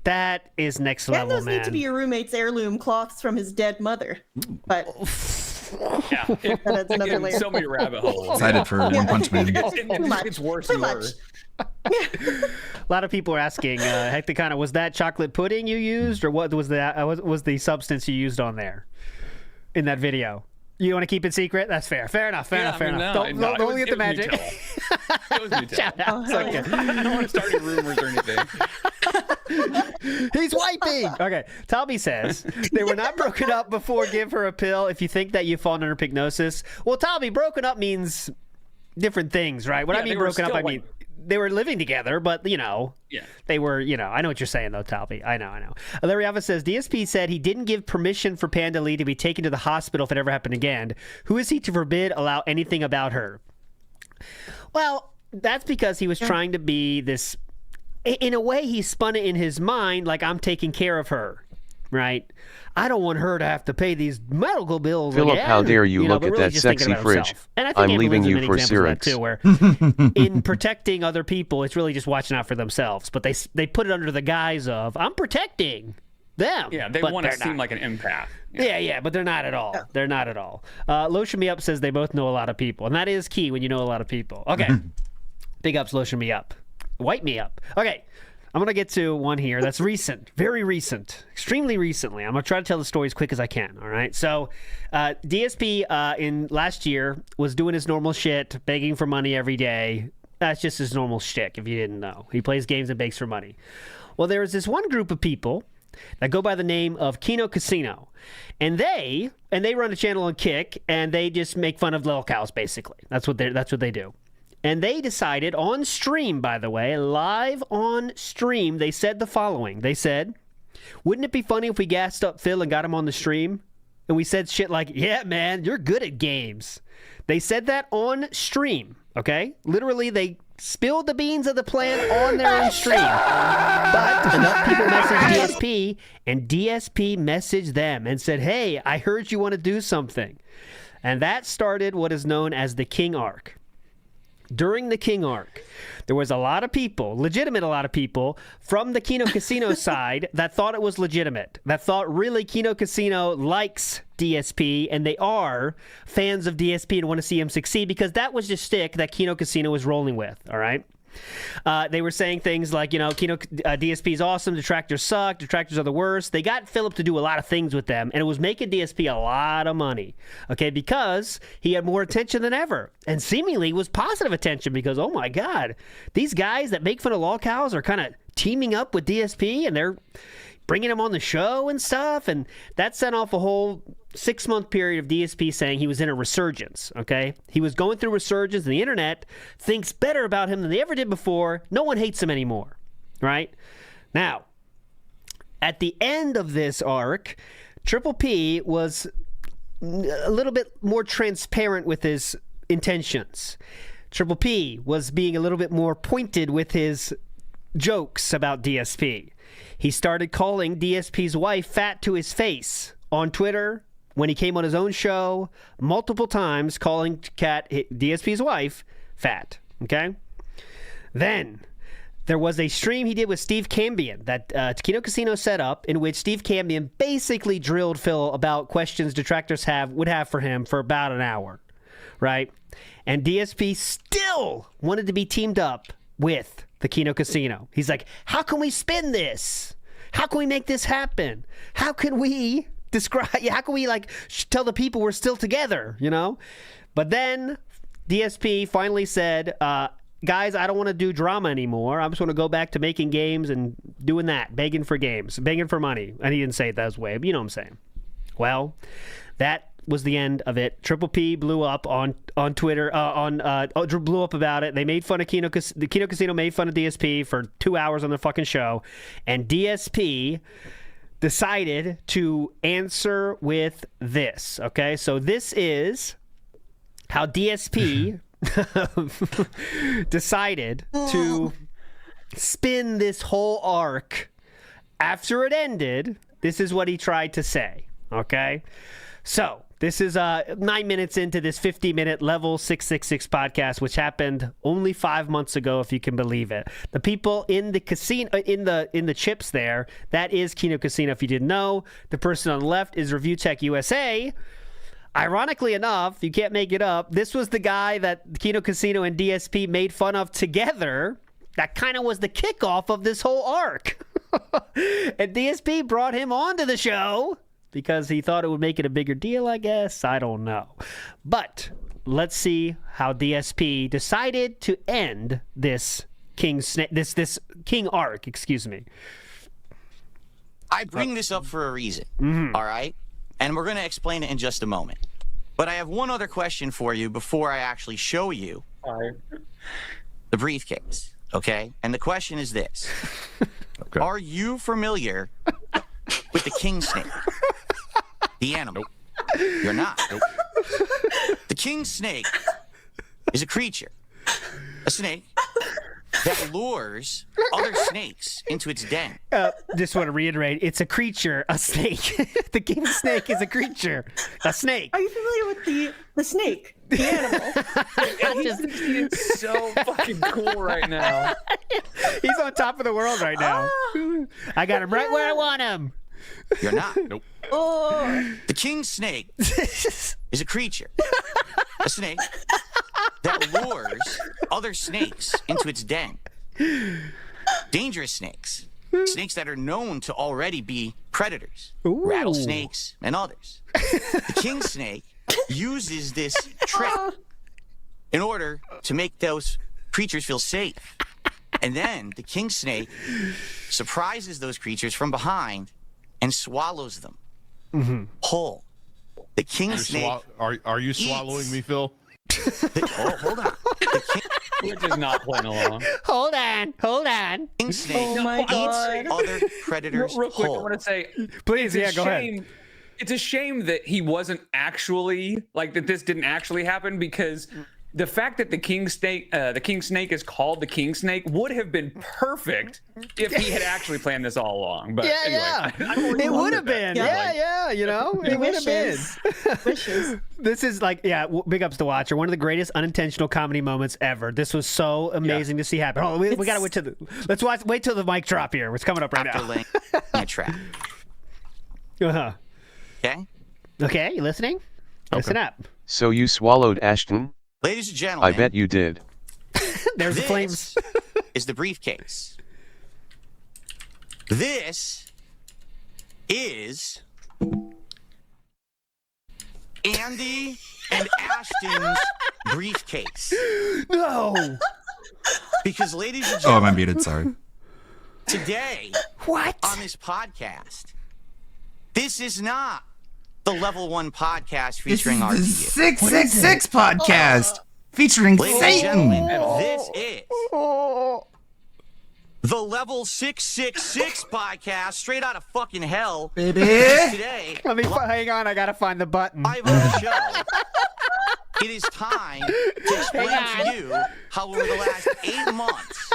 That is next level, and those man. need to be your roommate's heirloom cloths from his dead mother. But that's another layer. So many rabbit holes. Excited for One Punch Man. It's worse and worse. A lot of people are asking, Hecticana, was that chocolate pudding you used, or what was that? Was the substance you used on there in that video? You want to keep it secret? That's fair. Fair enough. Fair enough. Don't get the magic. It was Nutella. Okay. I don't want to start any rumors or anything. He's wiping. Okay. Tommy says they were not broken up before. Give her a pill if you think that you've fallen under hypnosis. Well, Tommy, broken up means different things, right? What I mean broken up, I mean they were living together, but they were, I know what you're saying though, Talby. I know. Larry Alva says DSP said he didn't give permission for Panda Lee to be taken to the hospital if it ever happened again. Who is he to allow anything about her? Well, that's because he was trying to be this. In a way, he spun it in his mind like I'm taking care of her, right? I don't want her to have to pay these medical bills. Philip, again. how dare you look at really that sexy fridge? And I think I'm leaving you for Syrinx. Syrinx. Too, where in protecting other people, it's really just watching out for themselves. But they put it under the guise of I'm protecting them. Yeah, they want to seem like an empath. Yeah, but they're not at all. Yeah. They're not at all. Lotion Me Up says they both know a lot of people, and that is key when you know a lot of people. Okay, big ups, Lotion Me Up, Wipe Me Up. Okay. I'm going to get to one here that's recent, very recent, extremely recently. I'm going to try to tell the story as quick as I can, all right? So DSP in last year was doing his normal shit, begging for money every day. That's just his normal shtick, if you didn't know. He plays games and begs for money. Well, there was this one group of people that go by the name of Kino Casino. And they run a channel on Kick, and they just make fun of lolcows, basically. That's what they do. And they decided on stream, by the way, live on stream, they said the following. They said, wouldn't it be funny if we gassed up Phil and got him on the stream? And we said shit like, yeah, man, you're good at games. They said that on stream, okay? Literally, they spilled the beans of the plan on their own stream. But enough people messaged DSP, and DSP messaged them and said, hey, I heard you want to do something. And that started what is known as the King Arc. During the King Arc, there was a lot of people, a lot of people from the Kino Casino side that thought it was legitimate, that thought really Kino Casino likes DSP and they are fans of DSP and want to see him succeed because that was the shtick that Kino Casino was rolling with, all right? They were saying things like, DSP is awesome, detractors suck, detractors are the worst. They got Philip to do a lot of things with them, and it was making DSP a lot of money, okay, because he had more attention than ever, and seemingly was positive attention because, oh my God, these guys that make fun of lolcows are kind of teaming up with DSP, and they're bringing him on the show and stuff, and that sent off a whole 6-month period of DSP saying he was in a resurgence, okay? He was going through resurgence, and the internet thinks better about him than they ever did before. No one hates him anymore, right? Now, at the end of this arc, Triple P was a little bit more transparent with his intentions. Triple P was being a little bit more pointed with his jokes about DSP. He started calling DSP's wife fat to his face on Twitter, when he came on his own show multiple times calling Kat, DSP's wife, fat. Okay? Then there was a stream he did with Steve Cambion that Taquino Casino set up, in which Steve Cambion basically drilled Phil about questions detractors would have for him for about an hour, right? And DSP still wanted to be teamed up with the Kino Casino. He's like, how can we spin this? How can we make this happen? How can we tell the people we're still together, you know? But then DSP finally said, guys, I don't want to do drama anymore. I just want to go back to making games and doing that, begging for games, begging for money. And he didn't say it that way, but you know what I'm saying. Well, that was the end of it. Triple P blew up on Twitter, blew up about it. They made fun of the Kino Casino made fun of DSP for 2 hours on their fucking show. And DSP decided to answer with this, okay? So this is how DSP decided to spin this whole arc after it ended. This is what he tried to say, okay? So this is 9 minutes into this 50-minute Level 666 podcast, which happened only 5 months ago, if you can believe it. The people in the casino, in the chips there, that is Kino Casino. If you didn't know, the person on the left is Review Tech USA. Ironically enough, you can't make it up, this was the guy that Kino Casino and DSP made fun of together. That kind of was the kickoff of this whole arc. And DSP brought him onto the show because he thought it would make it a bigger deal, I guess. I don't know. But let's see how DSP decided to end this this King arc, excuse me. I bring this up for a reason, all right? And we're going to explain it in just a moment. But I have one other question for you before I actually show you the briefcase, okay? And the question is this. Okay. Are you familiar with the king snake? The animal. Nope. You're not. Nope. The king snake is a creature, a snake, that lures other snakes into its den. Just want to reiterate, it's a creature, a snake. The king snake is a creature, a snake. Are you familiar with the snake, the animal? He's so fucking cool right now. He's on top of the world right now. I got him right where I want him. You're not. Nope. Oh. The king snake is a creature, a snake, that lures other snakes into its den. Dangerous snakes. Snakes that are known to already be predators. Ooh. Rattlesnakes and others. The king snake uses this trick in order to make those creatures feel safe. And then the king snake surprises those creatures from behind and swallows them whole. The king snake. Are you swallowing me, Phil? Hold on. We're just not playing along. Hold on. King snake eats other predators real quick, whole. I want to say, please, yeah, go ahead. It's a shame that he wasn't actually that this didn't actually happen, because the fact that the king snake is called the king snake would have been perfect if he had actually planned this all along. But anyway, it would have been. Yeah, you know, it would have been. Wishes. This is big ups to Watcher. One of the greatest unintentional comedy moments ever. This was so amazing to see happen. Oh, we gotta wait till wait till the mic drop here. It's coming up right now. Laying a trap. Okay, you listening? Listen up. So you swallowed Ashton? Ladies and gentlemen, I bet you did. There's the flames. Is the briefcase. This is Andy and Ashton's briefcase. No. Because, ladies and Oh, gentlemen, I'm muted. Sorry. Today, what on this podcast, this is not the Level 1 podcast featuring RTU. This is the 666 podcast featuring Ladies and Satan. gentlemen, this is the Level 666 podcast, straight out of fucking hell. Baby. Today, hang on, I gotta find the button. Live on the show, it is time to explain to you how over the last 8 months,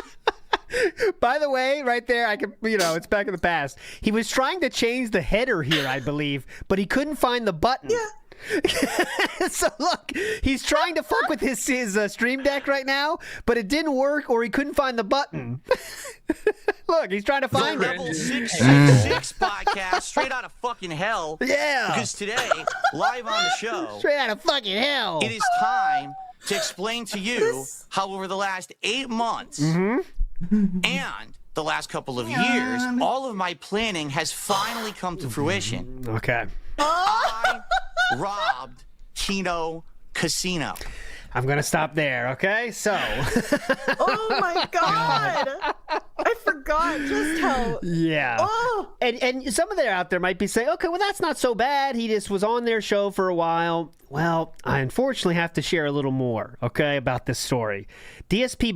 By the way, right there, I can, it's back in the past. He was trying to change the header here, I believe, but he couldn't find the button. Yeah. So look, he's trying to fuck with his Stream Deck right now, but it didn't work, or he couldn't find the button. Look, he's trying to find it. Level 666 podcast, straight out of fucking hell. Yeah. Because today, live on the show, straight out of fucking hell, it is time to explain to you how over the last 8 months and the last couple of years, all of my planning has finally come to fruition. Okay. I robbed Kino Casino. I'm going to stop there, okay? So. Oh, my God. I forgot just how. Yeah. Oh. And some of there out there might be saying, okay, well, that's not so bad. He just was on their show for a while. Well, I unfortunately have to share a little more, okay, about this story. DSP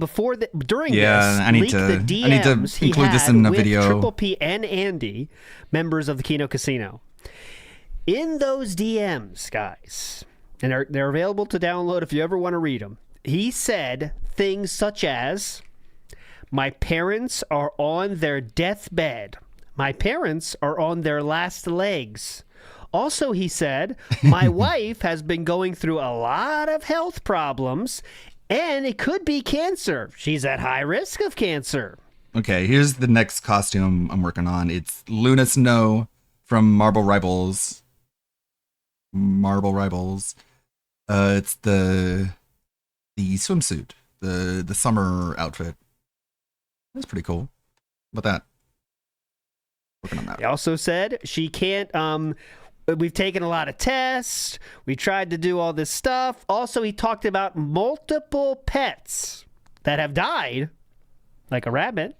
during this leaked the DMs he had with Triple P and Andy, members of the Kino Casino. In those DMs, guys, and they're available to download if you ever want to read them, he said things such as, my parents are on their deathbed. My parents are on their last legs. Also, he said, my wife has been going through a lot of health problems, and it could be cancer. She's at high risk of cancer. Okay, here's the next costume I'm working on. It's Luna Snow from Marble Rivals. It's the swimsuit, the summer outfit. That's pretty cool. How about that? Working on that. He also said she can't. We've taken a lot of tests. We tried to do all this stuff. Also, he talked about multiple pets that have died, like a rabbit,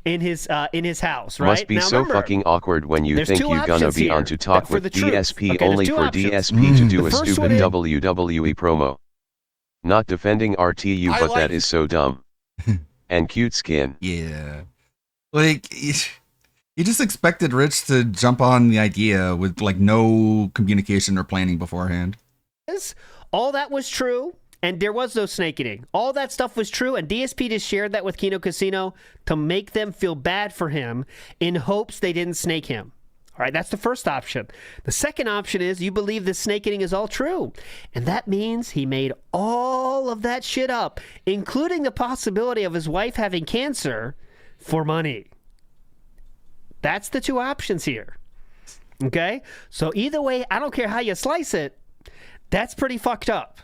in his house, right? Must be now, so remember, fucking awkward when you think you're gonna be on to talk with DSP only for DSP to do a stupid WWE promo. Not defending RTU, but that is so dumb. And cute skin. Yeah. Like, you just expected Rich to jump on the idea with, like, no communication or planning beforehand. All that was true. And there was no snake eating. All that stuff was true, and DSP just shared that with Kino Casino to make them feel bad for him in hopes they didn't snake him. All right, that's the first option. The second option is you believe the snake eating is all true. And that means he made all of that shit up, including the possibility of his wife having cancer, for money. That's the two options here. Okay? So either way, I don't care how you slice it, that's pretty fucked up.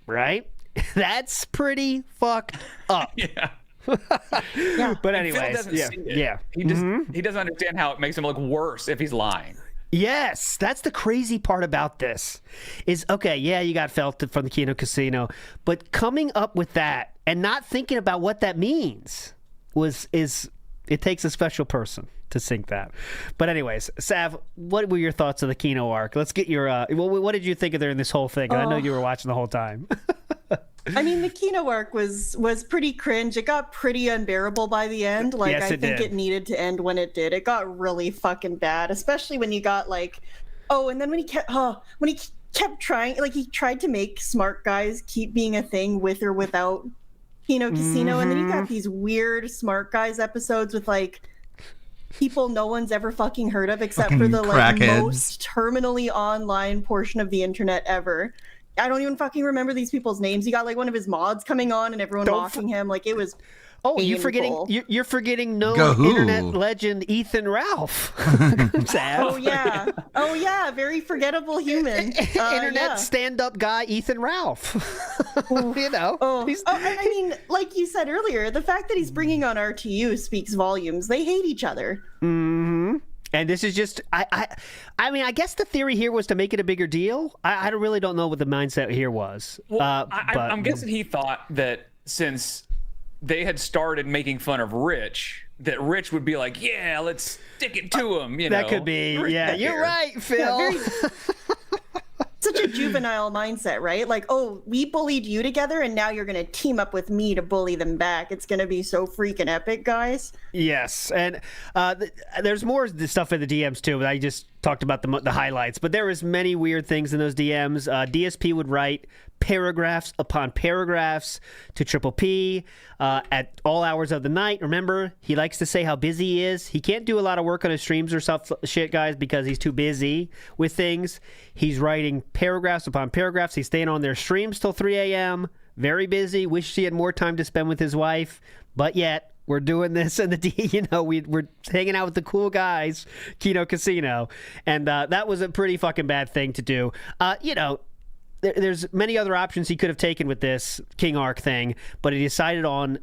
Right? That's pretty fucked up. Yeah. But anyways, yeah. He doesn't understand how it makes him look worse if he's lying. Yes, that's the crazy part about this. Is okay, yeah, you got felt from the Kino Casino, but coming up with that and not thinking about what that means it takes a special person to think that. But anyways, Sav, what were your thoughts of the Kino arc? Let's get your what did you think of during this whole thing? I know you were watching the whole time. I mean, the Kino arc was pretty cringe. It got pretty unbearable by the end. Like, yes, I think it needed to end when it did. It got really fucking bad, especially when you got like, and then when he kept trying, like he tried to make smart guys keep being a thing with or without Kino Casino, and then you got these weird smart guys episodes with like people no one's ever fucking heard of except for the like most terminally online portion of the internet ever. I don't even fucking remember these people's names. You got like one of his mods coming on and everyone mocking him. Like it was. Oh, you're forgetting internet legend Ethan Ralph. Oh yeah, very forgettable human. Internet stand-up guy Ethan Ralph. You know. I mean, like you said earlier, the fact that he's bringing on RTU speaks volumes. They hate each other. Mm-hmm. And this is just, I mean, I guess the theory here was to make it a bigger deal. I really don't know what the mindset here was. Well, I'm guessing he thought that since they had started making fun of Rich, that Rich would be like, yeah, let's stick it to him. You know, that could be. Yeah, you're right, Phil. Yeah, such a juvenile mindset, right? Like, oh, we bullied you together, and now you're going to team up with me to bully them back. It's going to be so freaking epic, guys. Yes, and there's more stuff in the DMs, too. I just talked about the highlights, but there was many weird things in those DMs. DSP would write, paragraphs upon paragraphs to Triple P at all hours of the night. Remember, he likes to say how busy he is. He can't do a lot of work on his streams or stuff shit, guys, because he's too busy with things. He's writing paragraphs upon paragraphs. He's staying on their streams till 3 a.m. Very busy. Wish he had more time to spend with his wife, but yet we're doing this in the we're hanging out with the cool guys, Kino Casino, and that was a pretty fucking bad thing to do. There's many other options he could have taken with this King Arc thing, but he decided on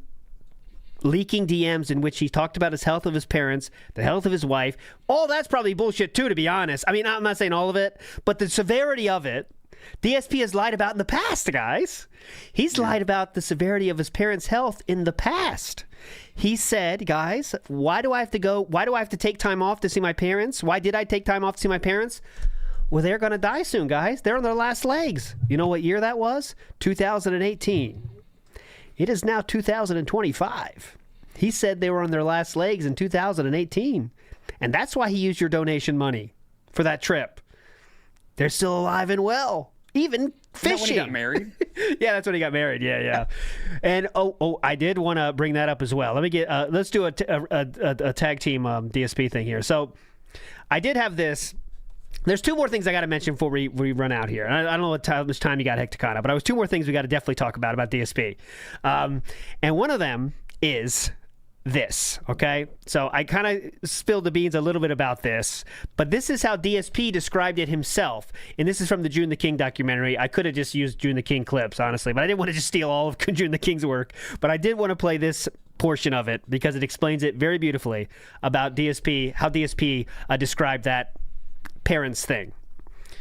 leaking DMs in which he talked about his health of his parents, the health of his wife. All that's probably bullshit too, to be honest. I mean, I'm not saying all of it, but the severity of it, DSP has lied about in the past, guys. He's lied about the severity of his parents' health in the past. He said, guys, why do I have to take time off to see my parents? Why did I take time off to see my parents? Well, they're going to die soon, guys. They're on their last legs. You know what year that was? 2018. It is now 2025. He said they were on their last legs in 2018. And that's why he used your donation money for that trip. They're still alive and well. Even fishing. When he got married? Yeah, that's when he got married. Yeah. And I did want to bring that up as well. Let's do a tag team DSP thing here. So I did have this. There's two more things I got to mention before we run out here. I don't know how much time you got, Hecticana, but I was two more things we got to definitely talk about DSP. And one of them is this, okay? So I kind of spilled the beans a little bit about this, but this is how DSP described it himself. And this is from the June the King documentary. I could have just used June the King clips, honestly, but I didn't want to just steal all of June the King's work. But I did want to play this portion of it because it explains it very beautifully about DSP, how DSP described that parents thing.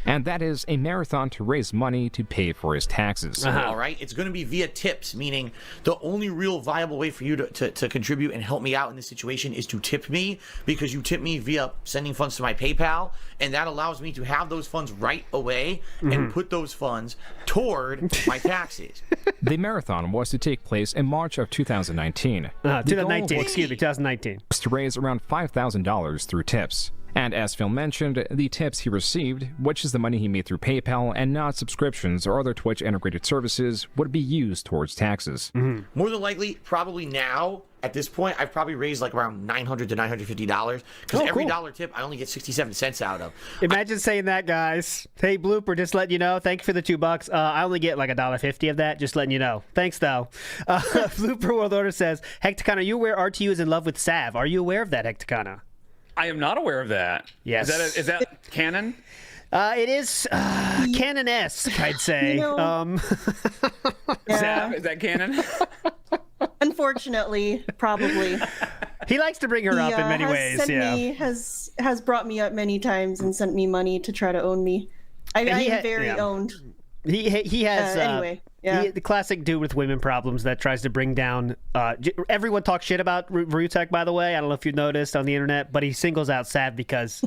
And that is a marathon to raise money to pay for his taxes. All right, it's going to be via tips, meaning the only real viable way for you to contribute and help me out in this situation is to tip me, because you tip me via sending funds to my PayPal, and that allows me to have those funds right away and put those funds toward my taxes. The marathon was to take place in March of 2019. 2019. Was to raise around $5,000 through tips. And as Phil mentioned, the tips he received, which is the money he made through PayPal and not subscriptions or other Twitch integrated services, would be used towards taxes. More than likely, probably now, at this point, I've probably raised like around $900 to $950, because every dollar tip I only get 67 cents out of. Imagine saying that, guys. Hey, Blooper, just letting you know, thank you for the $2. I only get like $1.50 of that, just letting you know. Thanks, though. Blooper World Order says, Hecticana, are you aware RTU is in love with Sav? Are you aware of that, Hecticana? I am not aware of that. Yes. Is that canon? It is canon-esque, I'd say. Is that canon? Unfortunately, probably. He likes to bring her up in many ways. Has brought me up many times and sent me money to try to own me. I am very owned. He has anyway. Yeah. The classic dude with women problems that tries to bring down. Everyone talks shit about Rutek, by the way. I don't know if you noticed on the internet, but he singles out Sav because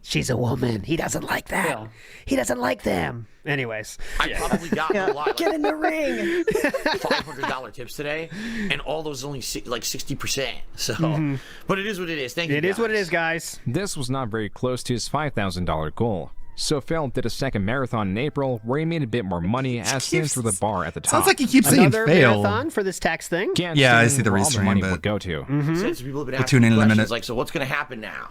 she's a woman. He doesn't like that. Yeah. He doesn't like them. Anyways, I probably got a lot. Get in the ring. $500 tips today, and all those only like 60%. So, but it is what it is. Thank you. It is what it is, guys. This was not very close to his $5,000 goal. So Phil did a second marathon in April where he made a bit more money as stands for the bar at the top. Sounds like he keeps saying fail. Another marathon for this tax thing? Yeah, I see the restream, money but would go to. Since people have been asking questions like, so what's going to happen now?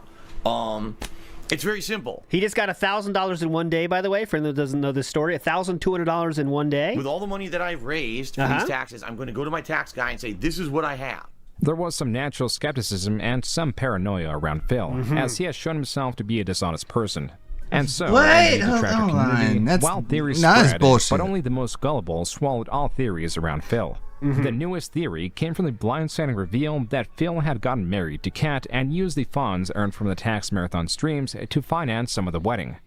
It's very simple. He just got $1,000 in one day, by the way, for anyone who doesn't know this story. $1,200 in one day. With all the money that I've raised for these taxes, I'm going to go to my tax guy and say, this is what I have. There was some natural skepticism and some paranoia around Phil, as he has shown himself to be a dishonest person. And so, wait, hold on. That's while theories not spread, bullshit. but only the most gullible swallowed all theories around Phil. The newest theory came from the blindsiding reveal that Phil had gotten married to Kat and used the funds earned from the tax marathon streams to finance some of the wedding.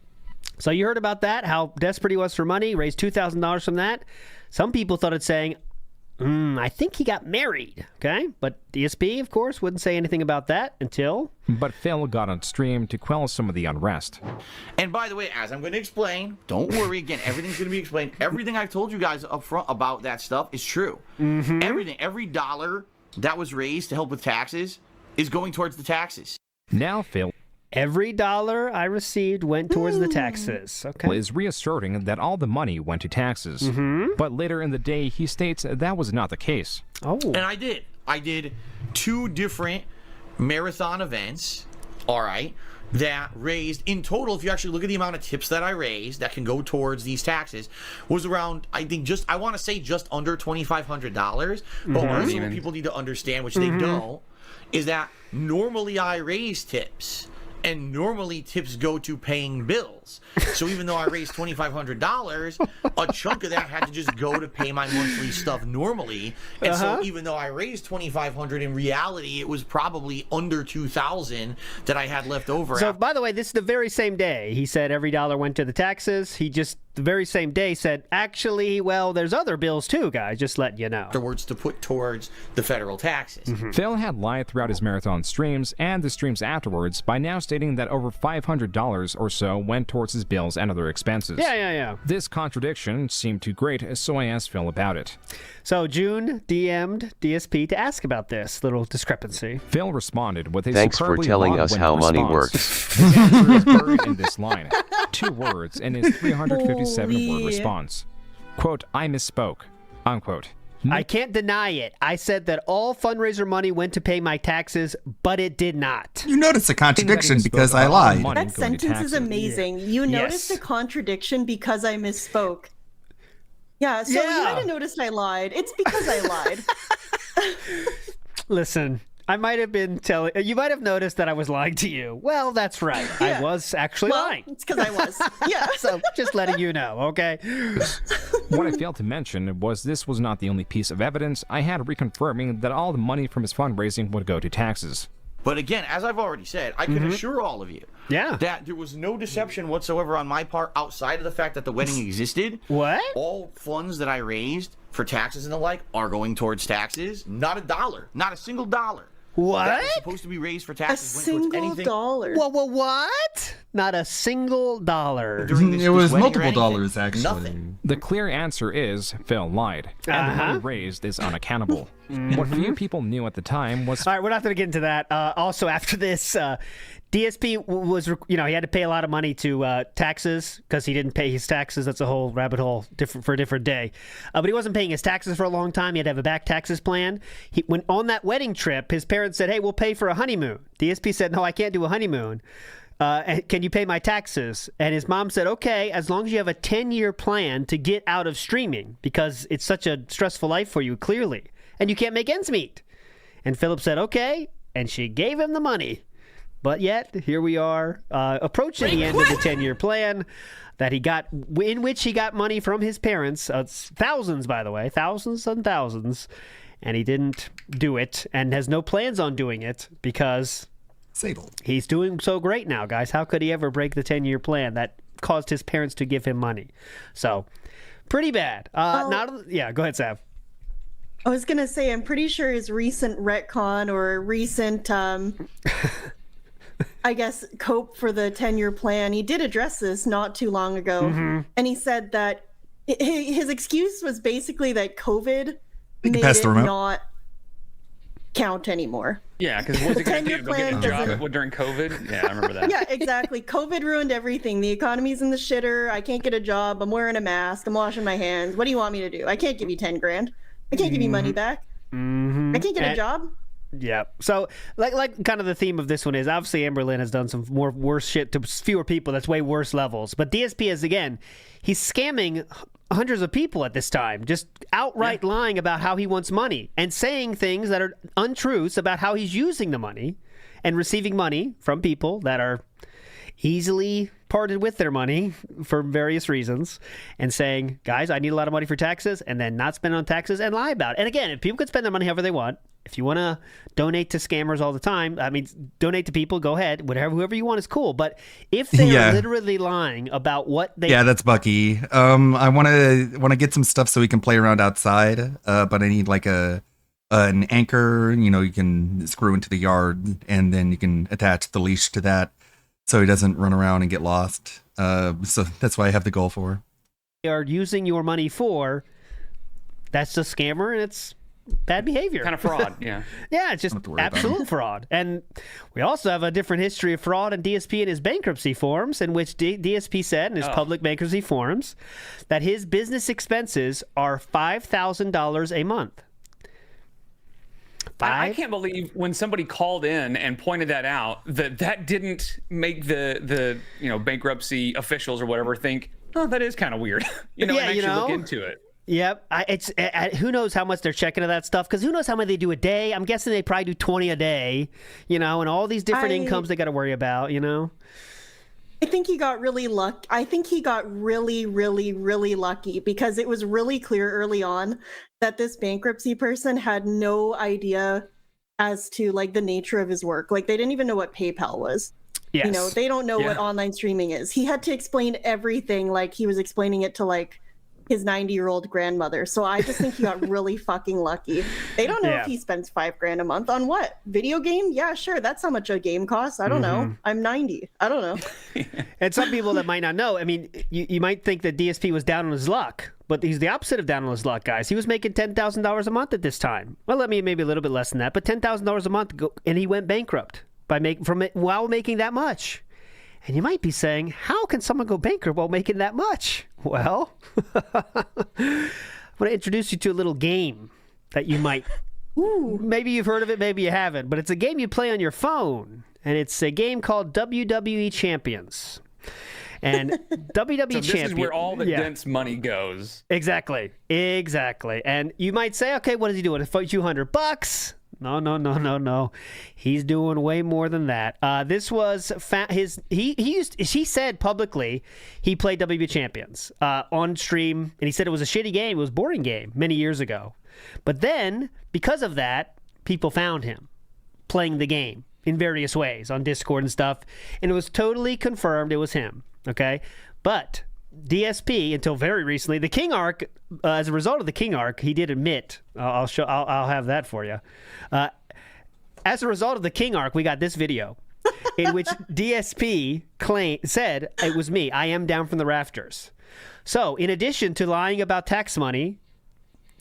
So you heard about that, how desperate he was for money, raised $2,000 from that. Some people started saying, I think he got married, okay? But DSP, of course, wouldn't say anything about that until... But Phil got on stream to quell some of the unrest. And by the way, as I'm going to explain, don't worry, again, everything's going to be explained. Everything I've told you guys up front about that stuff is true. Everything, every dollar that was raised to help with taxes is going towards the taxes. Now Phil Every dollar I received went towards the taxes. Okay. Is reasserting that all the money went to taxes. But later in the day, he states that was not the case. Oh. And I did 2 different marathon events, all right, that raised, in total, if you actually look at the amount of tips that I raised that can go towards these taxes, was around, I think, just under $2,500. But what people need to understand, which they don't, is that normally I raise tips. And normally tips go to paying bills. So even though I raised $2,500, a chunk of that had to just go to pay my monthly stuff normally. And so even though I raised $2,500, in reality, it was probably under $2,000 that I had left over. So, by the way, this is the very same day. He said every dollar went to the taxes. He just, the very same day, said, actually, well, there's other bills too, guys, just letting you know. Afterwards to put towards the federal taxes. Phil had lied throughout his marathon streams and the streams afterwards by now stating that over $500 or so went towards his bills and other expenses. Yeah. This contradiction seemed too great, so I asked Phil about it. So June DM'd DSP to ask about this little discrepancy. Phil responded with a Thanks for telling us how money works. His answer is buried in this line. 2 words in his 357-word response. Quote, I misspoke. Unquote. I can't deny it. I said that all fundraiser money went to pay my taxes, but it did not. You noticed a contradiction because I lied. That sentence is amazing. You noticed a contradiction because I misspoke. Yeah, so you might have noticed I lied. It's because I lied. Listen, I might have been telling you might have noticed that I was lying to you. Well, that's right. I was actually lying. It's because I was. Yeah. So just letting you know, okay? What I failed to mention was this was not the only piece of evidence I had reconfirming that all the money from his fundraising would go to taxes. But again, as I've already said, I can assure all of you that there was no deception whatsoever on my part outside of the fact that the wedding existed. What? All funds that I raised for taxes and the like are going towards taxes. Not a dollar. Not a single dollar. What? That was supposed to be raised for taxes. A single dollar. Whoa, what? Not a single dollar. It was multiple dollars, actually. Nothing. The clear answer is Phil lied, and the money raised is unaccountable. What few people knew at the time was... All right, we're not going to get into that. Also, after this, DSP was, he had to pay a lot of money to taxes because he didn't pay his taxes. That's a whole rabbit hole for a different day. But he wasn't paying his taxes for a long time. He had to have a back taxes plan. When on that wedding trip, his parents said, hey, we'll pay for a honeymoon. DSP said, no, I can't do a honeymoon. Can you pay my taxes? And his mom said, okay, as long as you have a 10-year plan to get out of streaming because it's such a stressful life for you, clearly, and you can't make ends meet. And Philip said, okay, and she gave him the money. But yet, here we are, approaching the end of the 10-year plan that he got, in which he got money from his parents, thousands, by the way, thousands and thousands, and he didn't do it and has no plans on doing it because... Sable. He's doing so great now, guys. How could he ever break the 10-year plan that caused his parents to give him money? So, pretty bad. Go ahead, Sav. I was going to say, I'm pretty sure his recent retcon or recent, I guess, cope for the 10-year plan, he did address this not too long ago. And he said that his excuse was basically that COVID made it not count anymore. Yeah, because what was he going to do? Go get a job during COVID? Yeah, I remember that. Yeah, exactly. COVID ruined everything. The economy's in the shitter. I can't get a job. I'm wearing a mask. I'm washing my hands. What do you want me to do? I can't give you 10 grand. I can't give you money back. I can't get a job. Yeah. So, like, kind of the theme of this one is obviously Amber Lynn has done some more worse shit to fewer people. That's way worse levels. But DSP is, again, he's scamming hundreds of people at this time, just outright lying about how he wants money and saying things that are untruths about how he's using the money and receiving money from people that are easily parted with their money for various reasons and saying, guys, I need a lot of money for taxes, and then not spend on taxes and lie about it. And again, if people could spend their money however they want, if you want to donate to scammers all the time, I mean, donate to people, go ahead. Whoever you want is cool. But if they're literally lying about what they... Yeah, that's Bucky. I want to get some stuff so we can play around outside, but I need like an anchor, you can screw into the yard, and then you can attach the leash to that so he doesn't run around and get lost. So that's what I have the goal for. They are using your money for, that's a scammer, and it's bad behavior. Kind of fraud, yeah. Yeah, it's just absolute fraud. And we also have a different history of fraud in DSP in his bankruptcy forms, in which DSP said in his public bankruptcy forms that his business expenses are $5,000 a month. I can't believe when somebody called in and pointed that out that didn't make the bankruptcy officials or whatever think, oh, that is kind of weird. And actually look into it. Yep. Who knows how much they're checking of that stuff, because who knows how many they do a day. I'm guessing they probably do 20 a day, and all these different incomes they got to worry about, I think he got really lucky. I think he got really, really, really lucky, because it was really clear early on that this bankruptcy person had no idea as to the nature of his work. They didn't even know what PayPal was. Yes. They don't know what online streaming is. He had to explain everything like he was explaining it to his 90-year-old grandmother. So I just think he got really fucking lucky. They don't know if he spends $5,000 a month on what? Video game? Yeah, sure. That's how much a game costs. I don't know. I'm 90. I don't know. And some people that might not know, I mean, you might think that DSP was down on his luck, but he's the opposite of down on his luck, guys. He was making $10,000 a month at this time. Well, maybe a little bit less than that, but $10,000 a month, and he went bankrupt while making that much. And you might be saying, how can someone go bankrupt while making that much? Well, I'm going to introduce you to a little game that you might, maybe you've heard of it, maybe you haven't, but it's a game you play on your phone, and it's a game called WWE Champions. And WWE Champions. This is where all the dense money goes. Exactly. And you might say, okay, what is he doing? A few $100? No. He's doing way more than that. This was he said publicly he played WWE Champions on stream, and he said it was a shitty game. It was a boring game many years ago. But then, because of that, people found him playing the game in various ways on Discord and stuff, and it was totally confirmed it was him. Okay, but DSP, until very recently, the King Arc, as a result of the King Arc, he did admit. I'll have that for you. As a result of the King Arc, we got this video in which DSP said it was me. I am down from the rafters. So, in addition to lying about tax money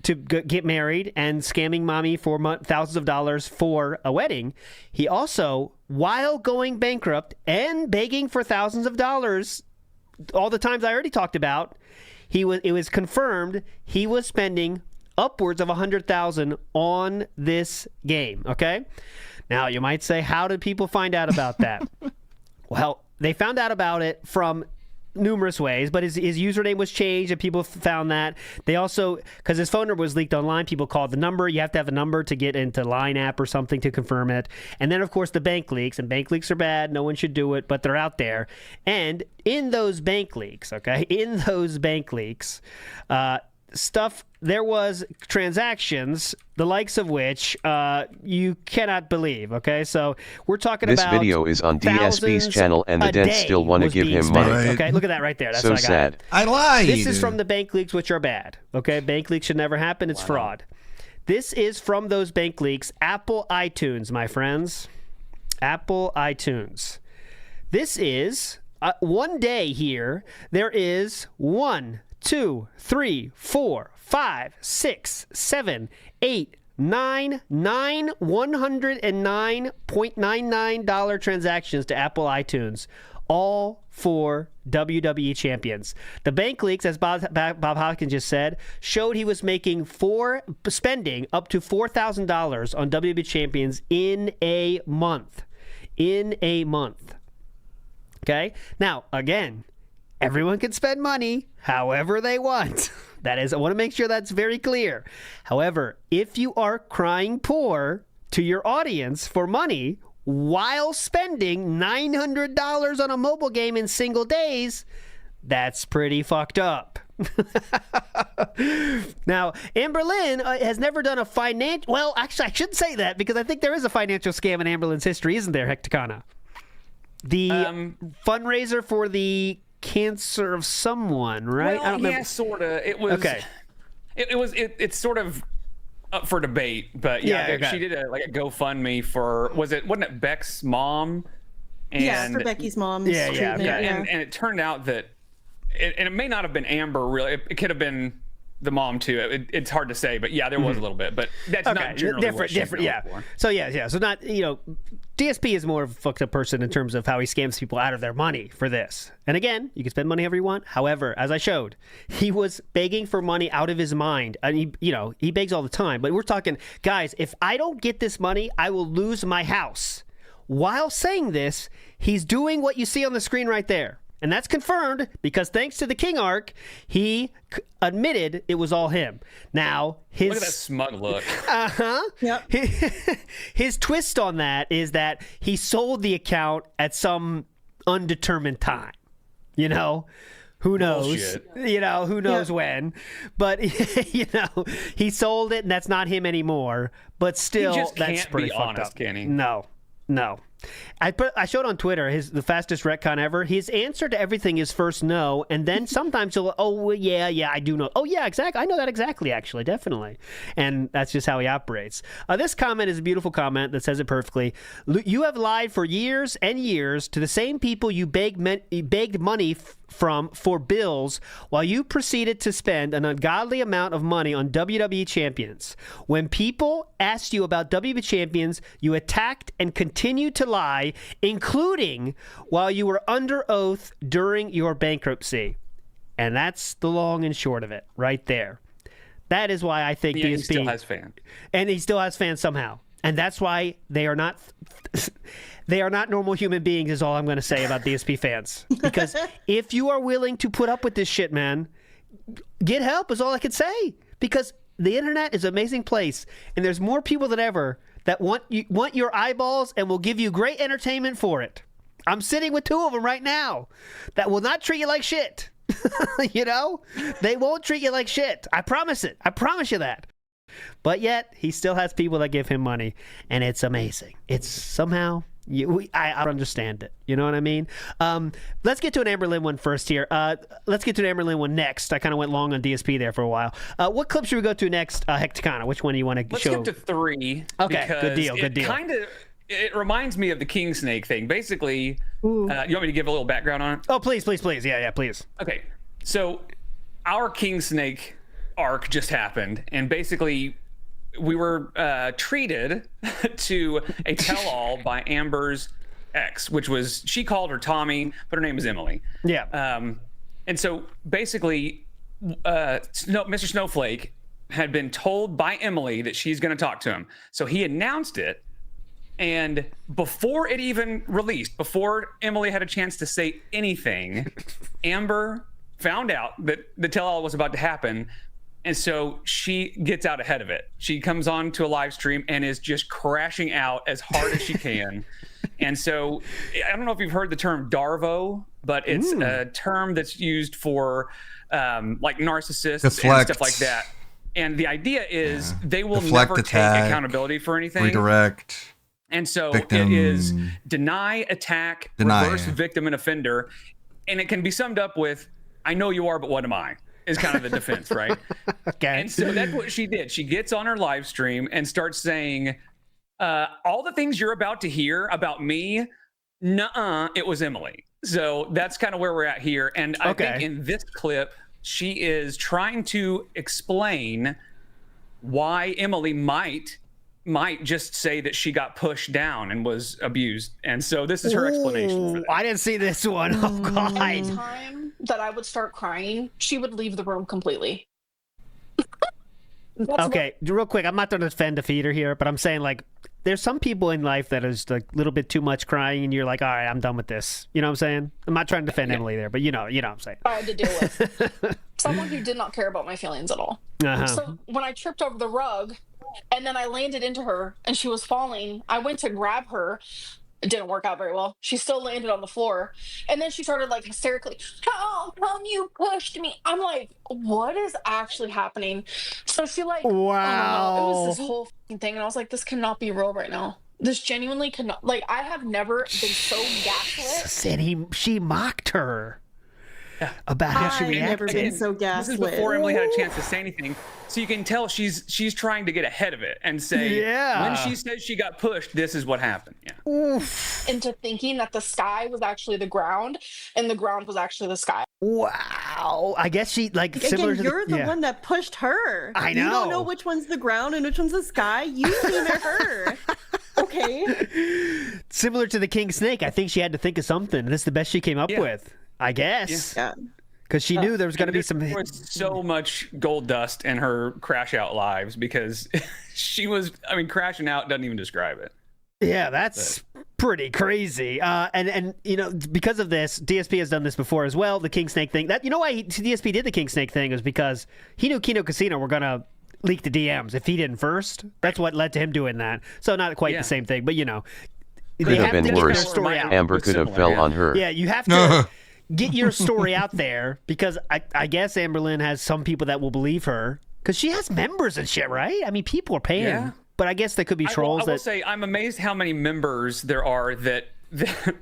to get married and scamming mommy for thousands of dollars for a wedding, he also, while going bankrupt and begging for thousands of dollars, all the times I already talked about, it was confirmed he was spending upwards of $100,000 on this game. Okay, now you might say, how did people find out about that? Well, they found out about it from numerous ways, but his username was changed and people found that. They also, because his phone number was leaked online, people called the number. You have to have a number to get into Line app or something to confirm it. And then, of course, the bank leaks, and bank leaks are bad. No one should do it, but they're out there. And in those bank leaks, there was transactions, the likes of which you cannot believe, okay? So we're talking about... This video is on DSP's channel, and the Dents still want to give him money. Right. Okay, look at that right there. That's so what I got. Sad. I lied. This is from the bank leaks, which are bad, okay? Bank leaks should never happen. It's fraud. This is from those bank leaks. Apple iTunes, my friends. Apple iTunes. This is... one day here, there is 1, 2, 3, 4, 5, 6, 7, 8, 9 $109.99 transactions to Apple iTunes, all for WWE Champions. The bank leaks, as Bob Hopkins just said, showed he was spending up to $4,000 on WWE Champions in a month. Okay? Now, again, everyone can spend money however they want. That is, I want to make sure that's very clear. However, if you are crying poor to your audience for money while spending $900 on a mobile game in single days, that's pretty fucked up. Now, Amberlynn has never done a financial... Well, actually, I shouldn't say that, because I think there is a financial scam in Amberlynn's history, isn't there, Hecticana? The fundraiser for the cancer of someone, right? Well, yeah, sort of. It was okay. It's sort of up for debate, but she did a GoFundMe for wasn't it Beck's mom? And, for Becky's mom's treatment. And it turned out that, and it may not have been Amber really. It could have been the mom too. It's hard to say, but yeah, there was a little bit, but that's not generally different. Yeah. So yeah. So not DSP is more of a fucked up person in terms of how he scams people out of their money for this. And again, you can spend money however you want. However, as I showed, he was begging for money out of his mind. And he begs all the time. But we're talking, guys, if I don't get this money, I will lose my house. While saying this, he's doing what you see on the screen right there. And that's confirmed because thanks to the King Arc, he admitted it was all him. Now, look at that smug look. Yep. His twist on that is that he sold the account at some undetermined time. Who knows? Bullshit. Who knows when? But he sold it, and that's not him anymore. But still, he just that's can't pretty be fucked honest, up. can he? No. I showed on Twitter the fastest retcon ever. His answer to everything is first no, and then sometimes he'll yeah I do know. Oh yeah, exactly. I know that exactly, actually, definitely. And that's just how he operates. This comment is a beautiful comment that says it perfectly. You have lied for years and years to the same people you begged money from for bills while you proceeded to spend an ungodly amount of money on WWE champions. When people asked you about WWE champions, you attacked and continued to lie, including while you were under oath during your bankruptcy. And that's the long and short of it right there. That is why I think DSP... he still has fans. And he still has fans somehow. And that's why they are not... They are not normal human beings is all I'm going to say about DSP fans. Because if you are willing to put up with this shit, man, get help is all I can say. Because the internet is an amazing place. And there's more people than ever that want your eyeballs and will give you great entertainment for it. I'm sitting with two of them right now that will not treat you like shit. They won't treat you like shit. I promise it. I promise you that. But yet, he still has people that give him money. And it's amazing. It's somehow... I understand it. You know what I mean? Let's get to an Amberlynn one first here. Let's get to an Amberlynn one next. I kind of went long on DSP there for a while. What clip should we go to next, Hecticana? Which one do you want to show? Let's get to 3. Okay, good deal. It reminds me of the King Snake thing. Basically, you want me to give a little background on it? Oh, please. Yeah, please. Okay, so our King Snake arc just happened, and basically... we were treated to a tell-all by Amber's ex, which was, she called her Tommy, but her name is Emily. Yeah. And so basically, Mr. Snowflake had been told by Emily that she's going to talk to him. So he announced it, and before it even released, before Emily had a chance to say anything, Amber found out that the tell-all was about to happen. And so she gets out ahead of it. She comes on to a live stream and is just crashing out as hard as she can. And so I don't know if you've heard the term Darvo, but it's a term that's used for like narcissists and stuff like that. And the idea is they will never take accountability for anything. Redirect. And so victim. It is deny, attack, reverse victim and offender. And it can be summed up with, I know you are, but what am I? Is kind of the defense, right? Okay. And so that's what she did. She gets on her live stream and starts saying, all the things you're about to hear about me, nuh-uh, it was Emily. So that's kind of where we're at here. And I think in this clip, she is trying to explain why Emily might just say that she got pushed down and was abused. And so this is her explanation for that. I didn't see this one. Oh, God. Every time that I would start crying, she would leave the room completely. Okay, real quick, I'm not going to defend the feeder here, but I'm saying, like, there's some people in life that is a little bit too much crying, and you're like, all right, I'm done with this. You know what I'm saying? I'm not trying to defend Emily there, but you know what I'm saying. I had to deal with someone who did not care about my feelings at all. So when I tripped over the rug, and then I landed into her, and she was falling, I went to grab her. It didn't work out very well. She still landed on the floor. And then she started like hysterically, how come you pushed me? I'm like, what is actually happening? So she like, wow. It was this whole thing. And I was like, this cannot be real right now. This genuinely cannot. Like, I have never been so gaslit. Said she mocked her. about how she I've reacted. never been so gaslit. This is before Emily had a chance to say anything, so you can tell she's trying to get ahead of it and say, when she says she got pushed, this is what happened. Yeah. Oof. Into thinking that the sky was actually the ground and the ground was actually the sky. Wow. I guess she similar Again, to you're the one that pushed her. I know. You don't know which one's the ground and which one's the sky. You came at her. Okay. Similar to the king snake, I think she had to think of something. This is the best she came up with, I guess. Yeah. Because she knew there was going to be some. There was so much gold dust in her crash out lives because she was. I mean, crashing out doesn't even describe it. Yeah, that's pretty crazy. And you know, because of this, DSP has done this before as well. The king snake thing. That, you know why DSP did the king snake thing is because he knew Kino Casino were gonna leak the DMs if he didn't first. That's what led to him doing that. So not quite the same thing, but you know, Could have been worse. Amber could have fell on her. Yeah, you have to get your story out there because I guess Amberlynn has some people that will believe her because she has members and shit, right? I mean, people are paying. Yeah. But I guess there could be trolls. I will say I'm amazed how many members there are that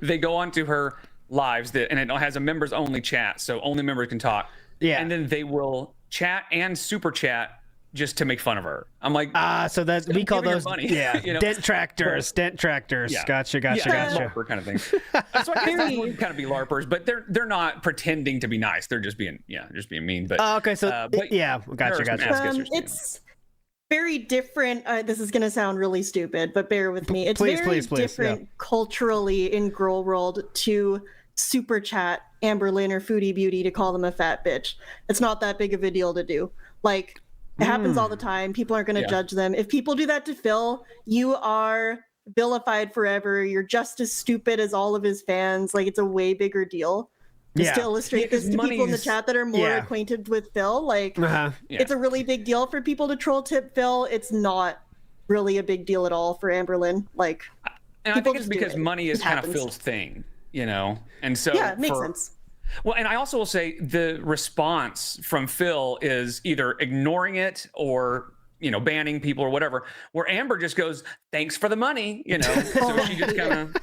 they go onto her lives and it has a members only chat, so only members can talk. Yeah. And then they will chat and super chat just to make fun of her. I'm like, so that's we call those money. You know? dent tractors. Yeah. Gotcha. LARPer kind of thing. So I guess that would kind of be LARPers, but they're not pretending to be nice. They're just being mean. But okay, so gotcha. It's very different. This is going to sound really stupid, but bear with me. It's very different culturally in Girl World to super chat Amberlynn or Foodie Beauty to call them a fat bitch. It's not that big of a deal to do. Like, it happens all the time. People aren't going to judge them. If people do that to Phil, you are vilified forever. You're just as stupid as all of his fans. Like, it's a way bigger deal. Just to illustrate this to people in the chat that are more acquainted with Phil, like, it's a really big deal for people to troll tip Phil. It's not really a big deal at all for Amberlynn. Like, and I think it's because money is kind of Phil's thing, you know? And so it makes sense. Well, and I also will say the response from Phil is either ignoring it or, you know, banning people or whatever, where Amber just goes, thanks for the money, you know? So she just kind of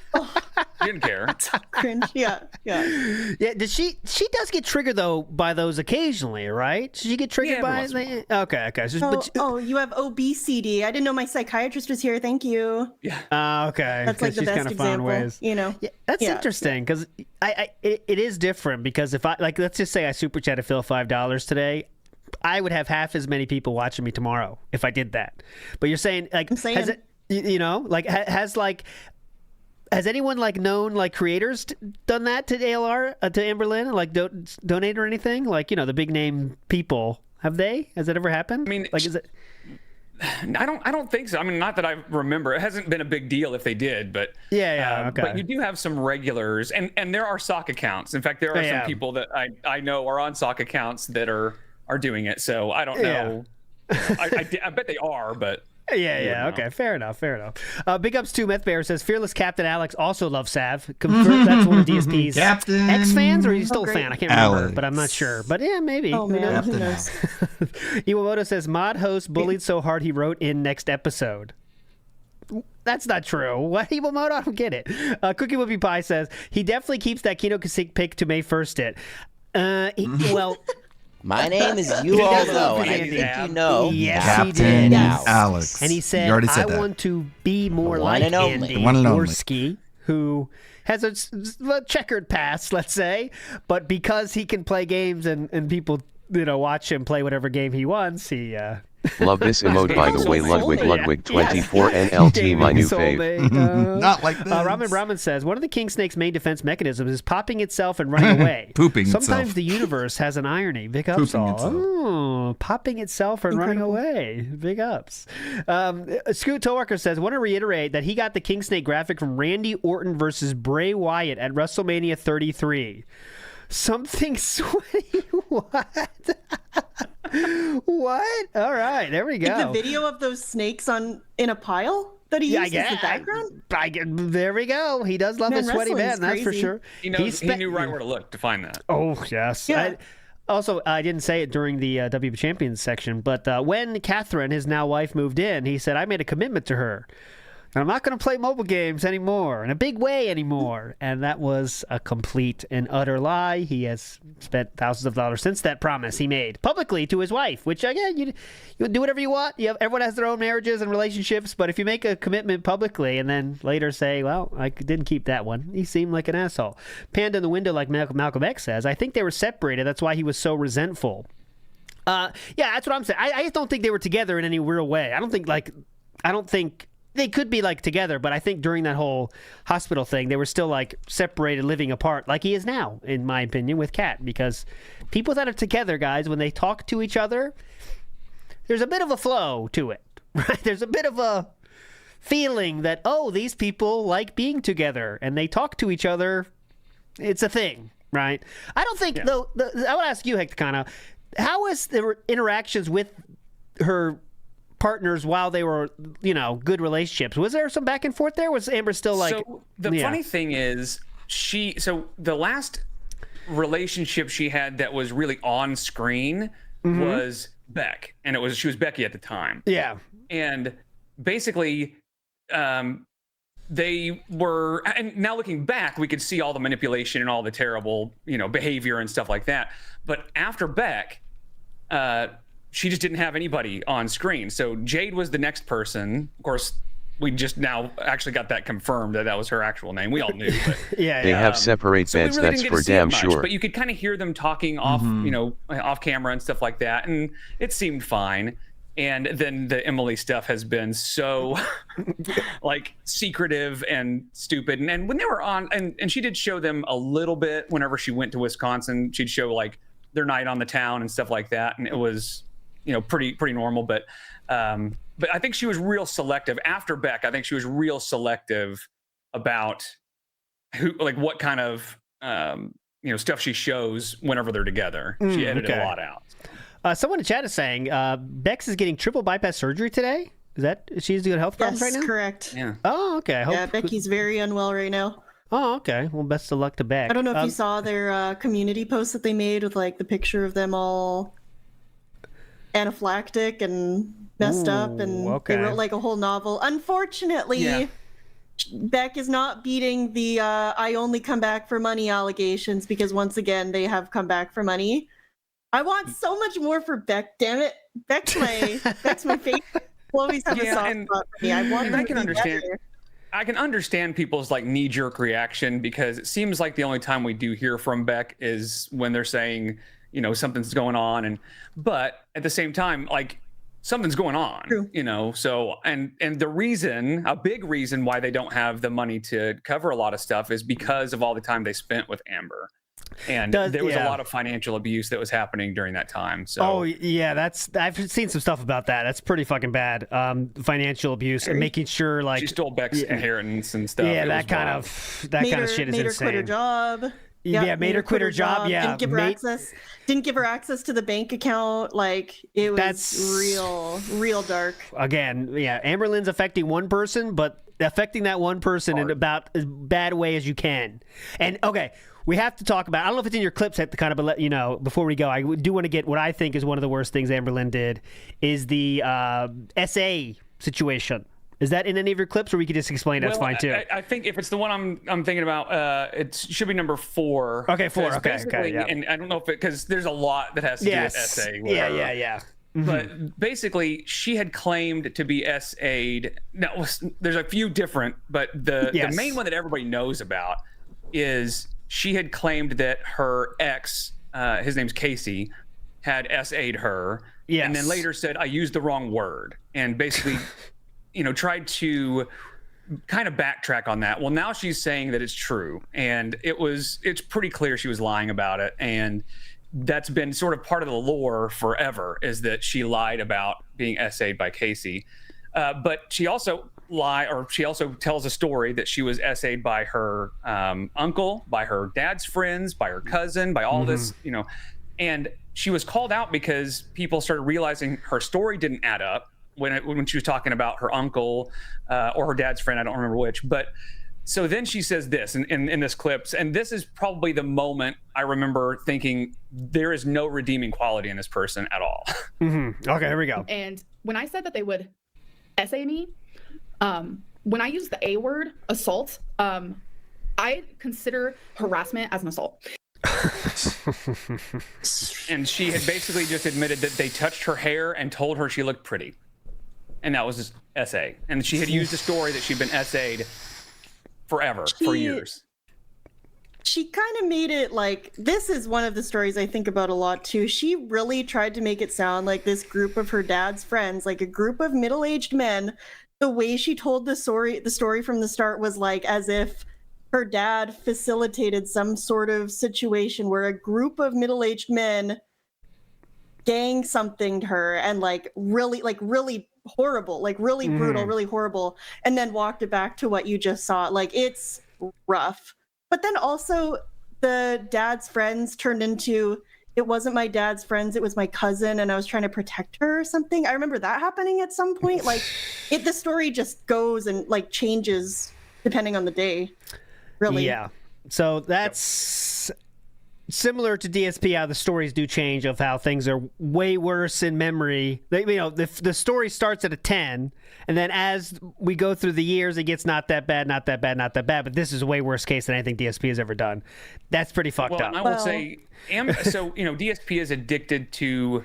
didn't care. Cringe. Yeah. Does she does get triggered though by those occasionally, right? Does she get triggered by okay. You have obesity. I didn't know my psychiatrist was here. Thank you. Yeah. Okay. That's like the best example. Ways. You know. Yeah, that's interesting because it is different because if I let's just say I super chatted Phil $5 today. I would have half as many people watching me tomorrow if I did that. But you're saying has it, you know, like has anyone known creators done that to ALR to Amberlynn, like donate or anything? Like, you know, the big name people, have they? Has that ever happened? I mean, is it? I don't think so. I mean, not that I remember. It hasn't been a big deal if they did, but okay. But you do have some regulars, and there are sock accounts. In fact, there are some people that I know are on sock accounts that are doing it. So I don't know. I bet they are, but. Okay, fair enough. Big ups to Meth Bear says Fearless Captain Alex also loves Sav. Confirmed that's one of DSP's ex-fans, or he's still a fan. I can't remember, but I'm not sure. But yeah, maybe. Oh man, who knows? Iwamoto says mod host bullied so hard he wrote in next episode. That's not true. What, Iwamoto? I don't get it. Cookie Whoopie Pie says he definitely keeps that Kino Kasich pick to May 1st it. Well. My name is You All Know, and I think you know. Yes, Captain he did. Alex. And he said, I want to be more like Andy Gorski, who has a checkered past, let's say, but because he can play games and people, you know, watch him play whatever game he wants, he... Love this emote, by the way, Ludwig 24 NLT, my new fave. Not like this. Ramen says, one of the King Snake's main defense mechanisms is popping itself and running away. Pooping Sometimes itself. the universe has an irony. Big ups all. Oh, popping itself and running away. Big ups. Scoot Toeworker says, want to reiterate that he got the King Snake graphic from Randy Orton versus Bray Wyatt at WrestleMania 33. Something sweaty. What? What? All right, there we go. Like the video of those snakes in a pile that he used as the background? There we go. He does love his sweaty man, that's for sure. He knew right where to look to find that. Oh, yes. Yeah. I didn't say it during the WB Champions section, but when Catherine, his now wife, moved in, he said, I made a commitment to her I'm not going to play mobile games anymore in a big way anymore. And that was a complete and utter lie. He has spent thousands of dollars since that promise he made publicly to his wife, which, again, you do whatever you want. Everyone has their own marriages and relationships, but if you make a commitment publicly and then later say, well, I didn't keep that one, he seemed like an asshole. Panda in the window, like Malcolm X says, I think they were separated. That's why he was so resentful. Yeah, that's what I'm saying. I just don't think they were together in any real way. I don't think they could be like together, but I think during that whole hospital thing, they were still like separated, living apart, like he is now, in my opinion, with Kat. Because people that are together, guys, when they talk to each other, there's a bit of a flow to it, right? There's a bit of a feeling that, oh, these people like being together, and they talk to each other. It's a thing, right? I don't think, though. I want to ask you, Hector, how was the interactions with her partners while they were, good relationships? Was there some back and forth there? Was Amber still like... So the funny thing is, the last relationship she had that was really on screen was Beck, and she was Becky at the time. Yeah. And basically, they were, and now looking back, we could see all the manipulation and all the terrible, behavior and stuff like that. But after Beck, she just didn't have anybody on screen. So Jade was the next person. Of course, we just now actually got that confirmed that was her actual name. We all knew. But, yeah. They have separate beds, really that's for damn sure. But you could kind of hear them talking off, off camera and stuff like that. And it seemed fine. And then the Emily stuff has been so like secretive and stupid. And when they were on, and she did show them a little bit whenever she went to Wisconsin, she'd show like their night on the town and stuff like that. And it was, pretty normal. But I think she was real selective after Beck. I think she was real selective about what kind of, stuff she shows whenever they're together. She edited a lot out. Someone in chat is saying Bex is getting triple bypass surgery today. She's doing health problems right now? Yes, correct. Yeah. Oh, okay. Becky's very unwell right now. Oh, okay. Well, best of luck to Beck. I don't know if you saw their community post that they made with like the picture of them all anaphylactic and messed up, and they wrote like a whole novel. Unfortunately, Beck is not beating the I only come back for money allegations, because once again they have come back for money. I want so much more for Beck. Damn it, Beck's my favorite. Will always have a soft spot for me. I want her to be better. I can understand people's like knee-jerk reaction, because it seems like the only time we do hear from Beck is when they're saying, something's going on, but at the same time, like something's going on. True. So and a big reason why they don't have the money to cover a lot of stuff is because of all the time they spent with Amber. And there was a lot of financial abuse that was happening during that time. So. Oh yeah, I've seen some stuff about that. That's pretty fucking bad. Financial abuse and making sure like she stole Beck's inheritance and stuff. Yeah, that kind of shit is insane. Made her quit her job. Yeah, made her quit her job. Yeah, didn't give her access to the bank account. Like it was real dark. Again, yeah, Amber Lynn's affecting one person, but affecting that one person in about as bad way as you can. And okay. We have to talk about, I don't know if it's in your clips, to kind of let you know, before we go, I do want to get what I think is one of the worst things Amber Lynn did, is the SA situation. Is that in any of your clips, or we could just explain? That's fine, too. I think if it's the one I'm thinking about, it should be number 4. Okay, 4. Okay, yeah. And I don't know if because there's a lot that has to do with SA. Yeah. Mm-hmm. But basically, she had claimed to be SA'd. Now, there's a few different, but the main one that everybody knows about is... She had claimed that her ex, his name's Casey, had SA'd her, and then later said, I used the wrong word, and basically, tried to kind of backtrack on that. Well, now she's saying that it's true, and it's pretty clear she was lying about it, and that's been sort of part of the lore forever, is that she lied about being SA'd by Casey. But she also tells a story that she was SA'd by her uncle, by her dad's friends, by her cousin, by all this, and she was called out because people started realizing her story didn't add up when she was talking about her uncle or her dad's friend. I don't remember which, but so then she says this in this clip, and this is probably the moment I remember thinking there is no redeeming quality in this person at all. Mm-hmm. Okay, here we go. And when I said that they would SA me, when I use the A word, assault, I consider harassment as an assault. And she had basically just admitted that they touched her hair and told her she looked pretty. And that was just essay. And she had used a story that she'd been essayed forever, for years. She kind of made it like, this is one of the stories I think about a lot too. She really tried to make it sound like this group of her dad's friends, like a group of middle-aged men. The way she told the story from the start was like as if her dad facilitated some sort of situation where a group of middle-aged men gang somethinged her and really horrible, like really brutal, really horrible, and then walked it back to what you just saw. Like, it's rough. But then also the dad's friends turned into, it wasn't my dad's friends, it was my cousin, and I was trying to protect her or something. I remember that happening at some point. Like, the story just goes and like changes depending on the day. Really. Yeah. So that's similar to DSP, how the stories do change of how things are way worse in memory. The story starts at a 10, and then as we go through the years, it gets not that bad, not that bad, not that bad. But this is a way worse case than anything DSP has ever done. That's pretty fucked up. I will say, DSP is addicted to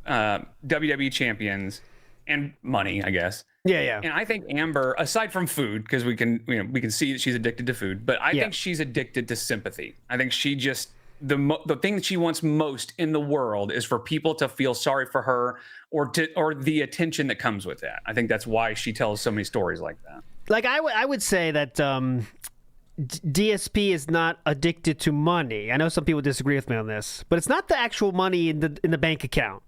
WWE champions and money, I guess. Yeah. And I think Amber, aside from food, because we can see that she's addicted to food, but I think she's addicted to sympathy. I think she just the thing that she wants most in the world is for people to feel sorry for her or the attention that comes with that. I think that's why she tells so many stories like that. Like I would say that DSP is not addicted to money. I know some people disagree with me on this, but it's not the actual money in the bank account.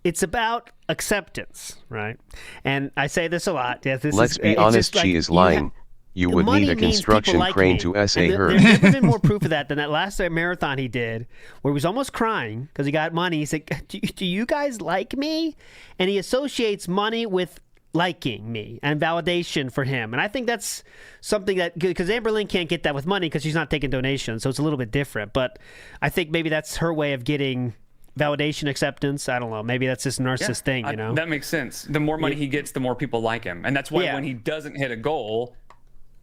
It's about acceptance, right? And I say this a lot. Yeah, Let's be honest, she is lying. You would need a construction crane to essay her. There's never been more proof of that than that last marathon he did, where he was almost crying because he got money. He said, do you guys like me? And he associates money with liking me and validation for him. And I think that's something that, because Amberlynn can't get that with money because she's not taking donations, so it's a little bit different. But I think maybe that's her way of getting validation, acceptance. I don't know. Maybe that's this narcissist thing, you know? That makes sense. The more money he gets, the more people like him. And that's why when he doesn't hit a goal,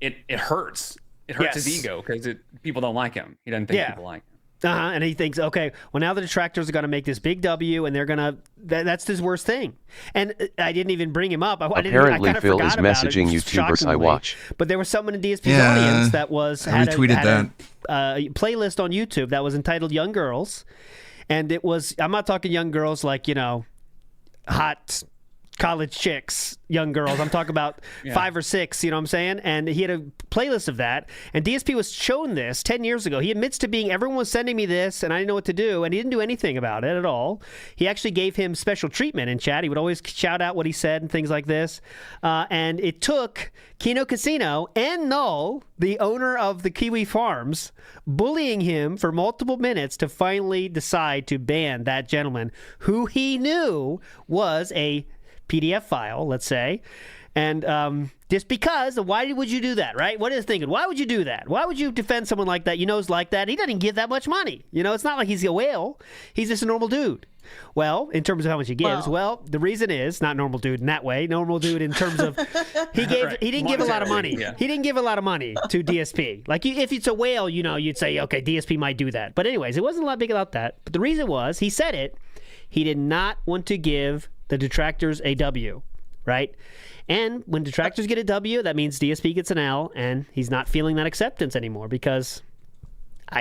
it hurts. It hurts his ego because people don't like him. He doesn't think people like him. And he thinks, okay, well, now the detractors are going to make this big W, and they're going to, that's his worst thing. And I didn't even bring him up. Apparently, Phil is messaging YouTubers I watch. But there was someone in DSP's audience that had a playlist on YouTube that was entitled Young Girls. And it was, I'm not talking young girls like, hot college chicks, young girls. I'm talking about 5 or 6, you know what I'm saying? And he had a playlist of that. And DSP was shown this 10 years ago. He admits to being, everyone was sending me this, and I didn't know what to do. And he didn't do anything about it at all. He actually gave him special treatment in chat. He would always shout out what he said and things like this. And it took Kino Casino and Null, the owner of the Kiwi Farms, bullying him for multiple minutes to finally decide to ban that gentleman, who he knew was a PDF file, let's say. And just because, why would you do that, right? What is thinking? Why would you do that? Why would you defend someone like that? He's like that. He doesn't give that much money. It's not like he's a whale. He's just a normal dude. Well, in terms of how much he gives, the reason is not normal dude in that way. Normal dude in terms of he didn't give a lot of money. Yeah. He didn't give a lot of money to DSP. Like if it's a whale, you'd say, okay, DSP might do that. But anyways, it wasn't a lot big about that. But the reason was, he said it, he did not want to give the detractors a W, right? And when detractors get a W, that means DSP gets an L, and he's not feeling that acceptance anymore because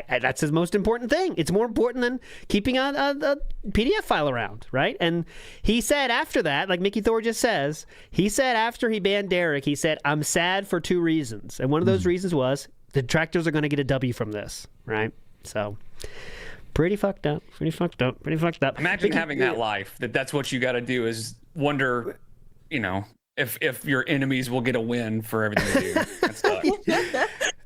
that's his most important thing. It's more important than keeping a PDF file around, right? And he said after that, like Mickey Thor just says, he said after he banned Derek, he said, I'm sad for 2 reasons. And one of those reasons was the detractors are going to get a W from this, right? So pretty fucked up. Imagine having that life, that's what you got to do is wonder, if your enemies will get a win for everything you do. That's tough.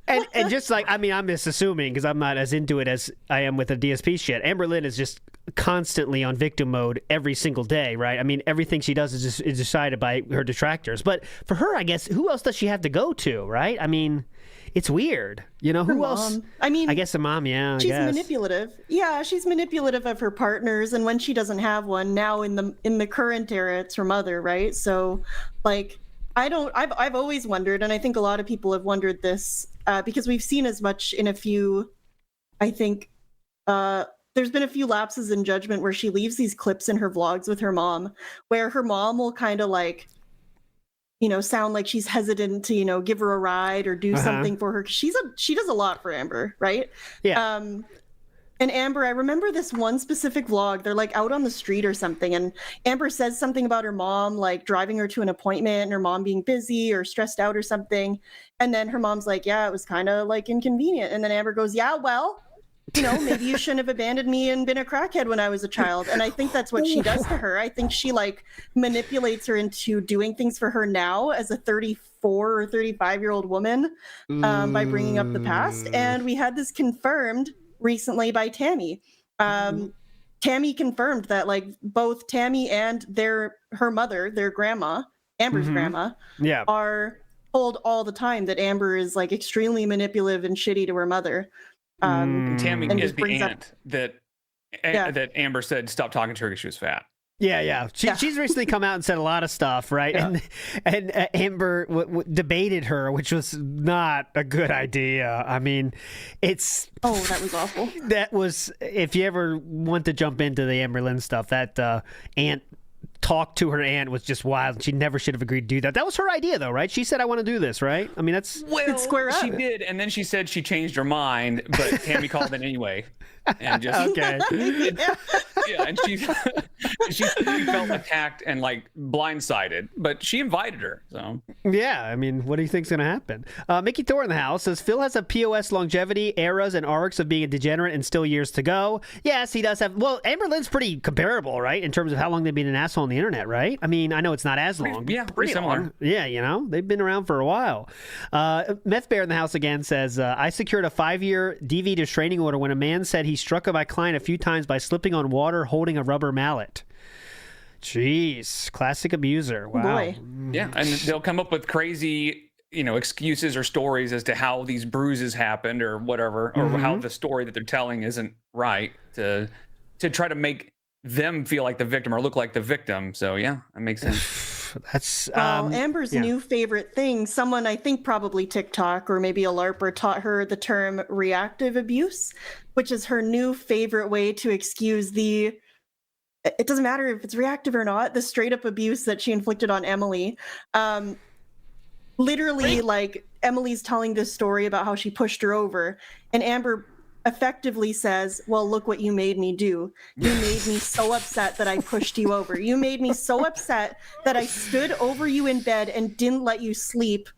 And just like, I'm just assuming because I'm not as into it as I am with the DSP shit. Amberlynn is just constantly on victim mode every single day, right? Everything she does is decided by her detractors. But for her, I guess, who else does she have to go to, right? It's weird. Who else? I guess a mom, she's manipulative. Yeah, she's manipulative of her partners, and when she doesn't have one, now in the current era, it's her mother, right? So, I've always wondered, and I think a lot of people have wondered this, because we've seen as much in a few, I think, there's been a few lapses in judgment where she leaves these clips in her vlogs with her mom, where her mom will kind of like, sound like she's hesitant to, give her a ride or do something for her. She does a lot for Amber, right? Yeah. And Amber, I remember this one specific vlog. They're like out on the street or something, and Amber says something about her mom, like driving her to an appointment and her mom being busy or stressed out or something. And then her mom's like, yeah, it was kind of like inconvenient. And then Amber goes, yeah, well, maybe you shouldn't have abandoned me and been a crackhead when I was a child. And I think that's what she does to her. I think she like manipulates her into doing things for her now as a 34 or 35-year-old woman by bringing up the past. And we had this confirmed recently by Tammy. Tammy confirmed that like both Tammy and her mother, their grandma, Amber's grandma, are told all the time that Amber is like extremely manipulative and shitty to her mother. Tammy is the aunt that Amber said stop talking to her because she was fat. Yeah. She's recently come out and said a lot of stuff, right? Yeah. And Amber debated her, which was not a good idea. I mean, that was awful. That was, if you ever want to jump into the Amber Lynn stuff, that aunt talk to her aunt was just wild. She never should have agreed to do that. That was her idea, though, right? She said, "I want to do this," right? I mean, that's square up. She did, and then she said she changed her mind, but Tammy called it anyway, and just okay. And she felt attacked and like blindsided, but she invited her. So yeah, I mean, what do you think's gonna happen? Mickey Thor in the house says Phil has a POS longevity, eras, and arcs of being a degenerate, and still years to go. Yes, he does have. Well, Amber Lynn's pretty comparable, right, in terms of how long they've been an asshole on the internet, right? I mean, I know it's not as long. Pretty similar. Long. Yeah, they've been around for a while. Meth Bear in the house again says, I secured a 5-year DV restraining order when a man said he struck my client a few times by slipping on water holding a rubber mallet. Jeez, classic abuser. Wow. Boy. Yeah, and they'll come up with crazy, excuses or stories as to how these bruises happened or whatever, or how the story that they're telling isn't right to try to make them feel like the victim or look like the victim. So yeah, that makes sense. That's Amber's new favorite thing. Someone, I think probably TikTok or maybe a LARPer, taught her the term reactive abuse, which is her new favorite way to excuse it doesn't matter if it's reactive or not, the straight up abuse that she inflicted on Emily. Literally, like, Emily's telling this story about how she pushed her over, and Amber effectively says, well, look what you made me do. You made me so upset that I pushed you over. You made me so upset that I stood over you in bed and didn't let you sleep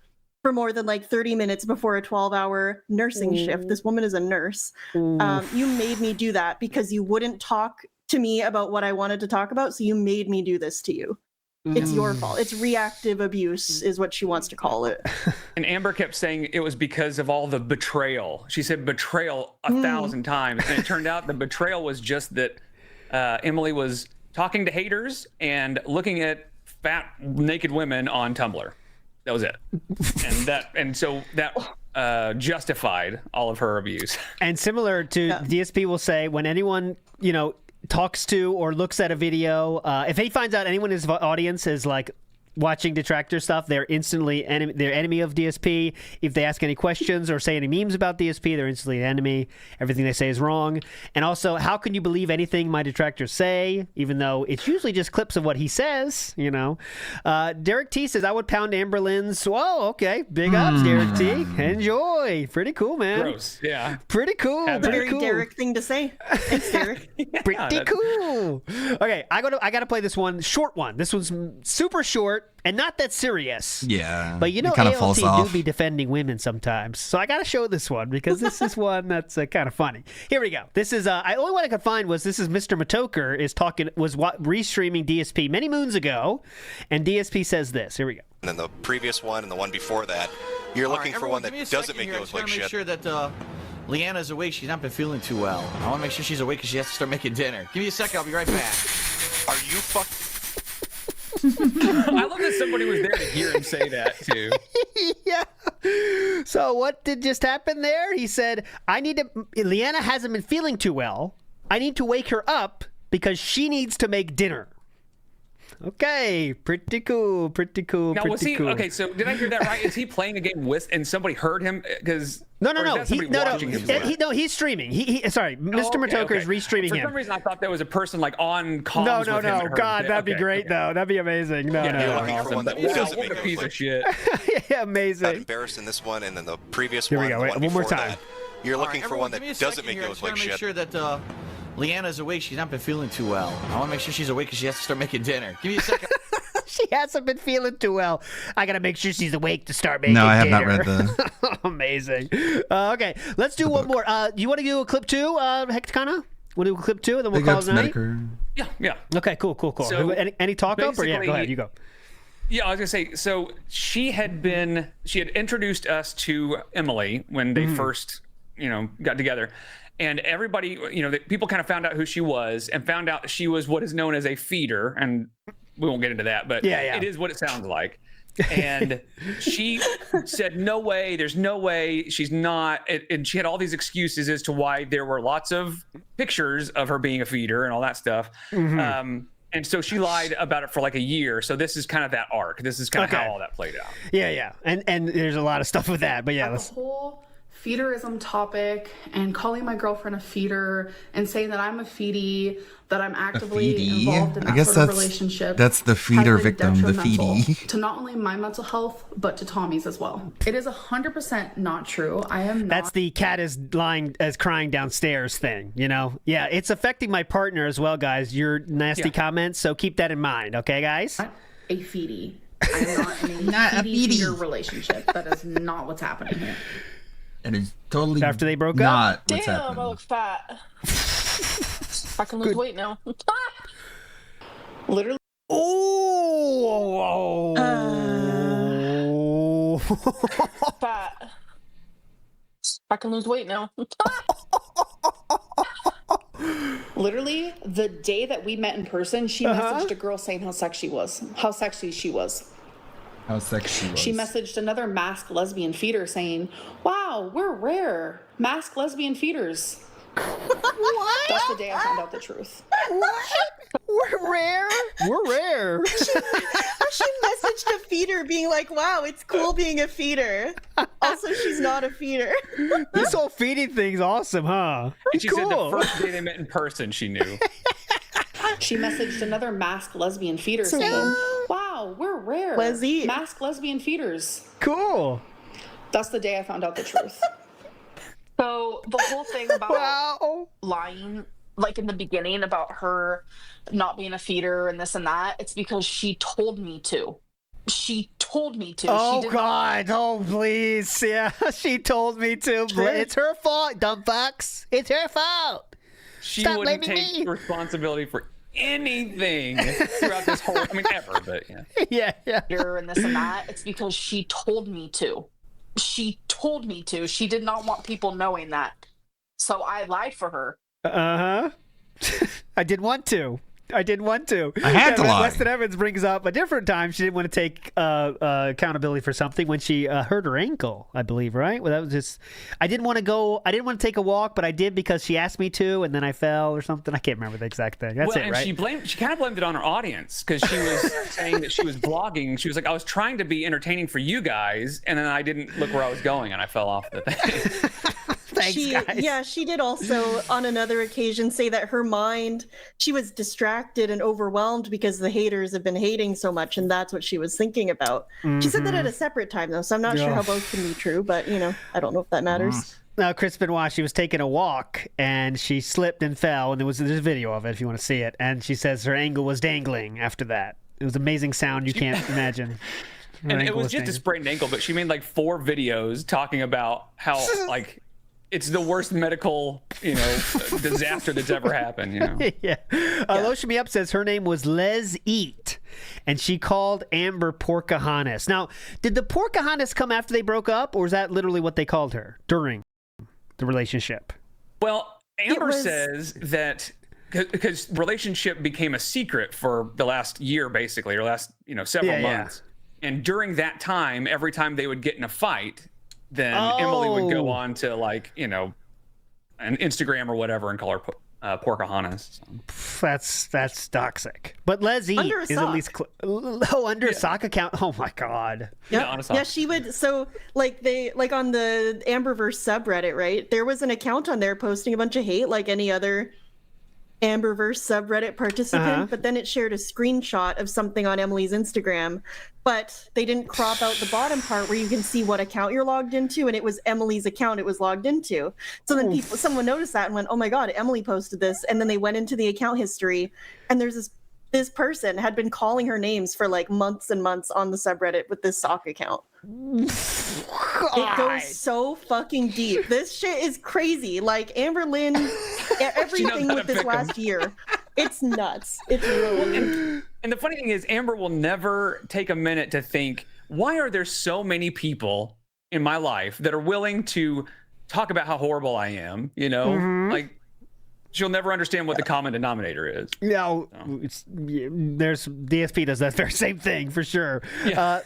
for more than like 30 minutes before a 12-hour nursing shift. This woman is a nurse. You made me do that because you wouldn't talk to me about what I wanted to talk about, so you made me do this to you. It's your fault. It's reactive abuse is what she wants to call it. And Amber kept saying it was because of all the betrayal. She said betrayal 1,000 times. And it turned out the betrayal was just that Emily was talking to haters and looking at fat, naked women on Tumblr. That was it. And so that justified all of her abuse. And similar to DSP will say, when anyone, talks to or looks at a video, if he finds out anyone in his audience is like watching detractor stuff, they're instantly they're enemy of DSP. If they ask any questions or say any memes about DSP, they're instantly an enemy. Everything they say is wrong. And also, how can you believe anything my detractors say, even though it's usually just clips of what he says, Derek T says, I would pound Amber Lynn's. Whoa, okay. Big ups, Derek T. Enjoy. Pretty cool, man. Gross. Yeah. Pretty cool. Very Derek thing to say. Thanks, Derek. Pretty cool. Okay, I got to play this one, short one. This one's super short. And not that serious. Yeah. But ALT do be defending women sometimes. So I got to show this one because this is one that's kind of funny. Here we go. This is, the only one I could find was this is Mr. Matoker was restreaming DSP many moons ago. And DSP says this. Here we go. And then the previous one and the one before that, you're looking for one that doesn't make you look like shit. I want to make sure that Leanna's awake. She's not been feeling too well. I want to make sure she's awake because she has to start making dinner. Give me a second. I'll be right back. Are you I love that somebody was there to hear him say that too. Yeah. So what did just happen there? He said, Leanna hasn't been feeling too well. I need to wake her up because she needs to make dinner. Okay, pretty cool, pretty cool, Now, pretty was he cool. okay? So did I hear that right? Is he playing a game with, and somebody heard him? Because No. He's streaming. Sorry, Mr. Motoko is restreaming him. For some reason, I thought there was a person like on comms. No. God, that'd be great though. That'd be amazing. No. Awesome. What a piece of shit. Yeah, amazing. Got embarrassed in this one, and then the previous Here one. we go. Wait, one more time. You're looking for one give me that a doesn't second make here. you I look just like want to make shit. sure that Leanna's awake. She's not been feeling too well. I want to make sure she's awake because she has to start making dinner. Give me a second. She hasn't been feeling too well. I gotta make sure she's awake to start making No, I have dinner. not read the. Amazing. Okay, let's do one more. You want to do a clip 2, Hecticana? We'll do a clip 2, and then we'll call it a night? Yeah. Okay, cool. So, any talk up? Or yeah, go ahead, you go. Yeah, I was gonna say. So she had introduced us to Emily when they first, got together, and everybody, people kind of found out who she was and found out she was what is known as a feeder, and we won't get into that, but it is what it sounds like. And she said, "No way, there's no way she's not." And she had all these excuses as to why there were lots of pictures of her being a feeder and all that stuff. And so she lied about it for like a year. So this is kind of that arc. This is kind of how all that played out. Yeah. And there's a lot of stuff with that, but yeah. The whole feederism topic and calling my girlfriend a feeder and saying that I'm a feedie, that I'm actively involved in that sort of relationship. That's the feeder victim, the detrimental feedie. to not only my mental health, but to Tommy's as well. It is 100% not true. I am not. That's the cat is crying downstairs thing, Yeah, it's affecting my partner as well, guys. Your nasty comments, so keep that in mind, okay, guys? A feedie. I'm not in a feeder relationship. That is not what's happening here. And it's totally after they broke up. Damn, I look fat. I can lose weight now. Literally. Oh. Fat. I can lose weight now. Literally, the day that we met in person, she messaged a girl saying how sexy she was. How sexy she was. She messaged another masked lesbian feeder saying, "Wow, we're rare. Masked lesbian feeders." What? That's the day I found out the truth. What? We're rare? We're rare. She messaged a feeder being like, wow, it's cool being a feeder. Also, she's not a feeder. This whole feeding thing's awesome, huh? And she said the first day they met in person, she knew. She messaged another masked lesbian feeder saying, "Wow, we're rare. Masked lesbian feeders." Cool. That's the day I found out the truth. So the whole thing about lying, like in the beginning about her not being a feeder and this and that, it's because she told me to. She told me to. Oh, she God. Oh, please. Yeah, she told me to. It's her fault, dumb fucks. It's her fault. She Stop wouldn't blaming take me. responsibility for anything throughout this whole, ever, but yeah. And this and that, it's because she told me to. She told me to. She did not want people knowing that. So I lied for her. I did want to. I had to lie. Weston Evans brings up a different time she didn't want to take accountability for something when she hurt her ankle, I believe, right? Well, that was just, I didn't want to take a walk, but I did because she asked me to, and then I fell or something. I can't remember the exact thing. That's it, right? She kind of blamed it on her audience because she was saying that she was vlogging. She was like, I was trying to be entertaining for you guys, and then I didn't look where I was going, and I fell off the thing. Thanks, guys. Yeah, she did also on another occasion say that she was distracted and overwhelmed because the haters have been hating so much, and that's what she was thinking about. She said that at a separate time though, so I'm not sure how both can be true, but I don't know if that matters. Now, Chris Benoit, she was taking a walk and she slipped and fell, and there's a video of it if you want to see it, and she says her ankle was dangling after that. It was amazing sound you can't imagine. And it was just a sprained ankle, but she made like 4 videos talking about how like it's the worst medical, disaster that's ever happened. Yeah. Lotion Me Up says her name was Les Eat, and she called Amber Porcahanas. Now, did the Porcahanas come after they broke up, or is that literally what they called her during the relationship? Well, Amber says that because the relationship became a secret for the last year, basically, or last several months, and during that time, every time they would get in a fight, then Emily would go on to an Instagram or whatever and call her Porcahonis. That's toxic. But Leslie is at least under a sock account. Oh my god. Yeah, she would. So like on the Amberverse subreddit, right? There was an account on there posting a bunch of hate, like any other Amberverse subreddit participant, but then it shared a screenshot of something on Emily's Instagram, but they didn't crop out the bottom part where you can see what account you're logged into, and it was Emily's account it was logged into. So then someone noticed that and went, oh my god, Emily posted this, and then they went into the account history, and there's this person had been calling her names for like months and months on the subreddit with this sock account. It goes so fucking deep. This shit is crazy. Like Amber Lynn, everything with this last year, it's nuts. It's really and the funny thing is, Amber will never take a minute to think, why are there so many people in my life that are willing to talk about how horrible I am? You know, like she'll never understand what the common denominator is. No, there's DSP does that very same thing for sure. Yeah.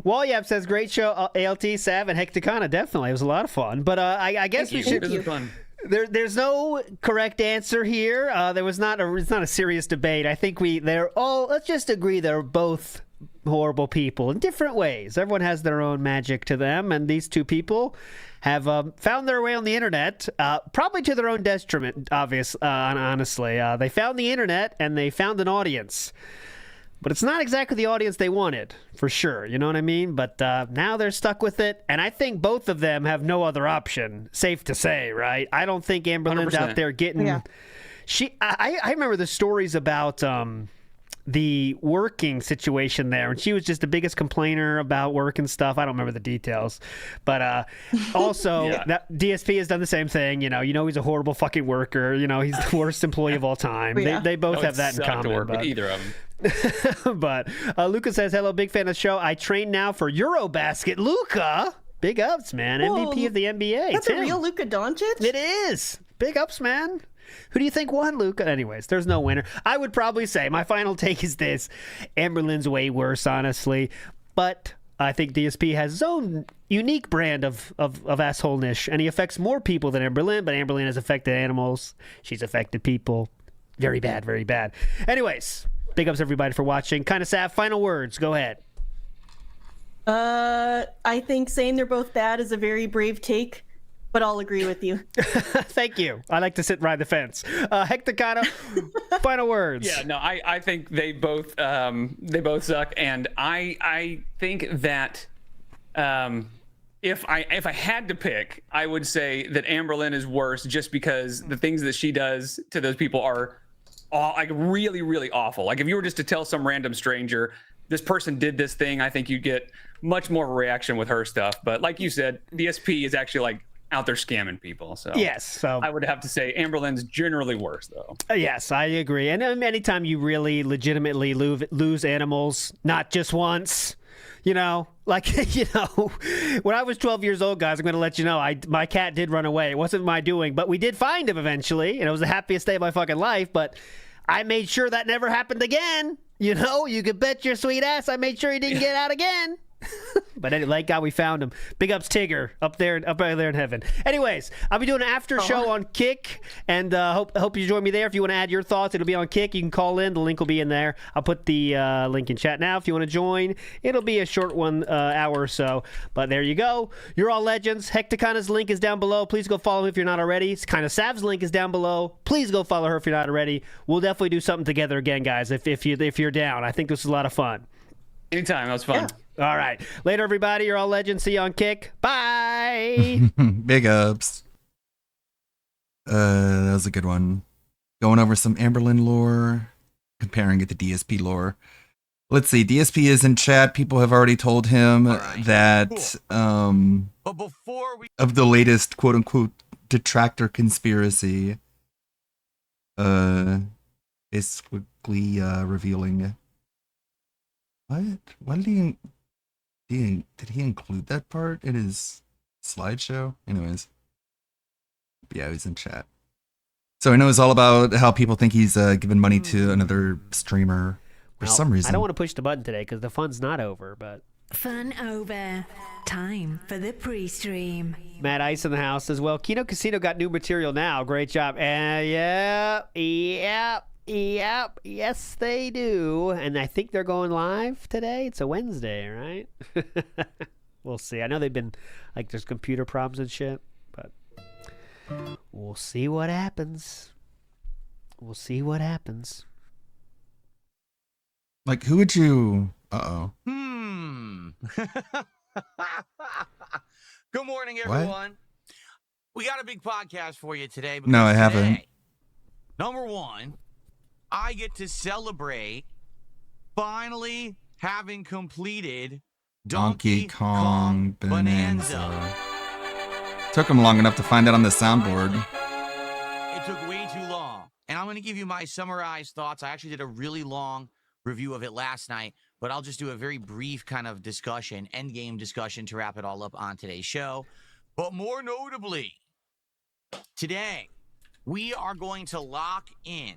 Walyap says great show, ALT, Sav, and Hecticana. Definitely, it was a lot of fun. But I guess we should. This was fun. There's no correct answer here. It's not a serious debate. I think let's just agree they're both horrible people in different ways. Everyone has their own magic to them, and these two people have found their way on the internet, probably to their own detriment, honestly. They found the internet, and they found an audience. But it's not exactly the audience they wanted, for sure. You know what I mean? But now they're stuck with it, and I think both of them have no other option, safe to say, right? I don't think Amber Lynn's out there getting... Yeah. I remember the stories about... the working situation there, and she was just the biggest complainer about work and stuff. I don't remember the details, but also that DSP has done the same thing. You know, he's a horrible fucking worker. You know, he's the worst employee of all time. They both have that in common. But either of them. But Luca says, hello, big fan of the show. I train now for Eurobasket. Luca, big ups, man. Whoa, MVP of the NBA. That's a real Luka Doncic? It is. Big ups, man. Who do you think won, Luca? Anyways, there's no winner. I would probably say my final take is this. Amber Lynn's way worse, honestly. But I think DSP has his own unique brand of assholeness, and he affects more people than Amber Lynn, but Amber Lynn has affected animals. She's affected people. Very bad, very bad. Anyways, big ups everybody for watching. Kind of sad. Final words. Go ahead. I think saying they're both bad is a very brave take, but I'll agree with you. Thank you. I like to sit right the fence. Hecticano, final words. Yeah, no, I think they both suck, and I think that if I had to pick, I would say that Amber Lynn is worse just because the things that she does to those people are like really, really awful. Like if you were just to tell some random stranger this person did this thing, I think you'd get much more of a reaction with her stuff. But like you said, DSP is actually like out there scamming people. So yes, so I would have to say Amber Lynn's generally worse though. Yes, I agree. And anytime you really legitimately lose animals, not just once, you know, like, you know, when I was 12 years old, guys, I'm going to let you know, my cat did run away. It wasn't my doing, but we did find him eventually, and it was the happiest day of my fucking life. But I made sure that never happened again. You know, you could bet your sweet ass I made sure he didn't get out again. But anyway, thank God we found him. Big ups Tigger up there in heaven. Anyways, I'll be doing an after show on Kick, and hope you join me there. If you want to add your thoughts, it'll be on Kick. You can call in. The link will be in there. I'll put the link in chat now if you want to join. It'll be a short one, hour or so. But there you go. You're all legends. Hecticana's link is down below. Please go follow him if you're not already. Kind of Sav's link is down below. Please go follow her if you're not already. We'll definitely do something together again, guys. If you're down, I think this is a lot of fun. Anytime. That was fun. Yeah. All right. Later, everybody. You're all legends. See you on Kick. Bye. Big ups. That was a good one. Going over some Amber Lynn lore, comparing it to DSP lore. Let's see. DSP is in chat. People have already told him that But before we of the latest quote unquote detractor conspiracy, is quickly revealing. What? Why did he include that part in his slideshow? Anyways. Yeah, he's in chat. So I know it's all about how people think he's giving money to another streamer for some reason. I don't want to push the button today because the fun's not over, but Fun over. Time for the pre-stream. Matt Ice in the house as well. Kino Casino got new material now. Great job. Yep. Yes, they do. And I think they're going live today. It's a Wednesday, right? We'll see. I know they've been, like, there's computer problems and shit, but we'll see what happens. We'll see what happens. Like, who would you... Good morning, everyone. We got a big podcast for you today. No, I haven't. Number one, I get to celebrate finally having completed Donkey Kong Bonanza. Took him long enough to find it on the soundboard. It took way too long. And I'm going to give you my summarized thoughts. I actually did a really long review of it last night, but I'll just do a very brief kind of discussion, end game discussion to wrap it all up on today's show. But more notably, today, we are going to lock in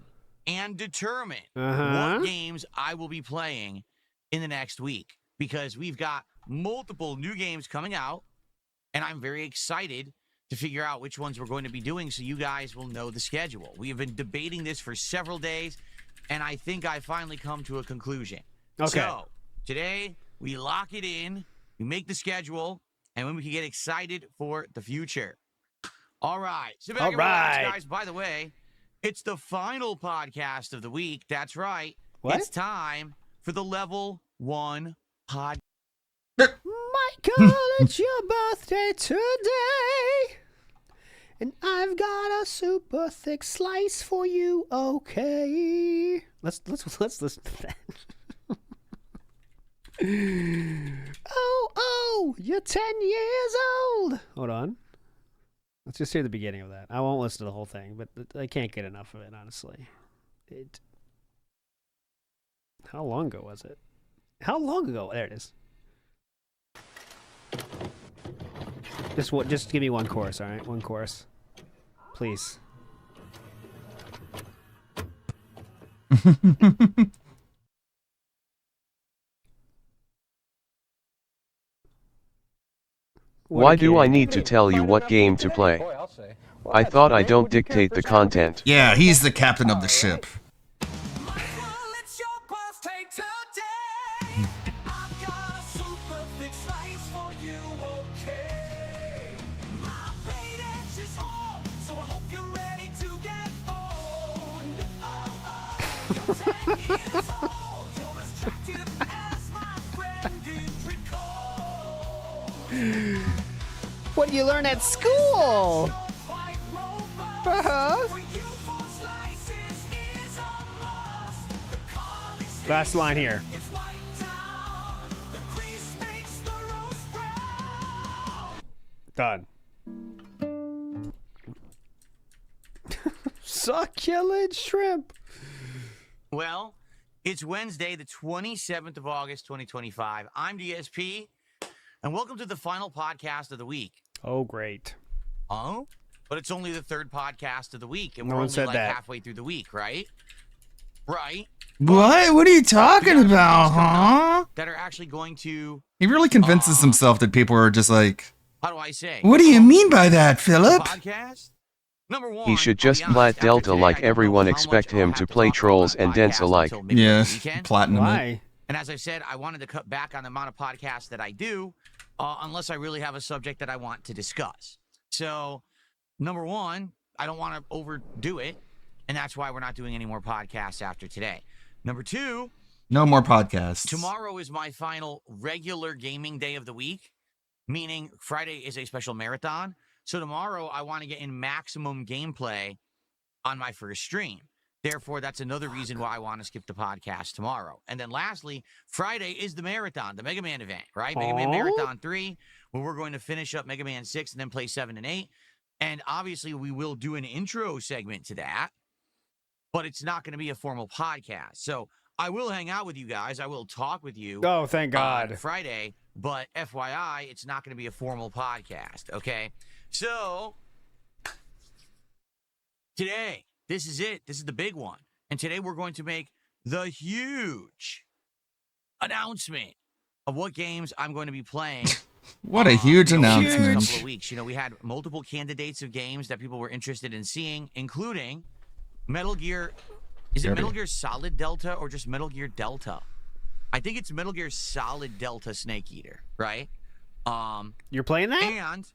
and determine what games I will be playing in the next week, because we've got multiple new games coming out, and I'm very excited to figure out which ones we're going to be doing so you guys will know the schedule. We have been debating this for several days, and I think I finally come to a conclusion. Okay. So, today, we lock it in, we make the schedule, and then we can get excited for the future. All right. So back and relax, guys. By the way, it's the final podcast of the week. That's right. What? It's time for the Level 1 podcast. Michael, it's your birthday today, and I've got a super thick slice for you. Okay, let's listen to that. Oh, you're 10 years old. Hold on. Let's just hear the beginning of that. I won't listen to the whole thing, but I can't get enough of it, honestly. How long ago was it? How long ago? There it is. Just give me one chorus, all right? One chorus, please. Why do I need to tell you what game to play? I thought I don't dictate the content. Yeah, he's the captain of the ship. What do you learn at school? Last line here. Done. Succulent shrimp. Well, it's Wednesday, the 27th of August, 2025. I'm DSP, and welcome to the final podcast of the week. Oh, great. Oh? But it's only the third podcast of the week, and No we're one only said like that. halfway through the week, right? Right? What? What are you talking about, huh? That are actually going to... He really convinces himself that people are just like, How do I say? what do you mean by that, Philip? Podcast? Number one, He should just plat Delta like everyone expect him to play trolls and dance alike. Yes, platinum. Why? And as I said, I wanted to cut back on the amount of podcasts that I do, unless I really have a subject that I want to discuss. So, number one, I don't want to overdo it, and that's why we're not doing any more podcasts after today. Number two, No more podcasts. tomorrow is my final regular gaming day of the week, meaning Friday is a special marathon. So tomorrow I want to get in maximum gameplay on my first stream. Therefore, that's another reason why I want to skip the podcast tomorrow. And then lastly, Friday is the marathon, the Mega Man event, right? Mega Man Marathon 3, where we're going to finish up Mega Man 6 and then play 7 and 8. And obviously, we will do an intro segment to that, but it's not going to be a formal podcast. So I will hang out with you guys. I will talk with you. Oh, thank God. On Friday, but FYI, it's not going to be a formal podcast, okay? So today, this is it. This is the big one. And today we're going to make the huge announcement of what games I'm going to be playing. What a huge announcement. In the next couple of weeks. You know, we had multiple candidates of games that people were interested in seeing, including Metal Gear. Is it Metal Gear Solid Delta or just Metal Gear Delta? I think it's Metal Gear Solid Delta Snake Eater, right? You're playing that? And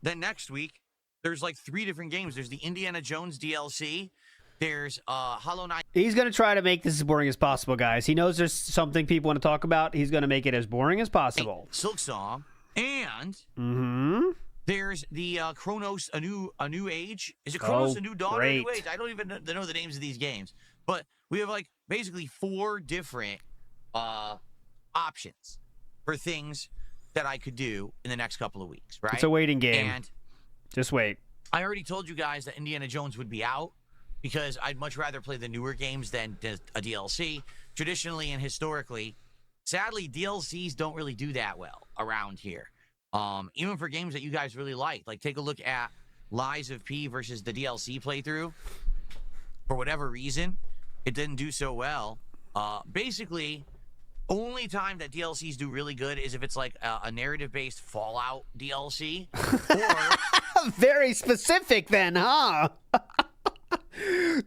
then next week, there's like 3 different games. There's the Indiana Jones DLC. There's Hollow Knight. He's going to try to make this as boring as possible, guys. He knows there's something people want to talk about. He's going to make it as boring as possible. Silk Song. And there's the Chronos, a new age. Is it Chronos, a new dawn, or a new age? I don't even know the names of these games. But we have like basically 4 different options for things that I could do in the next couple of weeks, right? It's a waiting game. And just wait. I already told you guys that Indiana Jones would be out because I'd much rather play the newer games than a DLC. Traditionally and historically, sadly, DLCs don't really do that well around here. Even for games that you guys really like take a look at Lies of P versus the DLC playthrough. For whatever reason, it didn't do so well. Basically, only time that DLCs do really good is if it's like a narrative-based Fallout DLC. Or very specific then, huh?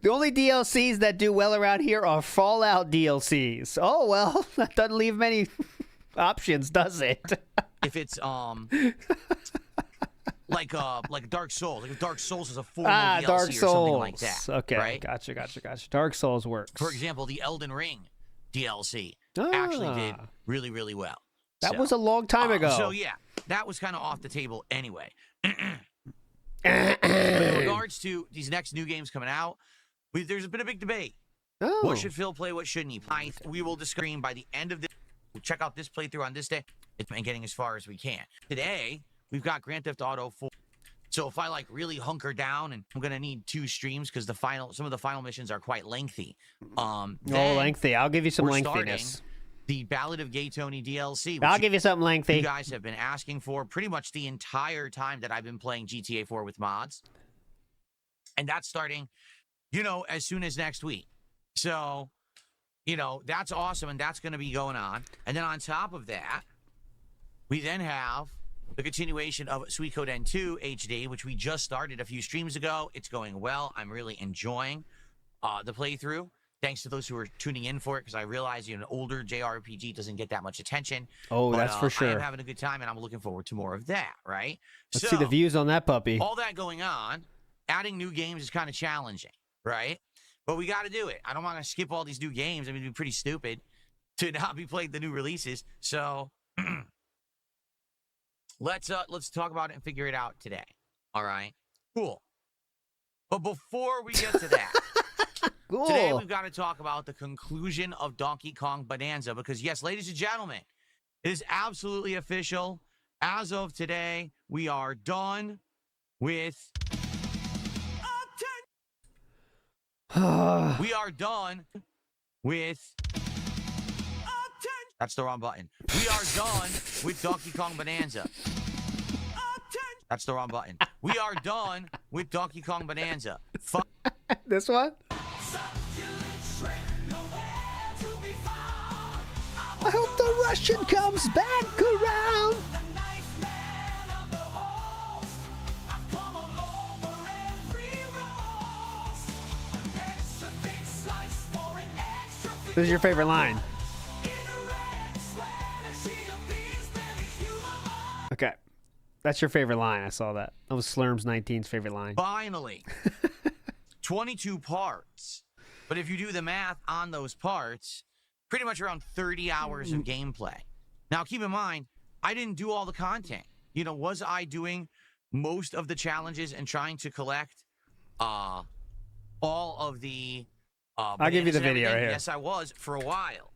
The only DLCs that do well around here are Fallout DLCs. Oh, well, that doesn't leave many options, does it? If it's like Dark Souls, like if Dark Souls is a full DLC Dark Souls. Or something like that. Okay, right? Gotcha. Dark Souls works. For example, the Elden Ring DLC actually did really, really well. That was a long time ago. So yeah, that was kind of off the table anyway. But in regards to these next new games coming out, there's been a big debate. What should Phil play? What shouldn't he? We will discuss by the end of this. We'll check out this playthrough on this day. It's been getting as far as we can. Today, we've got Grand Theft Auto 4. So if I really hunker down, and I'm gonna need 2 streams because some of the final missions are quite lengthy. Lengthy. I'll give you some lengthiness. The Ballad of Gay Tony DLC. I'll give you something lengthy. You guys have been asking for pretty much the entire time that I've been playing GTA 4 with mods. And that's starting, as soon as next week. So, that's awesome, and that's going to be going on. And then on top of that, we then have the continuation of Suikoden 2 HD, which we just started a few streams ago. It's going well. I'm really enjoying the playthrough. Thanks to those who are tuning in for it, because I realize an older JRPG doesn't get that much attention. Oh, that's for sure. I'm having a good time, and I'm looking forward to more of that, right? Let's see the views on that puppy. All that going on, adding new games is kind of challenging, right? But we got to do it. I don't want to skip all these new games. I mean, it'd be pretty stupid to not be playing the new releases. So let's talk about it and figure it out today. All right? Cool. But before we get to that, today we've got to talk about the conclusion of Donkey Kong Bonanza because, yes, ladies and gentlemen, it is absolutely official. As of today, we are done with... we are done with... That's the wrong button. We are done with Donkey Kong Bonanza. That's the wrong button. We are done with Donkey Kong Bonanza. This one? I hope the Russian comes back around. This is your favorite line. Okay. That's your favorite line. I saw that. That was Slurms 19's favorite line. Finally. 22 parts. But if you do the math on those parts, pretty much around 30 hours of gameplay. Now, keep in mind, I didn't do all the content. Was I doing most of the challenges and trying to collect all of the... I'll give you the video right here. Yes, I was for a while.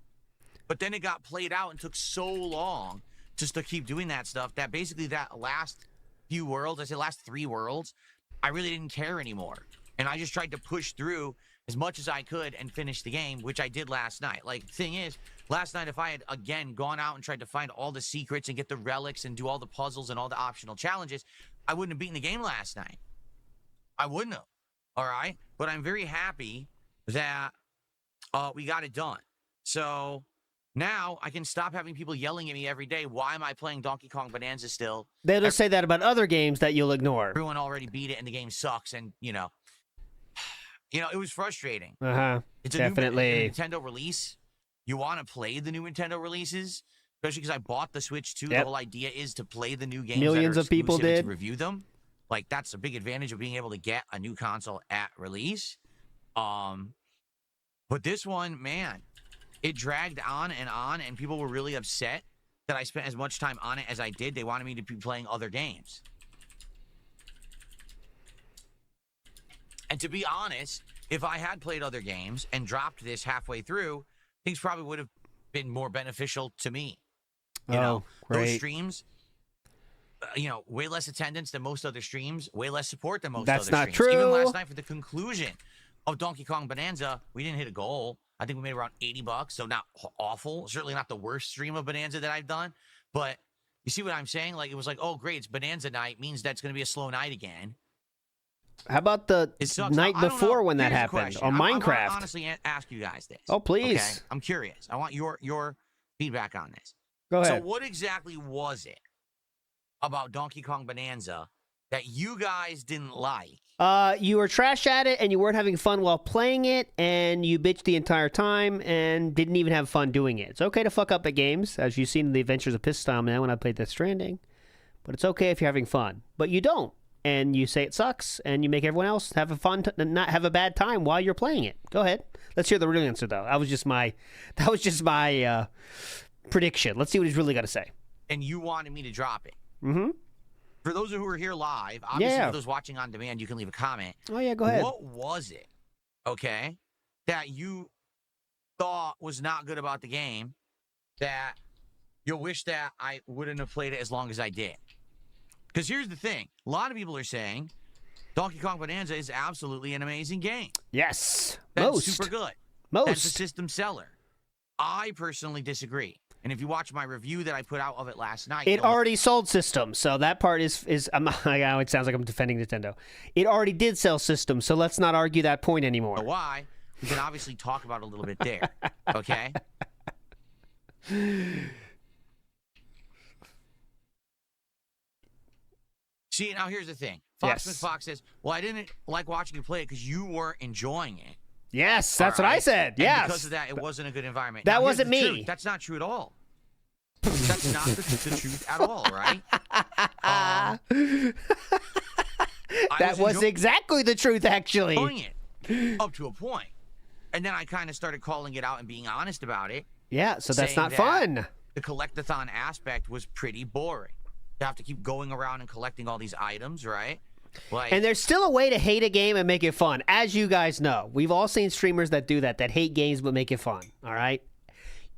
But then it got played out and took so long just to keep doing that stuff that basically that last few worlds, I say last 3 worlds, I really didn't care anymore. And I just tried to push through as much as I could and finish the game, which I did last night. Thing is, last night if I had, again, gone out and tried to find all the secrets and get the relics and do all the puzzles and all the optional challenges, I wouldn't have beaten the game last night. I wouldn't have. All right? But I'm very happy that we got it done. So Now I can stop having people yelling at me every day. Why am I playing Donkey Kong Bonanza still? They'll just say that about other games that you'll ignore. Everyone already beat it and the game sucks. And, it was frustrating. It's definitely a new Nintendo release. You want to play the new Nintendo releases, especially because I bought the Switch too. The whole idea is to play the new games. Millions of people did. To review them. Like, that's a big advantage of being able to get a new console at release. But this one, man, it dragged on, and people were really upset that I spent as much time on it as I did. They wanted me to be playing other games. And to be honest, if I had played other games and dropped this halfway through, things probably would have been more beneficial to me. Those streams, way less attendance than most other streams, way less support than most other streams. That's not true. Even last night for the conclusion of Donkey Kong Bonanza, we didn't hit a goal. I think we made around $80, so not awful. Certainly not the worst stream of Bonanza that I've done. But you see what I'm saying? Like, it was like, oh, great, it's Bonanza night, means that's going to be a slow night again. How about the night before when that happened on Minecraft? I want to honestly ask you guys this. Oh, please. Okay? I'm curious. I want your feedback on this. Go ahead. So what exactly was it about Donkey Kong Bonanza that you guys didn't like? You were trash at it, and you weren't having fun while playing it, and you bitched the entire time, and didn't even have fun doing it. It's okay to fuck up at games, as you've seen in the Adventures of Pistol Man when I played Death Stranding, but it's okay if you're having fun. But you don't, and you say it sucks, and you make everyone else have a fun, not have a bad time while you're playing it. Go ahead. Let's hear the real answer, though. That was just my prediction. Let's see what he's really got to say. And you wanted me to drop it. Mm-hmm. For those who are here live, obviously for those watching on demand, you can leave a comment. Oh, yeah, go ahead. What was it, okay, that you thought was not good about the game that you wish that I wouldn't have played it as long as I did? Because here's the thing. A lot of people are saying Donkey Kong Bonanza is absolutely an amazing game. Yes. That's super good. Most. That's a system seller. I personally disagree. And if you watch my review that I put out of it last night, it already sold systems, so that part is I know it sounds like I'm defending Nintendo. It already did sell systems, so let's not argue that point anymore. Why? We can obviously talk about it a little bit there. Okay. See, now here's the thing. Foxsmith Fox says, "Well, I didn't like watching you play it because you weren't enjoying it." Yes, that's what I said. Yes. And because of that, it wasn't a good environment. That now, wasn't me. Truth. That's not true at all. That's not the truth at all, right? That was exactly the truth, actually. It up to a point. And then I kind of started calling it out and being honest about it. Yeah, so that's not fun. The collectathon aspect was pretty boring. You have to keep going around and collecting all these items, right? And there's still a way to hate a game and make it fun, as you guys know. We've all seen streamers that do that hate games but make it fun, all right?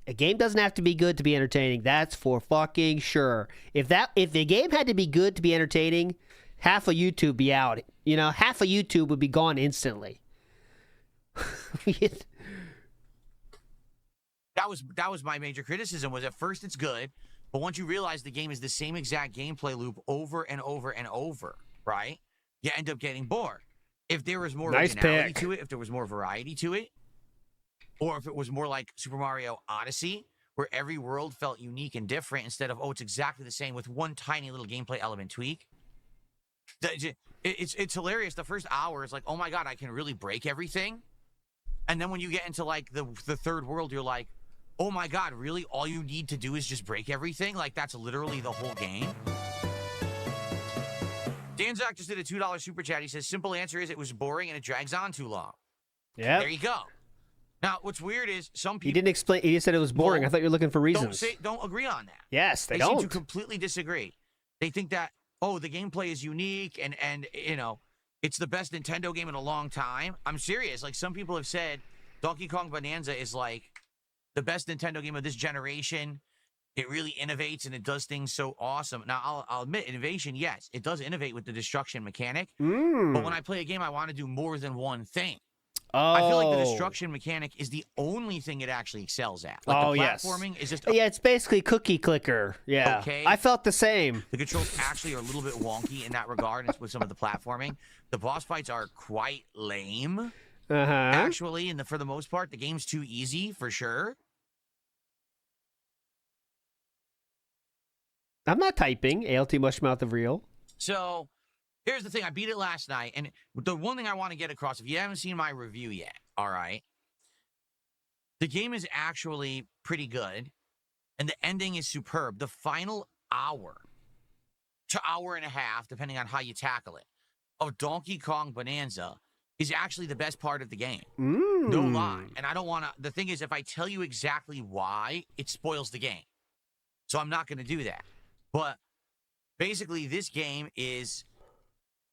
A game doesn't have to be good to be entertaining. That's for fucking sure. If the game had to be good to be entertaining, half of YouTube would be out. Half of YouTube would be gone instantly. That was my major criticism. Was at first it's good, but once you realize the game is the same exact gameplay loop over and over and over, right? You end up getting bored. If there was more originality to it, if there was more variety to it, or if it was more like Super Mario Odyssey, where every world felt unique and different instead of, it's exactly the same with one tiny little gameplay element tweak. It's hilarious. The first hour is like, oh my God, I can really break everything. And then when you get into like the third world, you're like, oh my God, really? All you need to do is just break everything? Like that's literally the whole game? Danzak just did a $2 super chat. He says, simple answer is it was boring and it drags on too long. Yeah. There you go. Now, what's weird is some people... He didn't explain... He just said it was boring. I thought you were looking for reasons. Don't agree on that. Yes, they seem to completely disagree. They think that, the gameplay is unique and it's the best Nintendo game in a long time. I'm serious. Like, some people have said Donkey Kong Bonanza is, like, the best Nintendo game of this generation. It really innovates and it does things so awesome. Now, I'll admit, innovation, yes, it does innovate with the destruction mechanic. But when I play a game, I want to do more than one thing. I feel like the destruction mechanic is the only thing it actually excels at. Like the platforming is just... Yeah, it's basically cookie clicker. Yeah. Okay. I felt the same. The controls actually are a little bit wonky in that regard with some of the platforming. The boss fights are quite lame. Actually, for the most part, the game's too easy, for sure. I'm not typing. ALT Mushmouth of Real. So here's the thing. I beat it last night. And the one thing I want to get across, if you haven't seen my review yet, all right, the game is actually pretty good. And the ending is superb. The final hour to hour and a half, depending on how you tackle it, of Donkey Kong Bonanza is actually the best part of the game. No lie. And I don't want to... The thing is, if I tell you exactly why, it spoils the game. So I'm not going to do that. But basically, this game is...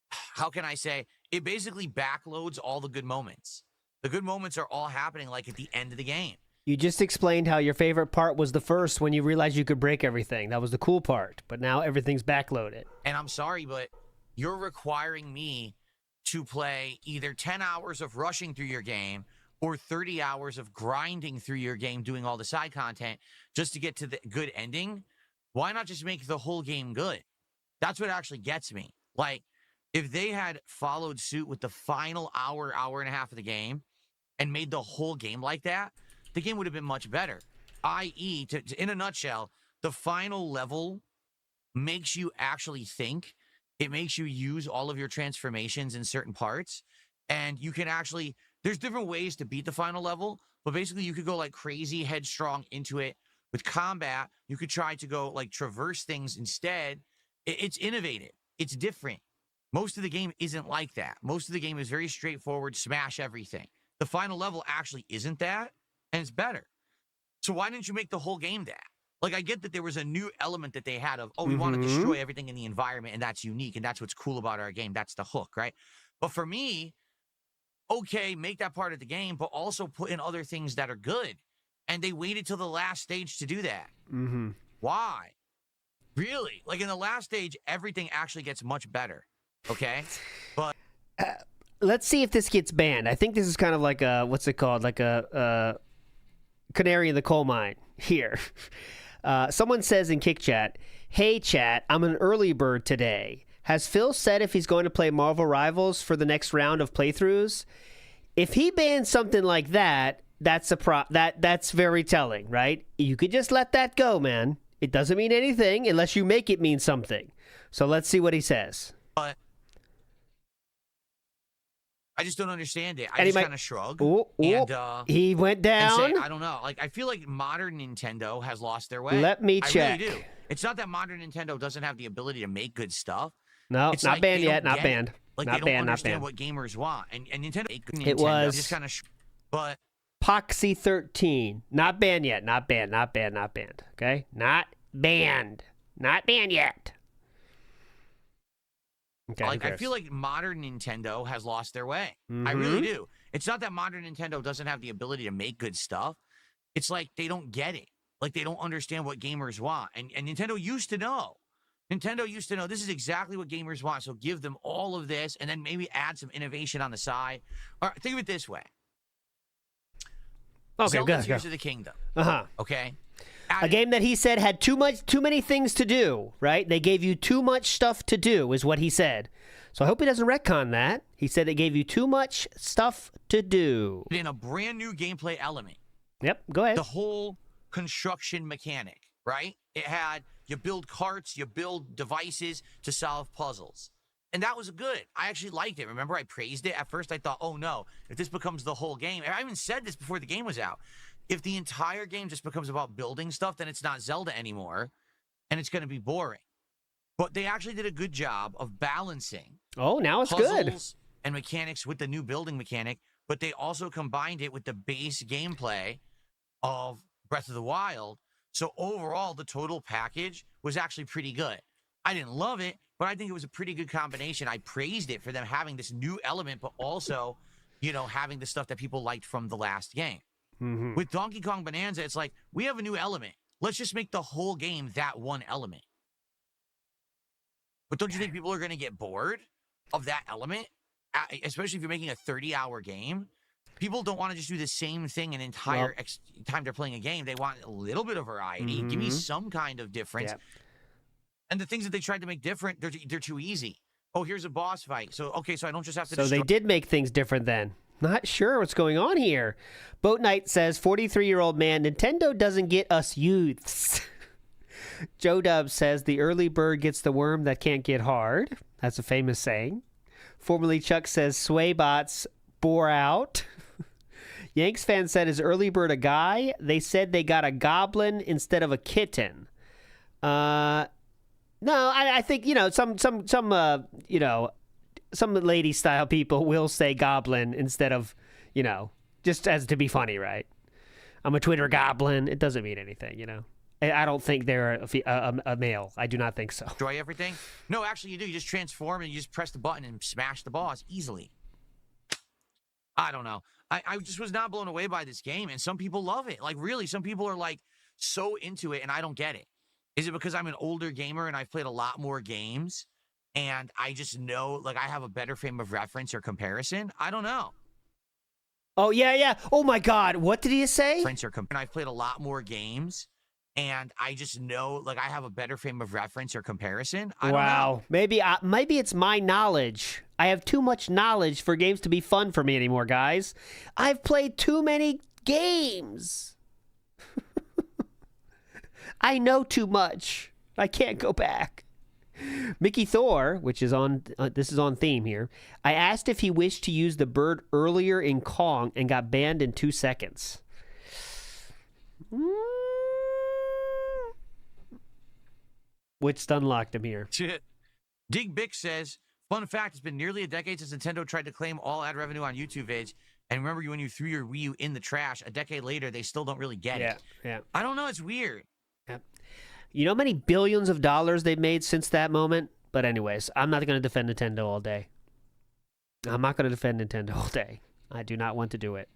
How can I say? It basically backloads all the good moments. The good moments are all happening like at the end of the game. You just explained how your favorite part was the first when you realized you could break everything. That was the cool part. But now everything's backloaded. And I'm sorry, but you're requiring me to play either 10 hours of rushing through your game or 30 hours of grinding through your game doing all the side content just to get to the good ending. Why not just make the whole game good? That's what actually gets me. Like, if they had followed suit with the final hour and a half of the game and made the whole game like that, the game would have been much better. I.e., in a nutshell, the final level makes you actually think. It makes you use all of your transformations in certain parts. And you can actually... There's different ways to beat the final level, but basically you could go like crazy headstrong into it. With combat, you could try to go like traverse things instead. It's innovative. It's different. Most of the game isn't like that. Most of the game is very straightforward, smash everything. The final level actually isn't that. And it's better. So why didn't you make the whole game that? Like, I get that there was a new element that they had of, oh, we want to destroy everything in the environment, and that's unique, and that's what's cool about our game. That's the hook, right? But for me, okay, make that part of the game, but also put in other things that are good. And they waited till the last stage to do that. Why? Really? Like, in the last stage, everything actually gets much better, okay? But... let's see if this gets banned. I think this is kind of like a, what's it called? Like a canary in the coal mine here. Someone says in Kick Chat, hey chat, I'm an early bird today. Has Phil said if he's going to play Marvel Rivals for the next round of playthroughs? If he bans something like that, that's that's very telling, right? You could just let that go, man. It doesn't mean anything unless you make it mean something. So let's see what he says. But I just don't understand it. I just kind of shrug. And he went down. And say, I don't know. Like, I feel like modern Nintendo has lost their way. Let me check. I really do. It's not that modern Nintendo doesn't have the ability to make good stuff. No, it's not like banned yet. Not banned. Like, not they don't understand what gamers want. And Nintendo, it was just kind of, but Poxy 13, not banned yet. Not banned. Not banned. Not banned. Okay, not banned. Not banned yet. Okay, like, I feel like modern Nintendo has lost their way. I really do. It's not that modern Nintendo doesn't have the ability to make good stuff. It's like they don't get it. Like, they don't understand what gamers want. And Nintendo used to know. Nintendo used to know this is exactly what gamers want. So give them all of this and then maybe add some innovation on the side. Or think of it this way. Okay, Zelda Tears of the Kingdom. Okay? A game that he said had too many things to do, right? They gave you too much stuff to do, is what he said. So I hope he doesn't retcon that. He said they gave you too much stuff to do. In a brand new gameplay element. Yep, go ahead. The whole construction mechanic, right? It had, you build carts, you build devices to solve puzzles. And that was good. I actually liked it. Remember, I praised it. At first, I thought, oh no, if this becomes the whole game. And I even said this before the game was out. If the entire game just becomes about building stuff, then it's not Zelda anymore, and it's going to be boring. But they actually did a good job of balancing. Oh, now it's good. And mechanics with the new building mechanic, but they also combined it with the base gameplay of Breath of the Wild. So overall, the total package was actually pretty good. I didn't love it, but I think it was a pretty good combination. I praised it for them having this new element, but also, you know, having the stuff that people liked from the last game. With Donkey Kong Bonanza, it's like, we have a new element. Let's just make the whole game that one element. But don't you think people are going to get bored of that element? Especially if you're making a 30-hour game. People don't want to just do the same thing an entire time they're playing a game. They want a little bit of variety. Give me some kind of difference. Yep. And the things that they tried to make different, they're too easy. Oh, here's a boss fight. So, okay, so I don't just have to So they did make things different then. Not sure what's going on here. Boat Knight says, 43-year-old man, Nintendo doesn't get us youths. Joe Dub says the early bird gets the worm that can't get hard. That's a famous saying. Formerly Chuck says sway bots bore out. Yanks fan said, is early bird a guy? They said they got a goblin instead of a kitten. No, I think, some lady style people will say goblin instead of, just as to be funny, right? I'm a Twitter goblin. It doesn't mean anything, I don't think they're a male. I do not think so. Destroy everything? No, actually you do. You just transform and you just press the button and smash the boss easily. I don't know. I just was not blown away by this game, and some people love it. Like, really, some people are, like, so into it, and I don't get it. Is it because I'm an older gamer and I've played a lot more games, and I just know, like, I have a better frame of reference or comparison? I don't know. Oh, yeah. Oh, my God. What did he say? And I've played a lot more games, and I just know, like, I have a better frame of reference or comparison. I don't know. Maybe it's my knowledge. I have too much knowledge for games to be fun for me anymore, guys. I've played too many games. I know too much. I can't go back. Mickey Thor, which is on, this is on theme here. I asked if he wished to use the bird earlier in Kong and got banned in 2 seconds. Which unlocked him here. Dig Bick says, fun fact, it's been nearly a decade since Nintendo tried to claim all ad revenue on YouTube vids. And remember when you threw your Wii U in the trash, a decade later, they still don't really get it. Yeah. I don't know. It's weird. Yeah. You know how many billions of dollars they've made since that moment? But anyways, I'm not going to defend Nintendo all day. I'm not going to defend Nintendo all day. I do not want to do it.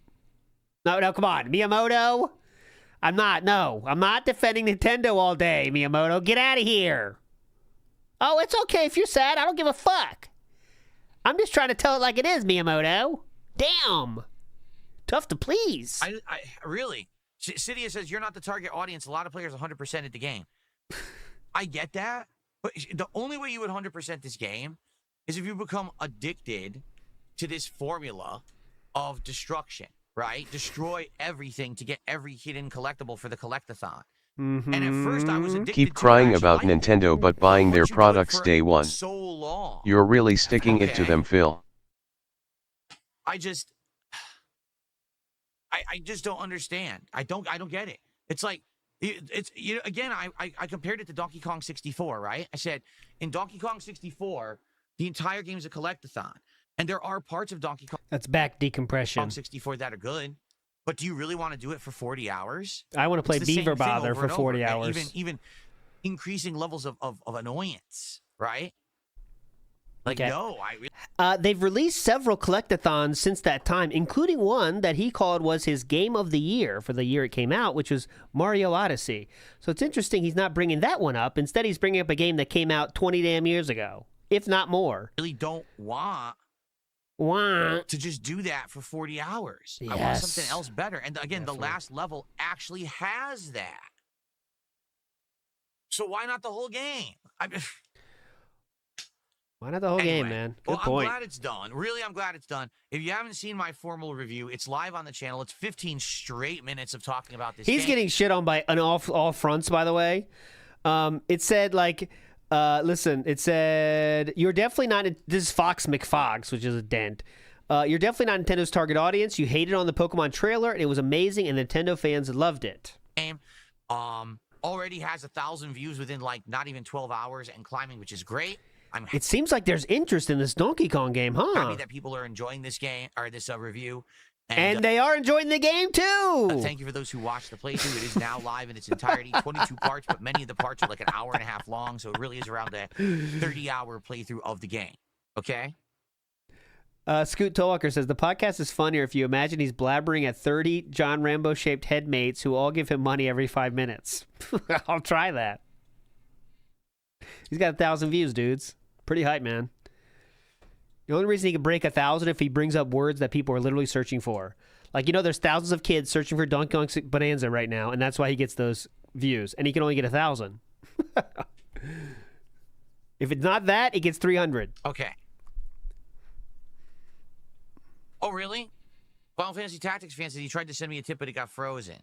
No, come on. Miyamoto? I'm not defending Nintendo all day, Miyamoto. Get out of here. Oh, it's okay if you're sad. I don't give a fuck. I'm just trying to tell it like it is, Miyamoto. Damn. Tough to please. I really. Cydia says, you're not the target audience. A lot of players 100% at the game. I get that. But the only way you would 100% this game is if you become addicted to this formula of destruction, right? Destroy everything to get every hidden collectible for the collectathon. Mm-hmm. And at first I was addicted Keep crying about Nintendo but buying their products day one. So long. You're really sticking it to them, Phil. I just don't understand. I don't get it. It's like, again, I compared it to Donkey Kong 64, right? I said, in Donkey Kong 64, the entire game is a collectathon. And there are parts of Donkey Kong. That's back decompression. Kong 64 that are good. But do you really want to do it for 40 hours? I want to play Beaver Bother for 40 hours. Even increasing levels of annoyance, right? Like, okay. No, they've released several collectathons since that time, including one that he called was his game of the year for the year it came out, which was Mario Odyssey. So it's interesting he's not bringing that one up. Instead, he's bringing up a game that came out 20 damn years ago, if not more. I really don't want to just do that for 40 hours. Yes. I want something else better. And again, the last level actually has that. So why not the whole game? Why not the whole game, man? Good point. I'm glad it's done. Really, I'm glad it's done. If you haven't seen my formal review, it's live on the channel. It's 15 straight minutes of talking about this He's game. getting shit on by all fronts, by the way. It said, like, listen, it said, you're definitely not, this is Fox McFox, which is a dent. You're definitely not Nintendo's target audience. You hated on the Pokemon trailer, and it was amazing, and Nintendo fans loved it. Game, already has 1,000 views within, like, not even 12 hours and climbing, which is great. It seems like there's interest in this Donkey Kong game, huh? Happy that people are enjoying this game or this review, and they are enjoying the game too. Thank you for those who watched the playthrough. It is now live in its entirety, 22 parts, but many of the parts are like an hour and a half long, so it really is around a 30-hour playthrough of the game. Okay. Scoot Tolwalker says the podcast is funnier if you imagine he's blabbering at 30 John Rambo-shaped headmates who all give him money every 5 minutes. I'll try that. He's got 1,000 views, dudes. Pretty hype, man. The only reason he can break 1,000 if he brings up words that people are literally searching for. Like, there's thousands of kids searching for Donkey Kong Bonanza right now, and that's why he gets those views. And he can only get 1,000. If it's not that, it gets 300. Okay. Oh, really? Final Fantasy Tactics fan said he tried to send me a tip, but it got frozen.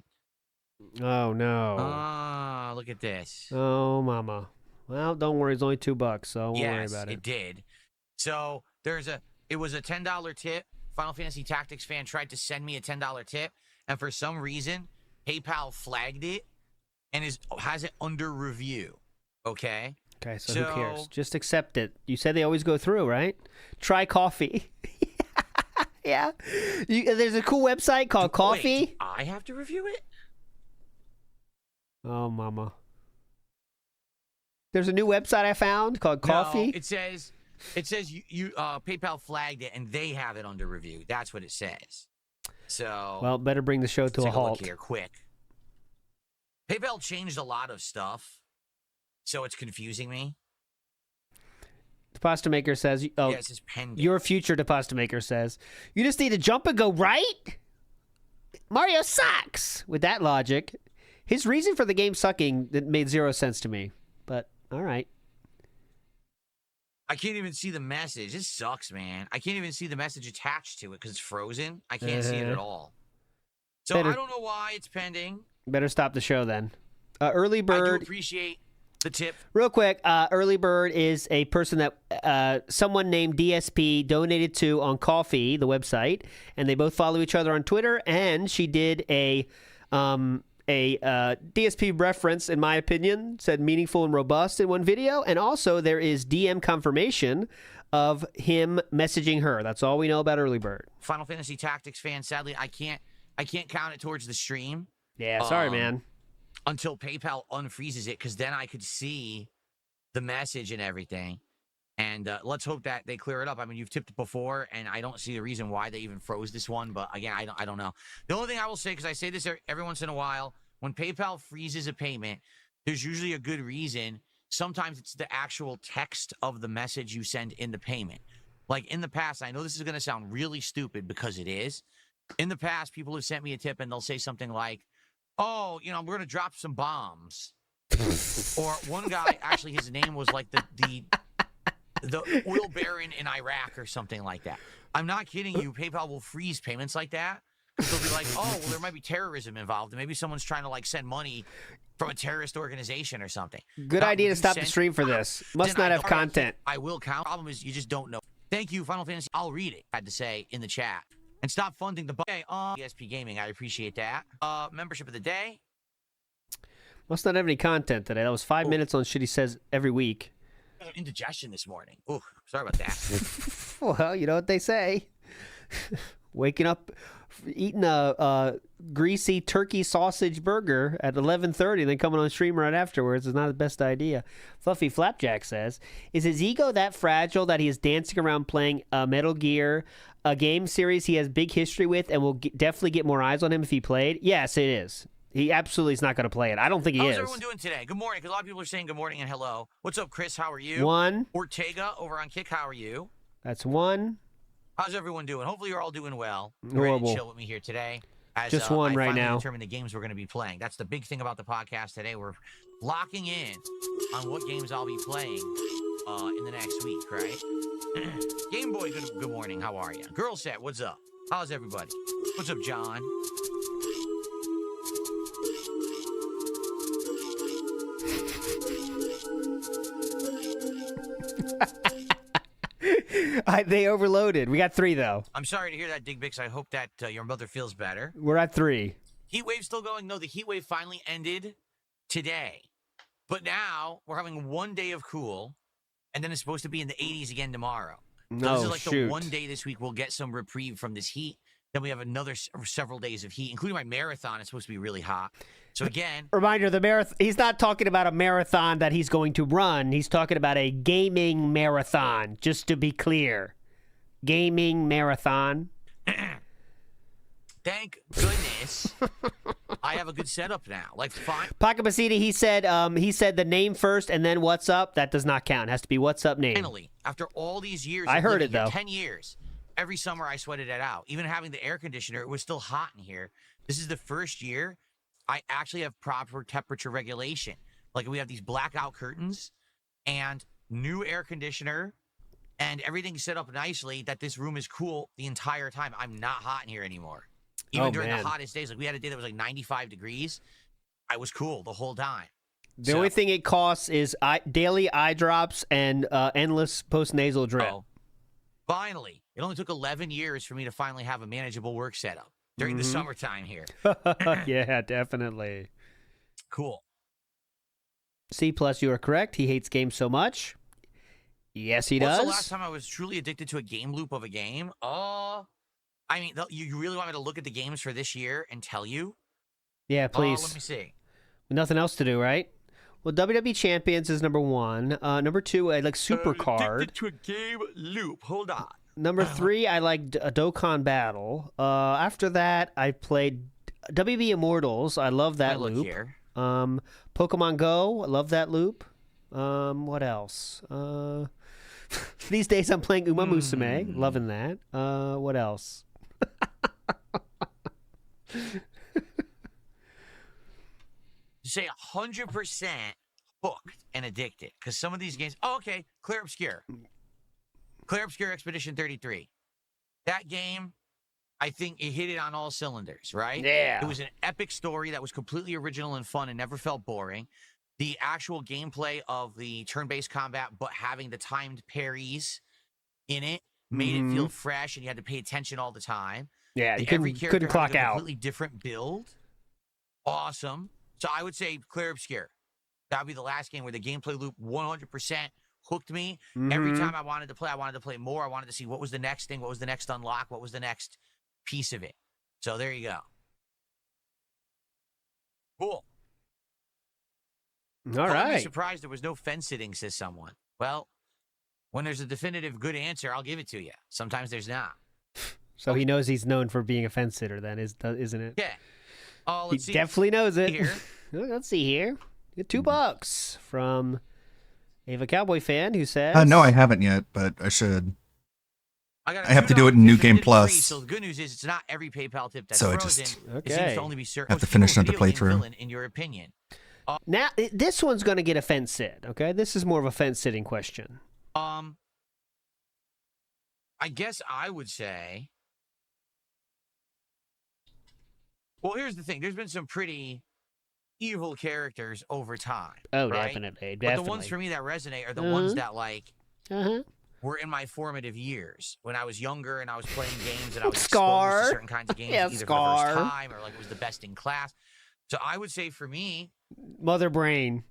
Oh, no. look at this. Oh, mama. Well, don't worry. It's only $2, so don't worry about it. Yes, it did. So it was a $10 tip. Final Fantasy Tactics fan tried to send me a $10 tip, and for some reason, PayPal flagged it and has it under review. Okay? Okay, so who cares? Just accept it. You said they always go through, right? Try coffee. Yeah. There's a cool website called Coffee. Wait, do I have to review it? Oh, mama. There's a new website I found called Coffee. No, it says you PayPal flagged it and they have it under review. That's what it says. So well, better bring the show to a halt. Look here, quick. PayPal changed a lot of stuff, so it's confusing me. The Pasta Maker says, "Oh, yeah, it says pending." Your future, the Pasta Maker says, you just need to jump and go right. Mario sucks. With that logic, his reason for the game sucking that made zero sense to me. But all right. I can't even see the message. This sucks, man. I can't even see the message attached to it because it's frozen. I can't see it at all. So I don't know why it's pending. Better stop the show then. Early Bird. I do appreciate the tip. Real quick, Early Bird is a person that someone named DSP donated to on Coffee, the website, and they both follow each other on Twitter. And she did a DSP reference, in my opinion, said meaningful and robust in one video. And also there is DM confirmation of him messaging her. That's all we know about Early Bird. Final Fantasy Tactics fan, sadly, I can't count it towards the stream. Yeah, sorry, man. Until PayPal unfreezes it, because then I could see the message and everything. And let's hope that they clear it up. I mean, you've tipped it before, and I don't see the reason why they even froze this one. But again, I don't know. The only thing I will say, because I say this every once in a while, when PayPal freezes a payment, there's usually a good reason. Sometimes it's the actual text of the message you send in the payment. Like in the past, I know this is going to sound really stupid because it is. In the past, people have sent me a tip, and they'll say something like, oh, we're going to drop some bombs. Or one guy, actually, his name was like the oil baron in Iraq or something like that. I'm not kidding you. PayPal will freeze payments like that. They'll be like, oh, well, there might be terrorism involved. And maybe someone's trying to, send money from a terrorist organization or something. Good idea to stop the stream for this. Must not have content. I will count. Problem is, you just don't know. Thank you, Final Fantasy. I'll read it, I had to say, in the chat. And stop funding the ESP Gaming. I appreciate that. Membership of the day. Must not have any content today. That was 5 minutes on shit he says every week. Indigestion this morning. Ooh, sorry about that. Well, you know what they say. Waking up, eating a greasy turkey sausage burger at 11:30, then coming on stream right afterwards is not the best idea. Fluffy Flapjack says, is his ego that fragile that he is dancing around playing Metal Gear, a game series he has big history with and will definitely get more eyes on him if he played? Yes, it is. He absolutely is not going to play it. I don't think he is. How's everyone doing today? Good morning, because a lot of people are saying good morning and hello. What's up, Chris? How are you? One. Ortega over on Kick, how are you? That's one. How's everyone doing? Hopefully you're all doing well. Ready to chill with me here today. As, just one right now. Determine the games we're going to be playing. That's the big thing about the podcast today. We're locking in on what games I'll be playing in the next week, right? Game Boy, good morning. How are you? Girl Set, what's up? How's everybody? What's up, John? They overloaded. We got 3, though. I'm sorry to hear that, Digbix. I hope that your mother feels better. We're at 3. Heat wave still going? No, the heat wave finally ended today. But now we're having 1 day of cool, and then it's supposed to be in the 80s again tomorrow. So this is like the 1 day this week we'll get some reprieve from this heat. Then we have another several days of heat, including my marathon. It's supposed to be really hot. So again, reminder: the marathon. He's not talking about a marathon that he's going to run. He's talking about a gaming marathon. Just to be clear, gaming marathon. Thank goodness I have a good setup now. Like fine. Pocket Basidi, he said the name first and then what's up. That does not count. It has to be what's up name. Finally, after all these years, I heard it though. 10 years. Every summer I sweated it out. Even having the air conditioner, it was still hot in here. This is the first year I actually have proper temperature regulation. Like we have these blackout curtains and new air conditioner and everything set up nicely that this room is cool the entire time. I'm not hot in here anymore. Even during the hottest days. Like we had a day that was like 95 degrees. I was cool the whole time. The only thing it costs is daily eye drops and endless post-nasal drip. Oh, finally. It only took 11 years for me to finally have a manageable work setup during the summertime here. Yeah, definitely. Cool. C+, you are correct. He hates games so much. Yes, he does. What's the last time I was truly addicted to a game loop of a game? I mean, you really want me to look at the games for this year and tell you? Yeah, please. Let me see. Nothing else to do, right? Well, WWE Champions is number 1. Number 2, I like Supercard. Addicted to a game loop. Hold on. Number 3, I like Dokkan Battle. After that, I played WB Immortals. I love that loop. Here. Pokemon Go. I love that loop. What else? These days I'm playing Uma Musume. Loving that. What else? Say 100% hooked and addicted. Because some of these games... Oh, okay. Clear Obscure. Clear Obscure Expedition 33. That game, I think it hit it on all cylinders, right? Yeah. It was an epic story that was completely original and fun and never felt boring. The actual gameplay of the turn-based combat, but having the timed parries in it, made it feel fresh, and you had to pay attention all the time. Yeah, you every couldn't character clock had a out. completely different build. Awesome. So I would say Clear Obscure. That would be the last game where the gameplay loop 100% hooked me. Every time I wanted to play more. I wanted to see what was the next thing, what was the next unlock, what was the next piece of it. So there you go. Cool. All right. I'm surprised there was no fence sitting, says someone. Well, when there's a definitive good answer, I'll give it to you. Sometimes there's not. So he knows he's known for being a fence sitter, then, isn't it? Yeah. Oh, let's he see. definitely knows it. Here. Let's see here. Get $2 from Ava Cowboy fan who says, no, I haven't yet, but I should. I have to do it in New Game Plus. So the good news is it's not every PayPal tip that's So I frozen. just It seems to only be certain. have to finish another playthrough. In your opinion. Now, this one's going to get a fence sit, okay? This is more of a fence sitting question. I guess I would say... Well, here's the thing. There's been some pretty evil characters over time. Oh, right? definitely. But the ones for me that resonate are the ones that, like, were in my formative years. When I was younger and I was playing games and I was exposed to certain kinds of games either for the first time or, like, it was the best in class. So I would say for me... Mother Brain.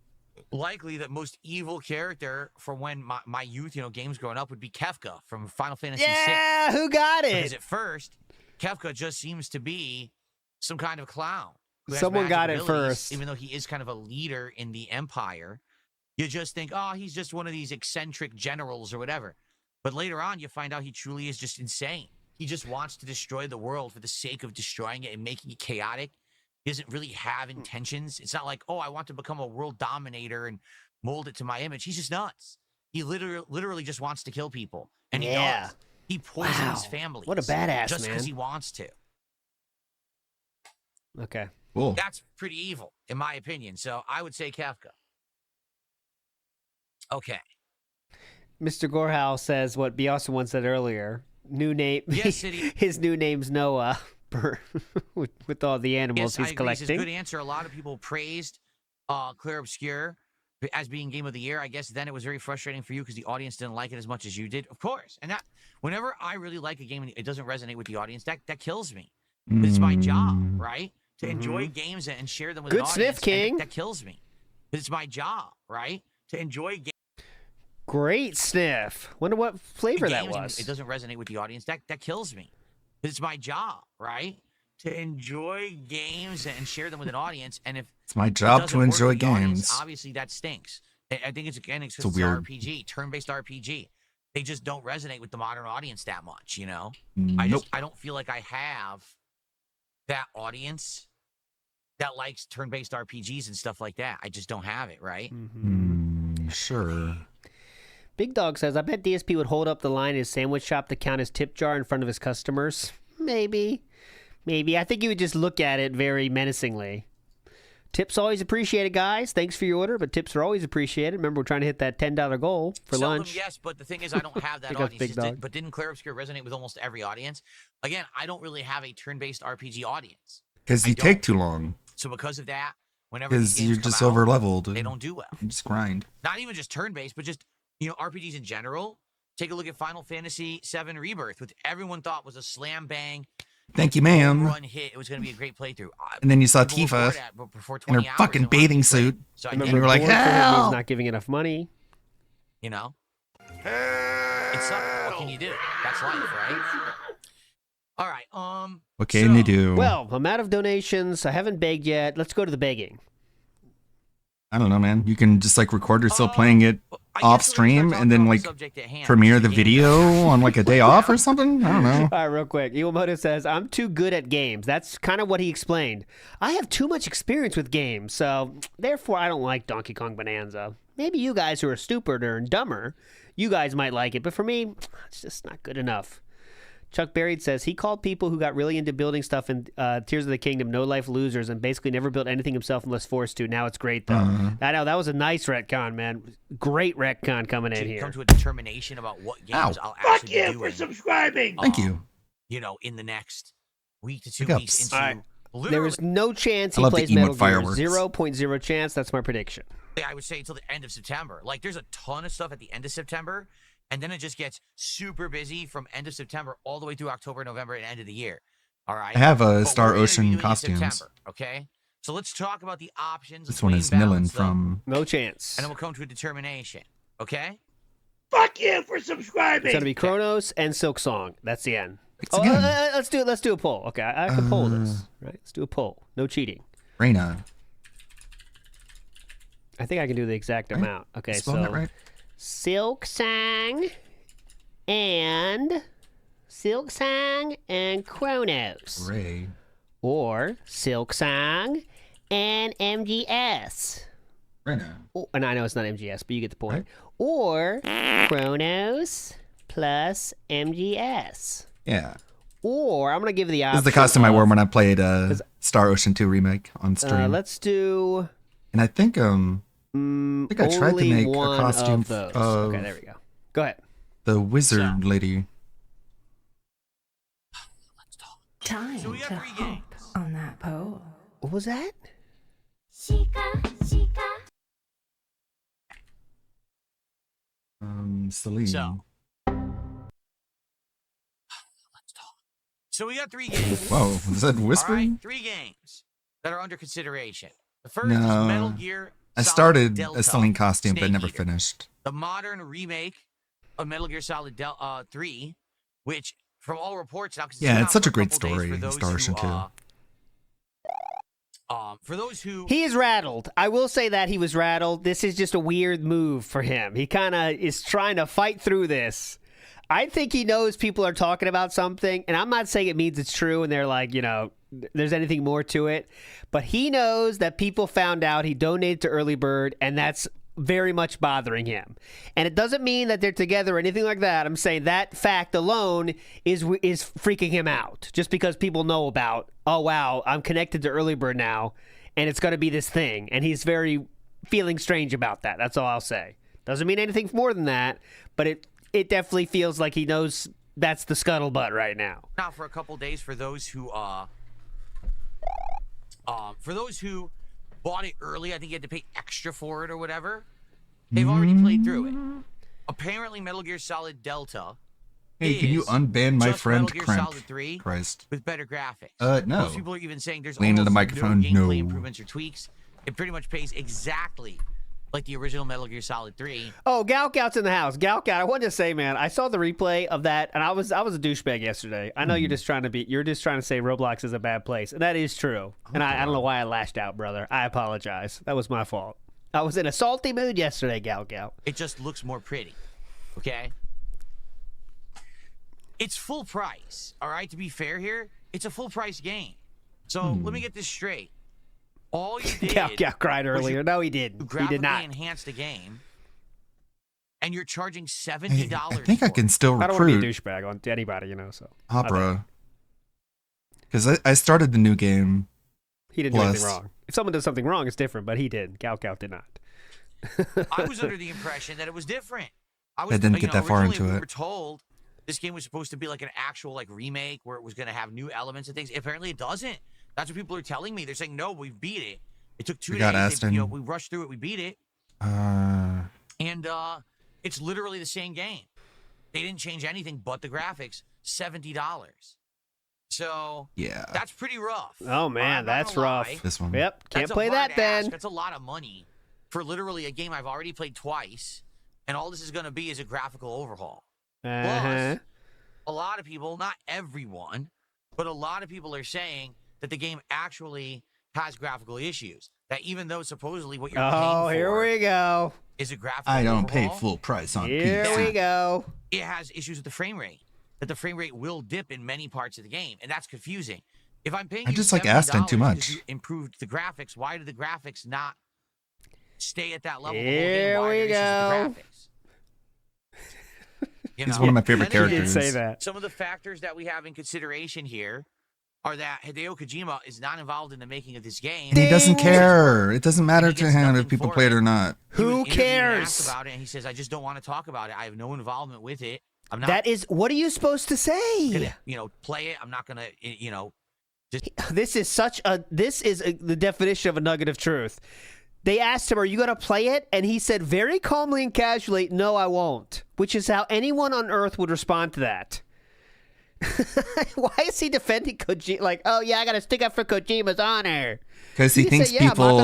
Likely the most evil character from when my youth, games growing up would be Kefka from Final Fantasy VI. Yeah, who got it? Because at first, Kefka just seems to be some kind of clown. Someone got it first. Even though he is kind of a leader in the Empire, you just think, oh, he's just one of these eccentric generals or whatever. But later on, you find out he truly is just insane. He just wants to destroy the world for the sake of destroying it and making it chaotic. He doesn't really have intentions. It's not like, oh, I want to become a world dominator and mold it to my image. He's just nuts. He literally just wants to kill people. And he does. He poisons families. What a badass, just because man. he wants to. Okay. Cool. That's pretty evil, in my opinion. So I would say Kefka. Okay. Mr. Gorehouse says what Biasa once said earlier. New name. Yes, City. His new name's Noah. with all the animals he's collecting. It's a good answer. A lot of people praised Clear Obscure as being Game of the Year. I guess then it was very frustrating for you because the audience didn't like it as much as you did. Of course. And that whenever I really like a game and it doesn't resonate with the audience, that kills me. It's my job, right? To enjoy games and share them with an audience. Good sniff, King. That kills me. It's my job, right? To enjoy games. Great sniff. Wonder what flavor that was. It doesn't resonate with the audience. That kills me. It's my job, right? To enjoy games and share them with an audience. And if it's my job to enjoy games, obviously that stinks. I think it's a weird RPG, turn-based RPG. They just don't resonate with the modern audience that much, Nope. I don't feel like I have that audience that likes turn-based RPGs and stuff like that. I just don't have it, right? Sure. Big Dog says, I bet DSP would hold up the line in his sandwich shop to count his tip jar in front of his customers. Maybe. I think he would just look at it very menacingly. Tips always appreciated, guys. Thanks for your order, but tips are always appreciated. Remember, we're trying to hit that $10 goal for lunch. Yes, but the thing is, I don't have that audience. But didn't Clear Obscure resonate with almost every audience? Again, I don't really have a turn-based RPG audience. Because you take too long. So because of that, whenever Because these you're games come just out, over leveled. they don't do well. You just grind. Not even just turn-based, but just, RPGs in general. Take a look at Final Fantasy VII Rebirth, which everyone thought was a slam bang. Thank you, ma'am. Run hit. It was going to be a great playthrough. And then you saw Tifa in her fucking bathing suit. So And you were like, Bored for him means hell! not giving enough money. It sucks. What can you do? That's life, right? All right. What can you do? Well, I'm out of donations. I haven't begged yet. Let's go to the begging. I don't know, man. You can just like record yourself playing it off stream and then like premiere the video on like a day off or something. I don't know. All right, real quick. Iwamoto says, I'm too good at games. That's kind of what he explained. I have too much experience with games, so therefore I don't like Donkey Kong Bonanza. Maybe you guys who are stupider and dumber, you guys might like it, but for me, it's just not good enough. Chuck Buried says he called people who got really into building stuff in Tears of the Kingdom no-life losers and basically never built anything himself unless forced to. Now it's great, though. I know, that was a nice retcon, man. Great retcon coming in here. Come to a determination about what games I'll actually do. Fuck you for subscribing! Thank you. In the next week to 2 Big weeks ups. into... There is no chance he love the plays Metal emote Gear. fireworks. 0.0 chance. That's my prediction. I would say until the end of September. Like, there's a ton of stuff at the end of September, and then it just gets super busy from end of September all the way through October, November, and end of the year. All right? I have But Star we're Ocean interviewing in costumes. September, okay? So let's talk about the options. This one is Millen from... No chance. And then we'll come to a determination, okay? Fuck you for subscribing! It's going to be Kronos and Silk Song. That's the end. Thanks again. Let's do a poll. Okay, I can poll this. Right? Let's do a poll. No cheating. Reina. I think I can do the exact amount. Okay, Spell that right? Silk Song and Kronos. Ray. Or Silk Song and MGS. Reina. Oh, and I know it's not MGS, but you get the point. Right. Or Kronos plus MGS. Yeah. Or I'm going to give the option. This is the costume I wore when I played Star Ocean 2 Remake on stream. Let's do... And I think I tried to make a costume of those. of okay, there we go. Go ahead. The wizard lady. Time So we got to 3 hop games. on that pole. What was that? Celine. So we got 3 games. Whoa, is that whispering? All right, 3 games that are under consideration. The first No. is Metal Gear I Solid started Delta a Celine costume, but Snake never Eater. finished. The modern remake of Metal Gear Solid 3, which, from all reports, now Yeah, it's such a great couple days story, for those Star Ocean 2. For those who He is rattled. I will say that he was rattled. This is just a weird move for him. He kind of is trying to fight through this. I think he knows people are talking about something, and I'm not saying it means it's true and they're like, there's anything more to it. But he knows that people found out he donated to Early Bird, and that's very much bothering him. And it doesn't mean that they're together or anything like that. I'm saying that fact alone is freaking him out. Just because people know about, oh, wow, I'm connected to Early Bird now, and it's going to be this thing. And he's very feeling strange about that. That's all I'll say. Doesn't mean anything more than that, but it definitely feels like he knows that's the scuttlebutt right now. Now, for a couple days, for those who bought it early, I think you had to pay extra for it or whatever. They've already played through it. Apparently, Metal Gear Solid Delta. Hey, can you unban my just friend Metal Gear Cramp? Solid 3 Christ. with better graphics. No. Most people are even saying there's Lean into almost the microphone, no no. gameplay improvements or tweaks. It pretty much plays exactly like the original Metal Gear Solid 3. Oh, Galkout's in the house. Galkout, I wanted to say, man, I saw the replay of that, and I was a douchebag yesterday. I know you're just trying to say Roblox is a bad place, and that is true. And I don't know why I lashed out, brother. I apologize. That was my fault. I was in a salty mood yesterday, Galkout. It just looks more pretty, okay? It's full price, all right? To be fair here, it's a full price game. So let me get this straight. All you did Galkout cried earlier. No, he didn't. He did not. Enhance the game, and you're charging $70. I think I can still I don't want to be a recruit douchebag on to anybody, so. Opera. Because I started the new game. He didn't do anything wrong. If someone does something wrong, it's different, but he did. Galkout did not. I was under the impression that it was different. I didn't get that far into we it. were told this game was supposed to be like an actual remake where it was going to have new elements and things. Apparently it doesn't. That's what people are telling me. They're saying, no, we beat it. It took 2 We days. got Aston. We rushed through it. We beat it. Uh, And it's literally the same game. They didn't change anything but the graphics. $70. So yeah, that's pretty rough. Oh man, that's rough. This one. Yep, can't That's a play hard that then. ask. That's a lot of money for literally a game I've already played twice, and all this is going to be is a graphical overhaul. Plus, a lot of people, not everyone, but a lot of people are saying that the game actually has graphical issues. That even though supposedly what you're paying for here we go. is a graphical I don't pay overhaul, full price on Here PC. we go. it has issues with the frame rate. That the frame rate will dip in many parts of the game, and that's confusing. If I'm paying I you just like $70 Aston too much. because you improved the graphics, why do the graphics not stay at that level? Here we go. He's one of my favorite characters. Say that. Some of the factors that we have in consideration here are that Hideo Kojima is not involved in the making of this game. And he doesn't care. It doesn't matter to him if people play it or not. Who cares? Asked about it, and he says, "I just don't want to talk about it. I have no involvement with it. I'm not." That is, what are you supposed to say? Gonna, play it. I'm not gonna, just. This is the definition of a nugget of truth. They asked him, "Are you going to play it?" And he said very calmly and casually, "No, I won't." Which is how anyone on Earth would respond to that. Why is he defending Kojima? Like, oh yeah, I got to stick up for Kojima's honor. Because he thinks people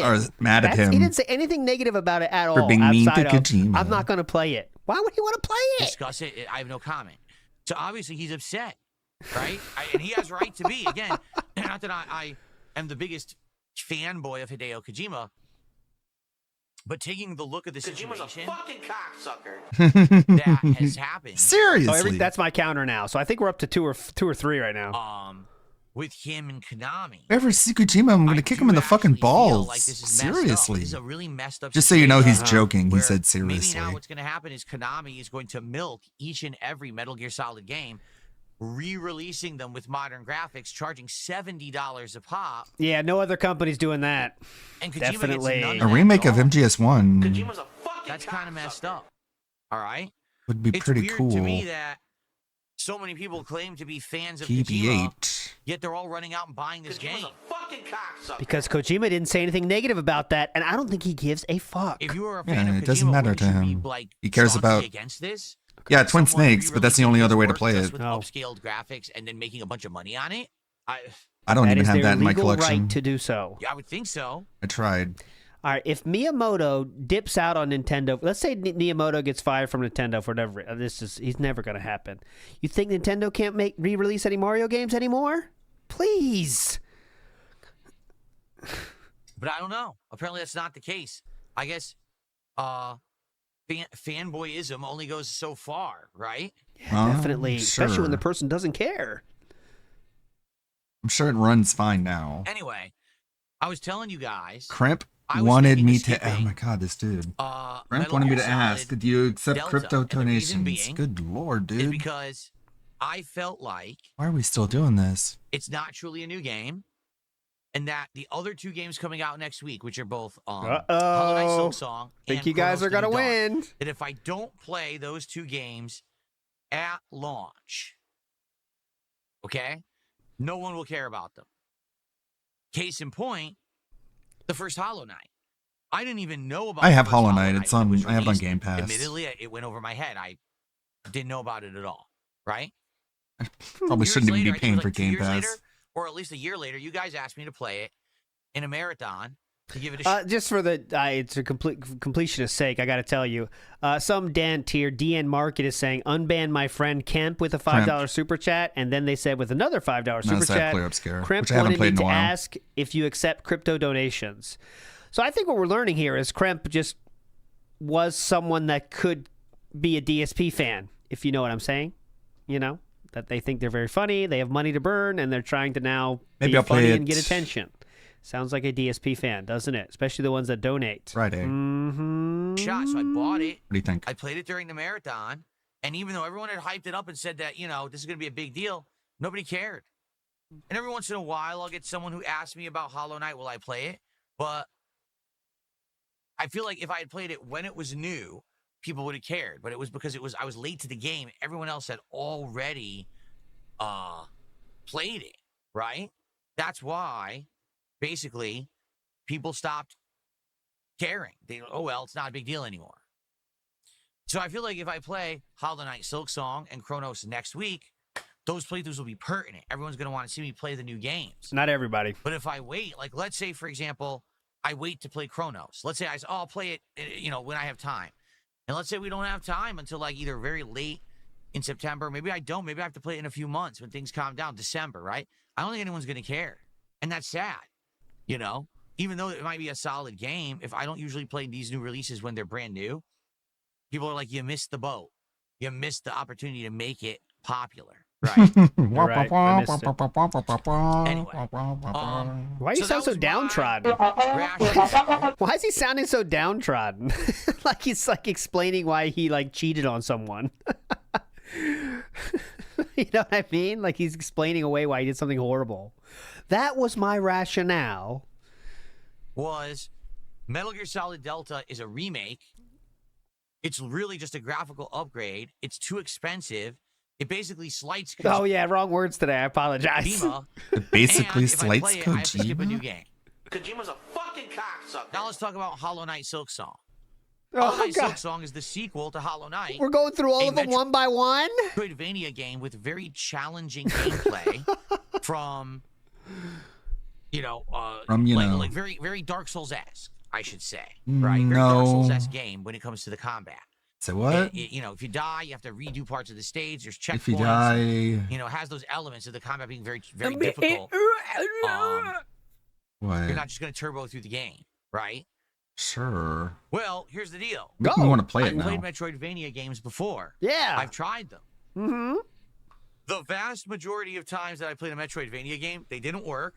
are mad at him. He didn't say anything negative about it at all. For being mean to outside of, Kojima. I'm not going to play it. Why would he want to play it? Discuss it. I have no comment. So obviously he's upset, right? And he has right to be. Again, not that I am the biggest fanboy of Hideo Kojima, but taking the look of the situation, Kojima's a fucking cocksucker. that has happened. Seriously, that's my counter now. So I think we're up to two or three right now. With him and Konami. Whoever see Kojima, I'm gonna kick him in the fucking balls. Like this is Seriously. This is a really messed up Just so you know, he's situation joking. He where said seriously. Maybe now what's going to happen is Konami is going to milk each and every Metal Gear Solid game, re-releasing them with modern graphics, charging $70 a pop. Yeah, no other company's doing that. And Kojima Definitely. gets none A of that remake at of all. MGS1 Kojima's a fucking That's kind of messed up. All right? would be It's pretty weird cool. to me that so many people claim to be fans of Kojima, PB8. yet they're all running out and buying this game. Because Kojima didn't say anything negative about that, and I don't think he gives a fuck. If you were a fan Yeah, of it doesn't Kojima, matter wouldn't to you be, him. like, He cares staunchly about. against this? Yeah, Twin Someone Snakes, but that's the only other way to play just it. with upscaled graphics and then making a bunch of money on it. I don't even is have their that in my legal collection. right to do so. Yeah, I would think so. I tried. All right, if Miyamoto dips out on Nintendo, let's say Miyamoto gets fired from Nintendo for whatever, he's never going to happen. You think Nintendo can't re-release any Mario games anymore? Please. But I don't know. Apparently that's not the case. I guess fanboyism only goes so far, right? Yeah, definitely, especially when the sure. person doesn't care. I'm sure it runs fine now. Anyway, I was telling you guys. Crimp I was wanted thinking me of to. Oh skipping, my god, this dude. Metal Crimp wanted me Gear to ask, Solid do you accept Delta, crypto and the reason donations? being Good lord, is dude. because I felt like Why are we still doing this? it's not truly a new game, and that the other two games coming out next week, which are both Hollow Knight Silksong Think and you guys Chronos are gonna New Dawn, win. that if I don't play those two games at launch, okay, no one will care about them. Case in point, the first Hollow Knight. I didn't even know about. I the have first Hollow Knight. when It's on. was I have it on released. Game Pass. Admittedly, it went over my head. I didn't know about it at all. Right? Probably Years shouldn't even later, be I think it paying was for like 2 Game years Pass. later, or at least a year later, you guys asked me to play it in a marathon to give it a shot. Just for it's a completionist sake, I got to tell you, some Dan tier DN Market is saying unban my friend Kemp with a $5 super chat, and then they said with another $5 super Mass Effect chat, Player Obscure, Kemp which I haven't wanted me played in a to while. ask if you accept crypto donations. So I think what we're learning here is Kremp just was someone that could be a DSP fan, if you know what I'm saying. You know, that they think they're very funny, they have money to burn, and they're trying to now Maybe be I'll play funny it. and get attention. Sounds like a DSP fan, doesn't it? Especially the ones that donate. Friday. Mm-hmm. Shot, so I bought it. What do you think? I played it during the marathon, and even though everyone had hyped it up and said that, this is going to be a big deal, nobody cared. And every once in a while, I'll get someone who asks me about Hollow Knight, will I play it? But I feel like if I had played it when it was new, people would have cared. But it was because I was late to the game. Everyone else had already played it, right? That's why, basically, people stopped caring. They, oh, well, it's not a big deal anymore. So I feel like if I play Hollow Knight Silksong and Chronos next week, those playthroughs will be pertinent. Everyone's going to want to see me play the new games. Not everybody. But if I wait, like let's say, for example, I wait to play Chronos. Let's say I'll play it, you know, when I have time. And let's say we don't have time until like either very late in September. Maybe I don't. Maybe I have to play it in a few months when things calm down, December, right? I don't think anyone's going to care. And that's sad, you know? Even though it might be a solid game, if I don't usually play these new releases when they're brand new, people are like, you missed the boat. You missed the opportunity to make it popular. Right. Right. I missed it. Anyway, why do you sound so downtrodden? Why is he sounding so downtrodden? Like he's like explaining why he like cheated on someone. You know what I mean? Like he's explaining away why he did something horrible. That was my rationale. Was Metal Gear Solid Delta is a remake. It's really just a graphical upgrade. It's too expensive. It basically slights. Oh yeah, wrong words today. I apologize. It basically slights I have to skip a new Kojima. game. Kojima's a fucking cocksucker. Now let's talk about Hollow Knight Silksong. Oh, Hollow Knight God. Silksong is the sequel to Hollow Knight. We're going through all of them one by one. Metroidvania game with very challenging gameplay from, you know, like very very Dark Souls-esque, I should say, right? Very Dark Souls-esque game when it comes to the combat. So what? You know, if you die, you have to redo parts of the stage. There's checkpoints. If you die, you know, it has those elements of the combat being very, very difficult. What? You're not just going to turbo through the game, right? Sure. Well, here's the deal. Make me want to play it now. I've played Metroidvania games before. Yeah. I've tried them. Mm-hmm. The vast majority of times that I played a Metroidvania game, they didn't work.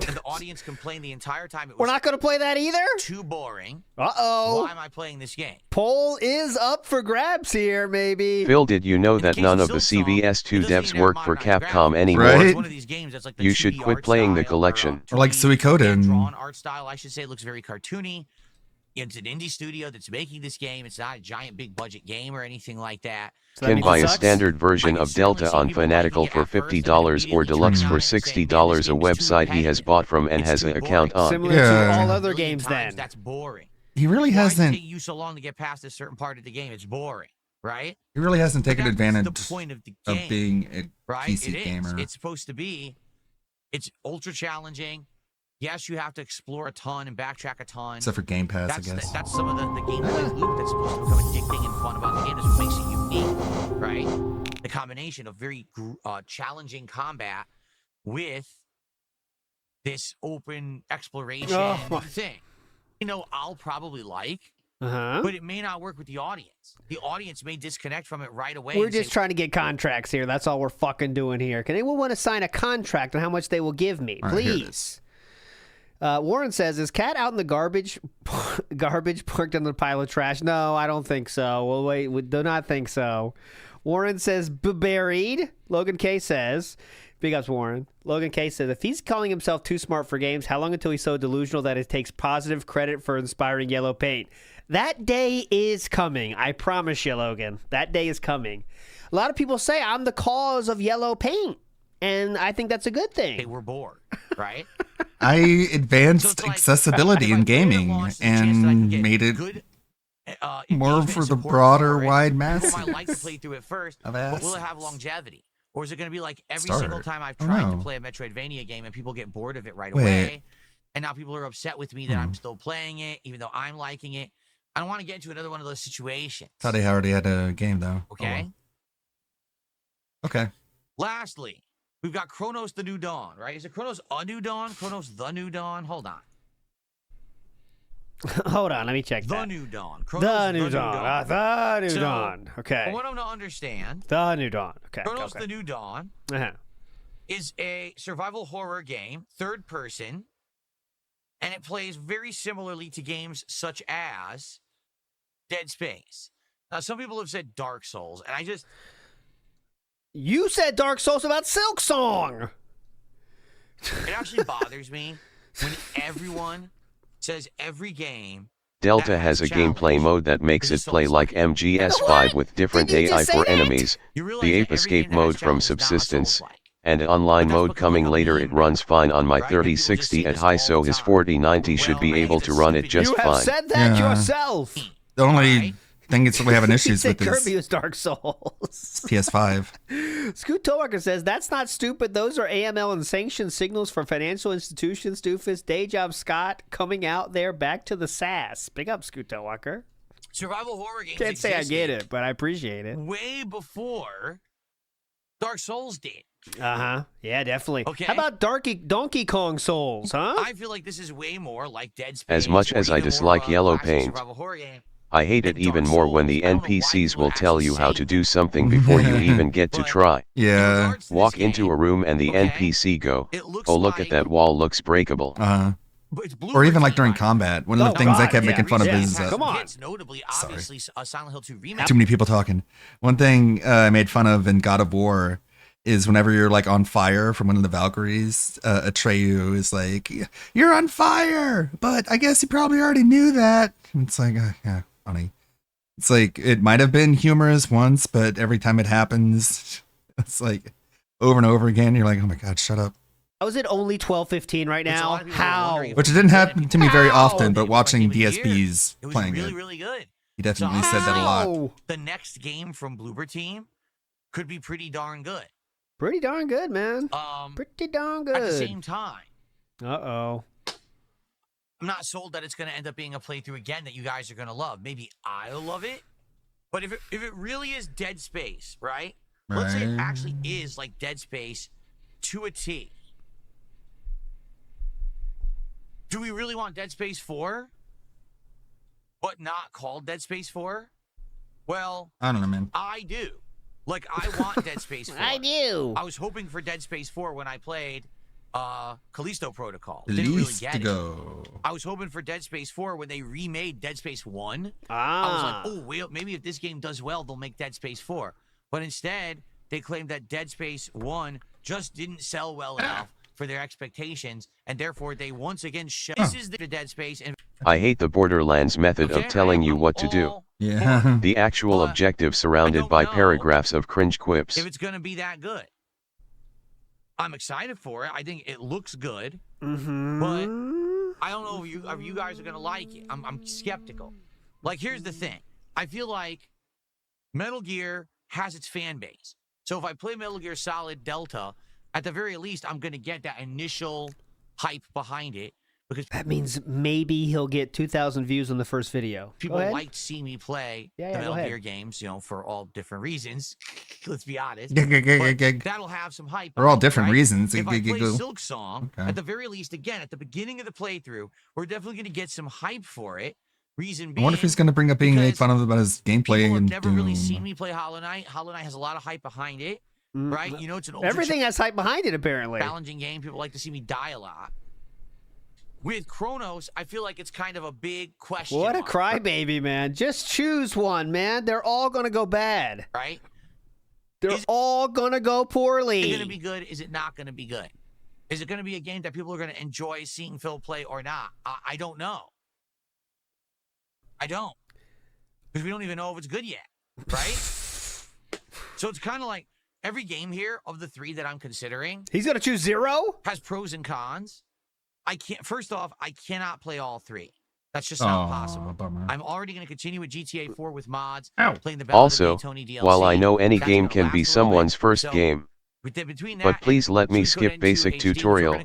And the audience complained the entire time. It was We're not going to play that either? Too boring. Uh-oh. Why am I playing this game? Poll is up for grabs here, maybe. Phil, did you know that none of the CVS2 devs work for Capcom anymore? Right? One of these games that's like the You should 2D quit art playing the style, collection. Or like Suikoden. Drawn art style, I should say, looks very cartoony. It's an indie studio that's making this game. It's not a giant big budget game or anything like that. Can buy a standard version of Delta on Fanatical for $50 or Deluxe for $60, a website he has bought from and has an account on. Similar to all other games then. That's boring. He really Why does it hasn't. take you so long to get past a certain part of the game? It's boring, right? He really hasn't taken advantage the point of the game, of being a right? PC It is. gamer. It's supposed to be. It's ultra challenging. Yes, you have to explore a ton and backtrack a ton. Except for Game Pass, that's I guess. That's some of the gameplay loop that's supposed to become addicting and fun about the game. That's what makes it unique, right? The combination of very challenging combat with this open exploration thing. You know, I'll probably like, but it may not work with the audience. The audience may disconnect from it right away. We're just trying to get contracts here. That's all we're fucking doing here. Can anyone want to sign a contract on how much they will give me? All right, here it Please. Warren says, is Cat out in the garbage parked on the pile of trash? No, I don't think so. Well, wait, we do not think so. Warren says, buried. Logan K says, big ups, Warren. Logan K says, if he's calling himself too smart for games, how long until he's so delusional that it takes positive credit for inspiring yellow paint? That day is coming. I promise you, Logan. That day is coming. A lot of people say I'm the cause of yellow paint, and I think that's a good thing. They were bored, right? I advanced accessibility in gaming and made it more for the broader, wide masses. People might like to play through it first, of but will it have longevity? Or is it going to be like every single time I've tried to play a Metroidvania game and people get bored of it right away, and now people are upset with me that I'm still playing it, even though I'm liking it? I don't want to get into another one of those situations. Thought he already had a game, though. Okay? Okay. Lastly, we've got Chronos the New Dawn, right? Is it Chronos a New Dawn? Chronos the New Dawn? Hold on. Hold on, let me check the that. New Dawn. The New Dawn. The New So, Dawn. Okay. I want them to understand. The New Dawn. Okay. Chronos okay. the New Dawn is a survival horror game, third person, and it plays very similarly to games such as Dead Space. Now, some people have said Dark Souls, and I just... You said Dark Souls about Silksong! It actually bothers me when everyone says every game... Delta has a gameplay mode that makes it play like MGS5 with different AI for enemies, the Ape Escape mode from Subsistence, and online mode coming later. It runs fine on my 3060 at high, so his 4090 should be able to run it just You have fine. said that yourself. The only thing it's we're having issues He with said is Kirby was Dark Souls. PS5. Scoot Towaker says, that's not stupid. Those are AML and sanctioned signals for financial institutions, doofus. Day Job Scott coming out there back to the sass. Big up, Scoot Towaker. Survival horror games Can't say I get existed it, but I appreciate it. way before Dark Souls did. Uh-huh. Yeah, definitely. Okay. How about Donkey Kong Souls, huh? I feel like this is way more like Dead Space. As much as I dislike yellow paint, survival horror game. I hate it even more when the NPCs will tell you how to do something before you even get to try. Yeah. Walk into a room and the NPC go, oh, look at that wall, looks breakable. Or even like during combat. One of the things I kept making fun of is Come on. Notably, obviously, Silent Hill 2 remake. too many people talking. One thing I made fun of in God of War is whenever you're like on fire from one of the Valkyries, Atreyu is like, "You're on fire," but I guess you probably already knew that. And it's like, yeah, funny. It's like it might have been humorous once, but every time it happens, it's like over and over again. You're like, "Oh my god, shut up." How is it only 12:15 right now? How? Which it didn't happen to me very often, but watching DSPs playing really, it, really good. he definitely said that a lot. The next game from Bloober Team could be pretty darn good. Pretty darn good, man. Pretty darn good. At the same time, uh-oh. I'm not sold that it's going to end up being a playthrough again that you guys are going to love. Maybe I'll love it, but if it really is Dead Space, right? Let's say it actually is like Dead Space to a T. Do we really want Dead Space 4, but not called Dead Space 4? Well, I don't know, man. I do. Like, I want Dead Space 4. I do. I was hoping for Dead Space 4 when I played Callisto Protocol. Didn't really get it. I was hoping for Dead Space 4 when they remade Dead Space 1. I was like, oh, well, maybe if this game does well, they'll make Dead Space 4. But instead, they claimed that Dead Space 1 just didn't sell well enough for their expectations, and therefore they once again this is the Dead Space. And I hate the Borderlands method of telling you what to do. Yeah. The actual objective surrounded by paragraphs of cringe quips. if it's going to be that good. I'm excited for it. I think it looks good, but I don't know if you guys are going to like it. I'm skeptical. Like, here's the thing. I feel like Metal Gear has its fan base. So if I play Metal Gear Solid Delta, at the very least, I'm going to get that initial hype behind it. Because that means maybe he'll get 2,000 views on the first video. People like to see me play the Metal Gear games, you know, for all different reasons. Let's be honest. That'll have some hype. For all different reasons. If I play Silk Song, at the very least, again, at the beginning of the playthrough, we're definitely going to get some hype for it. Reason being, I wonder if he's going to bring up being made fun of about his gameplay people have and never really seen me play Hollow Knight. Hollow Knight has a lot of hype behind it, right? You know, it's an everything has hype behind it, apparently. Challenging game. People like to see me die a lot. With Chronos, I feel like it's kind of a big question. What a crybaby, man. Just choose one, man. They're all going to go bad. Right? They're all going to go poorly. Is it going to be good? Is it not going to be good? Is it going to be a game that people are going to enjoy seeing Phil play or not? I don't know. I don't. Because we don't even know if it's good yet. Right? So it's kind of like every game here of the three that I'm considering. He's going to choose 0? Has pros and cons. First off, I cannot play all three. That's just not possible. Bummer. I'm already going to continue with GTA 4 with mods. Playing the Also, Tony DLC. while I know any game can be someone's first game, but please let me skip basic tutorial.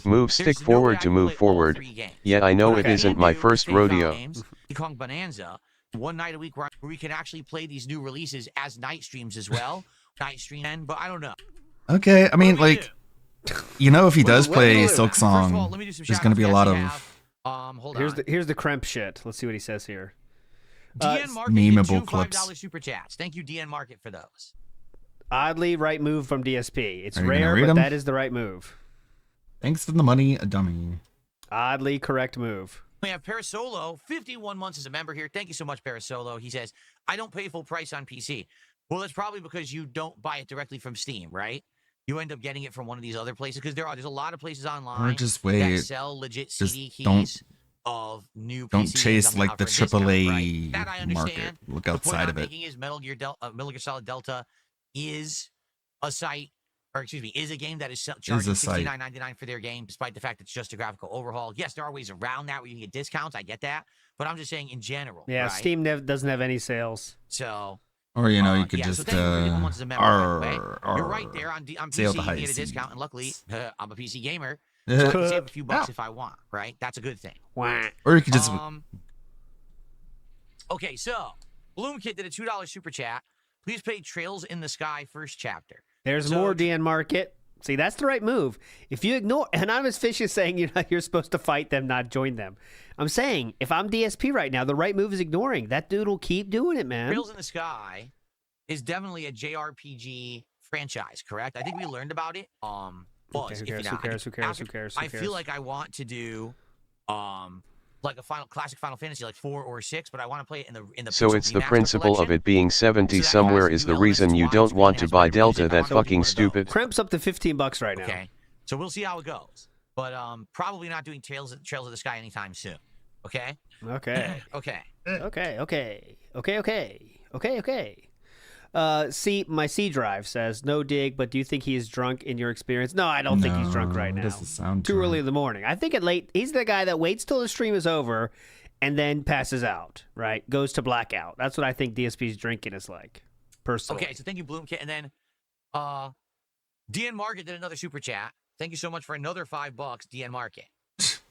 Move stick forward to move forward. Yeah, I know it isn't my first rodeo. Kong Bonanza, one night a week where we can actually play these new releases as night streams as well. Night stream, but I don't know. Okay, I mean, like, you know, if he does play Silk Song, there's going to be a lot of here's the Kremp shit. Let's see what he says here. DN Market memeable $2 clips. super chats. Thank you, DN Market, for those. Oddly right move from DSP. It's Are you rare, gonna read but 'em? that is the right move. Thanks for the money, a dummy. Oddly correct move. We have Parasolo, 51 months as a member here. Thank you so much, Parasolo. He says, I don't pay full price on PC. Well, that's probably because you don't buy it directly from Steam, right? You end up getting it from one of these other places because there's a lot of places online Or just wait. that sell legit Just CD don't- keys of new Don't PC chase games like the offering discount, AAA right? That I market. understand. Look The point outside I'm of it. making is Metal Gear Solid Delta is a site or excuse me, is a game that is charging $69.99 for their game, despite the fact it's just a graphical overhaul. Yes, there are ways around that where you can get discounts. I get that, but I'm just saying in general. Yeah, right? Steam doesn't have any sales. So. Or you know, you could just you're right there on PC. You can get a discount, and luckily, I'm a PC gamer. So I can save a few bucks if I want. Right, that's a good thing. Or you could just. Okay, so Bloomkit did a $2 super chat. Please play Trails in the Sky first chapter. There's more DN Market. See, that's the right move. If you ignore Anonymous Fish is saying you're supposed to fight them, not join them. I'm saying if I'm DSP right now, the right move is ignoring. That dude will keep doing it, man. Trails in the Sky is definitely a JRPG franchise, correct? I think we learned about it. Who cares? I feel like I want to do like a classic Final Fantasy, like 4 or 6, but I want to play it in the. So it's the principle of it being 70 somewhere is the reason you don't want to buy Delta. That fucking stupid. Crimp's up to $15 right now. Okay, so we'll see how it goes, but probably not doing Trails of the Sky anytime soon. Okay. Okay. Okay. See, my C drive says no dig, but do you think he is drunk in your experience? No, I don't think he's drunk right now. Doesn't sound too early in the morning. I think he's the guy that waits till the stream is over and then passes out, right? Goes to blackout. That's what I think DSP's drinking is like, personally. Okay, so thank you, Bloomkit. And then DN Market did another super chat. Thank you so much for another $5, DN Market.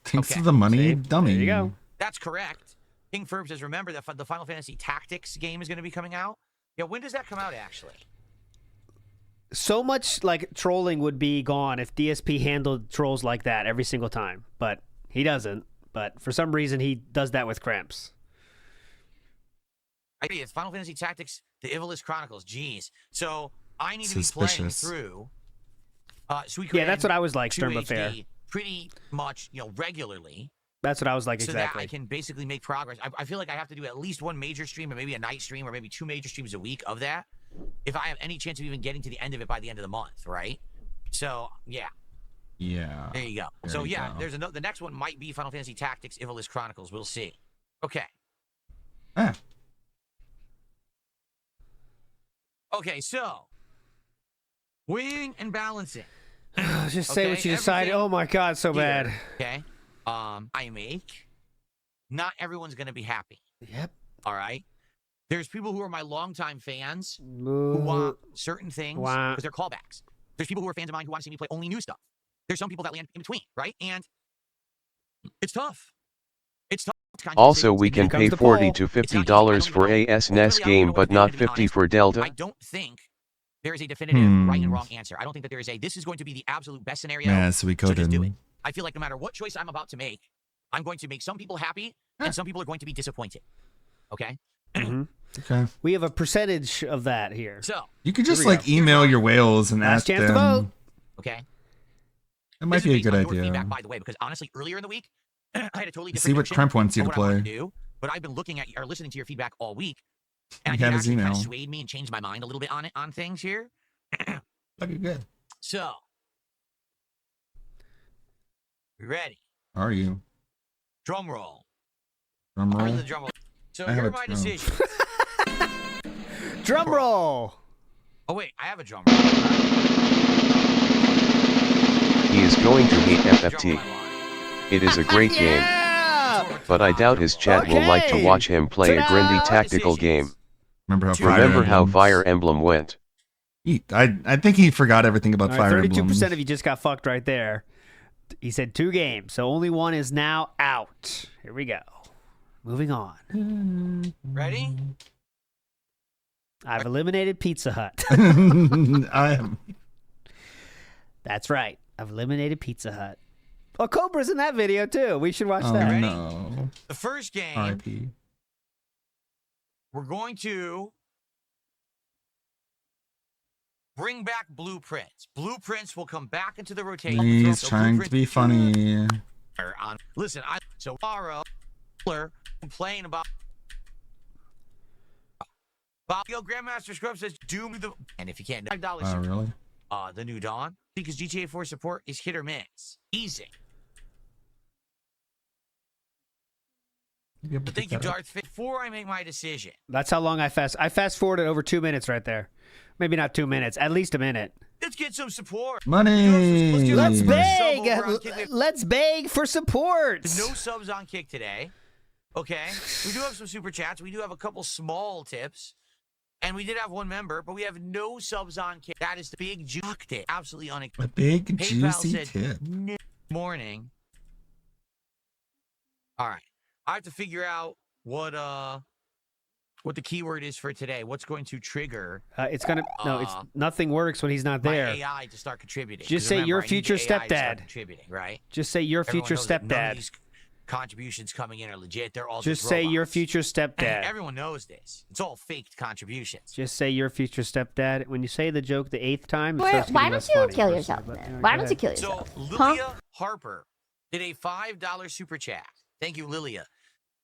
Thanks for the money, dummy. There you go. That's correct. King Ferb says, remember that the Final Fantasy Tactics game is going to be coming out? Yeah, when does that come out, actually? So much, like, trolling would be gone if DSP handled trolls like that every single time. But he doesn't. But for some reason, he does that with Cramps. I think it's Final Fantasy Tactics, the Ivalice Chronicles. Jeez. So I need to be playing through Suikoden. Yeah, that's what I was like, Stern but Fair. Pretty much, regularly. That's what I was like, so exactly. So that I can basically make progress. I feel like I have to do at least one major stream or maybe a night stream or maybe 2 major streams a week of that if I have any chance of even getting to the end of it by the end of the month, right? So, yeah. Yeah. There you go. There's the next one might be Final Fantasy Tactics, Ivalice Chronicles. We'll see. Okay. Okay, so weighing and balancing. Just say what you decided. Oh my God, so bad. Okay. I make. Not everyone's gonna be happy. Yep. All right. There's people who are my longtime fans who want certain things because they're callbacks. There's people who are fans of mine who want to see me play only new stuff. There's some people that land in between, right? And it's tough. It's tough. Also, we can pay $40 to $50 for a SNES game, but not $50 for Delta. I don't think there is a definitive right and wrong answer. I don't think that there is this is going to be the absolute best scenario. Yeah, so just do it. I feel like no matter what choice I'm about to make, I'm going to make some people happy and some people are going to be disappointed. Okay? Okay. We have a percentage of that here. So you could just email your whales and ask them. Last chance to vote. Okay. That might be a good idea. Feedback, by the way, because honestly, earlier in the week, I had a totally different see what Kremp wants you to play. But I've been looking at or listening to your feedback all week, and I think it actually kind of swayed me and changed my mind a little bit on things here. Okay, good. So, we ready? Are you? Drum roll. Drum roll. The drum roll. So here are my decisions. Drum roll. Oh wait, I have a drum roll. He is going to hate FFT. It is a great game, but I doubt his chat will like to watch him play a grindy tactical game. Remember how Fire Emblem went? I think he forgot everything about Fire Emblem. 32% of you just got fucked right there. He said 2 games, so only one is now out. Here we go. Moving on. Ready? I've eliminated Pizza Hut. I am. That's right. I've eliminated Pizza Hut. Oh, Cobra's in that video too. We should watch that. Ready? No. The first game. R.I.P. We're going to bring back Blueprints. Blueprints will come back into the rotation. He's trying to be funny. Listen, so Faro complain about Yo, Grandmaster Scrub says Doom the and if you can't $5. Oh, really? The New Dawn because GTA 4 support is hit or miss. Easy. But thank you, Darth. Before I make my decision. That's how long I fast forwarded over 2 minutes right there. Maybe not 2 minutes, at least a minute. Let's get some support. Money. Let's beg. Let's beg for support. No subs on Kick today. Okay. We do have some super chats. We do have a couple small tips. And we did have one member, but we have no subs on Kick. That is the big juke tip. Absolutely unacceptable. A big PayPal juicy said, tip. Morning. All right. I have to figure out what the keyword is for today. What's going to trigger? It's gonna it's nothing works when he's not there. My AI to start contributing. Just say your future stepdad. Contributing, right? Just say your future stepdad. None of these contributions coming in are legit. They're all just say robots. Your future stepdad. And everyone knows this. It's all faked contributions. Just say your future stepdad. When you say the joke the 8th time, why don't you kill yourself? Why don't you kill yourself? So Lilia Harper did a $5 super chat. Thank you, Lilia.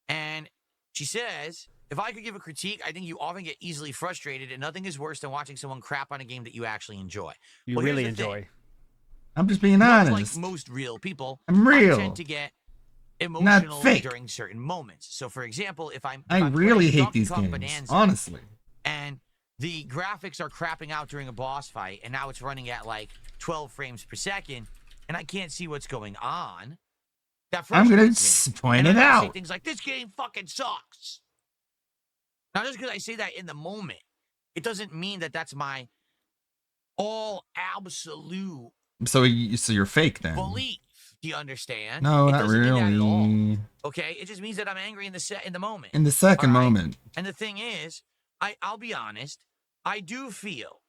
And she says, if I could give a critique, I think you often get easily frustrated, and nothing is worse than watching someone crap on a game that you actually enjoy. You really enjoy. I'm just being honest. Like most real people, I'm real. I tend to get emotional during certain moments. So, for example, if I really hate these games, Bonanza, honestly. And the graphics are crapping out during a boss fight, and now it's running at like 12 frames per second, and I can't see what's going on. I'm gonna point it out. Say things like, this game fucking sucks. Now, just because I say that in the moment, it doesn't mean that that's my all absolute So you're fake then? belief. Do you understand? No, it not doesn't mean that at all. really. Okay, it just means that I'm angry in the moment. In the second All right? moment. And the thing is, I'll be honest, I do feel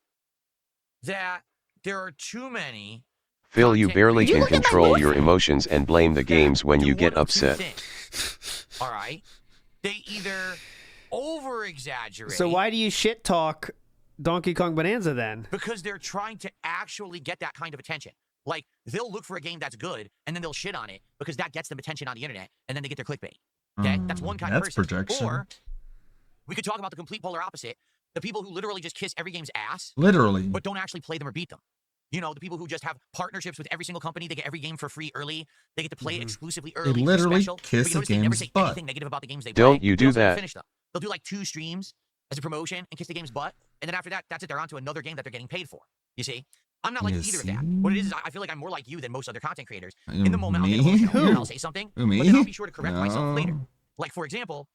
that there are too many. Phil, you barely can control your emotions and blame the games when you get upset. All right, they either over-exaggerate. So why do you shit talk Donkey Kong Bonanza then? Because they're trying to actually get that kind of attention. Like, they'll look for a game that's good, and then they'll shit on it because that gets them attention on the internet, and then they get their clickbait. Okay? That's one kind of person. Projection. Or we could talk about the complete polar opposite. The people who literally just kiss every game's ass. Literally. But don't actually play them or beat them. You know, the people who just have partnerships with every single company. They get every game for free early. They get to play it exclusively early. They literally special. kiss the a game's never say butt. anything negative about the games they Don't play. you do They also that. Finish them. They'll do like 2 streams as a promotion and kiss the game's butt. And then after that, that's it. They're on to another game that they're getting paid for. You see? I'm not like either of that. What it is I feel like I'm more like you than most other content creators. In the moment, I'll get emotional and I'll say something, but then I'll be sure to correct myself later. Like, for example,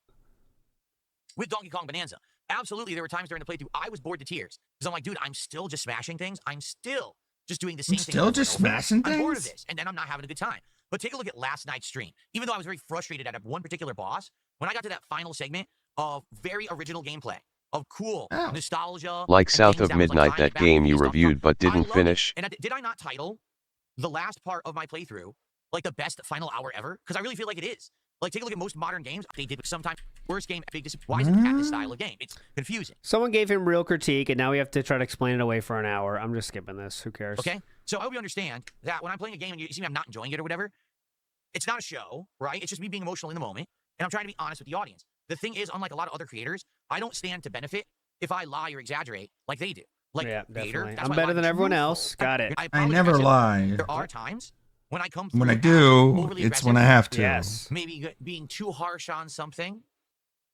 with Donkey Kong Bonanza, absolutely, there were times during the playthrough I was bored to tears. Because I'm like, dude, I'm still just smashing things. I'm still just doing the same thing. Still just smashing things? I'm bored of this. And then I'm not having a good time. But take a look at last night's stream. Even though I was very frustrated at one particular boss, when I got to that final segment of very original gameplay, of cool nostalgia. Like South of that was, Midnight, like, that game you reviewed but didn't finish. And did I not title the last part of my playthrough like the best final hour ever? Because I really feel like it is. Like, take a look at most modern games. They did sometimes worst game, big why isn't that this style of game? It's confusing. Someone gave him real critique, and now we have to try to explain it away for an hour. I'm just skipping this. Who cares? Okay? So I hope you understand that when I'm playing a game and you see me I'm not enjoying it or whatever, it's not a show, right? It's just me being emotional in the moment, and I'm trying to be honest with the audience. The thing is, unlike a lot of other creators, I don't stand to benefit if I lie or exaggerate like they do. Like, yeah, Vader, definitely. I'm better than everyone else. Got it. I never lie. There are times when I come through When I do, it's when I have to. Yes. maybe being too harsh on something.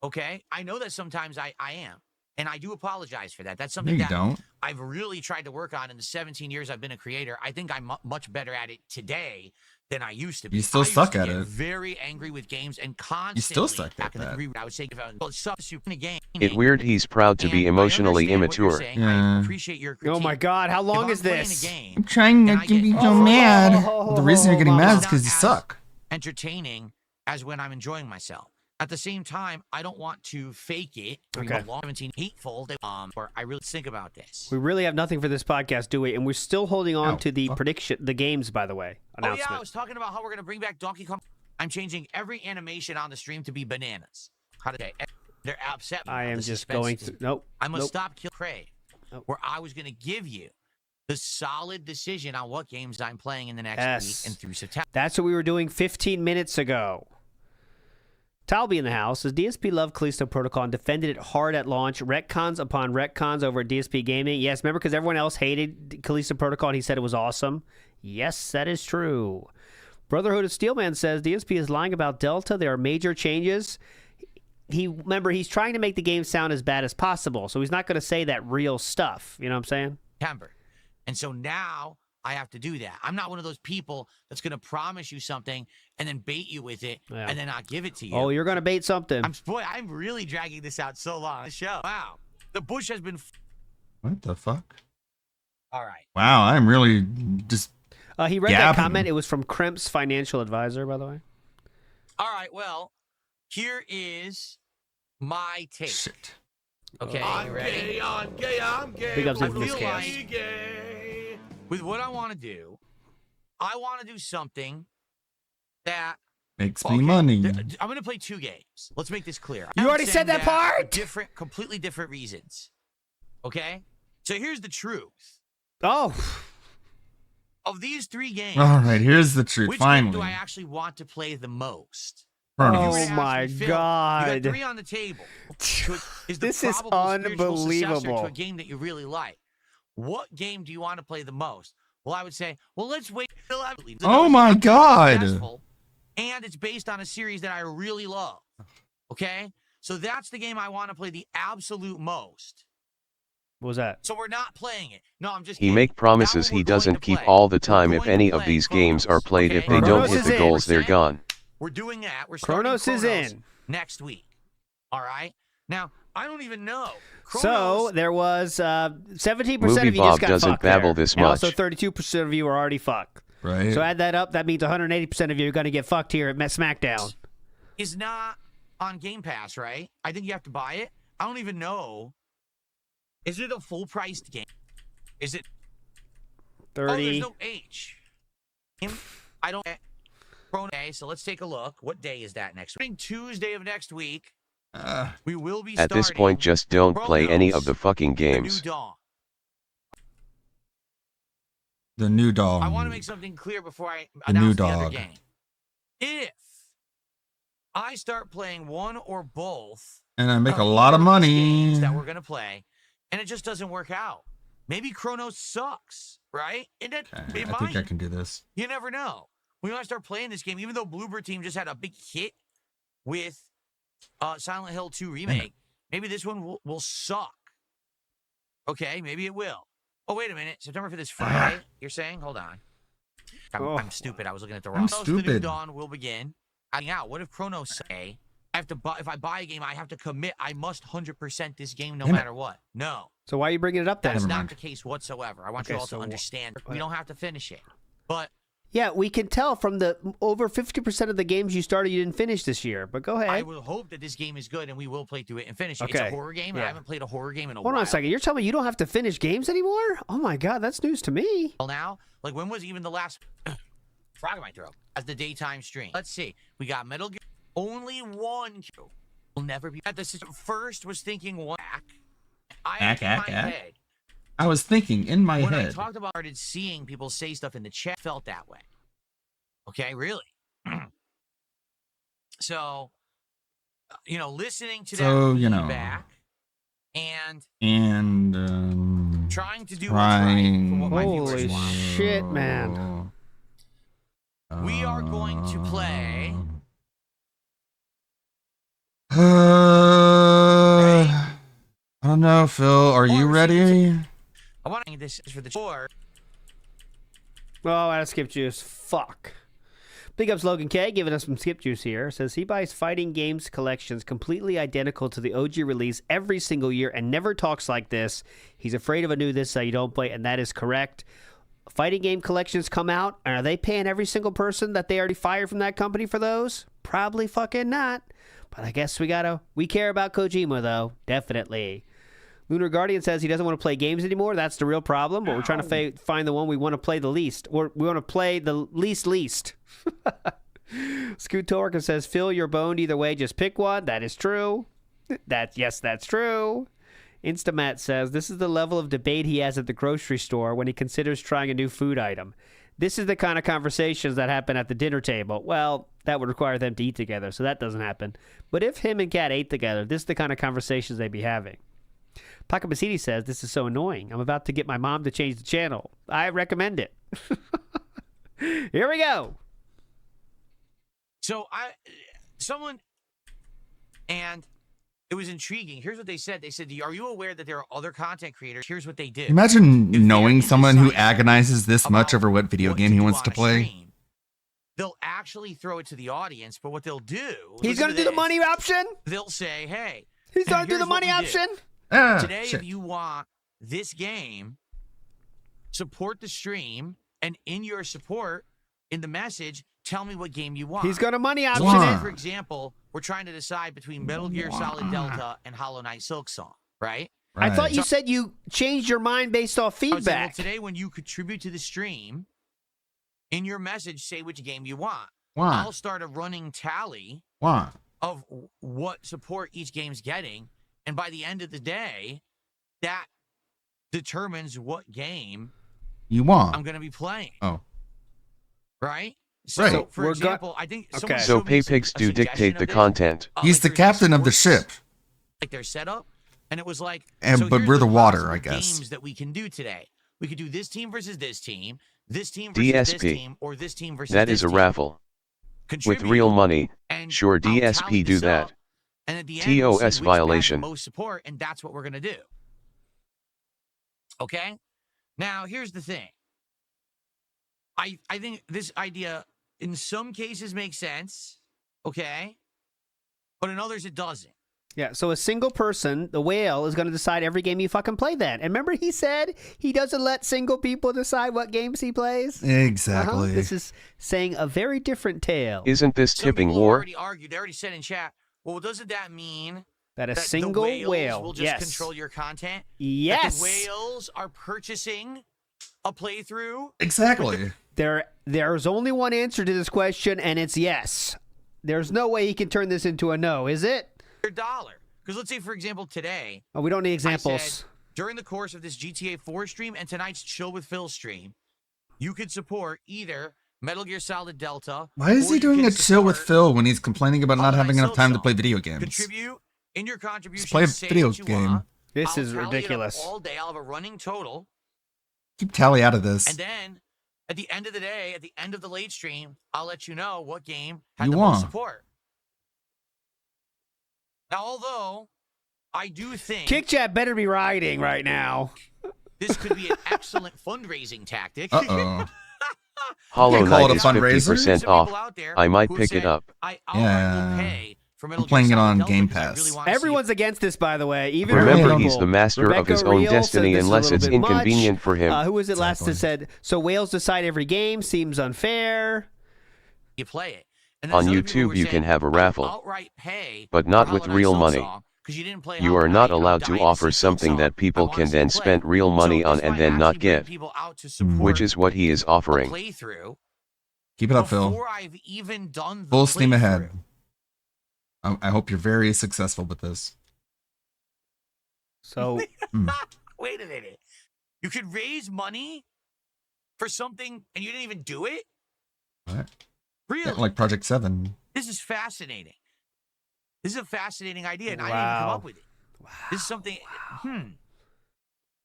Okay? I know that sometimes I am. And I do apologize for that. That's something that I've really tried to work on in the 17 years I've been a creator. I think I'm much better at it today than I used to be. You still suck at it. Very angry with games and constantly. You still suck at that. I would say if I was substitute in a game. It's weird he's proud to be emotionally immature. I appreciate your critique. Oh my God, how long is this? I'm trying not to be so mad. The reason you're getting mad is because you suck. Entertaining as when I'm enjoying myself. At the same time, I don't want to fake it or Okay. belong 17 hateful. Or I really think about this. We really have nothing for this podcast, do we? And we're still holding on to the prediction, the games, by the way. Oh Announcement. yeah, I was talking about how we're gonna bring back Donkey Kong. I'm changing every animation on the stream to be bananas. How did they're upset? I am just going through. Nope. I must nope. stop Kill Crave, where I was gonna give you the solid decision on what games I'm playing in the next week and through September. That's what we were doing 15 minutes ago. Talby in the house says DSP loved Callisto Protocol and defended it hard at launch. Retcons upon retcons over at DSP Gaming. Yes, remember because everyone else hated Callisto Protocol and he said it was awesome? Yes, that is true. Brotherhood of Steelman says DSP is lying about Delta. There are major changes. Remember, he's trying to make the game sound as bad as possible, so he's not going to say that real stuff. You know what I'm saying? September. And so now I have to do that. I'm not one of those people that's going to promise you something and then bait you with it and then not give it to you. Oh, you're going to bait something. I'm really dragging this out so long on the show. Wow. The bush has been... What the fuck? All right. Wow, I'm really just... he read that comment. It was from Kremp's financial advisor, by the way. All right, well, here is my take. Shit. Okay, I'm ready? I'm gay. Big ups I to this feel cast. like with what I want to do, I want to do something that makes me money. I'm going to play 2 games. Let's make this clear. You already said that part? Completely different reasons. Okay? So here's the truth. Oh. Of these 3 games. All right, here's the truth. Which Finally. game do I actually want to play the most? Chronos. Oh my God. You got 3 on the table. So is the This is probable spiritual successor unbelievable. to a game that you really like. What game do you want to play the most? Well, I would say, well, let's wait till Oh my God. And it's based on a series that I really love. Okay? So that's the game I want to play the absolute most. What was that? So we're not playing it. No, I'm just He kidding. make promises he doesn't keep all the time. If any of these games are played, if they don't hit the goals, they're gone. We're doing that. We're Chronos starting is in next week. All right? Now, I don't even know. So there was 17% Movie of you Bob just got doesn't fucked babble there. this And much. also 32% of you are already fucked. Right. So add that up. That means 180% of you are going to get fucked here at SmackDown. Is not on Game Pass, right? I think you have to buy it. I don't even know. Is it a full-priced game? Is it 30? Oh, there's no H. I don't. Okay, so let's take a look. What day is that next week? Tuesday of next week. We will be At this point, just don't play any of the fucking games. The new dog. I want to make something clear before I The new announce the other dog. game. If I start playing one or both, And I make a lot of money. games that we're gonna play, and it just doesn't work out, maybe Chronos sucks, right? And that, I think I can do this. You never know. We want to start playing this game, even though Bloober Team just had a big hit with Silent Hill 2 Remake. Maybe this one will suck. Okay, maybe it will. Oh, wait a minute. September 5th is Friday, you're saying? Hold on. I'm stupid. I was looking at the wrong. I'm The New stupid. Dawn will begin. Out. What if Chronos say, I have to buy, if I buy a game, I have to commit. I must 100% this game no matter what. No. So why are you bringing it up then? That's not the case whatsoever. I want you all to understand. We don't have to finish it. But Yeah, we can tell from the over 50% of the games you started you didn't finish this year. But go ahead. I will hope that this game is good and we will play through it and finish it. It's Okay. a horror game, and I haven't played a horror game in a Hold while. on a second. You're telling me you don't have to finish games anymore? Oh my God, that's news to me. Well, now, like when was even the last frog in my throat as the daytime stream? Let's see. We got Metal Gear. Only one will never be at this. First was thinking one back. Head. I was thinking in my When I head. talked about started seeing people say stuff in the chat, felt that way. Okay, really. So, listening to that feedback and trying to do what's right for what my viewers Holy want. shit, man. We are going to play. I don't know, Phil. Are you ready? I want to this is for the tour. Oh, I skip juice. Fuck. Big ups Logan K giving us some skip juice here. Says he buys fighting games collections completely identical to the OG release every single year and never talks like this. He's afraid of a new this so you don't play, and that is correct. Fighting game collections come out, and are they paying every single person that they already fired from that company for those? Probably fucking not. But I guess we care about Kojima though, definitely. Lunar Guardian says he doesn't want to play games anymore. That's the real problem, but we're trying to find the one we want to play the least. Or we want to play the least. Scoot Torkin says, Phil, you're boned either way. Just pick one. That is true. Yes, that's true. Instamat says, this is the level of debate he has at the grocery store when he considers trying a new food item. This is the kind of conversations that happen at the dinner table. Well, that would require them to eat together, so that doesn't happen. But if him and Kat ate together, this is the kind of conversations they'd be having. Paco Basidi says, this is so annoying. I'm about to get my mom to change the channel. I recommend it. Here we go. So someone, and it was intriguing. Here's what they said. They said, are you aware that there are other content creators? Here's what they do. Imagine knowing someone who agonizes this much over what video game he wants to play. Stream, they'll actually throw it to the audience, but what they'll do... He's going to do the money option? They'll say, hey... He's going to do the money option? Today, if you want this game, support the stream, and in your support, in the message, tell me what game you want. He's got a money option. So today, for example, we're trying to decide between Metal Gear Solid Delta and Hollow Knight Silksong, right? I thought you said you changed your mind based off feedback. Saying, well, today, when you contribute to the stream, in your message, say which game you want. I'll start a running tally of what support each game's getting, and by the end of the day, that determines what game you want. I'm going to be playing. Oh. Right? So, for example, I think So paypigs do dictate the content. He's the captain of the ship. Like their setup, and it was like, but we're the water, I guess. Games that we can do today. We could do this team versus this team versus this team, or this team versus that this is a team. raffle. With real money, sure DSP do that. And at the end, TOS violation. Most support, and that's what we're gonna do. Okay. Now here's the thing. I think this idea in some cases makes sense, okay, but in others it doesn't. Yeah, so a single person, the whale, is going to decide every game you fucking play then. And remember he said he doesn't let single people decide what games he plays? Exactly. This is saying a very different tale. Isn't this tipping war? They already said in chat, well, doesn't that mean that a single the whale will just control your content? Yes. That the whales are purchasing a playthrough? Exactly. There's only one answer to this question, and it's yes. There's no way he can turn this into a no, is it? $1. Because let's say, for example, today... Oh, we don't need examples. I said, during the course of this GTA 4 stream and tonight's Chill with Phil stream, you could support either Metal Gear Solid Delta... Why is he doing a Chill with Phil when he's complaining about not having enough time to play video games? Contribute in your contribution. Play a video game. This is ridiculous. All day, I'll have a running total. Keep tally out of this. And then, at the end of the day, at the end of the late stream, I'll let you know what game had the most support. Now, although I do think Kick Chat better be rioting right now. This could be an excellent fundraising tactic. Hollow Knight is 50% off. I might pick it up. I'm playing it on Game Pass. Everyone's against this, by the way. Even remember, he's the master of his own destiny unless it's inconvenient for him. Who was it last that said, so whales decide every game? Seems unfair. You play it. On YouTube, you can have a raffle, but not with real money. You are not allowed to offer something that people can then spend real money on and then not get, which is what he is offering. Keep it up, Phil. Full steam ahead. I hope you're very successful with this. So, wait a minute. You could raise money for something and you didn't even do it? What? Really? Like Project 7. This is fascinating. This is a fascinating idea, and I didn't even come up with it. This is something.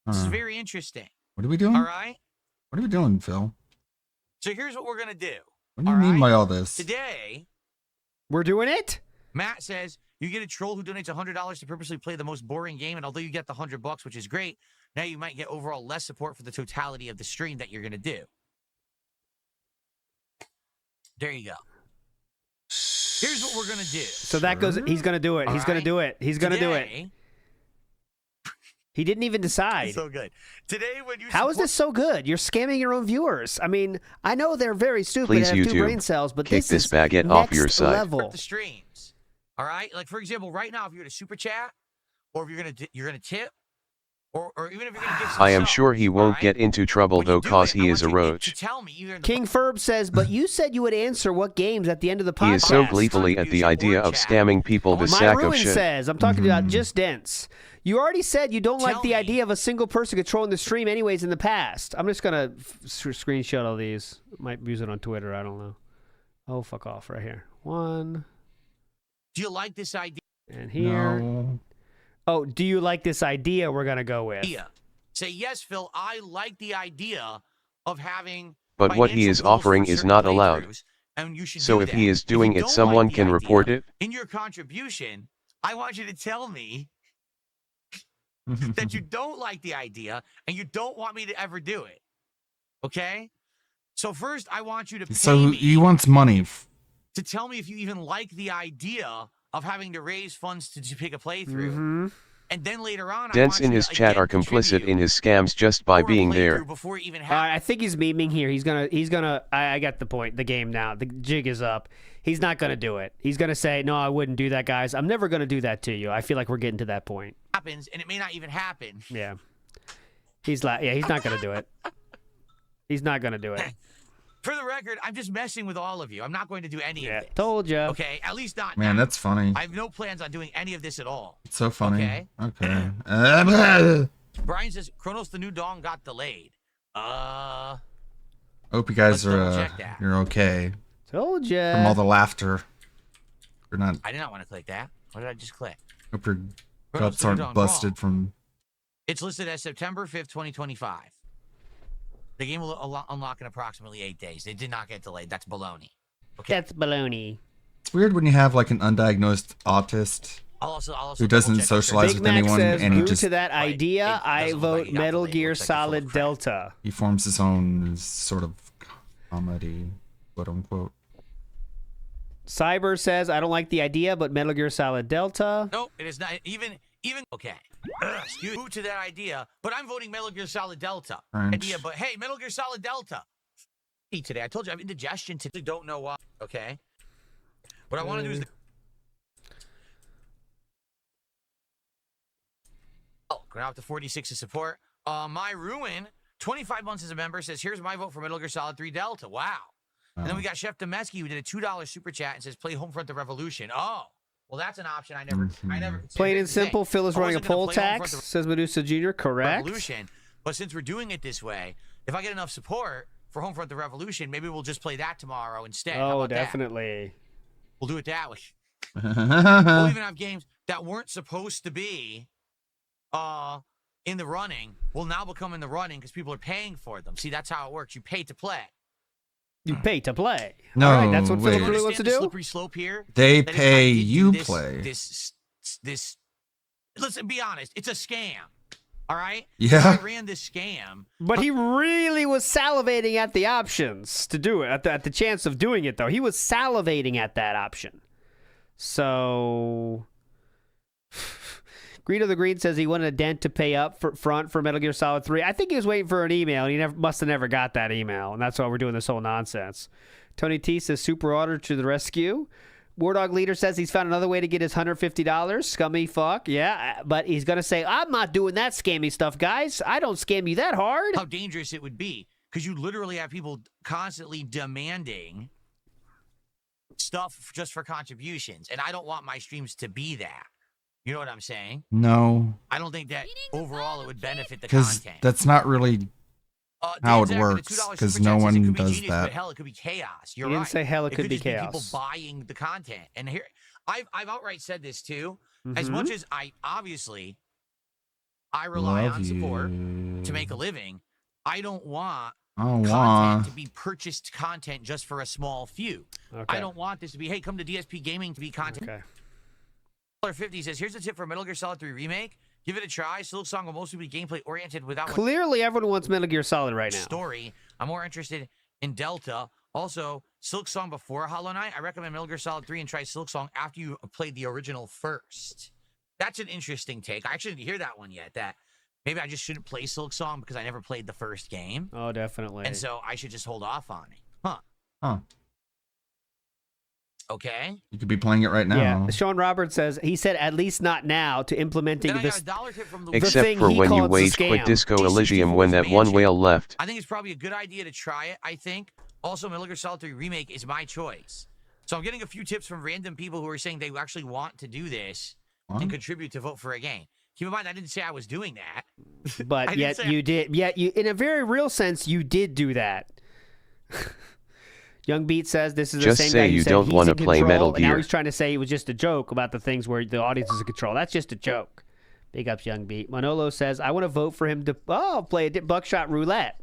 This is very interesting. What are we doing? All right. What are we doing, Phil? So here's what we're gonna do. What do you mean by all this? Today, we're doing it. Matt says you get a troll who donates $100 to purposely play the most boring game, and although you get the $100, which is great, now you might get overall less support for the totality of the stream that you're gonna do. There you go. Here's what we're going to do. So that goes, he's going to do it. He's going to do it. He's going to do it. He didn't even decide. So good. Today, when you How is this so good? You're scamming your own viewers. I mean, I know they're very stupid Please, and have YouTube, 2 brain cells, but kick this is baguette next off your side. level. The streams. All right? Like, for example, right now, if you're to super chat, or if you're going to tip, or even if you're going to give some I am subs, sure he won't get into trouble though, cause he is a roach. King Ferb says, but you said you would answer what games at the end of the podcast. He is so gleefully at the idea of scamming people the sack of shit. Says, I'm talking about Just Dense. You already said you don't like the idea of a single person controlling the stream anyways in the past. I'm just going to screenshot all these. Might use it on Twitter. I don't know. Oh, fuck off right here. 1. Do you like this idea? And here. No. Oh, do you like this idea we're going to go with? Say, yes, Phil, I like the idea of having... But what he is offering is not allowed. And you should so if he is doing it, someone can report it? In your contribution, I want you to tell me that you don't like the idea and you don't want me to ever do it. Okay? So first, I want you to pay me he wants money. To tell me if you even like the idea of having to raise funds to pick a playthrough. Mm-hmm. And then later on, Dents in his chat are complicit in his scams just by being there. I think he's memeing here. He's gonna. I got the point. The game now. The jig is up. He's not gonna do it. He's gonna say, "No, I wouldn't do that, guys. I'm never gonna do that to you." I feel like we're getting to that point. Happens, and it may not even happen. Yeah. He's not gonna do it. He's not gonna do it. For the record, I'm just messing with all of you. I'm not going to do any of this. Told you. Okay, at least not Man, now. that's funny. I have no plans on doing any of this at all. It's so funny. Okay. Okay. Brian says, Kronos the New Dawn got delayed. Hope you guys are you're okay. Told ya. From all the laughter. You're not. I did not want to click that. What did I just click? Hope your Kronos guts the New aren't Dawn busted wrong. from. It's listed as September 5th, 2025. The game will unlock in approximately 8 days. It did not get delayed. That's baloney. Okay. That's baloney. It's weird when you have like an undiagnosed autist who doesn't socialize with anyone, says, and he due just to that idea, I vote Metal Gear Solid Delta. he forms his own sort of comedy, quote unquote. Cyber says, I don't like the idea, but Metal Gear Solid Delta. Nope, it is not even okay. Excuse me to that idea, but I'm voting Metal Gear Solid Delta. French. Idea, but hey, Metal Gear Solid Delta. Today, I told you I have indigestion today. Don't know why. Okay. What I want to do is. Going out to 46 of support. My Ruin, 25 months as a member, says, here's my vote for Metal Gear Solid 3 Delta. Wow. And then we got Chef Demesky, who did a $2 super chat and says, play Homefront the Revolution. Oh, well, that's an option I never. Plain and simple, Phil is running a poll tax, says Medusa Jr. Correct. Revolution. But since we're doing it this way, if I get enough support for Homefront the Revolution, maybe we'll just play that tomorrow instead. How Oh, about that? definitely. We'll do it that way. We'll even have games that weren't supposed to be in the running will now become in the running because people are paying for them. See, that's how it works. You pay to play. You pay to play. No, All right, that's what wait. Philip really wants to do. Slippery slope here. They That if pay I did do you this- play. This. Listen, be honest. It's a scam. All right. Yeah. I ran this scam. But he really was salivating at the options to do it, at the chance of doing it, though. He was salivating at that option. So, Greedo the Green says he wanted a dent to pay up front for Metal Gear Solid 3. I think he was waiting for an email, and he must have never got that email, and that's why we're doing this whole nonsense. Tony T says, Super Order to the rescue. War Dog Leader says he's found another way to get his $150. Scummy fuck. Yeah, but he's going to say, I'm not doing that scammy stuff, guys. I don't scam you that hard. How dangerous it would be, because you literally have people constantly demanding stuff just for contributions, and I don't want my streams to be that. You know what I'm saying? No, I don't think that overall it would benefit the because content. that's not really how it works. Because no one does But that. hell, it could be chaos. You're He didn't right. say hell, it could be just chaos. People buying the content, and here I've outright said this too. As much as I rely Love on support you. to make a living, I don't want I don't content want. to be purchased content just for a small few. Okay. I don't want this to be, hey, come to DSP Gaming to be content. Okay. $50 says, here's a tip for Metal Gear Solid 3 Remake. Give it a try. Silk Song will mostly be gameplay oriented without much Clearly, everyone wants Metal Gear Solid right now. story. I'm more interested in Delta. Also, Silk Song before Hollow Knight. I recommend Metal Gear Solid 3 and try Silk Song after you played the original first. That's an interesting take. I actually didn't hear that one yet. That maybe I just shouldn't play Silk Song because I never played the first game. Oh, definitely. And so I should just hold off on it. Huh. Huh. Okay. You could be playing it right now. Yeah, Sean Roberts says, he said at least not now to implementing Then I got this. a dollar tip from the Except for when you wage quit Disco Elysium when that one whale left. I think it's probably a good idea to try it. I think also Metal Gear Solid 3 Remake is my choice. So I'm getting a few tips from random people who are saying they actually want to do this and contribute to vote for a game. Keep in mind, I didn't say I was doing that. But yet you did. Yet you, in a very real sense, you did do that. Young Beat says this is Just the same say guy you said don't he's wanna in play control, Metal and now Gear. he's trying to say it was just a joke about the things where the audience is in control. That's just a joke. Big ups, Young Beat. Manolo says, I want to vote for him to play a Buckshot Roulette.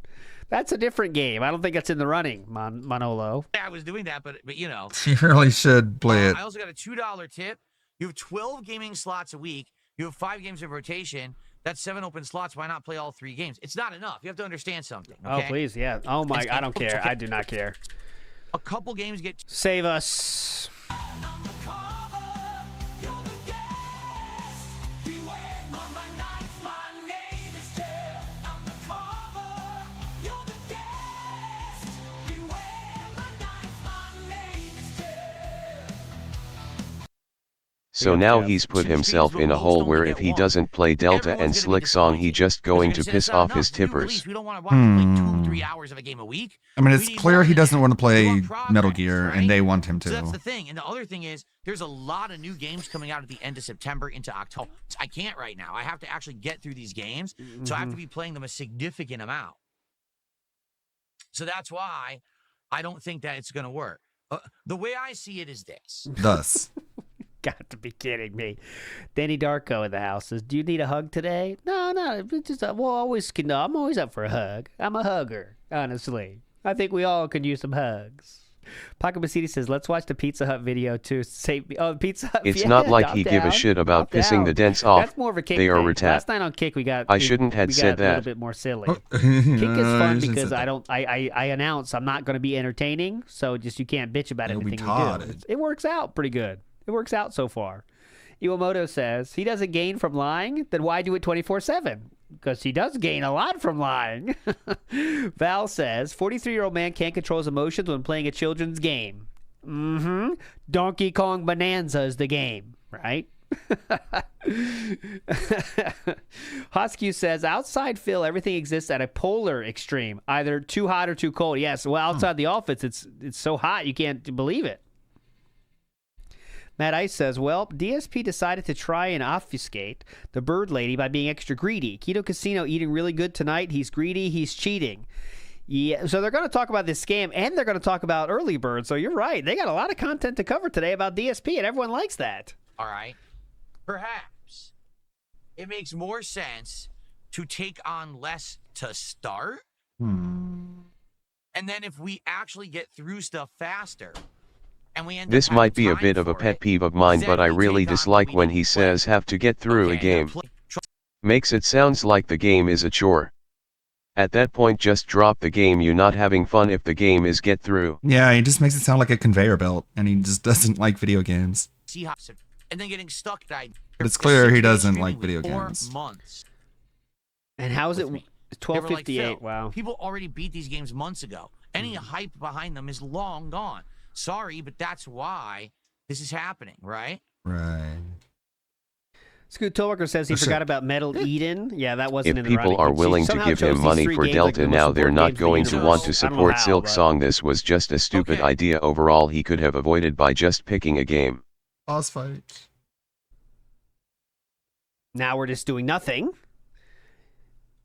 That's a different game. I don't think that's in the running, Manolo. Yeah, I was doing that, but you know. You really should play it. I also got a $2 tip. You have 12 gaming slots a week. You have 5 games of rotation. That's 7 open slots. Why not play all 3 games? It's not enough. You have to understand something. Okay? Oh, please, yeah. Oh, my, I don't care. I do not care. A couple games get... Save us. So now he's put himself in a hole where if he doesn't play Delta and Slick Song, he just going to piss off his tippers. We don't want to watch like 2-3 hours of a game a week. I mean, it's clear he doesn't want to play Metal Gear, and they want him to. So that's the thing. And the other thing is, there's a lot of new games coming out at the end of September into October. I can't right now. I have to actually get through these games, so I have to be playing them a significant amount. So that's why I don't think that it's going to work. The way I see it is this. Thus. Got to be kidding me. Danny Darko in the house says, do you need a hug today? No, just I'm always up for a hug. I'm a hugger, honestly. I think we all could use some hugs. Paco Basidi says, let's watch the Pizza Hut video too. Pizza Hut. It's not like he give a shit about pissing the dents off. That's more of a Kick they are thing. retarded. Last night on Kick I shouldn't have said a that. little bit more silly. Kick is fun because I announce I'm not going to be entertaining, so just you can't bitch about anything we do. It works out pretty good. It works out so far. Iwamoto says, he doesn't gain from lying, then why do it 24/7? Because he does gain a lot from lying. Val says, 43-year-old man can't control his emotions when playing a children's game. Donkey Kong Bonanza is the game, right? Hoskew says, outside Phil, everything exists at a polar extreme, either too hot or too cold. Yes, well, outside the office, it's so hot you can't believe it. Matt Ice says, well, DSP decided to try and obfuscate the bird lady by being extra greedy. Keto Casino eating really good tonight. He's greedy. He's cheating. Yeah, so they're going to talk about this scam, and they're going to talk about early bird. So you're right. They got a lot of content to cover today about DSP, and everyone likes that. All right. Perhaps it makes more sense to take on less to start. And then if we actually get through stuff faster... This might be a bit of a pet peeve of mine, but I really dislike when he says have to get through a game. Makes it sounds like the game is a chore. At that point, just drop the game. You're not having fun if the game is get through. Yeah, he just makes it sound like a conveyor belt, and he just doesn't like video games. And then getting stuck. But it's clear he doesn't like video games. And how is it 12:58? Wow. People already beat these games months ago. Any hype behind them is long gone. Sorry, but that's why this is happening, right? Right. Scoot Tolworker says he forgot about Metal Eden. Yeah, that wasn't in the If people are willing to give him money for Delta now, they're not going to want to support Silk Song. This was just a stupid idea overall. He could have avoided by just picking a game. Boss fight. Now we're just doing nothing.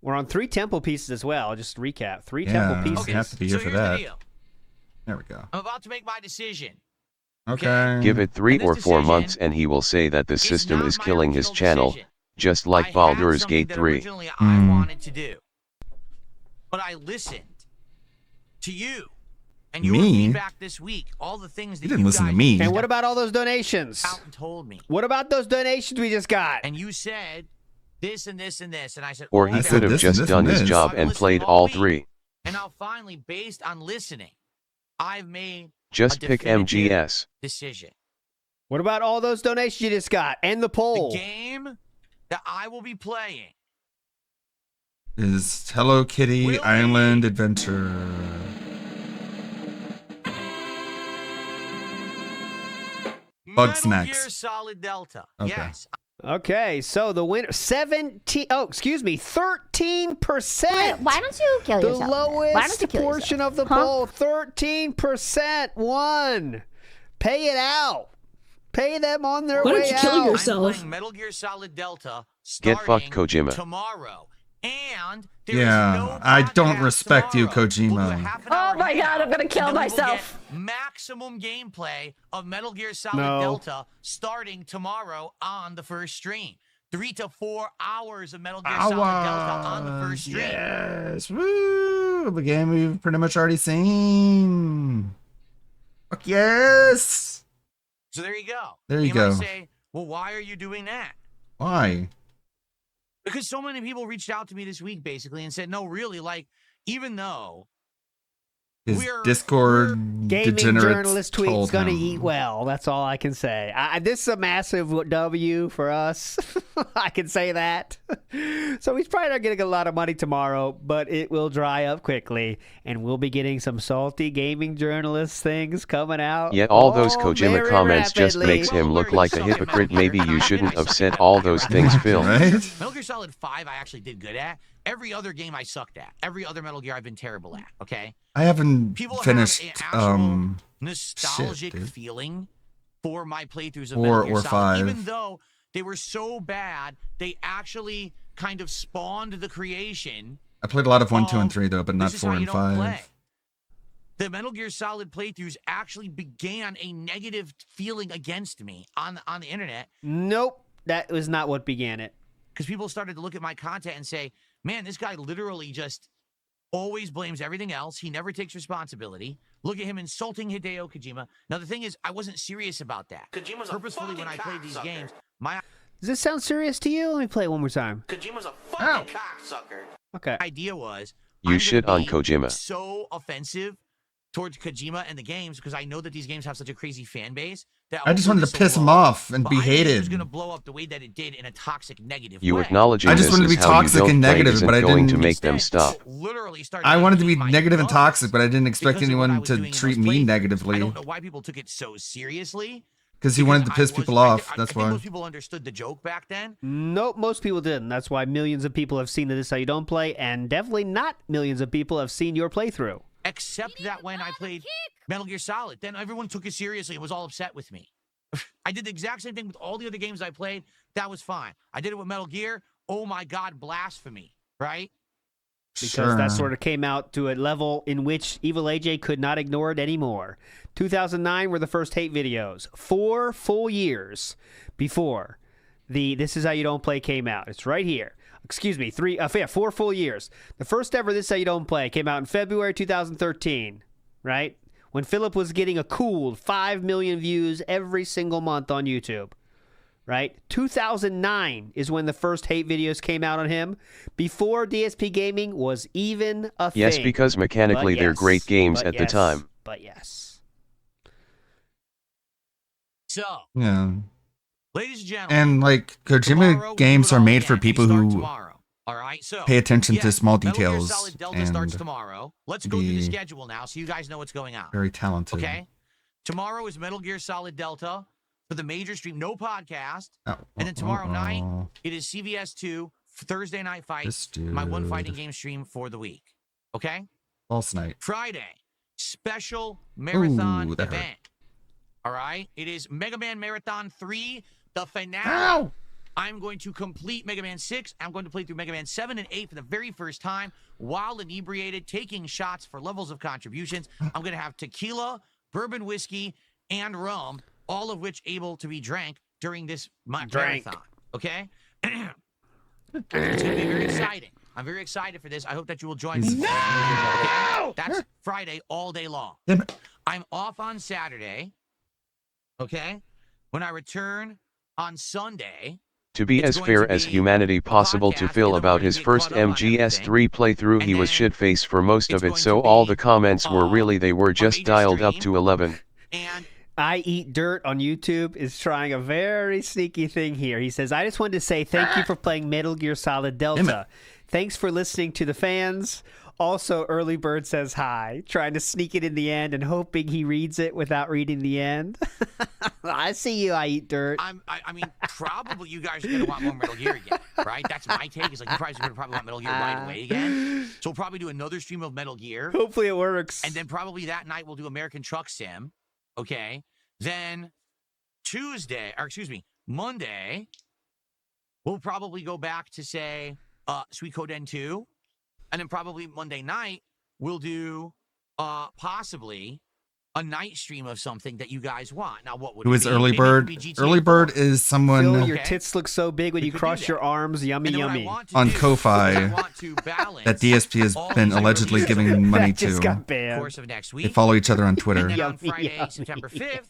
We're on 3 temple pieces as well. Just to recap. 3 temple pieces. You have to be here for that. There we go. I'm about to make my decision. Okay. Give it 3 or 4 months and he will say that the system is killing his channel, just like Baldur's Gate 3. Originally I wanted to do. But I listened to you. And your feedback this week, all the things that you didn't listen to me. And what about all those donations? Told me. What about those donations we just got? And you said this and this and this, and I said, or he could have just done his job and played all 3. And now finally, based on listening, I've made just pick MGS decision. What about all those donations you just got and the poll? The game that I will be playing is Hello Kitty Island Adventure. Bugsnax. Metal Gear Solid Delta. Okay. Yes. Okay, so the winner 13%. Why don't you kill yourself? The lowest Why don't you kill portion yourself? of the poll, 13% won. Pay it out. Pay them on their way out. Why don't you kill yourself? I'm playing Metal Gear Solid Delta Get fucked, Kojima. Tomorrow. And I don't respect you, Kojima. Oh my god, I'm gonna kill myself. Maximum gameplay of Metal Gear Solid Delta starting tomorrow on the first stream. 3 to 4 hours of Metal Gear Solid Delta on the first stream. Yes, woo! The game we've pretty much already seen. Fuck yes! So there you go. There you go. Might say, Well, why are you doing that? Why? Because so many people reached out to me this week, basically, and said, no, really, like, even though his Discord gaming journalist tweet's told gonna him. eat well. That's all I can say. This is a massive W for us. I can say that. So he's probably not getting a lot of money tomorrow, but it will dry up quickly, and we'll be getting some salty gaming journalist things coming out. Yet all those Kojima comments just makes him look like a hypocrite. Maybe you shouldn't have said all those things, Phil. Metal Gear Solid 5 I actually did good at. Every other game I sucked at. Every other Metal Gear I've been terrible at, okay? I haven't finished have an nostalgic feeling for my playthroughs of Metal Gear Solid. 5. Even though they were so bad, they actually kind of spawned the creation. I played a lot of 1, 2, and 3 though, but not This is 4 how you and don't 5. play. The Metal Gear Solid playthroughs actually began a negative feeling against me on the internet. Nope, that was not what began it. Because people started to look at my content and say, man, this guy literally just always blames everything else. He never takes responsibility. Look at him insulting Hideo Kojima. Now, the thing is, I wasn't serious about that. Kojima's purposefully, when I played these games, Does this sound serious to you? Let me play it one more time. Kojima's a fucking cocksucker. Okay. idea was You shit on Kojima. so offensive towards Kojima and the games because I know that these games have such a crazy fan base that I just wanted to piss him off and be It was hated. going to blow up the way that it did in a toxic, negative You way. acknowledging I just this wanted to is be how you toxic don't and play negative, isn't but I going didn't. to make them stop. I wanted to be negative and toxic, but I didn't expect anyone to treat me I negatively. don't know why people took it so seriously. Because he wanted to piss people off. That's I think why. most people understood the joke back then. Nope, most people didn't. That's why millions of people have seen This Is How You Don't Play, and definitely not millions of people have seen your playthrough. Except that when I played Metal Gear Solid, then everyone took it seriously and was all upset with me. I did the exact same thing with all the other games I played. That was fine. I did it with Metal Gear. Oh my God, blasphemy, right? Because that sort of came out to a level in which Evil AJ could not ignore it anymore. 2009 were the first hate videos. 4 full years before the This Is How You Don't Play came out. It's right here. Excuse me, 4 full years. The first ever This Is How You Don't Play came out in February 2013, right? When Philip was getting a cool 5 million views every single month on YouTube. Right? 2009 is when the first hate videos came out on him, before DSP Gaming was even a thing. Yes, because mechanically they're great games at the time. But yes. So, Yeah. ladies and gentlemen, And like Kojima games are made for people who all right, so pay attention to small Metal Gear details Solid Delta starts and tomorrow. Let's go through the schedule now so you guys know what's going on. very talented. Okay? Tomorrow is Metal Gear Solid Delta for the major stream, no podcast. And then tomorrow night, it is CVS 2 Thursday Night Fight, my one fighting game stream for the week. Okay? False night. Friday, special marathon Ooh, that hurt. event. All right? It is Mega Man Marathon 3, the finale. Ow! I'm going to complete Mega Man 6. I'm going to play through Mega Man 7 and 8 for the very first time while inebriated, taking shots for levels of contributions. I'm going to have tequila, bourbon whiskey, and rum, all of which able to be drank during this marathon. Okay? It's going to be very exciting. I'm very excited for this. I hope that you will join me. Okay? That's Friday all day long. I'm off on Saturday. Okay? When I return on Sunday. To be as fair as humanity possible to Phil about his first MGS3 playthrough, he was shit-faced for most of it, so all the comments were really they were just dialed up to 11. I Eat Dirt on YouTube is trying a very sneaky thing here. He says, I just wanted to say thank you for playing Metal Gear Solid Delta. Thanks for listening to the fans. Also, Early Bird says hi, trying to sneak it in the end and hoping he reads it without reading the end. I see you, I Eat Dirt. I mean, probably you guys are going to want more Metal Gear again, right? That's my take. It's like you guys are going to probably want Metal Gear right away again. So we'll probably do another stream of Metal Gear. Hopefully it works. And then probably that night we'll do American Truck Sim. Okay. Then Monday, we'll probably go back to say Suikoden 2. And then probably Monday night, we'll do possibly a night stream of something that you guys want. Now, what would Who it is be? Early Maybe Bird? it could be GTA Early Bird 4. is someone Phil, your tits look so big when you cross your arms. Yummy, yummy. on Ko-Fi that DSP has been allegedly giving money to. Course of next week. They follow each other on Twitter. And then on Friday, September 5th,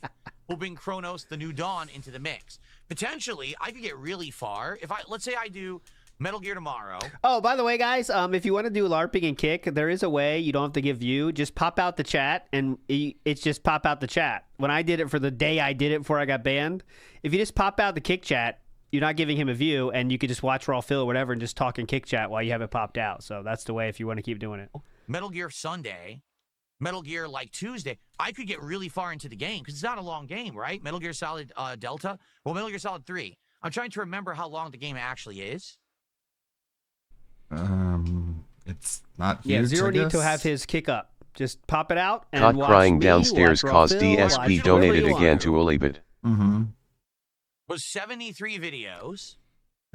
will bring Chronos, the New Dawn, into the mix. Potentially, I could get really far if let's say I do Metal Gear tomorrow. Oh, by the way, guys, if you want to do LARPing and kick, there is a way. You don't have to give view. Just pop out the chat, and it's just pop out the chat. When I did it for the day I did it before I got banned, if you just pop out the kick chat, you're not giving him a view, and you could just watch Raw Phil or whatever and just talk in kick chat while you have it popped out. So that's the way if you want to keep doing it. Metal Gear Sunday, Metal Gear like Tuesday, I could get really far into the game because it's not a long game, right? Metal Gear Solid Delta. Well, Metal Gear Solid 3. I'm trying to remember how long the game actually is. It's not huge. Yeah, Zero need to have his kick up. Just pop it out and Caught watch crying me, downstairs watch cause Raw Phil, DSP watch donated whoever you again want. to Olibit. Mm-hmm. Was 73 videos.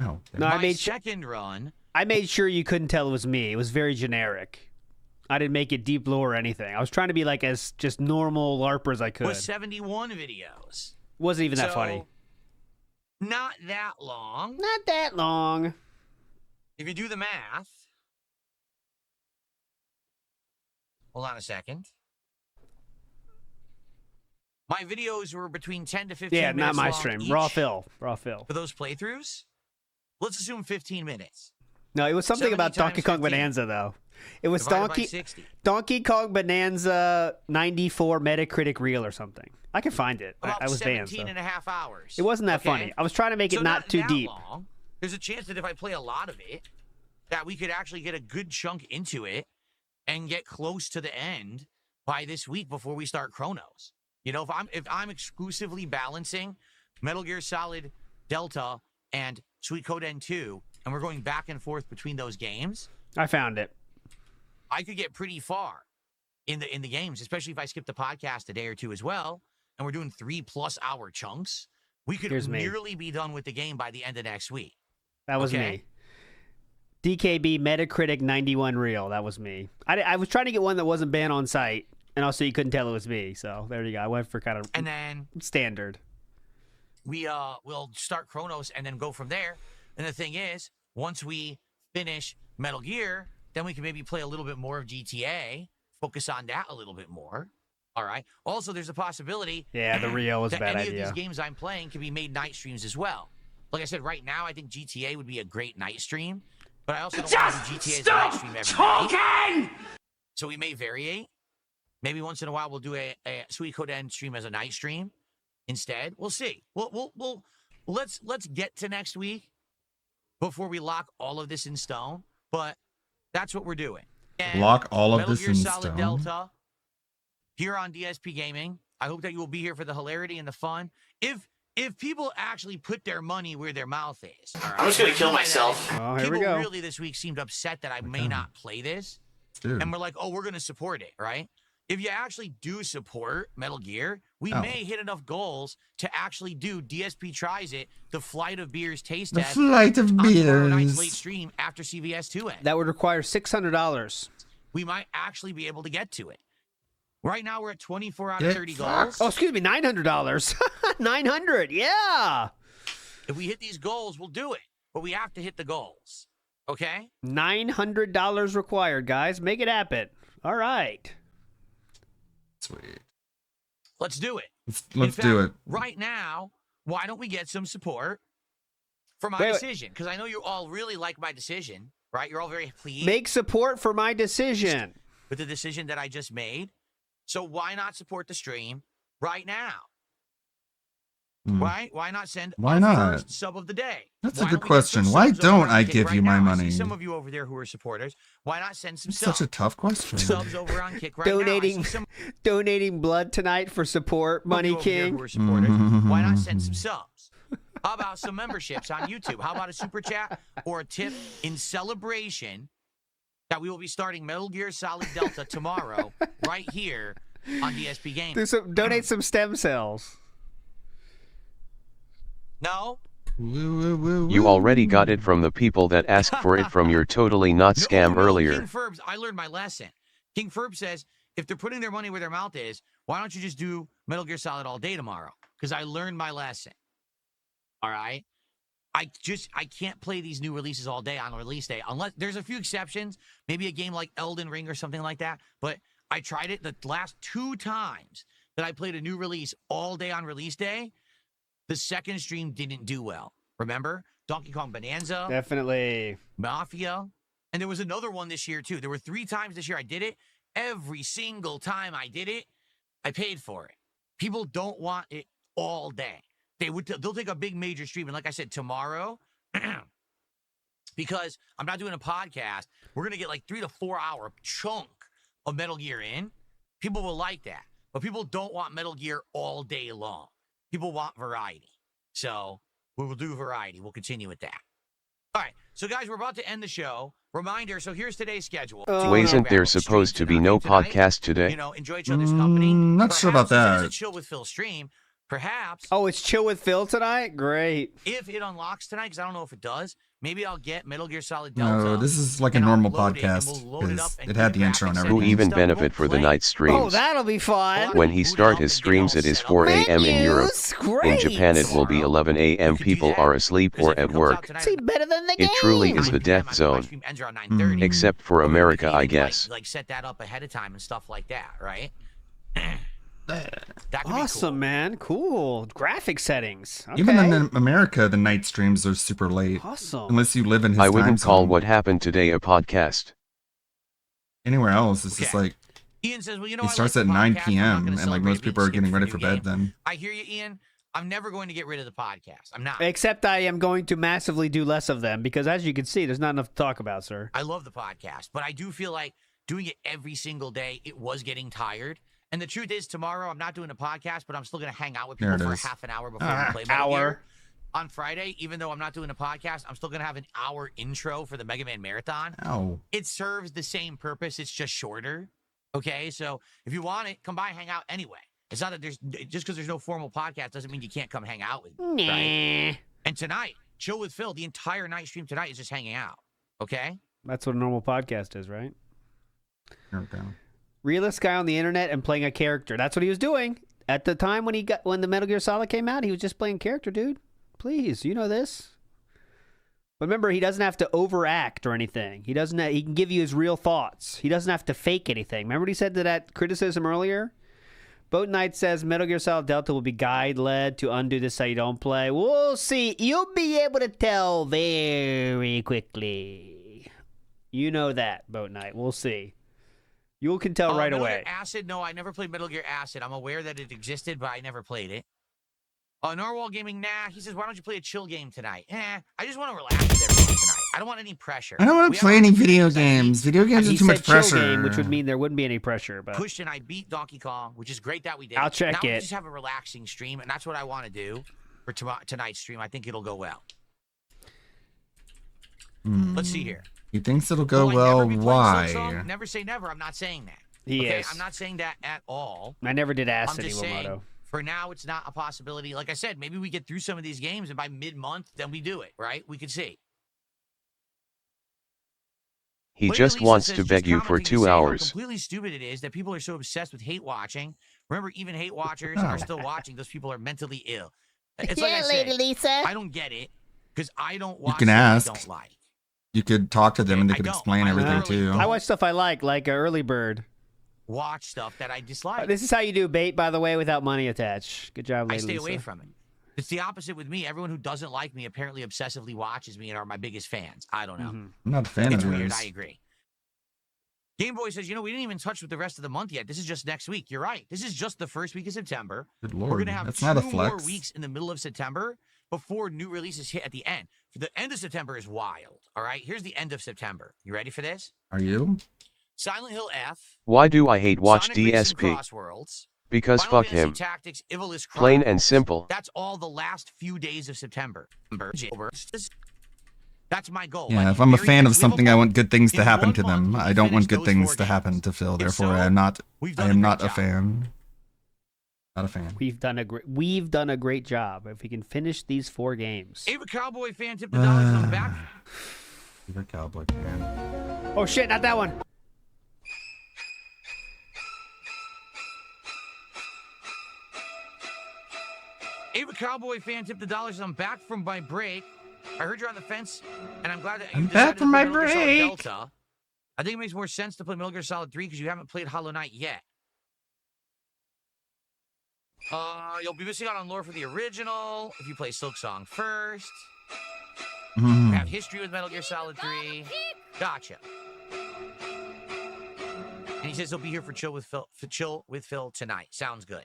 Oh, No, I My made second run. I made sure you couldn't tell it was me. It was very generic. I didn't make it deep lore or anything. I was trying to be like as just normal LARPer as I could. Was 71 videos. Wasn't even that So, funny. Not that long. Not that long. If you do the math. Hold on a second. My videos were between 10 to 15 Yeah, minutes not my long stream. each. Raw Phil. For those playthroughs, let's assume 15 minutes. No, it was something 70 about Donkey times Kong 15. Bonanza though. It was Divided by 60. Donkey Kong Bonanza 94 Metacritic reel or something. I can find it. About I was banned. 17 So. and a half hours. It wasn't that Okay? funny. I was trying to make it So not too that deep. long. There's a chance that if I play a lot of it, that we could actually get a good chunk into it and get close to the end by this week before we start Chronos. You know, if I'm exclusively balancing Metal Gear Solid Delta and Suikoden 2, and we're going back and forth between those games, I found it. I could get pretty far in the games, especially if I skip the podcast a day or two as well, and we're doing 3+ hour chunks. We could Here's me. nearly be done with the game by the end of next week. That was Okay? me. DKB Metacritic 91 reel. That was me. I was trying to get one that wasn't banned on site, and also you couldn't tell it was me. So there you go. I went for kind of And then standard. we'll start Chronos and then go from there. And the thing is, once we finish Metal Gear, then we can maybe play a little bit more of GTA, focus on that a little bit more. All right. Also, there's a possibility. Yeah, the Rio was a that bad any idea. of these games I'm playing can be made night streams as well. Like I said, right now I think GTA would be a great night stream, but I also don't want to do GTA as a night stream every night. So we may variate. Maybe once in a while we'll do a Suikoden stream as a night stream instead. We'll see. Let's get to next week before we lock all of this in stone. But that's what we're doing. And Lock all of Metal this Gear in Solid stone? Delta here on DSP Gaming. I hope that you will be here for the hilarity and the fun. If people actually put their money where their mouth is. All right? I'm just gonna kill myself. Oh, here we People go. really this week seemed upset that I may not play this. Dude. And we're like, oh, we're going to support it, right? If you actually do support Metal Gear, we Oh. may hit enough goals to actually do DSP Tries It, the Flight of Beers taste The test. Flight of on tomorrow night's Beers. late stream after CVS 2 ends. That would require $600. We might actually be able to get to it. Right now, we're at 24 out of Get 30 fucked. goals. Oh, excuse me, $900. 900. Yeah. If we hit these goals, we'll do it. But we have to hit the goals. Okay? $900 required, guys. Make it happen. All right. Sweet. Let's do it. Let's In do fact, it. Right now, why don't we get some support for my Wait. decision? Because I know you all really like my decision, right? You're all very pleased Make support for my decision. with the decision that I just made. So why not support the stream right now? Hmm. Right? Why not send Why our not? first sub of the day? That's a Why good don't we get some question. Why subs over don't on I Kick give right you my now? I money? see some of you over there who are supporters. Why not send some It's subs? such a tough question. Subs over on Kick right now. I Donating, see some donating blood tonight for support. Money over there King. who are supporters. Why not send some subs? How about some memberships on YouTube? How about a super chat or a tip in celebration that we will be starting Metal Gear Solid Delta tomorrow right here on DSP Games? Donate some stem cells. No? You already got it from the people that asked for it from your totally not scam No, earlier. King Ferbs, I learned my lesson. King Ferb says, if they're putting their money where their mouth is, why don't you just do Metal Gear Solid all day tomorrow? Because I learned my lesson. All right? I can't play these new releases all day on release day. Unless there's a few exceptions, maybe a game like Elden Ring or something like that. But I tried it the last 2 times that I played a new release all day on release day, the second stream didn't do well. Remember? Donkey Kong Bonanza. Definitely. Mafia. And there was another one this year, too. There were 3 times this year I did it. Every single time I did it, I paid for it. People don't want it all day. They'll take a big major stream. And like I said, tomorrow, because I'm not doing a podcast, we're going to get like 3 to 4 hour chunk of Metal Gear in. People will like that. But people don't want Metal Gear all day long. People want variety. So we will do variety. We'll continue with that. All right. So, guys, we're about to end the show. Reminder, so here's today's schedule. Wasn't there supposed to be no podcast today? You know, enjoy each other's company. Not sure about that. It's a Chill with Phil stream. Perhaps. Oh, it's Chill with Phil tonight? Great. If it unlocks tonight, because I don't know if it does, maybe I'll get Metal Gear Solid Delta. No, this is like a normal podcast because it had the intro and everything. Who even benefit for the night streams? Oh, that'll be fun. When he start his streams, it is 4 a.m. in Europe. In Japan, it will be 11 a.m. People are asleep or at work. See, better than the game. It truly is the death zone. Except for America, I guess. Like set that up ahead of time and stuff like that, right? Awesome, cool. Man. Cool. Graphic settings. Okay. Even in America, the night streams are super late. Awesome. Unless you live in his I wouldn't time call zone. what happened today a podcast. Anywhere else, it's just like Ian says, well, you know, it starts at 9 p.m. and like most people are getting ready for bed then. I hear you, Ian. I'm never going to get rid of the podcast. I'm not. Except I am going to massively do less of them because, as you can see, there's not enough to talk about, sir. I love the podcast, but I do feel like doing it every single day, it was getting tired. And the truth is, tomorrow I'm not doing a podcast, but I'm still going to hang out with people for half an hour before we play Metal Gear. On Friday, even though I'm not doing a podcast, I'm still going to have an hour intro for the Mega Man Marathon. Ow. It serves the same purpose. It's just shorter. Okay, so if you want it, come by and hang out anyway. It's not that just because there's no formal podcast doesn't mean you can't come hang out with me. Nah. Right? And tonight, Chill with Phil, the entire night stream tonight is just hanging out. Okay? That's what a normal podcast is, right? Okay. Realist guy on the internet and playing a character. That's what he was doing at the time when the Metal Gear Solid came out. He was just playing character, dude. Please, you know this. But remember, he doesn't have to overact or anything. He can give you his real thoughts. He doesn't have to fake anything. Remember what he said to that criticism earlier? Boat Knight says Metal Gear Solid Delta will be guide-led to undo this so you don't play. We'll see. You'll be able to tell very quickly. You know that, Boat Knight. We'll see. You can tell right Metal away. Gear Acid? No, I never played Metal Gear Acid. I'm aware that it existed, but I never played it. Narwhal Gaming, nah. He says, why don't you play a chill game tonight? I just want to relax with everyone tonight. I don't want any pressure. I don't want to play any video games. Video games are too much pressure. Chill game, which would mean there wouldn't be any pressure. But Push and I beat Donkey Kong, which is great that we did. I'll check now it. We just have a relaxing stream, and that's what I want to do for tonight's stream. I think it'll go well. Let's see here. He thinks it'll go well. Why? Never say never. I'm not saying that. He is. I'm not saying that at all. I never did Acid, I'm just saying, Iwamoto. for now, it's not a possibility. Like I said, maybe we get through some of these games, and by mid-month, then we do it, right? We could see. He just wants to beg you for 2 hours. How completely stupid it is that people are so obsessed with hate watching. Remember, even hate watchers are still watching. Those people are mentally ill. It's like I said, Lady Lisa. I don't get it because I don't watch. You can ask. I don't like. You could talk to them and they could explain everything too. I watch stuff I like Early Bird. Watch stuff that I dislike. This is how you do bait, by the way, without money attached. Good job, Lady I stay Lisa. away from it. It's the opposite with me. Everyone who doesn't like me apparently obsessively watches me and are my biggest fans. I don't know. I'm not a fan it's of weird. yours. I agree. Game Boy says, we didn't even touch with the rest of the month yet. This is just next week. You're right. This is just the first week of September. Good Lord. We're going to have That's 2 not a more flex. weeks in the middle of September before new releases hit at the end. For the end of September is wild. All right? Here's the end of September. You ready for this? Are you? Silent Hill F. Why do I hate watch Sonic Racing DSP? Crossworlds, Because Final fuck Fantasy him. Tactics, Ivalice Plain and Chronicles. simple. That's all the last few days of September. That's my goal. Yeah, Like, if I'm a very fan of next something, I want good things to in happen 1 to them. month, I don't want finish good those things 4 to happen games. to Phil. If Therefore, so, I am not a job. fan. Not a fan. We've done a great job. If we can finish these 4 games. Ava Cowboy fan tip the dollars on back. You're a Cowboy fan. Oh shit, not that one. Ava Cowboy fan tip the dollars. I'm back from my break. I heard you're on the fence, and I'm glad that I'm you back decided from to my play Metal Gear Solid break. Delta. I think it makes more sense to play Metal Gear Solid 3 because you haven't played Hollow Knight yet. You'll be missing out on lore for the original if you play Silksong first. Have history with Metal Gear Solid 3. Gotcha. And he says he'll be here for Chill with Phil tonight. Sounds good.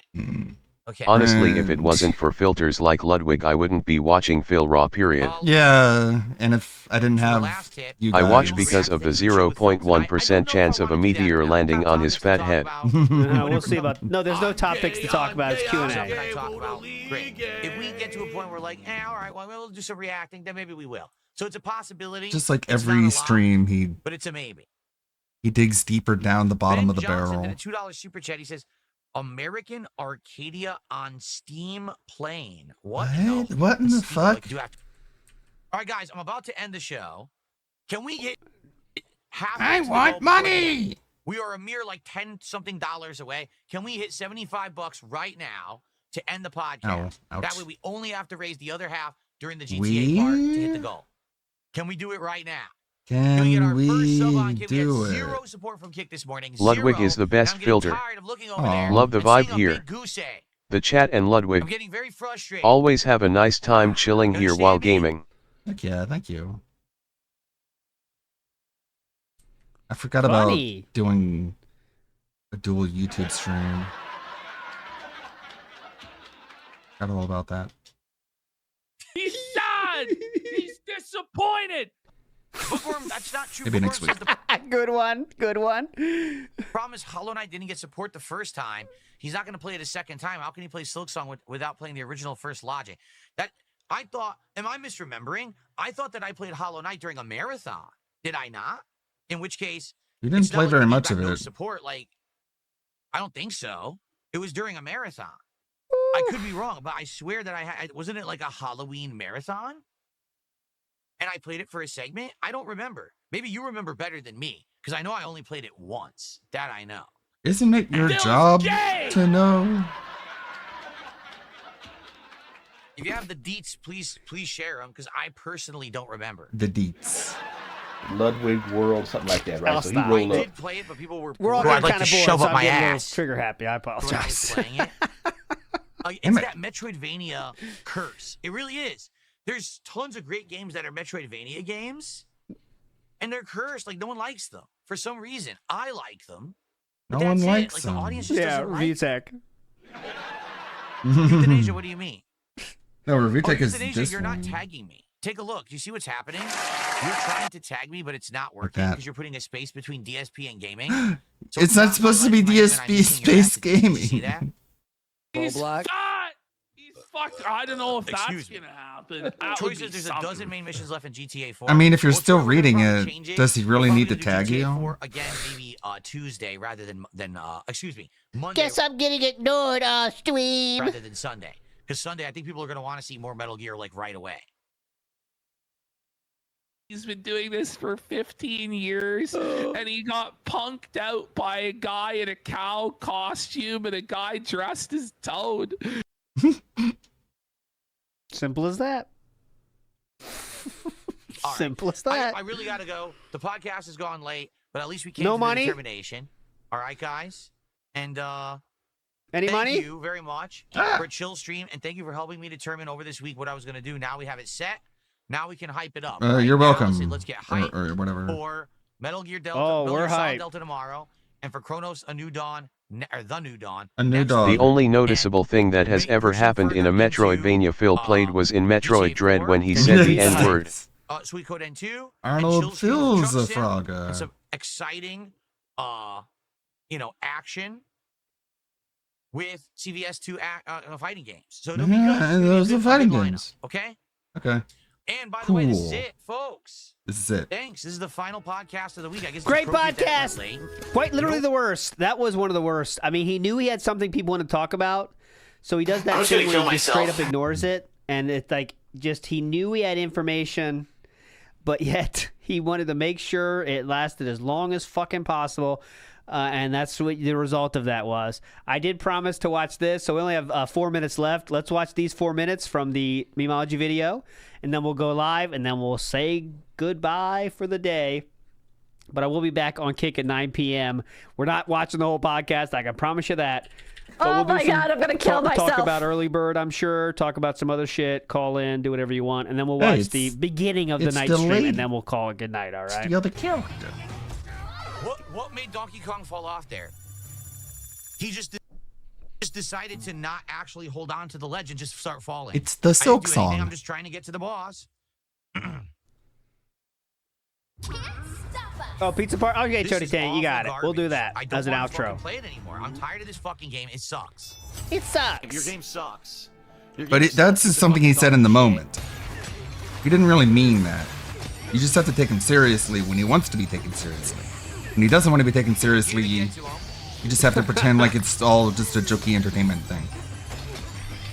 Okay. Honestly, if it wasn't for filters like Ludwig, I wouldn't be watching Phil Raw, period. Yeah, and if I didn't have you guys... I watch because of the 0.1% chance of a meteor landing on his fat head. We'll see about... No, there's no topics to talk about. It's Q&A. Great. If we get to a point where we're like, all right, well, we'll do some reacting, then maybe we will. So it's a possibility. Just like every stream, but it's a maybe. He digs deeper down the bottom of the Johnson barrel. did a $2 super chat. He says, American Arcadia on Steam playing. What? What in the fuck? All right, guys, I'm about to end the show. Can we get half? I want money. We are a mere like $10-something away. Can we hit $75 right now to end the podcast? That way we only have to raise the other half during the GTA part to hit the goal. Can we do it right now? Can we get our we first sub on Kick? We had do it? zero support from Kick this morning. Ludwig is the best filter. Love the vibe here. The chat and Ludwig. I'm getting very frustrated. Always have a nice time chilling here while gaming. Heck yeah, thank you. I forgot about doing a dual YouTube stream. Forgot all about that. He's sad. He's disappointed. Bookworm, that's not true. Maybe next week. Good one. Good one. Problem is, Hollow Knight didn't get support the first time. He's not going to play it a second time. How can he play Silksong without playing the original first Logic? That I thought. Am I misremembering? I thought that I played Hollow Knight during a marathon. Did I not? In which case, you didn't play very much of it. Support, like, I don't think so. It was during a marathon. I could be wrong, but I swear that I had. Wasn't it like a Halloween marathon? And I played it for a segment? I don't remember. Maybe you remember better than me, because I know I only played it once. That I know. Isn't it your job to know? If you have the deets, please share them, because I personally don't remember. The deets. Ludwig World, something like that, right? So he rolled up. I did play it, but people were... We're all kind of bored, shove up my ass. Trigger happy. I apologize. It's that Metroidvania curse. It really is. There's tons of great games that are Metroidvania games, and they're cursed. Like, no one likes them. For some reason, I like them. No one likes them. The audience just doesn't like VTech. Euthanasia, what do you mean? No, Revitech is Euthanasia, this you're one. not tagging me. Take a look. Do you see what's happening? You're trying to tag me, but it's not working because you're putting a space between DSP and gaming. So it's not supposed to be DSP space gaming. See that? He's fat. He's fucked. I don't know if that's gonna happen. Choices. There's a dozen main missions left in GTA 4. I mean, if you're still reading it, does he really need to tag you? Again, maybe Tuesday rather than excuse me, Monday. Guess I'm getting ignored, stream. Rather than Sunday, because Sunday I think people are gonna want to see more Metal Gear like right away. He's been doing this for 15 years, and he got punked out by a guy in a cow costume and a guy dressed as Toad. Simple as that. Simple as that. I really gotta go. The podcast has gone late, but at least we came to the determination. All right, guys, and any money? Thank you very much for a chill stream, and thank you for helping me determine over this week what I was gonna do. Now we have it set. Now we can hype it up. Right? You're welcome. Let's get hype or whatever. For Metal Gear Delta, Metal Gear Solid Delta tomorrow, and for Chronos, A New Dawn, or The New Dawn. A New Dawn. The only noticeable thing that has ever happened in a Metroidvania Phil played was in Metroid Dread when he said the N-word. Sweet Code N2. Arnold Phil's a frog. Some exciting, action with CVS2 fighting games. So it'll be good. Those are fighting games. Okay. Okay. And by the way, this is it, folks. This is it. Thanks. This is the final podcast of the week. I guess. Great podcast. Quite literally the worst. That was one of the worst. I mean, he knew he had something people want to talk about, so he does that thing where he just straight up ignores it, and it's like he knew he had information, but yet he wanted to make sure it lasted as long as fucking possible. And that's what the result of that was. I did promise to watch this, so we only have 4 minutes left. Let's watch these 4 minutes from the Memology video, and then we'll go live, and then we'll say goodbye for the day. But I will be back on Kick at 9 p.m. We're not watching the whole podcast. I can promise you that. But my God, I'm gonna kill myself. Talk about early bird, I'm sure. Talk about some other shit. Call in, do whatever you want, and then we'll watch the beginning of the night stream, and then we'll call it good night. All right. Steal the character. What made Donkey Kong fall off there? He just decided to not actually hold on to the ledge and just start falling. It's the Silk I didn't do anything. Song. I'm just trying to get to the boss. Oh, pizza party. Okay, Chody Tang, you got it. We'll do that as an I don't outro. want to play it anymore. I'm tired of this fucking game. It sucks. It sucks. If your game sucks. But that's just something he said in the moment. He didn't really mean that. You just have to take him seriously when he wants to be taken seriously. When he doesn't want to be taken seriously, you just have to pretend like it's all just a jokey entertainment thing.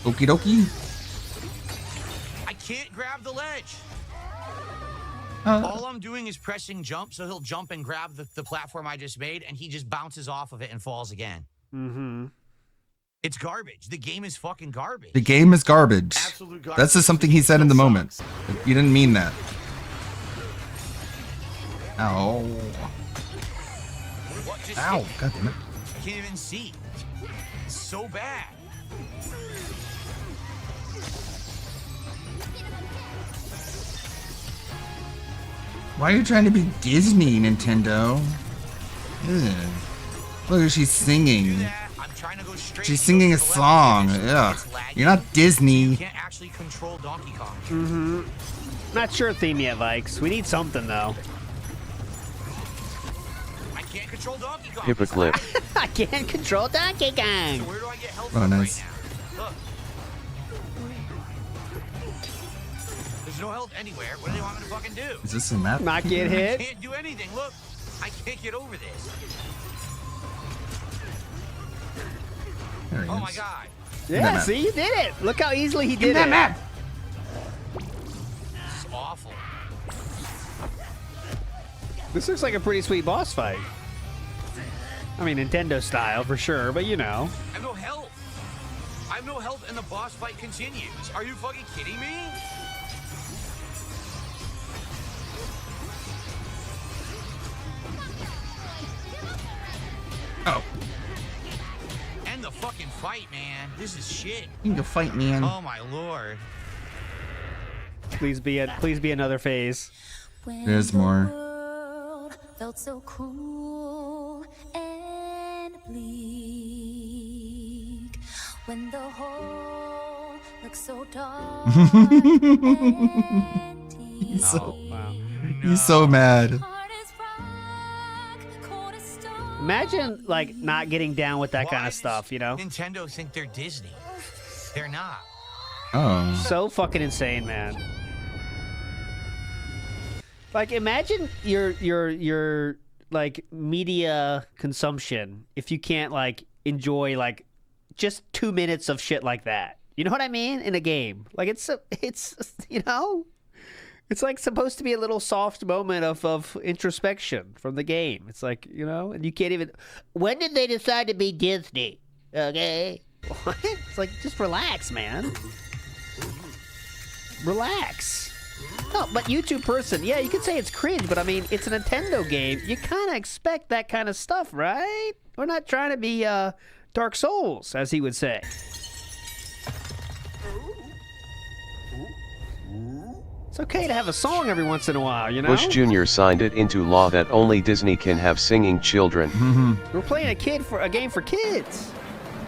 Okie dokie. I can't grab the ledge. All I'm doing is pressing jump, so he'll jump and grab the platform I just made, and he just bounces off of it and falls again. Mm-hmm. It's garbage. The game is fucking garbage. The game is garbage. Absolute garbage. That's just something he said in the moment. You didn't mean that. Ow. Ow, god damn it. I can't even see. It's so bad. Why are you trying to be Disney, Nintendo? Ugh. Look, she's singing. She's singing a song. Ugh. You're not Disney. You can't actually control Donkey Kong. Mm-hmm. Not sure theme yet, Vikes. We need something, though. I can't control Donkey Kong. Hypocrite. I can't control Donkey Kong. So where do I get help Oh, from nice. right now? Look. There's no health anywhere. What do they want me to fucking do? Is this a map? Not get I hit. can't do anything. Look, I can't get over this. There he Oh is. my god. Yeah, see, you did it. Look how easily he did that it. map. It's awful. This looks like a pretty sweet boss fight. I mean, Nintendo style for sure, but you know. I have no health. I have no health, and the boss fight continues. Are you fucking kidding me? Oh. End the fucking fight, man. This is shit. You can go fight, man. Oh my lord. Please be another phase. There's more. Felt so cruel and bleak when the hole looked so dark. He's so mad. Imagine like not getting down with that kind of stuff, you know? Nintendo think they're Disney. They're not. Oh. So fucking insane, man. Like imagine your like media consumption if you can't like enjoy like just 2 minutes of shit like that. You know what I mean? In a game. Like it's you know? It's like supposed to be a little soft moment of introspection from the game. It's like, you know, and you can't even. When did they decide to be Disney? Okay. What? It's like, just relax, man. Relax. No, but YouTube person, yeah, you could say it's cringe, but I mean, it's a Nintendo game. You kind of expect that kind of stuff, right? We're not trying to be Dark Souls, as he would say. It's okay to have a song every once in a while, you know? Bush Jr. signed it into law that only Disney can have singing children. We're playing a game for kids.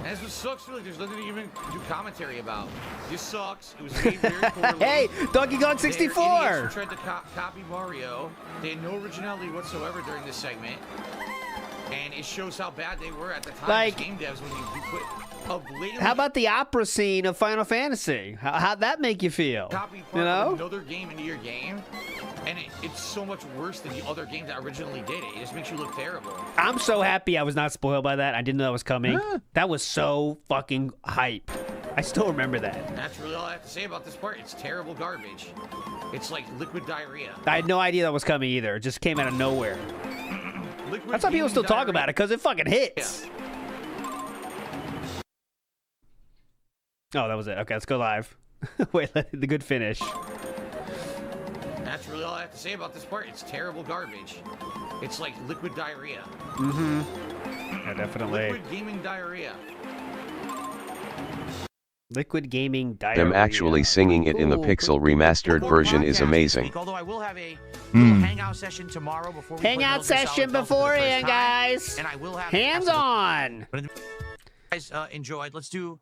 And this sucks, really. There's nothing to even do commentary about. This sucks. It was made very poorly. Hey, Donkey Kong 64! They're idiots who tried to copy Mario. They had no originality whatsoever during this segment. And it shows how bad they were at the time Like, as game devs when you put a blatant How about the opera scene of Final Fantasy? How'd that make you feel? copy You part know? of another game into your game. And it's so much worse than the other games that originally did it. It just makes you look terrible. I'm so happy I was not spoiled by that. I didn't know that was coming. That was so fucking hype. I still remember that. That's really all I have to say about this part. It's terrible garbage. It's like liquid diarrhea. I had no idea that was coming either. It just came out of nowhere. Liquid That's why people gaming still talk diarrhea. about it, because it fucking hits. Oh, that was it. Okay, let's go live. Wait, the good finish. That's really all I have to say about this part. It's terrible garbage. It's like liquid diarrhea. Mm-hmm. Yeah, definitely. Liquid gaming diarrhea. Liquid Gaming Diary. Them actually singing it in the Pixel remastered version is amazing. Although I will have a little hangout session tomorrow before we hangout session beforehand, guys. And I will have hands on. But guys enjoyed. Let's do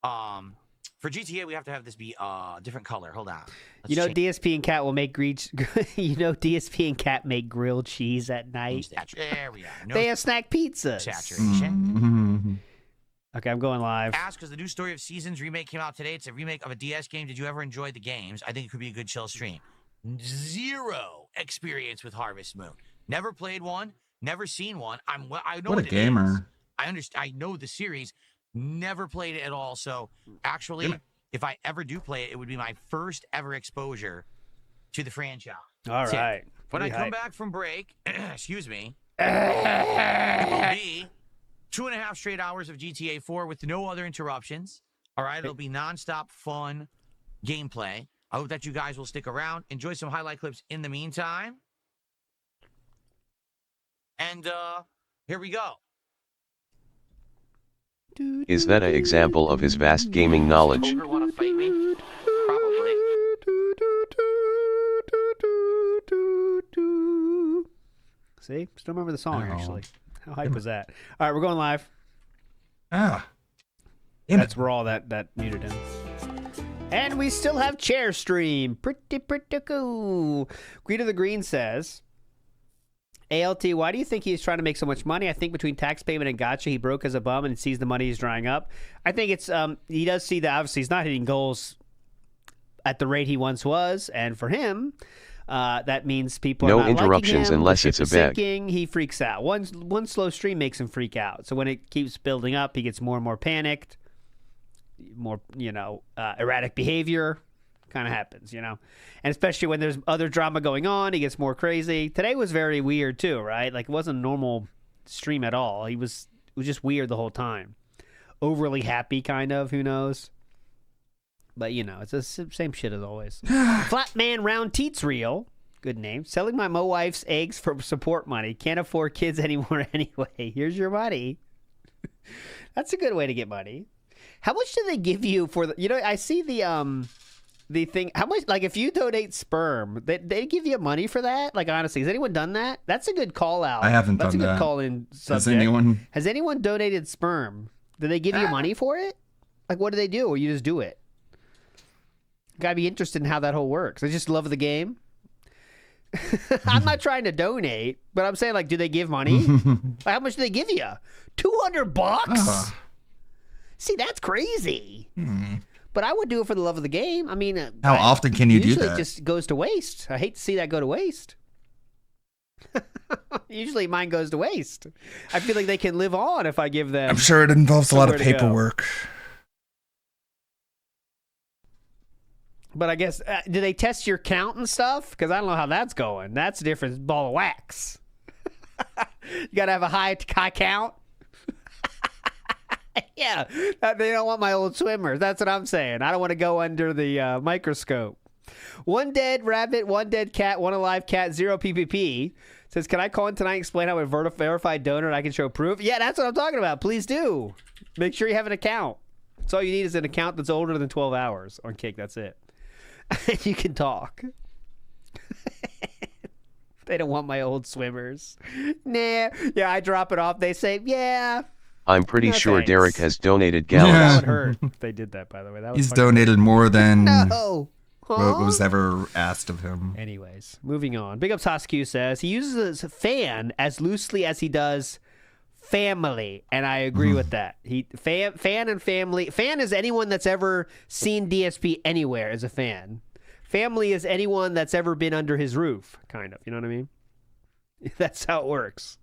for GTA we have to have this be different color. Hold on. You know DSP and Cat will make DSP and Cat make grilled cheese at night. There we are. No they have snack pizzas. Saturation. Okay, I'm going live. Ask because the new Story of Seasons remake came out today. It's a remake of a DS game. Did you ever enjoy the games? I think it could be a good chill stream. Zero experience with Harvest Moon. Never played one. Never seen one. I know what a gamer. I understand. I know the series. Never played it at all. So actually, if I ever do play it, it would be my first ever exposure to the franchise. All right. When I come back from break, excuse me, it will be 2.5 straight hours of GTA 4 with no other interruptions. All right, it'll be nonstop fun gameplay. I hope that you guys will stick around. Enjoy some highlight clips in the meantime. And here we go. Is that an example of his vast gaming knowledge? Poker want to fight me? Probably. See? Still remember the song, actually. How hype was that? All right, we're going live. That's where all that muted him. And we still have chair stream. Pretty cool. Greeter the Green says, ALT, why do you think he's trying to make so much money? I think between tax payment and gacha, he broke as a bum and sees the money is drying up. I think it's he does see that obviously he's not hitting goals at the rate he once was, and for him, that means people are not interruptions liking him, unless it's a bag. He freaks out. One slow stream makes him freak out. So when it keeps building up, he gets more and more panicked, more erratic behavior. Kind of happens, and especially when there's other drama going on, he gets more crazy. Today was very weird too, right? Like it wasn't a normal stream at all. It was just weird the whole time. Overly happy, kind of. Who knows? But it's the same shit as always. Flatman Round Teats Real, good name. Selling my wife's eggs for support money. Can't afford kids anymore anyway. Here's your money. That's a good way to get money. How much do they give you for the? I see the thing, how much, like if you donate sperm, they give you money for that? Like honestly, has anyone done that? That's a good call out. I haven't done that. That's a good call in subject. Has anyone donated sperm? Do they give you money for it? Like what do they do? Or you just do it? Gotta be interested in how that whole works. I just love the game. I'm not trying to donate, but I'm saying like, do they give money? How much do they give you? $200? See, that's crazy. But I would do it for the love of the game. I mean, how often can you do that? Usually it just goes to waste. I hate to see that go to waste. Usually mine goes to waste. I feel like they can live on if I give them. I'm sure it involves a lot of paperwork. But I guess, do they test your count and stuff? Because I don't know how that's going. That's a different ball of wax. You got to have a high count. Yeah, they don't want my old swimmers. That's what I'm saying. I don't want to go under the microscope. One dead rabbit, one dead cat, one alive cat, 0 PPP. Says, can I call in tonight and explain how a verified donor and I can show proof? Yeah, that's what I'm talking about. Please do. Make sure you have an account. That's all you need is an account that's older than 12 hours on Kick. That's it. You can talk. They don't want my old swimmers. Nah. Yeah, I drop it off. They say, yeah. I'm pretty sure thanks. Derek has donated gallons. That would hurt if they did that, by the way. That was He's donated more than what was ever asked of him. Anyways, moving on. Big Ups Hosq says he uses fan as loosely as he does family, and I agree with that. Fan and family. Fan is anyone that's ever seen DSP anywhere as a fan. Family is anyone that's ever been under his roof, kind of. You know what I mean? That's how it works.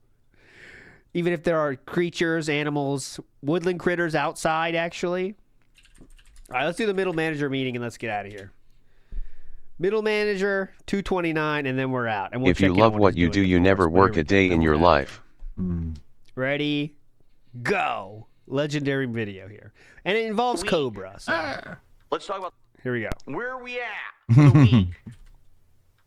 Even if there are creatures, animals, woodland critters outside, actually. All right, let's do the middle manager meeting and let's get out of here. Middle manager, 229, and then we're out. And we'll if you love what you do, you never work a day in your life. Ready, go. Legendary video here. And it involves Cobra. So. Let's talk about... Here we go. Where are we at for the week?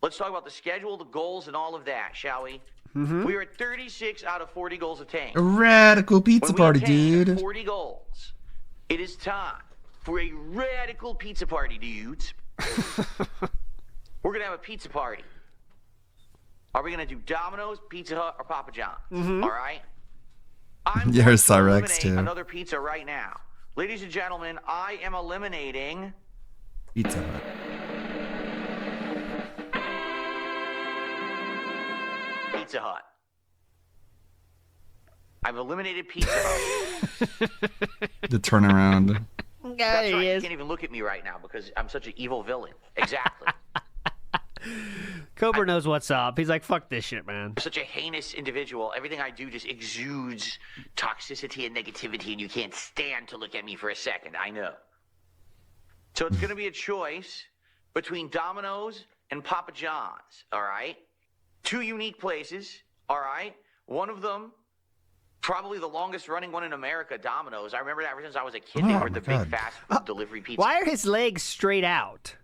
Let's talk about the schedule, the goals, and all of that, shall we? We are at 36 out of 40 goals attained. A radical pizza party, dude. 40 goals. It is time for a radical pizza party, dudes. We're going to have a pizza party. Are we going to do Domino's, Pizza Hut, or Papa John's? All right? I'm Yeah, going to Cyrex eliminate too. another pizza right now. Ladies and gentlemen, I am eliminating... Pizza Hut. Pizza Hut. I've eliminated Pizza Hut. The turnaround. That's right. You can't even look at me right now because I'm such an evil villain. Exactly. Cobra knows what's up. He's like, fuck this shit, man. I'm such a heinous individual. Everything I do just exudes toxicity and negativity, and you can't stand to look at me for a second. I know. So it's going to be a choice between Domino's and Papa John's, all right? Two unique places, all right? One of them, probably the longest running one in America, Domino's. I remember that ever since I was a kid. They were the big fast food delivery pizza. Why are his legs straight out?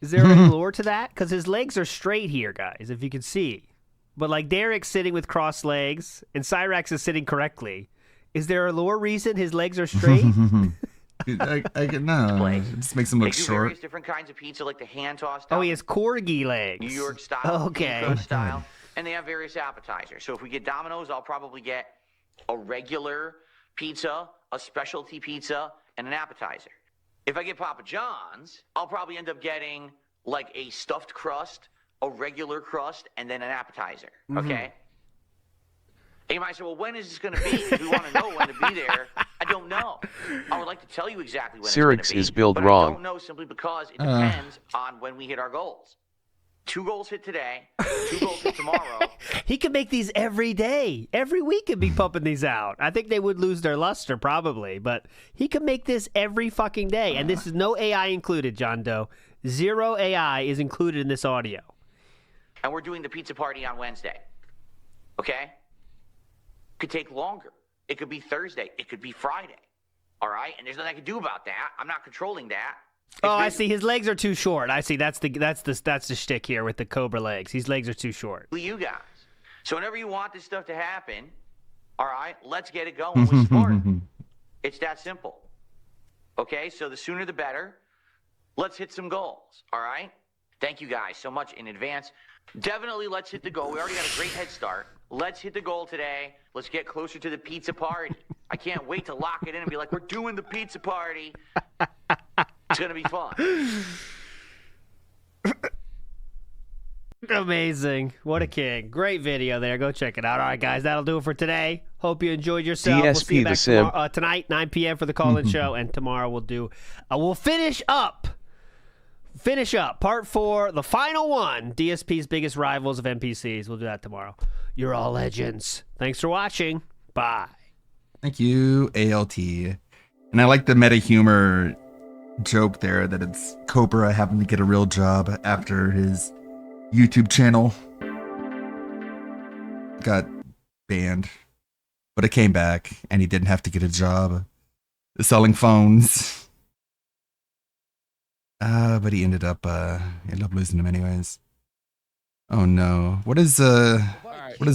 Is there any lore to that? Because his legs are straight here, guys, if you can see. But like Derek's sitting with crossed legs, and Cyrex is sitting correctly. Is there a lore reason his legs are straight? I can know. It just makes him look They do short. various different kinds of pizza, like the hand tossed. Oh, he has corgi legs. New York style, Okay. East Coast style, and they have various appetizers. So if we get Domino's, I'll probably get a regular pizza, a specialty pizza, and an appetizer. If I get Papa John's, I'll probably end up getting like a stuffed crust, a regular crust, and then an appetizer. Okay? And you might say, well, when is this going to be? If we want to know when to be there, I don't know. I would like to tell you exactly when Cyrix it's going to be. is built but wrong. I don't know simply because it depends on when we hit our goals. 2 goals hit today, 2 goals hit tomorrow. He could make these every day. Every week could be pumping these out. I think they would lose their luster probably, but he could make this every fucking day. And this is no AI included, John Doe. 0 AI is included in this audio. And we're doing the pizza party on Wednesday. Okay? Could take longer. It could be Thursday. It could be Friday. All right? And there's nothing I can do about that. I'm not controlling that. Oh, I see. His legs are too short. I see. That's the shtick here with the Cobra legs. His legs are too short. You guys. So whenever you want this stuff to happen, all right, let's get it going with Spartan. It's that simple. Okay? So the sooner the better. Let's hit some goals. All right? Thank you guys so much in advance. Definitely let's hit the goal. We already got a great head start. Let's hit the goal today. Let's get closer to the pizza party. I can't wait to lock it in and be like, we're doing the pizza party. It's going to be fun. Amazing. What a king. Great video there. Go check it out. All right, guys, that'll do it for today. Hope you enjoyed yourself. We'll see you back tomorrow, tonight, 9 p.m. for the call-in show, and tomorrow we'll do we'll finish up part 4, the final one, DSP's biggest rivals of NPCs. We'll do that tomorrow. You're all legends. Thanks for watching. Bye. Thank you, ALT. And I like the meta humor joke there that it's Cobra having to get a real job after his YouTube channel got banned. But it came back and he didn't have to get a job selling phones. But he ended up losing them anyways. Oh no. What does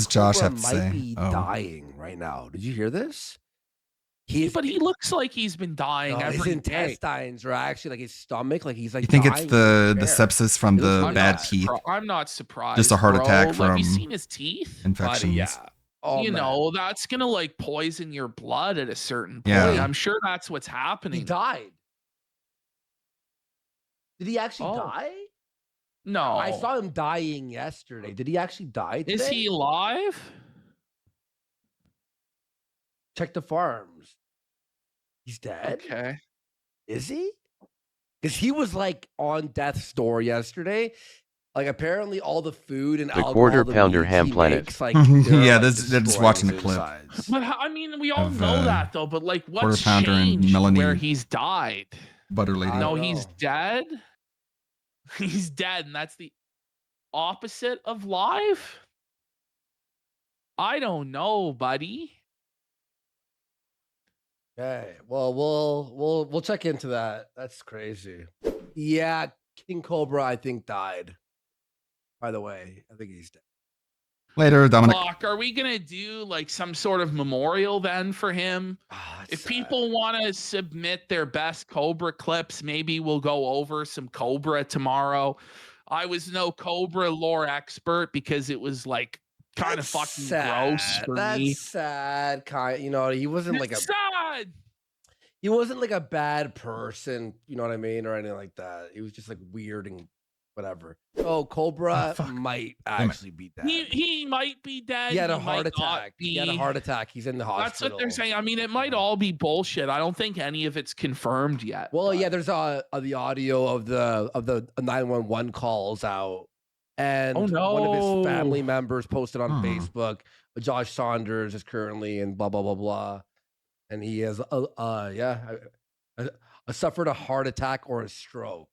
Josh have to say? Might be dying right now. Did you hear this? But he looks like he's been dying his every day. intestines are actually like his stomach, like he's like. You think it's dying the there. sepsis from the I'm bad not teeth? I'm not surprised. Just a heart bro. attack Have from you seen his teeth? infections. Yeah. Oh, you man. know, that's gonna like poison your blood at a certain point. Yeah. I'm sure that's what's happening. He died. Did he actually die? No. I saw him dying yesterday. Did he actually die today? Is he alive? Check the farms. He's dead? Okay. Is he? Because he was like on death's door yesterday. Like apparently all the food and The alcohol, Quarter the Pounder meats Ham he Planet. makes, like, Yeah, they're they're just watching the destroying clip. his insides. But I mean, we all Of, know that though. But like, Quarter what's Pounder and changed Melanie. where he's died? Butter lady. No, he's dead. He's dead, and that's the opposite of live. I don't know, buddy. Okay, well, we'll check into that. That's crazy. Yeah, King Cobra, I think died. By the way, I think he's dead. Later, Dominic. Block, are we gonna do like some sort of memorial then for him? If people want to submit their best Cobra clips, maybe we'll go over some Cobra tomorrow. I was no Cobra lore expert because it was like kind of fucking gross for me. That's sad. He wasn't like sad. He wasn't like a bad person, you know what I mean, or anything like that. He was just like weird and whatever. Oh, Cobra might actually be dead. He might be dead. He had a heart attack. He had a heart attack. He's in the hospital. That's what they're saying. I mean, it might all be bullshit. I don't think any of it's confirmed yet. Well, yeah, there's the audio of the 911 calls out, and one of his family members posted on Facebook. Josh Saunders is currently in blah blah blah blah, and he has suffered a heart attack or a stroke.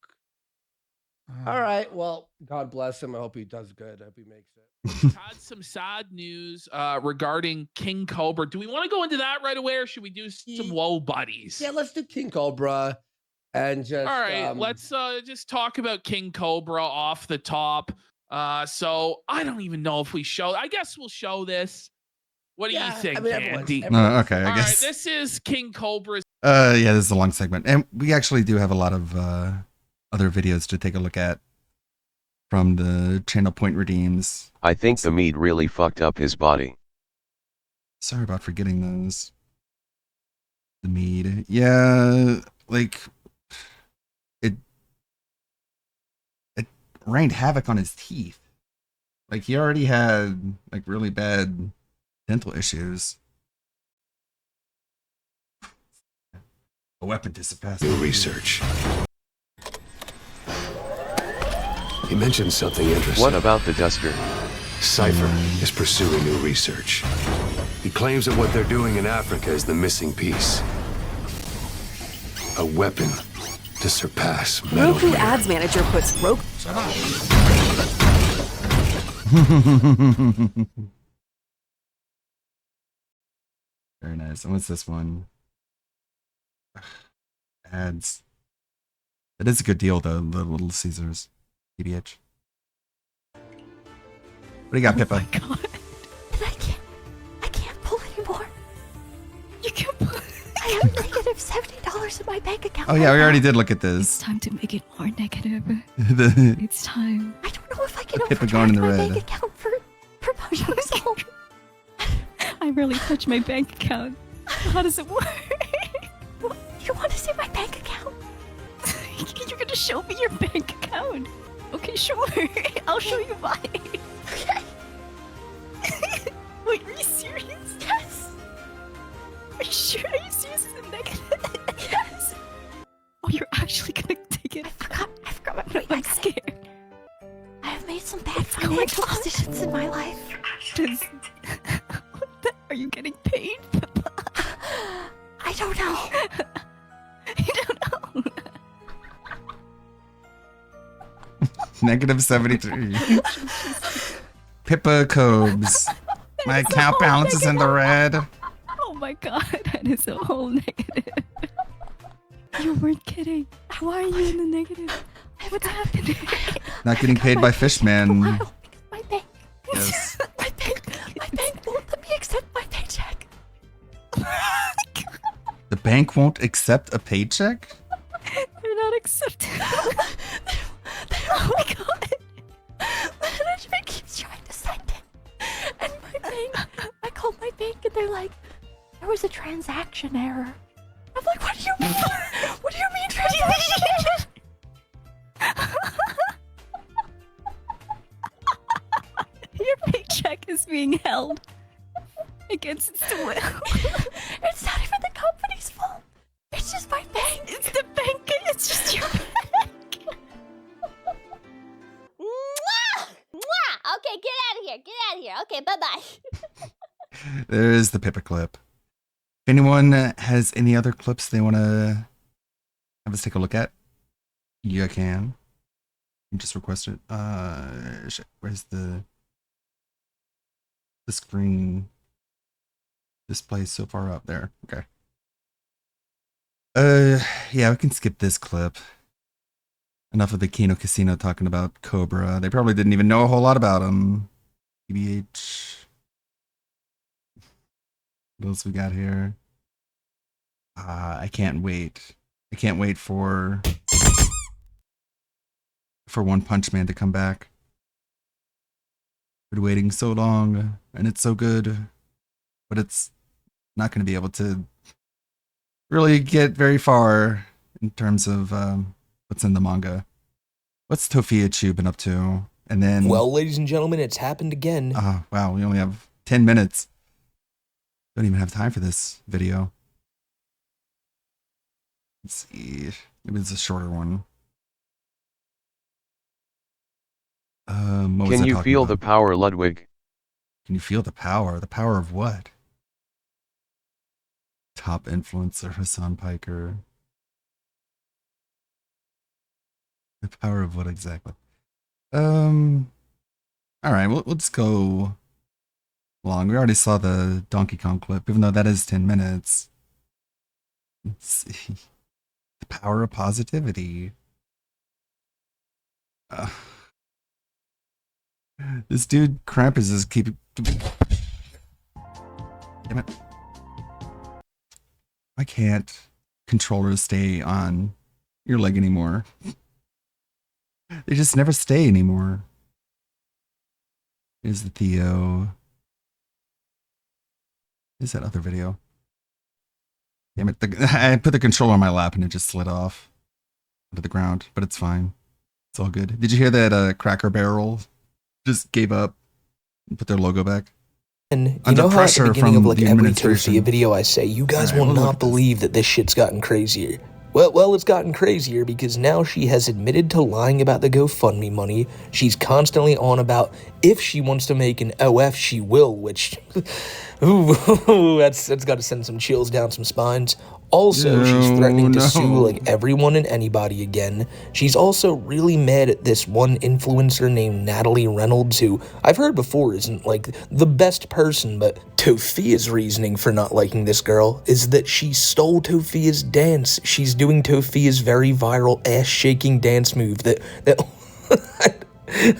All right. Well, God bless him. I hope he does good. I hope he makes it. We've had some sad news regarding King Cobra. Do we want to go into that right away, or should we do some Whoa Buddies? Yeah, let's do King Cobra. And just all right, let's just talk about King Cobra off the top. So I don't even know if we show. I guess we'll show this. What do you think, Andy? Okay, I guess. All right, this is King Cobra's. Yeah, this is a long segment, and we actually do have a lot of other videos to take a look at from the channel Point Redeems. I think the meat really fucked up his body. Sorry about forgetting those. The mead, yeah, like it rained havoc on his teeth. Like he already had like really bad dental issues. A weapon to surpass new research. He mentioned something interesting. What about the Duster? Cypher is pursuing new research. He claims that what they're doing in Africa is the missing piece. A weapon to surpass Metal Roku Gear. Ads Manager puts Roku. Very nice. And what's this one? Ads. That is a good deal, though. The Little Caesars. PBH. What do you got, Pippa? Oh my God. I can't pull anymore. You can't pull. I have negative $70 in my bank account. Oh yeah, we already did look at this. It's time to make it more negative. The It's time. I don't know if I can Pippa going in the overdraft my red. bank account for promotions. I rarely touch my bank account. How does it work? You want to see my bank account? You're gonna show me your bank account. Okay, sure. I'll show you mine. Okay. Wait, are you serious? Yes. Are you sure? Are you serious? Is it negative? Yes. Oh, you're actually gonna take it? I forgot my money. I'm scared. I have made some bad financial decisions in my life. Are you getting paid? I don't know. I don't know. Negative 73. Pippa Cobes. My account balance is in the red. Oh my God, that is a whole negative. You weren't kidding. Why are you in the negative? What's happening? Not getting paid by Fishman. My bank. Yes. My bank won't let me accept my paycheck. The bank won't accept a paycheck? They're not accepting. Oh my God. Management keeps trying to send it. And my bank, I called my bank and they're like, there was a transaction error. I'm like, what do you mean? What do you mean transaction? Your paycheck is being held against its will. It's not even the company's fault. It's just my bank. It's the bank. It's just your bank. Mwah! Okay, get out of here. Get out of here. Okay, bye-bye. There's the Pippa clip. If anyone has any other clips they want to have us take a look at, you can. You just request it. Shit, where's the screen display so far up there? Okay. Yeah, we can skip this clip. Enough of the Kino Casino talking about Cobra. They probably didn't even know a whole lot about him. TBH. What else we got here? I can't wait. I can't wait for One Punch Man to come back. Been waiting so long, and it's so good, but it's not going to be able to really get very far in terms of what's in the manga. What's Tofia Chu been up to? And then, well, ladies and gentlemen, it's happened again. Wow, we only have 10 minutes. Don't even have time for this video. Let's see. Maybe it's a shorter one. Can you feel the power, Ludwig? Can you feel the power? The power of what? Top influencer Hassan Piker. The power of what exactly? All right, we'll just go long. We already saw the Donkey Kong clip, even though that is 10 minutes. Let's see. The power of positivity. This dude Krampus is keeping. Damn it! Why can't controllers stay on your leg anymore? They just never stay anymore. Here's the Theo. Here's that other video. Damn it! I put the controller on my lap and it just slid off onto the ground, but it's fine. It's all good. Did you hear that Cracker Barrel just gave up and put their logo back? And you know how at the beginning of like every Tofia video I say, you guys will not believe that this shit's gotten crazier. Well, it's gotten crazier because now she has admitted to lying about the GoFundMe money. She's constantly on about if she wants to make an OF, she will, which, ooh, that's got to send some chills down some spines. Also, she's threatening to sue like everyone and anybody again. She's also really mad at this one influencer named Natalie Reynolds, who I've heard before isn't like the best person, but Tofia's reasoning for not liking this girl is that she stole Tofia's dance. She's doing Tofia's very viral ass-shaking dance move that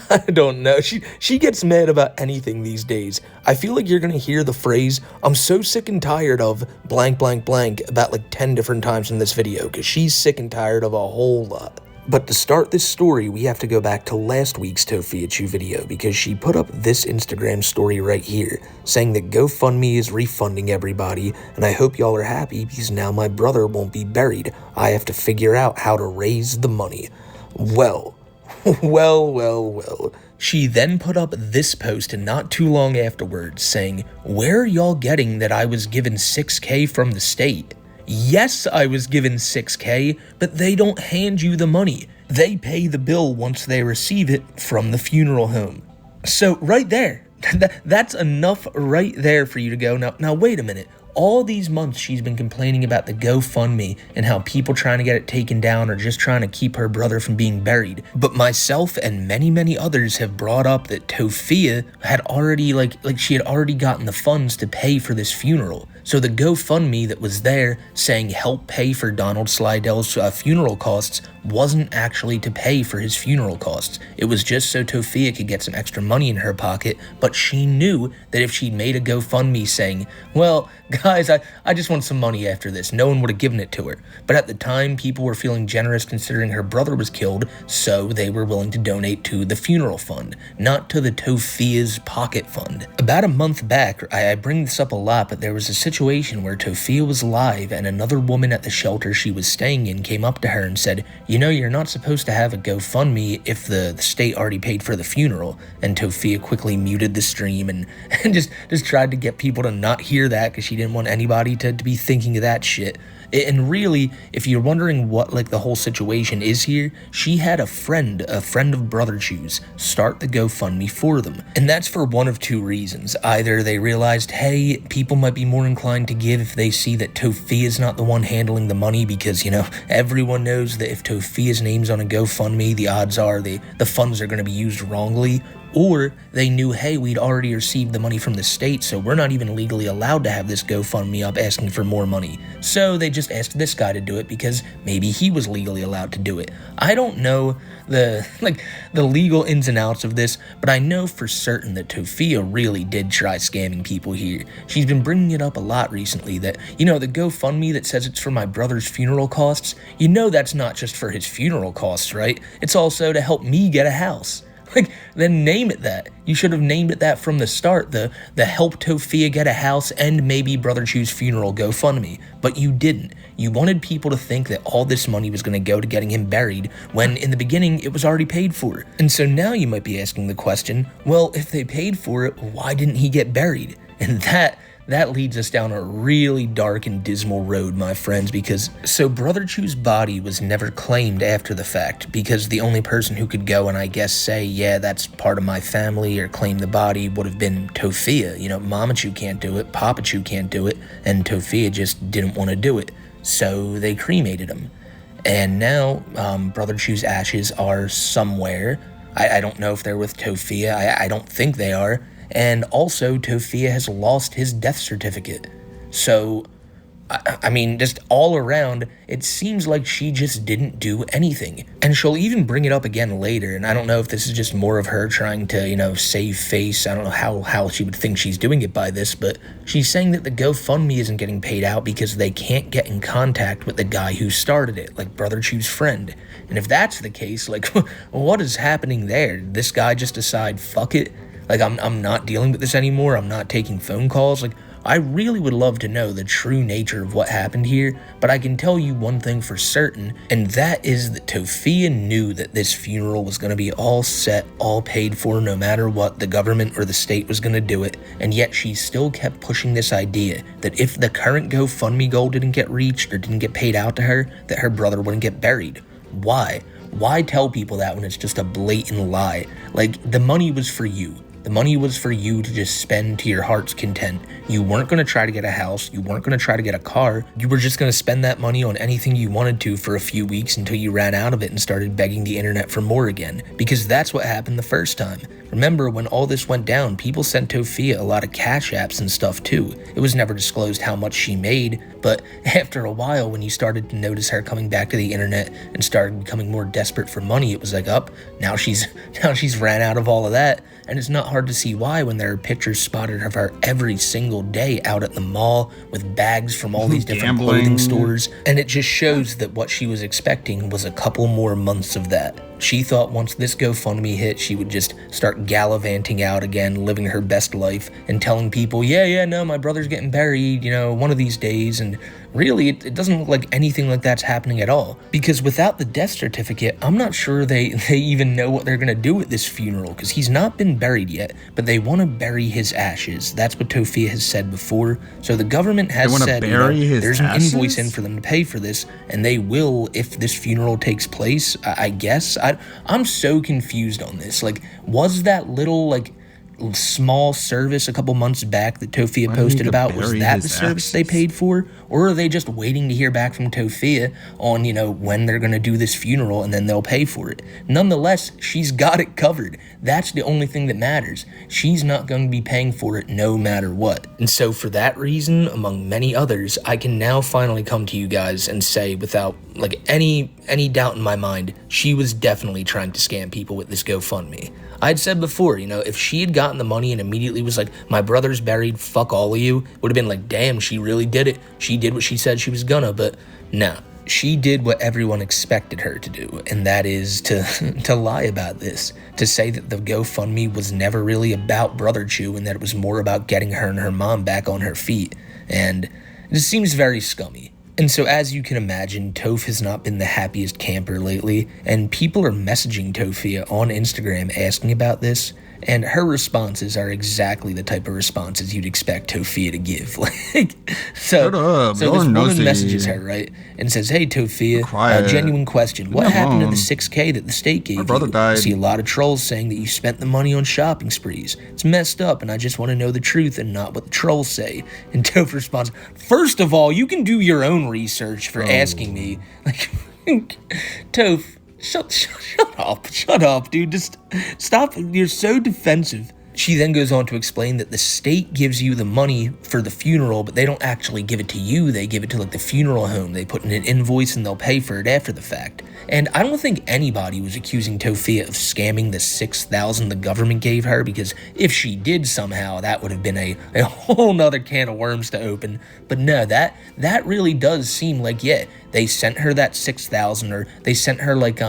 I don't know. She gets mad about anything these days. I feel like you're gonna hear the phrase, I'm so sick and tired of blank blank blank about like 10 different times in this video, because she's sick and tired of a whole lot. But to start this story, we have to go back to last week's Tofia Chu video, because she put up this Instagram story right here, saying that GoFundMe is refunding everybody, and I hope y'all are happy because now my brother won't be buried. I have to figure out how to raise the money. Well. She then put up this post not too long afterwards saying, where are y'all getting that I was given 6K from the state? Yes, I was given 6K, but they don't hand you the money. They pay the bill once they receive it from the funeral home. So right there, that's enough right there for you to go, now wait a minute. All these months she's been complaining about the GoFundMe and how people trying to get it taken down are just trying to keep her brother from being buried. But myself and many others have brought up that Tofia had already she had already gotten the funds to pay for this funeral. So the GoFundMe that was there saying help pay for Donald Slidell's funeral costs wasn't actually to pay for his funeral costs. It was just so Tofia could get some extra money in her pocket, but she knew that if she'd made a GoFundMe saying, well, guys, I just want some money after this, no one would have given it to her. But at the time, people were feeling generous considering her brother was killed, so they were willing to donate to the funeral fund, not to the Tofia's pocket fund. About a month back, I bring this up a lot, but there was a situation where Tofia was live and another woman at the shelter she was staying in came up to her and said, you know, you're not supposed to have a GoFundMe if the state already paid for the funeral. And Tofia quickly muted the stream and just tried to get people to not hear that because she didn't want anybody to be thinking of that shit. And really, if you're wondering what the whole situation is here, she had a friend of Brother Chu's, start the GoFundMe for them. And that's for one of two reasons. Either they realized, hey, people might be more inclined to give if they see that Tofia's not the one handling the money, because, you know, everyone knows that if Tofia's name's on a GoFundMe, the odds are the funds are going to be used wrongly. Or they knew, hey, we'd already received the money from the state, so we're not even legally allowed to have this GoFundMe up asking for more money. So they just asked this guy to do it because maybe he was legally allowed to do it. I don't know the legal ins and outs of this, but I know for certain that Tofia really did try scamming people here. She's been bringing it up a lot recently that, the GoFundMe that says it's for my brother's funeral costs, that's not just for his funeral costs, right? It's also to help me get a house. Then name it that. You should have named it that from the start, the Help Tofia Get a House and maybe Brother Chew's Funeral GoFundMe. But you didn't. You wanted people to think that all this money was going to go to getting him buried, when in the beginning it was already paid for. And so now you might be asking the question, well, if they paid for it, why didn't he get buried? And that leads us down a really dark and dismal road, my friends, because so Brother Chew's body was never claimed after the fact, because the only person who could go and I guess say, yeah, that's part of my family, or claim the body would have been Tofia. Mama Chew can't do it, Papa Chew can't do it, and Tofia just didn't want to do it. So they cremated him. And now, Brother Chew's ashes are somewhere. I don't know if they're with Tofia. I don't think they are. And also, Tofia has lost his death certificate. So, I mean, just all around, it seems like she just didn't do anything. And she'll even bring it up again later, and I don't know if this is just more of her trying to, save face. I don't know how she would think she's doing it by this, but she's saying that the GoFundMe isn't getting paid out because they can't get in contact with the guy who started it, like Brother Chew's friend. And if that's the case, what is happening there? Did this guy just decide, fuck it? I'm not dealing with this anymore. I'm not taking phone calls. I really would love to know the true nature of what happened here, but I can tell you one thing for certain, and that is that Tofia knew that this funeral was going to be all set, all paid for, no matter what the government or the state was going to do it, and yet she still kept pushing this idea that if the current GoFundMe goal didn't get reached or didn't get paid out to her, that her brother wouldn't get buried. Why? Why tell people that when it's just a blatant lie? The money was for you. The money was for you to just spend to your heart's content. You weren't going to try to get a house. You weren't going to try to get a car. You were just going to spend that money on anything you wanted to for a few weeks until you ran out of it and started begging the internet for more again. Because that's what happened the first time. Remember, when all this went down, people sent Tofia a lot of cash apps and stuff too. It was never disclosed how much she made, but after a while, when you started to notice her coming back to the internet and started becoming more desperate for money, it was like, now she's ran out of all of that. And it's not hard to see why when there are pictures spotted of her every single day out at the mall with bags from all these different clothing stores. And it just shows that what she was expecting was a couple more months of that. She thought once this GoFundMe hit, she would just start gallivanting out again, living her best life, and telling people, no, my brother's getting buried, one of these days. And really, it doesn't look like anything like that's happening at all. Because without the death certificate, I'm not sure they even know what they're going to do with this funeral, because he's not been buried yet, but they want to bury his ashes. That's what Tofia has said before. So the government has said, there's an invoice in for them to pay for this, and they will if this funeral takes place, I guess. I'm so confused on this. Was that little, small service a couple months back that Tofia posted about, was that the service they paid for? Or are they just waiting to hear back from Tofia on, when they're going to do this funeral and then they'll pay for it? Nonetheless, she's got it covered. That's the only thing that matters. She's not going to be paying for it no matter what. And so for that reason, among many others, I can now finally come to you guys and say without any doubt in my mind, she was definitely trying to scam people with this GoFundMe. I'd said before, if she had gotten the money and immediately was like, my brother's buried, fuck all of you, would have been like, damn, she really did it. She did what she said she was gonna, but no. She did what everyone expected her to do, and that is to lie about this, to say that the GoFundMe was never really about Brother Chew and that it was more about getting her and her mom back on her feet, and it just seems very scummy. And so as you can imagine, Toph has not been the happiest camper lately, and people are messaging Tofia on Instagram asking about this, and her responses are exactly the type of responses you'd expect Tofia to give. So this woman messages her, right, and says, hey Tofia, genuine question, what happened to the $6K that the state gave you? My brother died. I see a lot of trolls saying that you spent the money on shopping sprees. It's messed up, and I just want to know the truth and not what the trolls say. And Toph responds, first of all, you can do your own research for asking me. Toph, Shut up, dude. Just stop. You're so defensive. She then goes on to explain that the state gives you the money for the funeral, but they don't actually give it to you. They give it to like the funeral home. They put in an invoice and they'll pay for it after the fact. And I don't think anybody was accusing Tofia of scamming the $6,000 the government gave her, because if she did somehow, that would have been a whole nother can of worms to open. But no, that really does seem like, yeah, they sent her that $6,000, or they sent her like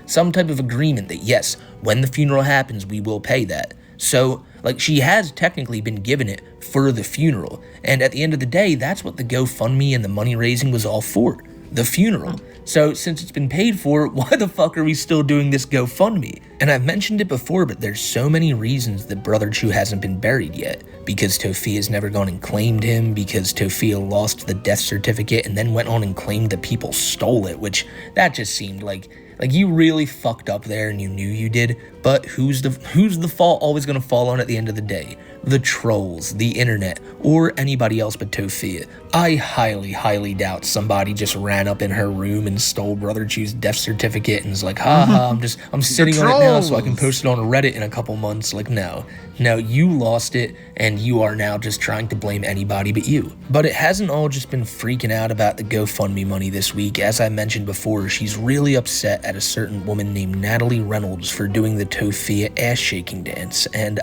some type of agreement that yes, when the funeral happens, we will pay that. So, like, she has technically been given it for the funeral. And at the end of the day, that's what the GoFundMe and the money raising was all for, the funeral. So, since it's been paid for, why the fuck are we still doing this GoFundMe? And I've mentioned it before, but there's so many reasons that Brother Chu hasn't been buried yet. Because Tofia's never gone and claimed him, because Tofia lost the death certificate and then went on and claimed that people stole it, which that just seemed like you really fucked up there and you knew you did. But who's the fault always gonna fall on at the end of the day? The trolls, the internet, or anybody else but Tofia. I highly, highly doubt somebody just ran up in her room and stole Brother Chu's death certificate and was like, haha, I'm sitting on it now so I can post it on Reddit in a couple months. Like, no, you lost it and you are now just trying to blame anybody but you. But it hasn't all just been freaking out about the GoFundMe money this week. As I mentioned before, she's really upset at a certain woman named Natalie Reynolds for doing the Tofia ass shaking dance. And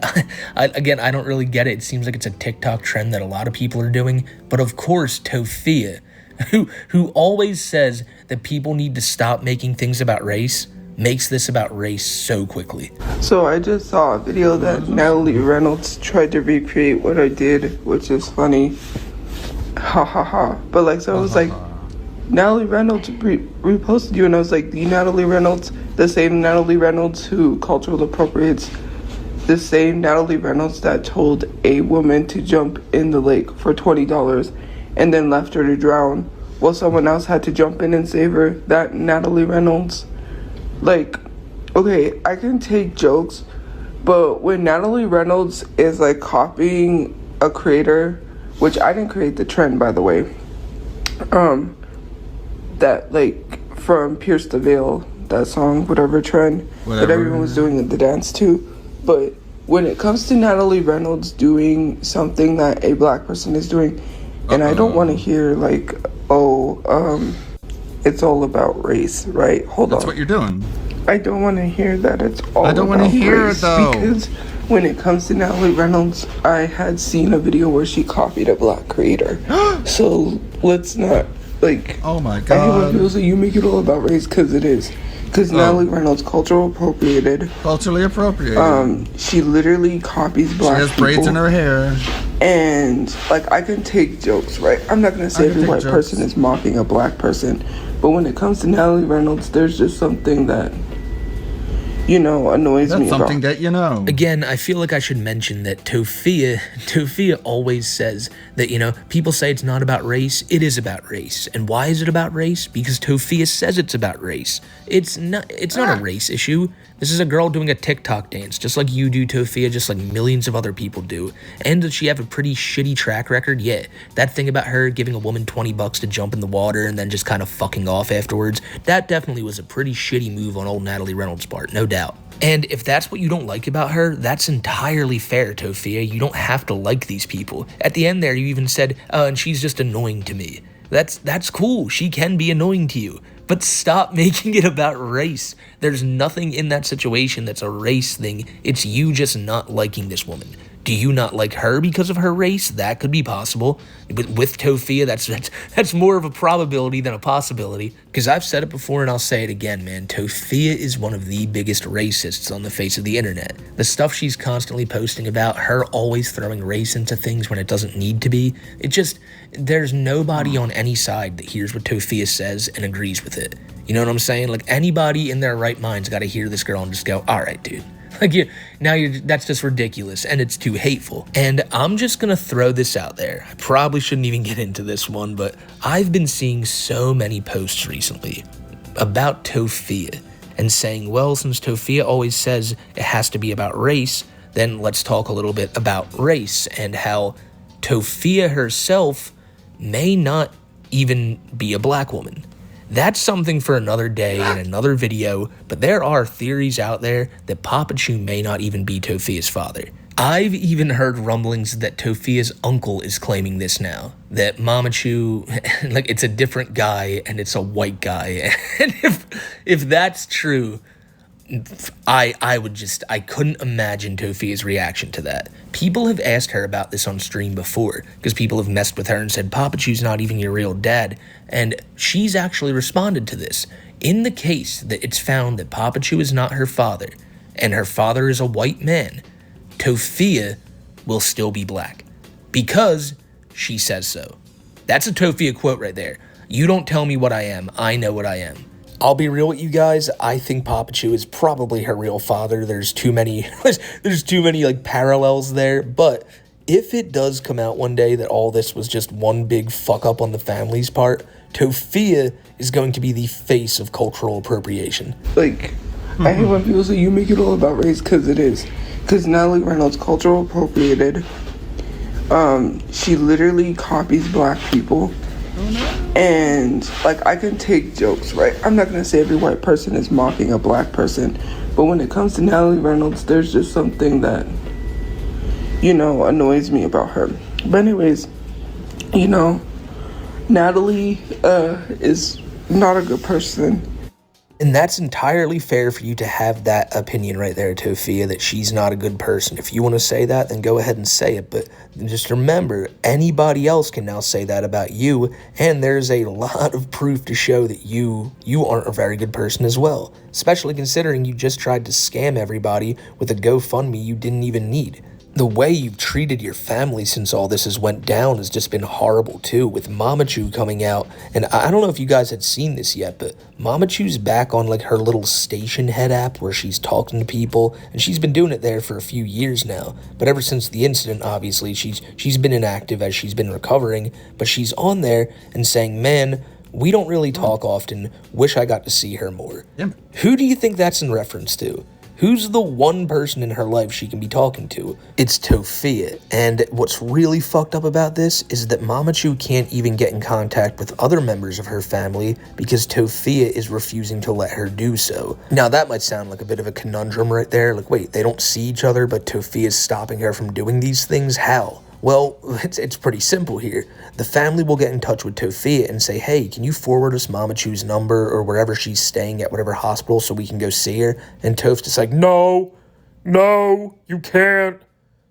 I don't really get it. It seems like it's a TikTok trend that a lot of people are doing. But of course, Tofia, who always says that people need to stop making things about race, makes this about race so quickly. So I just saw a video that Natalie Reynolds tried to recreate what I did, which is funny. Ha ha ha. But like, so I was like, Natalie Reynolds reposted you, and I was like, the Natalie Reynolds, the same Natalie Reynolds who cultural appropriates, the same Natalie Reynolds that told a woman to jump in the lake for $20 and then left her to drown while someone else had to jump in and save her. That Natalie Reynolds. Like, okay, I can take jokes, but when Natalie Reynolds is like copying a creator, which I didn't create the trend, by the way, that like from Pierce the Veil, that song, whatever trend that everyone was doing the dance to. But when it comes to Natalie Reynolds doing something that a black person is doing, and I don't want to hear like, it's all about race, right? Hold on. That's what you're doing. I don't want to hear that it's all about race. I don't want to hear it though. Because when it comes to Natalie Reynolds, I had seen a video where she copied a black creator. So let's not like. Oh my I hate god. when people say you make it all about race, because it is. Because Natalie Reynolds culturally appropriated. She literally copies black people. She has braids in her hair. And like, I can take jokes, right? I'm not gonna say every white person is mocking a black person, but when it comes to Natalie Reynolds, there's just something that, you know, annoys me about. Something that you know. Again, I feel like I should mention that Tofia always says that, you know, people say it's not about race. It is about race. And why is it about race? Because Tofia says it's about race. It's not a race issue. This is a girl doing a TikTok dance, just like you do, Tofia, just like millions of other people do. And does she have a pretty shitty track record? Yeah. That thing about her giving a woman $20 to jump in the water and then just kind of fucking off afterwards, that definitely was a pretty shitty move on old Natalie Reynolds' part, no doubt. And if that's what you don't like about her, that's entirely fair, Tofia. You don't have to like these people. At the end there, you even said, and she's just annoying to me. That's cool. She can be annoying to you. But stop making it about race. There's nothing in that situation that's a race thing. It's you just not liking this woman. Do you not like her because of her race? That could be possible. But with Tofia, that's more of a probability than a possibility. Because I've said it before and I'll say it again, man. Tofia is one of the biggest racists on the face of the internet. The stuff she's constantly posting about, her always throwing race into things when it doesn't need to be, there's nobody on any side that hears what Tofia says and agrees with it. You know what I'm saying? Like, anybody in their right mind's got to hear this girl and just go, all right, dude. Like, that's just ridiculous, and it's too hateful. And I'm just gonna throw this out there. I probably shouldn't even get into this one, but I've been seeing so many posts recently about Tofia and saying, well, since Tofia always says it has to be about race, then let's talk a little bit about race and how Tofia herself may not even be a black woman. That's something for another day and another video, but there are theories out there that Papa Chu may not even be Tofia's father. I've even heard rumblings that Tofia's uncle is claiming this now. That Mamochu, like, it's a different guy and it's a white guy. And if that's true, I couldn't imagine Tofia's reaction to that. People have asked her about this on stream before, because people have messed with her and said, Papachu's not even your real dad. And she's actually responded to this. In the case that it's found that Papachu is not her father, and her father is a white man, Tofia will still be black. Because she says so. That's a Tofia quote right there. You don't tell me what I am, I know what I am. I'll be real with you guys, I think Papachu is probably her real father. There's too many like parallels there, but if it does come out one day that all this was just one big fuck up on the family's part, Tofia is going to be the face of cultural appropriation. Like, I hate when people say you make it all about race, because it is. Because Natalie Reynolds cultural appropriated. She literally copies black people. And, like, I can take jokes, right? I'm not going to say every white person is mocking a black person. But when it comes to Natalie Reynolds, there's just something that, annoys me about her. But anyways, Natalie is not a good person. And that's entirely fair for you to have that opinion right there, Tofia, that she's not a good person. If you want to say that, then go ahead and say it. But just remember, anybody else can now say that about you, and there's a lot of proof to show that you aren't a very good person as well. Especially considering you just tried to scam everybody with a GoFundMe you didn't even need. The way you've treated your family since all this has went down has just been horrible too, with Mamochu coming out. And I don't know if you guys had seen this yet, but Mamochu's back on like her little station head app where she's talking to people, and she's been doing it there for a few years now. But ever since the incident, obviously, she's been inactive as she's been recovering, but she's on there and saying, man, we don't really talk often, wish I got to see her more. Yep. Who do you think that's in reference to? Who's the one person in her life she can be talking to? It's Tofia. And what's really fucked up about this is that Mamochu can't even get in contact with other members of her family because Tofia is refusing to let her do so. Now that might sound like a bit of a conundrum right there. Like, wait, they don't see each other, but Tofia's stopping her from doing these things? How? Well, it's pretty simple here. The family will get in touch with Tofia and say, hey, can you forward us Mamochu's number or wherever she's staying at whatever hospital so we can go see her? And Tof's just like, no, you can't.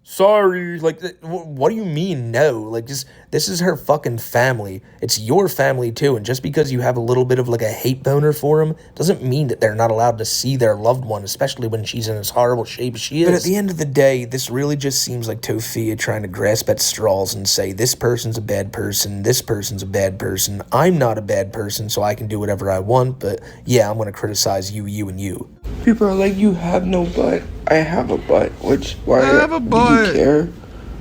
Sorry. Like, what do you mean no? Like, this is her fucking family. It's your family too, and just because you have a little bit of like a hate boner for them doesn't mean that they're not allowed to see their loved one, especially when she's in as horrible shape as she is. But at the end of the day, this really just seems like Tofia trying to grasp at straws and say, this person's a bad person, this person's a bad person, I'm not a bad person, so I can do whatever I want, but yeah, I'm gonna criticize you, and you. People are like, you have no butt. I have a butt, which, why I have a butt. Do you care?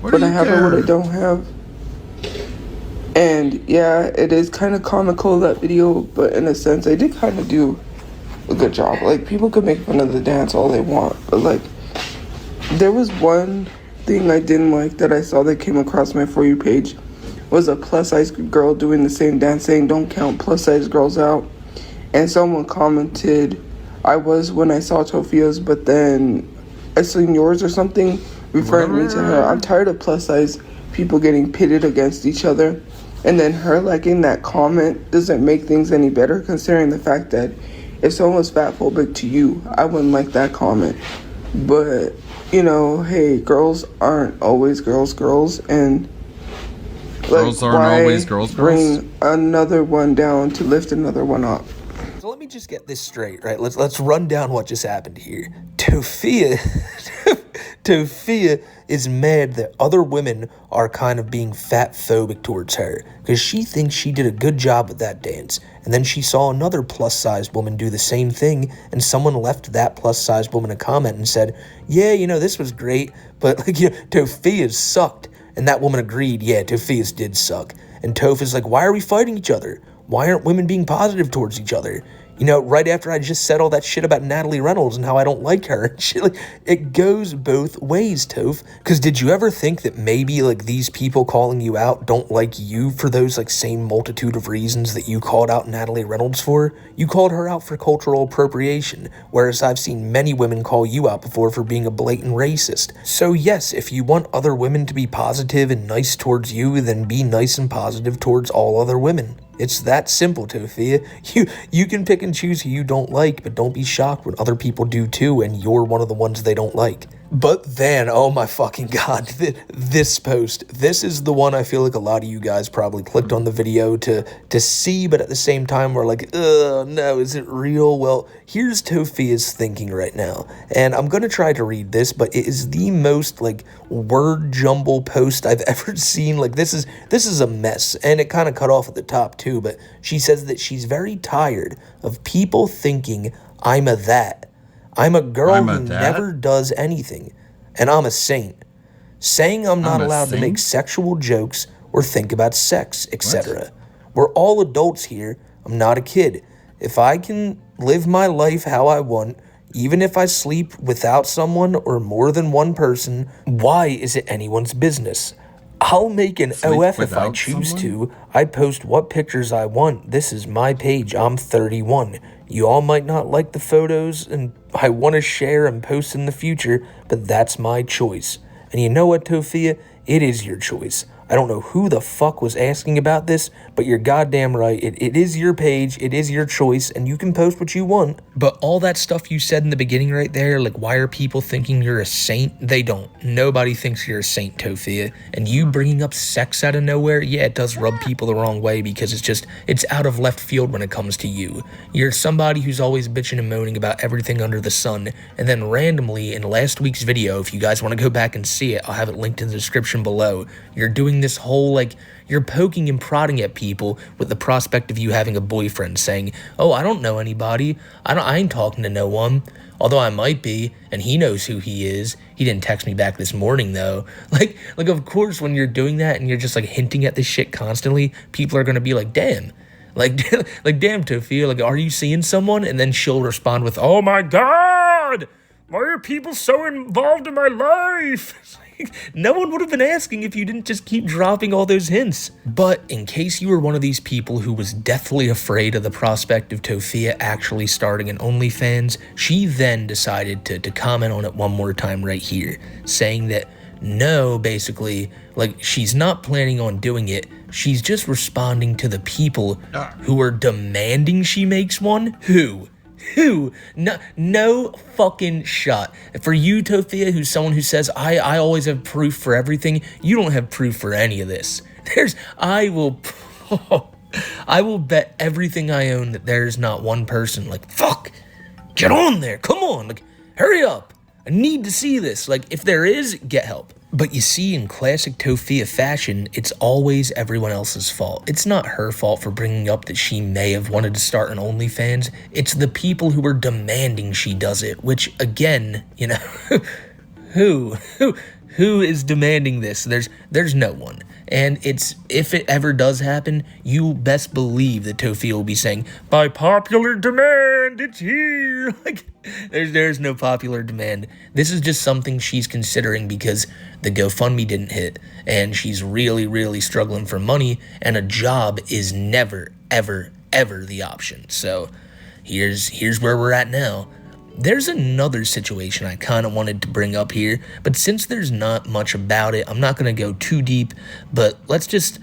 But I have what I don't have. And yeah, it is kind of comical, that video, but in a sense, I did kind of do a good job. Like, people could make fun of the dance all they want, but like, there was one thing I didn't like that I saw that came across my For You page, was a plus-size girl doing the same dance, saying, don't count plus-size girls out. And someone commented, I was when I saw Tofia's, but then I seen yours or something, referring me to her. I'm tired of plus-size people getting pitted against each other. And then her liking that comment doesn't make things any better, considering the fact that if someone was fatphobic to you, I wouldn't like that comment. But, hey, girls aren't always girls, and girls aren't always girls. Bring another one down to lift another one up. So let me just get this straight, right? Let's run down what just happened here. Tofia is mad that other women are kind of being fat-phobic towards her because she thinks she did a good job with that dance. And then she saw another plus-sized woman do the same thing, and someone left that plus-sized woman a comment and said, yeah, this was great, but Tofia's sucked. And that woman agreed, yeah, Tofia's did suck. And Toph is like, why are we fighting each other? Why aren't women being positive towards each other? You know, right after I just said all that shit about Natalie Reynolds and how I don't like her and shit, like, it goes both ways, Toph. Because did you ever think that maybe, like, these people calling you out don't like you for those, like, same multitude of reasons that you called out Natalie Reynolds for? You called her out for cultural appropriation, whereas I've seen many women call you out before for being a blatant racist. So yes, if you want other women to be positive and nice towards you, then be nice and positive towards all other women. It's that simple, Tophia. You can pick and choose who you don't like, but don't be shocked when other people do too, and you're one of the ones they don't like. But then, oh my fucking god, this post. This is the one I feel like a lot of you guys probably clicked on the video to see, but at the same time we're like, ugh, no, is it real? Well, here's Tophia's thinking right now. And I'm gonna try to read this, but it is the most, like, word jumble post I've ever seen. Like, this is a mess, and it kind of cut off at the top too, but she says that she's very tired of people thinking I'm a that. I'm a girl who never does anything, and I'm a saint. Saying I'm not allowed to make sexual jokes or think about sex, etc. We're all adults here. I'm not a kid. If I can live my life how I want, even if I sleep without someone or more than one person, why is it anyone's business? I'll make an OF if I choose to. I post what pictures I want. This is my page. I'm 31. You all might not like the photos and I want to share and post in the future, but that's my choice. And you know what, Tophia? It is your choice. I don't know who the fuck was asking about this, but you're goddamn right. It is your page, it is your choice, and you can post what you want. But all that stuff you said in the beginning right there, like, why are people thinking you're a saint? They don't. Nobody thinks you're a saint, Tophia. And you bringing up sex out of nowhere, yeah, it does rub people the wrong way because it's out of left field when it comes to you. You're somebody who's always bitching and moaning about everything under the sun, and then randomly in last week's video, if you guys want to go back and see it, I'll have it linked in the description below, you're doing this whole, like, you're poking and prodding at people with the prospect of you having a boyfriend, saying, oh, I don't know anybody, I ain't talking to no one, although I might be, and he knows who he is. He didn't text me back this morning, though. Like, of course, when you're doing that and you're just, like, hinting at this shit constantly, people are gonna be like, damn, like, damn, Tophia, like, are you seeing someone? And then she'll respond with, oh my god, why are people so involved in my life? No one would have been asking if you didn't just keep dropping all those hints. But in case you were one of these people who was deathly afraid of the prospect of Tophia actually starting an OnlyFans, she then decided to comment on it one more time right here, saying that no, basically, like, she's not planning on doing it. She's just responding to the people who are demanding she makes one. Who? No fucking shot. For you, Tophia, who's someone who says, I always have proof for everything, you don't have proof for any of this. I will bet everything I own that there's not one person like, fuck, get on there, come on, like, hurry up. I need to see this. Like, if there is, get help. But you see, in classic Tophia fashion, it's always everyone else's fault. It's not her fault for bringing up that she may have wanted to start an OnlyFans. It's the people who are demanding she does it, which, again, you know, who is demanding this? There's no one. And if it ever does happen, you best believe that Tophia will be saying, by popular demand, it's here. Like, there's no popular demand. This is just something she's considering because the GoFundMe didn't hit, and she's really, really struggling for money, and a job is never, ever, ever the option. So here's where we're at now. There's another situation I kind of wanted to bring up here, but since there's not much about it, I'm not going to go too deep, but let's just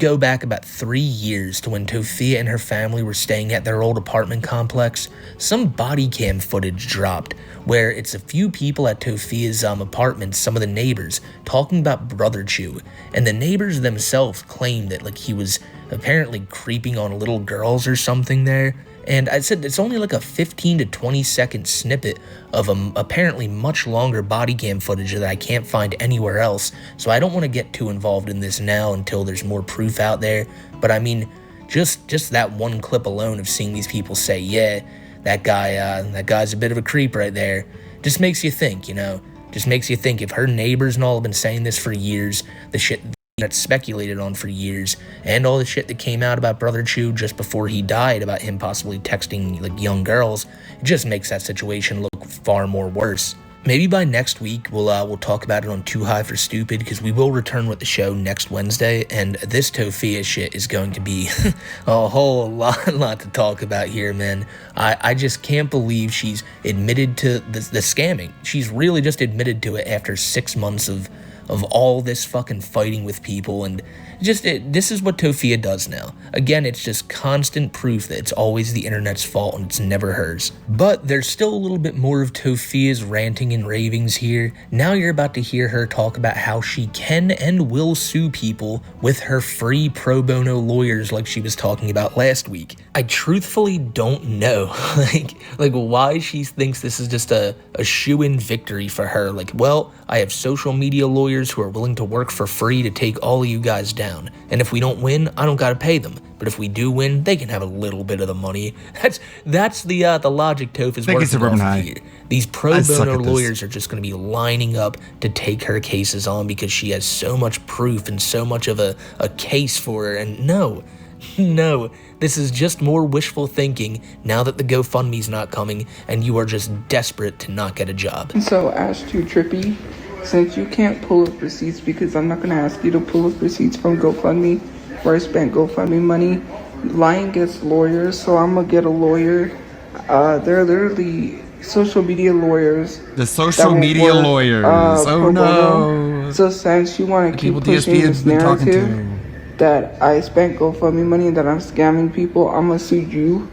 go back about 3 years to when Tophia and her family were staying at their old apartment complex. Some body cam footage dropped where it's a few people at Tophia's apartment, some of the neighbors, talking about Brother Chew, and the neighbors themselves claimed that, like, he was apparently creeping on little girls or something there. And I said it's only like a 15 to 20 second snippet of apparently much longer body cam footage that I can't find anywhere else, so I don't want to get too involved in this now until there's more proof out there. But I mean, just that one clip alone of seeing these people say, yeah, that guy's a bit of a creep right there, just makes you think, you know, just makes you think if her neighbors and all have been saying this for years, the shit that's speculated on for years, and all the shit that came out about Brother Chu just before he died about him possibly texting like young girls, it just makes that situation look far more worse. Maybe by next week we'll talk about it on Too High for Stupid, because we will return with the show next Wednesday, and this Tofiya shit is going to be a whole lot to talk about here, man. I just can't believe she's admitted to the scamming. She's really just admitted to it after 6 months of all this fucking fighting with people, and this is what Tofiya does now. Again, it's just constant proof that it's always the internet's fault and it's never hers. But there's still a little bit more of Tofiya's ranting and ravings here. Now you're about to hear her talk about how she can and will sue people with her free pro bono lawyers like she was talking about last week. I truthfully don't know like why she thinks this is just a shoo-in victory for her. Like, well, I have social media lawyers who are willing to work for free to take all of you guys down. And if we don't win, I don't gotta pay them. But if we do win, they can have a little bit of the money. That's the logic Toph is working off here. These pro bono lawyers are just gonna be lining up to take her cases on because she has so much proof and so much of a case for her. And no, this is just more wishful thinking now that the GoFundMe's not coming and you are just desperate to not get a job. So Ash Too Trippy, since you can't pull up receipts, because I'm not going to ask you to pull up receipts from GoFundMe where I spent GoFundMe money, lying gets lawyers, so I'm going to get a lawyer. They're literally social media lawyers. The social media lawyers. Oh no. So since you want to keep pushing this narrative that I spent GoFundMe money and that I'm scamming people, I'm going to sue you.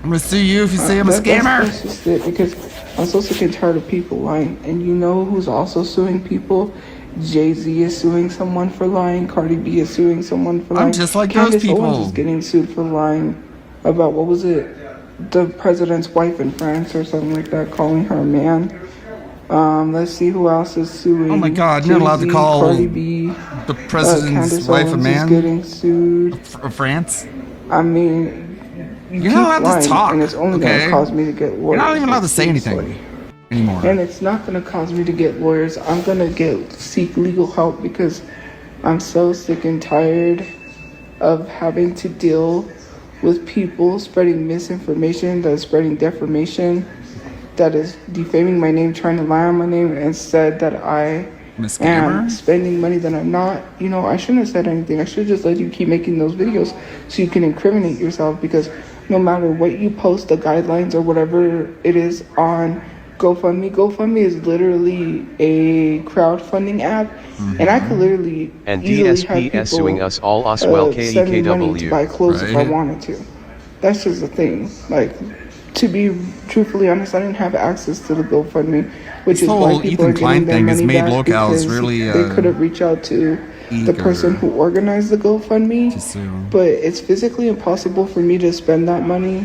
I'm going to sue you if you say I'm a scammer. That's just it, because I'm so sick and tired of people lying. And you know who's also suing people? Jay-Z is suing someone for lying. Cardi B is suing someone for lying. I'm just like those people. Owens is getting sued for lying about, what was it? The president's wife in France or something like that, calling her a man. Let's see who else is suing. Oh my God, you're not allowed to call Cardi B, the president's wife a man? Is getting sued. France? I mean, you're not allowed to talk, and it's only going to cause me to get lawyers. You're not even allowed to say anything anymore. And it's not going to cause me to get lawyers. I'm going to seek legal help because I'm so sick and tired of having to deal with people spreading misinformation, that is spreading defamation, that is defaming my name, trying to lie on my name, and said that I am spending money that I'm not. You know, I shouldn't have said anything. I should have just let you keep making those videos so you can incriminate yourself, because no matter what you post, the guidelines or whatever it is on GoFundMe is literally a crowdfunding app, and I could literally and easily DSP have people suing us all as well. send me money to buy clothes if I wanted to. That's just the thing. Like, to be truthfully honest, I didn't have access to the GoFundMe, which is why people are getting their money back, because they could have reached out to the person who organized the GoFundMe, but it's physically impossible for me to spend that money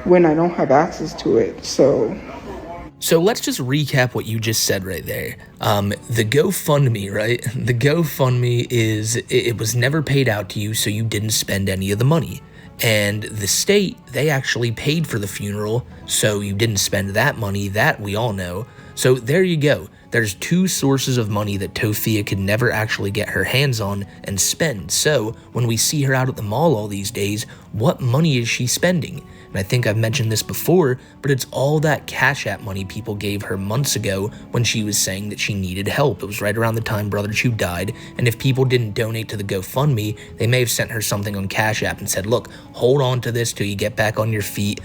when I don't have access to it. So let's just recap what you just said right there. The GoFundMe, right? The GoFundMe it was never paid out to you, so you didn't spend any of the money. And the state, they actually paid for the funeral, so you didn't spend that money, that we all know. So there you go. There's two sources of money that Tofiya could never actually get her hands on and spend. So when we see her out at the mall all these days, what money is she spending? And I think I've mentioned this before, but it's all that Cash App money people gave her months ago when she was saying that she needed help. It was right around the time Brother Chu died, and if people didn't donate to the GoFundMe, they may have sent her something on Cash App and said, look, hold on to this till you get back on your feet,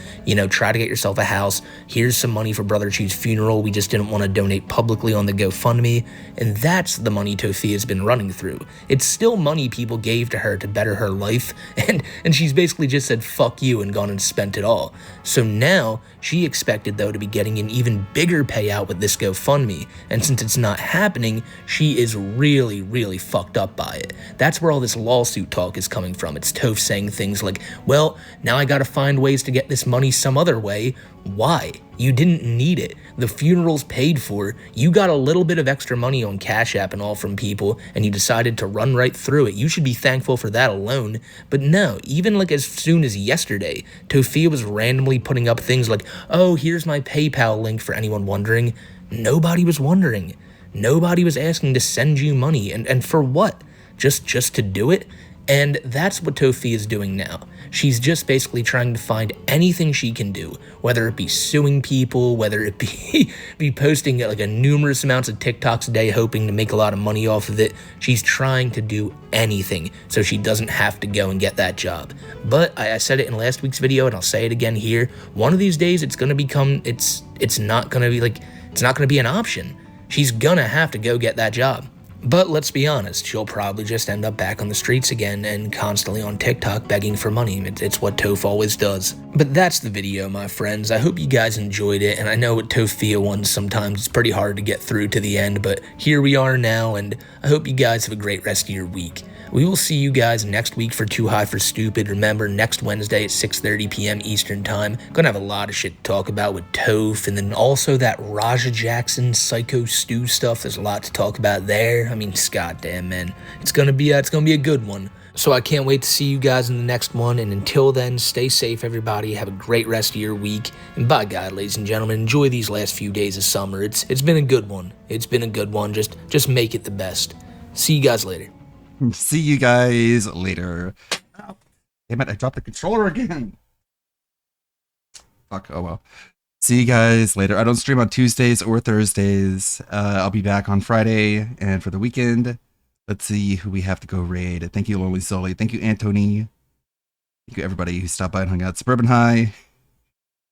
try to get yourself a house, here's some money for Brother Chu's funeral, we just didn't want to donate publicly on the GoFundMe, and that's the money Tofiya's been running through. It's still money people gave to her to better her life, and she's basically just said fuck you and gone and spent it all. So now she expected though to be getting an even bigger payout with this GoFundMe, and since it's not happening, she is really, really fucked up by it. That's where all this lawsuit talk is coming from. It's Toph saying things like, well, now I gotta find ways to get this money some other way. Why? You didn't need it. The funeral's paid for. You got a little bit of extra money on Cash App and all from people, and you decided to run right through it. You should be thankful for that alone. But no, even like as soon as yesterday, Tofiya was randomly putting up things like, oh, here's my PayPal link for anyone wondering. Nobody was wondering. Nobody was asking to send you money. And for what? just to do it. And that's what Tofi is doing now. She's just basically trying to find anything she can do, whether it be suing people, whether it be posting like a numerous amounts of TikToks a day, hoping to make a lot of money off of it. She's trying to do anything so she doesn't have to go and get that job. But I said it in last week's video, and I'll say it again here. One of these days, it's gonna become, it's not gonna be an option. She's gonna have to go get that job. But let's be honest, she'll probably just end up back on the streets again and constantly on TikTok begging for money. It's what Toph always does. But that's the video, my friends. I hope you guys enjoyed it, and I know with Tophia ones sometimes it's pretty hard to get through to the end, but here we are now, and I hope you guys have a great rest of your week. We will see you guys next week for Too High for Stupid. Remember, next Wednesday at 6:30 p.m. Eastern Time. Gonna have a lot of shit to talk about with Toph, and then also that Raja Jackson Psycho Stew stuff. There's a lot to talk about there. I mean, goddamn, man. It's gonna be a good one. So I can't wait to see you guys in the next one, and until then, stay safe, everybody. Have a great rest of your week, and by God, ladies and gentlemen, enjoy these last few days of summer. It's been a good one. It's been a good one. Just make it the best. See you guys later. See you guys later. Oh, damn it, I dropped the controller again. Fuck, oh well. See you guys later. I don't stream on Tuesdays or Thursdays. I'll be back on Friday, and for the weekend, let's see who we have to go raid. Thank you, Lonely Sully. Thank you, Anthony. Thank you, everybody who stopped by and hung out. Suburban High,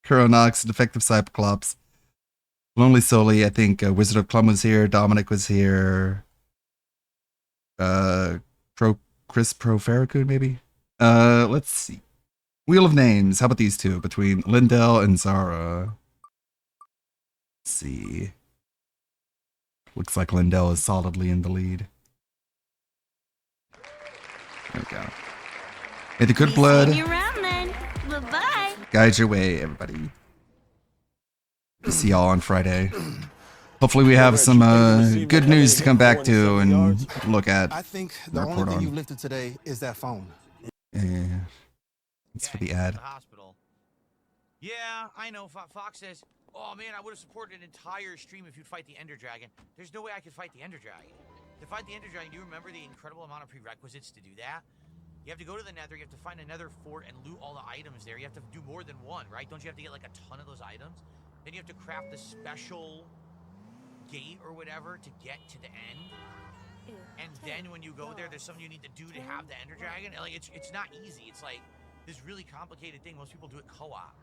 Kuronox, Defective Cyclops, Lonely Sully. I think Wizard of Clum was here. Dominic was here. Chris Pro Farrakhan, maybe. Let's see. Wheel of Names. How about these two between Lindell and Zara? Let's see. Looks like Lindell is solidly in the lead. There we go. Hey, the good blood. See you around then. Bye-bye. Guide your way, everybody. See y'all on Friday. Hopefully we have some good news to come back to and look at. I think the only thing you lifted today is that phone. Yeah. It's for the ad. Yeah, I know. Fox says, oh man, I would have supported an entire stream if you'd fight the Ender Dragon. There's no way I could fight the Ender Dragon. To fight the Ender Dragon, do you remember the incredible amount of prerequisites to do that? You have to go to the Nether, you have to find another fort and loot all the items there. You have to do more than one, right? Don't you have to get like a ton of those items? Then you have to craft the special gate or whatever to get to the end. And then when you go there, there's something you need to do to have the Ender Dragon. And like it's not easy. It's like this really complicated thing. Most people do it co-op.